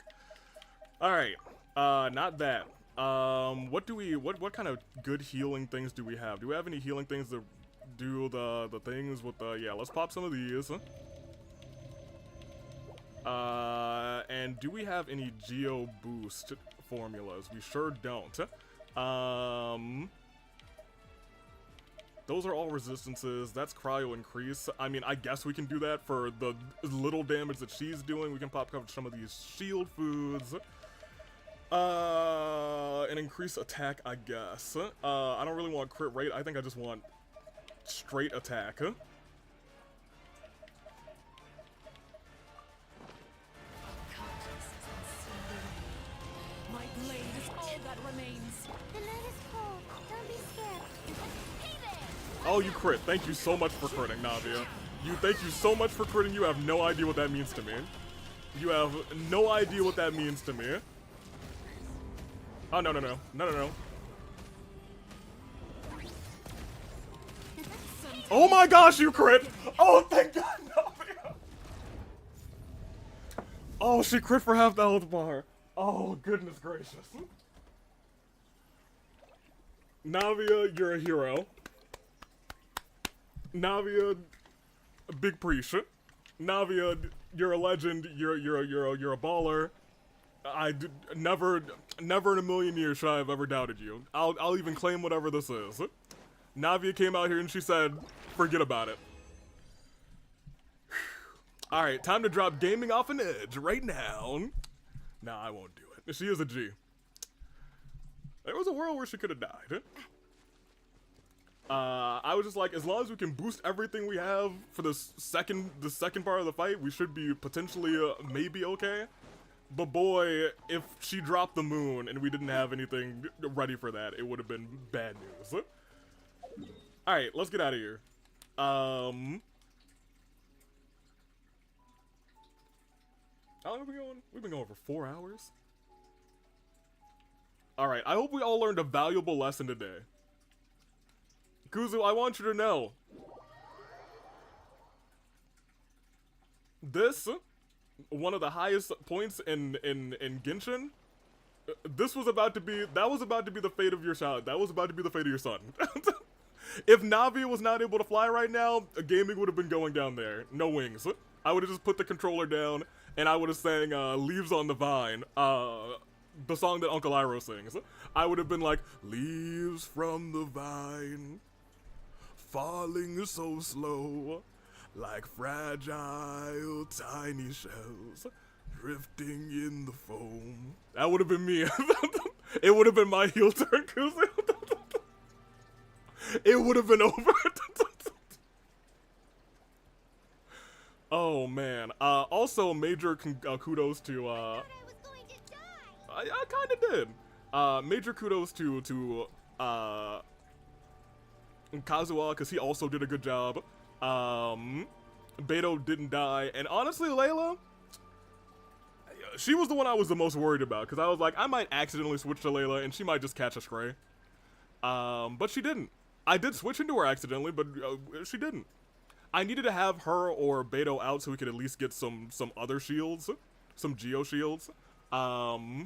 Alright, not that. What kind of good healing things do we have? Do we have any healing things that do the things with the, yeah, let's pop some of these. And do we have any Geo Boost formulas? We sure don't. Those are all resistances. That's cryo increase. I mean, I guess we can do that for the little damage that she's doing. We can pop cover some of these shield foods. And increase attack, I guess. I don't really want crit rate. I think I just want straight attack. My blade is all that remains. The night is cold. Don't be scared. Oh, you crit. Thank you so much for critting, Navia. Thank you so much for critting. You have no idea what that means to me. You have no idea what that means to me. Oh, no, no, no. No, no, no. Oh my gosh, you crit! Oh, thank God, Navia! Oh, she crit for half the health bar. Oh, goodness gracious. Navia, you're a hero. Navia, big priest. Navia, you're a legend. You're a baller. Never in a million years should I have ever doubted you. I'll even claim whatever this is. Navia came out here and she said, forget about it. All right, time to drop gaming off an edge right now. Nah, I won't do it. She is a G. There was a world where she could have died. I was just like, as long as we can boost everything we have for the second part of the fight, we should be potentially maybe okay. But boy, if she dropped the moon and we didn't have anything ready for that, it would have been bad news. All right, let's get out of here. How long have we been going? We've been going for 4 hours. All right, I hope we all learned a valuable lesson today. Kuzu, I want you to know. This, one of the highest points in Genshin, that was about to be the fate of your child. That was about to be the fate of your son. If Navi was not able to fly right now, gaming would have been going down there. No wings. I would have just put the controller down and I would have sang Leaves on the Vine, the song that Uncle Iroh sings. I would have been like, leaves from the vine, falling so slow, like fragile tiny shells, drifting in the foam. That would have been me. It would have been my heel turn, Kuzu. It would have been over. Oh man. Also, major kudos to I kind of did. Major kudos to Kazuha, because he also did a good job. Beto didn't die, and honestly, Layla, she was the one I was the most worried about, because I was like, I might accidentally switch to Layla, and she might just catch a stray. But she didn't. I did switch into her accidentally, but she didn't. I needed to have her or Beto out so we could at least get some other shields, some Geo shields. So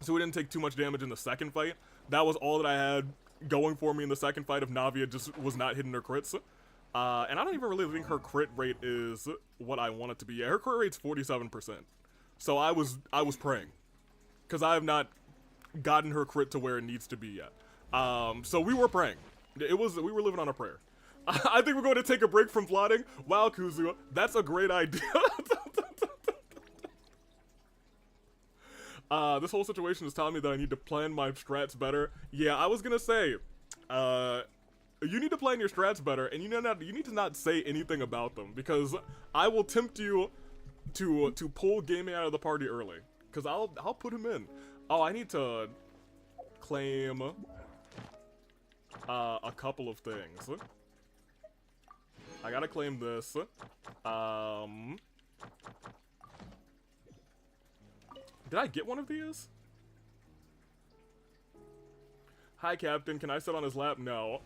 we didn't take too much damage in the second fight. That was all that I had going for me in the second fight if Navia just was not hitting her crits. And I don't even really think her crit rate is what I want it to be. Yeah, her crit rate's 47%. So I was praying, because I have not gotten her crit to where it needs to be yet. So we were praying. We were living on a prayer. I think we're going to take a break from plotting. Wow, Kuzu, that's a great idea. This whole situation is telling me that I need to plan my strats better. Yeah, I was gonna say, you need to plan your strats better, and you need to not say anything about them, because I will tempt you to pull gaming out of the party early, because I'll put him in. Oh, I need to claim a couple of things. I gotta claim this. Did I get one of these? Hi, Captain. Can I sit on his lap? No.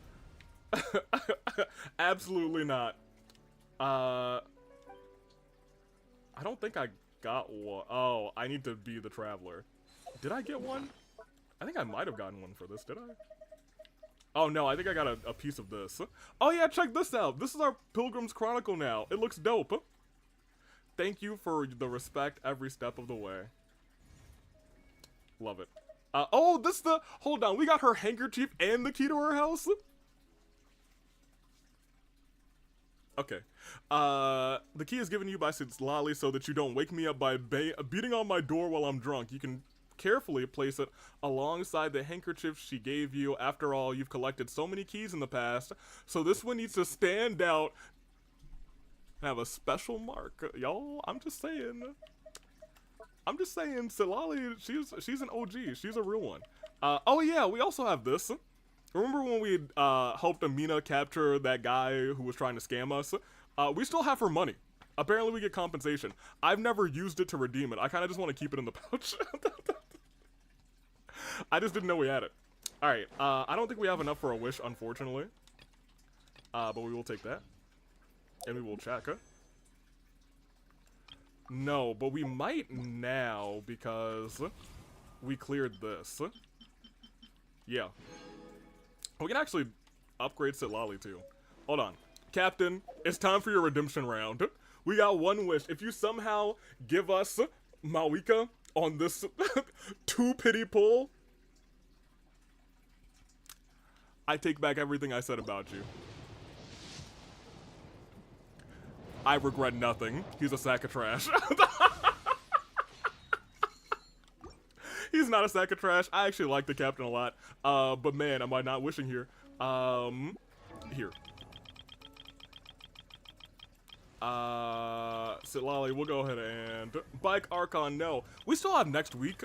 Absolutely not. I don't think I got one. Oh, I need to be the traveler. Did I get one? I think I might have gotten one for this, did I? Oh no, I think I got a piece of this. Oh yeah, check this out. This is our Pilgrim's Chronicle now. It looks dope. Thank you for the respect every step of the way. Love it. Oh, hold on. We got her handkerchief and the key to her house? Okay. The key is given to you by Citlali so that you don't wake me up by beating on my door while I'm drunk. You can carefully place it alongside the handkerchief she gave you. After all, you've collected so many keys in the past, so this one needs to stand out and have a special mark. Y'all, I'm just saying, Citlali, she's an OG. She's a real one. Oh yeah, we also have this. Remember when we helped Amina capture that guy who was trying to scam us? We still have her money. Apparently we get compensation. I've never used it to redeem it. I kind of just want to keep it in the pouch. I just didn't know we had it. Alright, I don't think we have enough for a wish, unfortunately. But we will take that. And we will check. No, but we might now because we cleared this. Yeah. We can actually upgrade Citlali too. Hold on. Captain, it's time for your redemption round. We got one wish. If you somehow give us Mawika on this 2-pity pull, I take back everything I said about you. I regret nothing. He's a sack of trash. He's not a sack of trash. I actually like the captain a lot. But man, am I not wishing here. Here. Citlali, we'll go ahead and Bike Archon, no. We still have next week,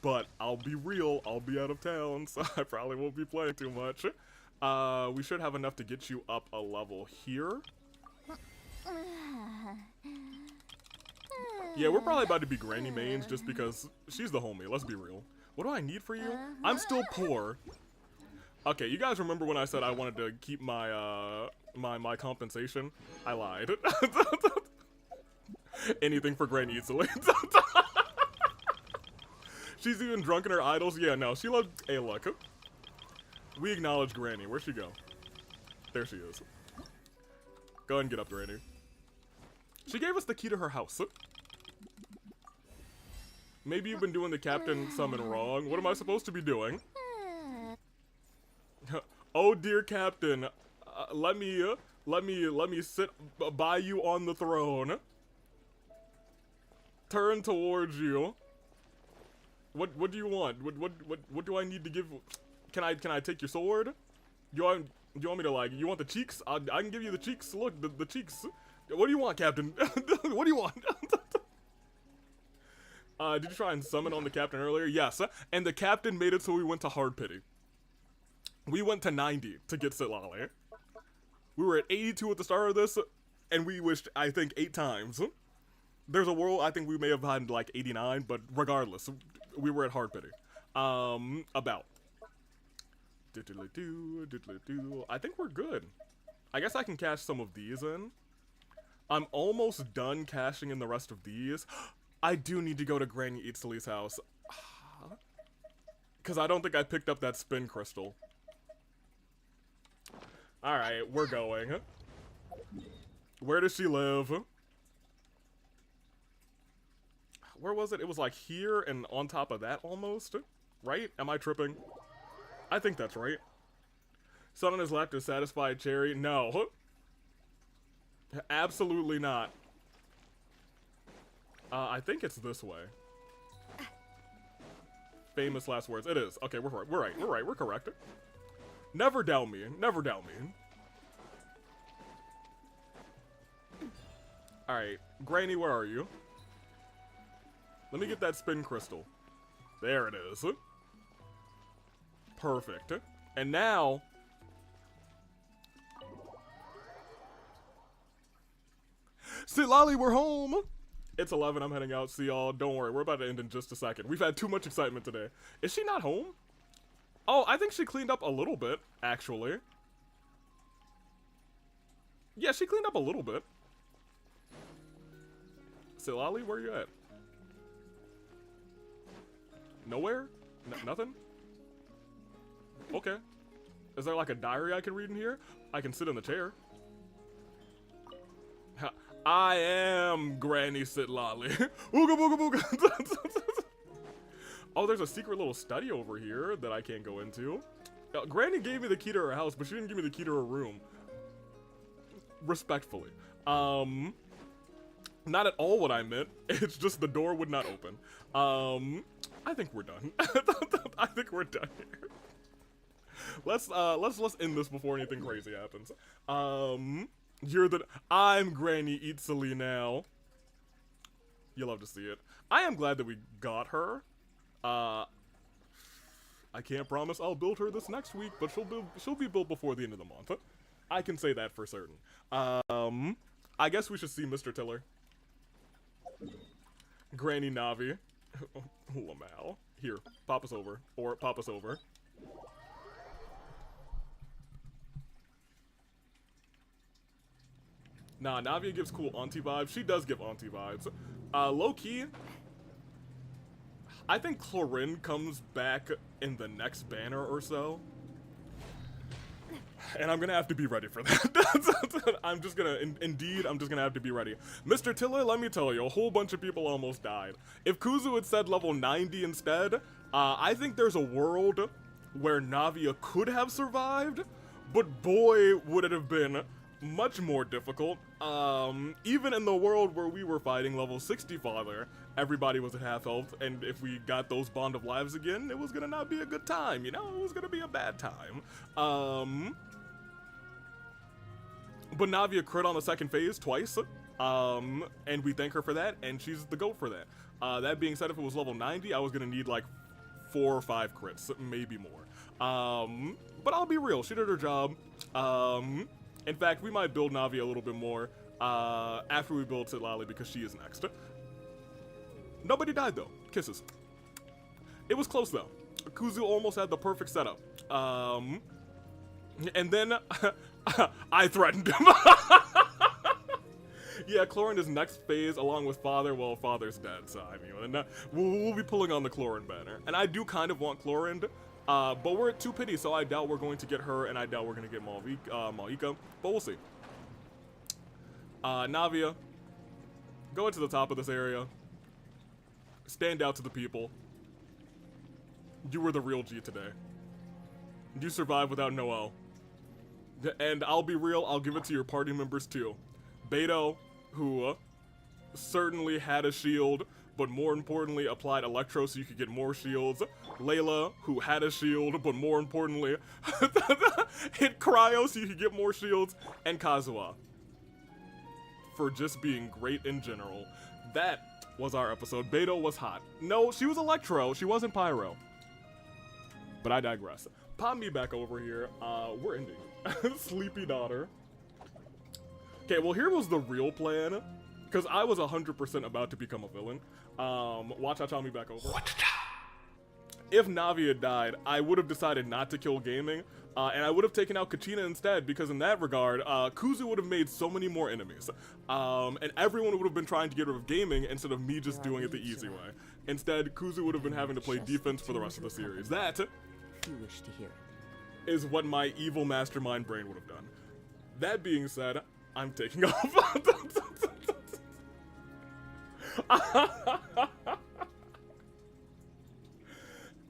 but I'll be real, I'll be out of town, so I probably won't be playing too much. We should have enough to get you up a level here. Yeah, we're probably about to be Granny mains just because she's the homie, let's be real. What do I need for you? I'm still poor. Okay, you guys remember when I said I wanted to keep my, my compensation? I lied. Anything for Granny easily. She's even drunk in her idols. Yeah, no, she loved. Hey, look. We acknowledge Granny. Where'd she go? There she is. Go ahead and get up, Granny. She gave us the key to her house. Maybe you've been doing the captain summon wrong. What am I supposed to be doing? Oh dear captain, let me sit by you on the throne. Turn towards you. What do you want? What do I need to give? Can I take your sword? Do you want me to, like, you want the cheeks? I can give you the cheeks. Look, the cheeks. What do you want, Captain? What do you want? Did you try and summon on the captain earlier? Yes, and the captain made it so we went to hard pity. We went to 90 to get Citlali. We were at 82 at the start of this, and we wished, I think, 8 times. There's a world I think we may have had like 89, but regardless, we were at hard pity. About. I think we're good. I guess I can cash some of these in. I'm almost done cashing in the rest of these. I do need to go to Granny Citlali's house. Because I don't think I picked up that spin crystal. Alright, we're going. Where does she live? Where was it? It was like here and on top of that almost. Right? Am I tripping? I think that's right. Sun on his lap to satisfy Cherry? No. Absolutely not. I think it's this way. Famous last words. It is. Okay, we're right. We're correct. Never doubt me. Never doubt me. Alright. Granny, where are you? Let me get that spin crystal. There it is. Perfect. And now... Citlali, we're home! It's 11, I'm heading out. See y'all. Don't worry, we're about to end in just a second. We've had too much excitement today. Is she not home? Oh, I think she cleaned up a little bit, actually. Yeah, she cleaned up a little bit. Citlali, where you at? Nowhere? Nothing? Okay. Is there like a diary I can read in here? I can sit in the chair. I am Granny Citlali. Ooga booga booga. Oh, there's a secret little study over here that I can't go into. Granny gave me the key to her house, but she didn't give me the key to her room. Respectfully. Not at all what I meant. It's just the door would not open. I think we're done. I think we're done here. Let's end this before anything crazy happens. I'm Granny Citlali now. You love to see it. I am glad that we got her. I can't promise I'll build her this next week, but she'll be built before the end of the month. I can say that for certain. I guess we should see Mr. Tiller. Granny Navi. Lamal. Here, pop us over. Or pop us over. Nah, Navia gives cool auntie vibes. She does give auntie vibes. Low-key, I think Chlorine comes back in the next banner or so. And I'm gonna have to be ready for that. I'm just gonna have to be ready. Mr. Tiller, let me tell you, a whole bunch of people almost died. If Kuzu had said level 90 instead, I think there's a world where Navia could have survived, but boy, would it have been much more difficult. Even in the world where we were fighting level 60 father, everybody was at half health, and if we got those bond of lives again, it was gonna not be a good time, you know? It was gonna be a bad time. But Navia crit on the second phase twice, and we thank her for that, and she's the GOAT for that. That being said, if it was level 90, I was gonna need like 4 or 5 crits, maybe more. But I'll be real, she did her job. In fact, we might build Navi a little bit more after we build Citlali because she is next. Nobody died though. Kisses. It was close though. Kuzu almost had the perfect setup. And then I threatened him. Yeah, Chlorine is next phase along with Father. Well, Father's dead, so I mean, we'll be pulling on the Chlorine banner. And I do kind of want Chlorine. But we're at 2 pity, so I doubt we're going to get her, and I doubt we're going to get Malika, but we'll see. Navia, go into the top of this area. Stand out to the people. You were the real G today. You survived without Noel. And I'll be real, I'll give it to your party members too. Beto, who certainly had a shield, but more importantly applied Electro so you could get more shields. Layla, who had a shield, but more importantly hit Cryo so you could get more shields. And Kazuha, for just being great in general. That was our episode. Beto was hot. No, she was Electro, she wasn't Pyro. But I digress. Pop me back over here. We're ending. Sleepy daughter. Okay, well here was the real plan. Because I was 100% about to become a villain. Watch out, tell me back over. If Navi had died, I would have decided not to kill gaming, and I would have taken out Kachina instead, because in that regard, Kuzu would have made so many more enemies. And everyone would have been trying to get rid of gaming instead of me just doing it the easy way. Instead, Kuzu would have been having to play defense for the rest of the series. That is what my evil mastermind brain would have done. That being said, I'm taking off.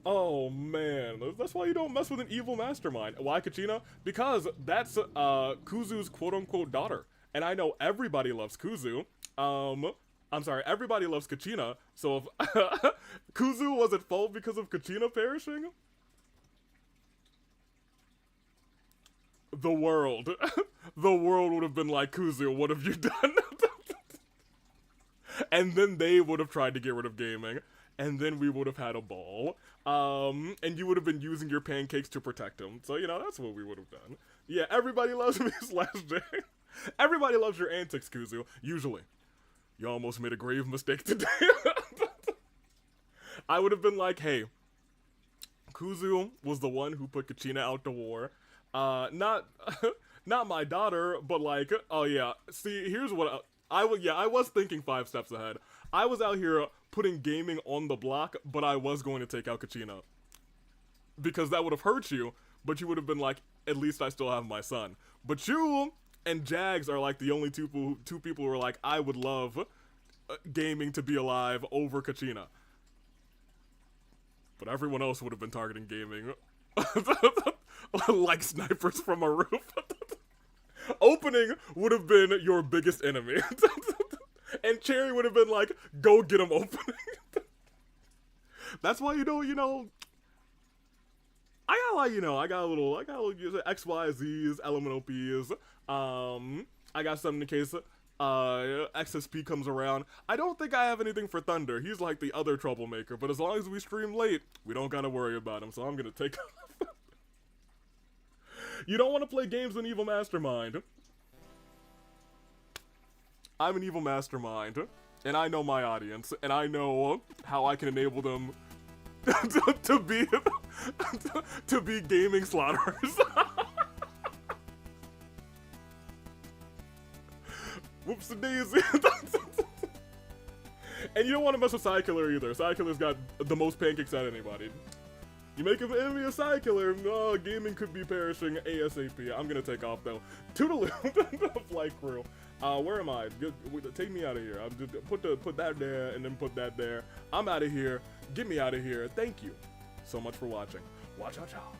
Oh man, that's why you don't mess with an evil mastermind. Why Kachina? Because that's Kuzu's quote-unquote daughter. And I know everybody loves Kuzu. I'm sorry, everybody loves Kachina. So if Kuzu was at fault because of Kachina perishing, the world would have been like, Kuzu, what have you done? And then they would have tried to get rid of gaming. And then we would have had a ball. And you would have been using your pancakes to protect him. So, you know, that's what we would have done. Yeah, everybody loves me /J. Everybody loves your antics, Kuzu. Usually. You almost made a grave mistake today. I would have been like, hey, Kuzu was the one who put Kachina out to war. Not my daughter, but like, oh yeah. See, here's what I was thinking 5 steps ahead. I was out here putting gaming on the block, but I was going to take out Kachina. Because that would have hurt you, but you would have been like, at least I still have my son. But you and Jags are like the only two people who are like, I would love gaming to be alive over Kachina. But everyone else would have been targeting gaming. Like snipers from a roof. Opening would have been your biggest enemy. And Cherry would have been like, go get him opening. That's why, you know, I got a little X, Y, Z's, elemental P's. I got something in case XSP comes around. I don't think I have anything for Thunder. He's like the other troublemaker, but as long as we stream late, we don't gotta worry about him, so I'm gonna take off. You don't want to play games with an evil mastermind. I'm an evil mastermind, and I know my audience, and I know how I can enable them to be gaming slaughterers. Whoops-a-daisy. And you don't want to mess with Psykiller either. Psykiller's got the most pancakes out of anybody. You make an enemy a Psykiller, oh, gaming could be perishing ASAP. I'm gonna take off though. Toodaloo, flight crew. Where am I? Take me out of here. Put that there and then put that there. I'm out of here. Get me out of here. Thank you so much for watching. Watch out, y'all.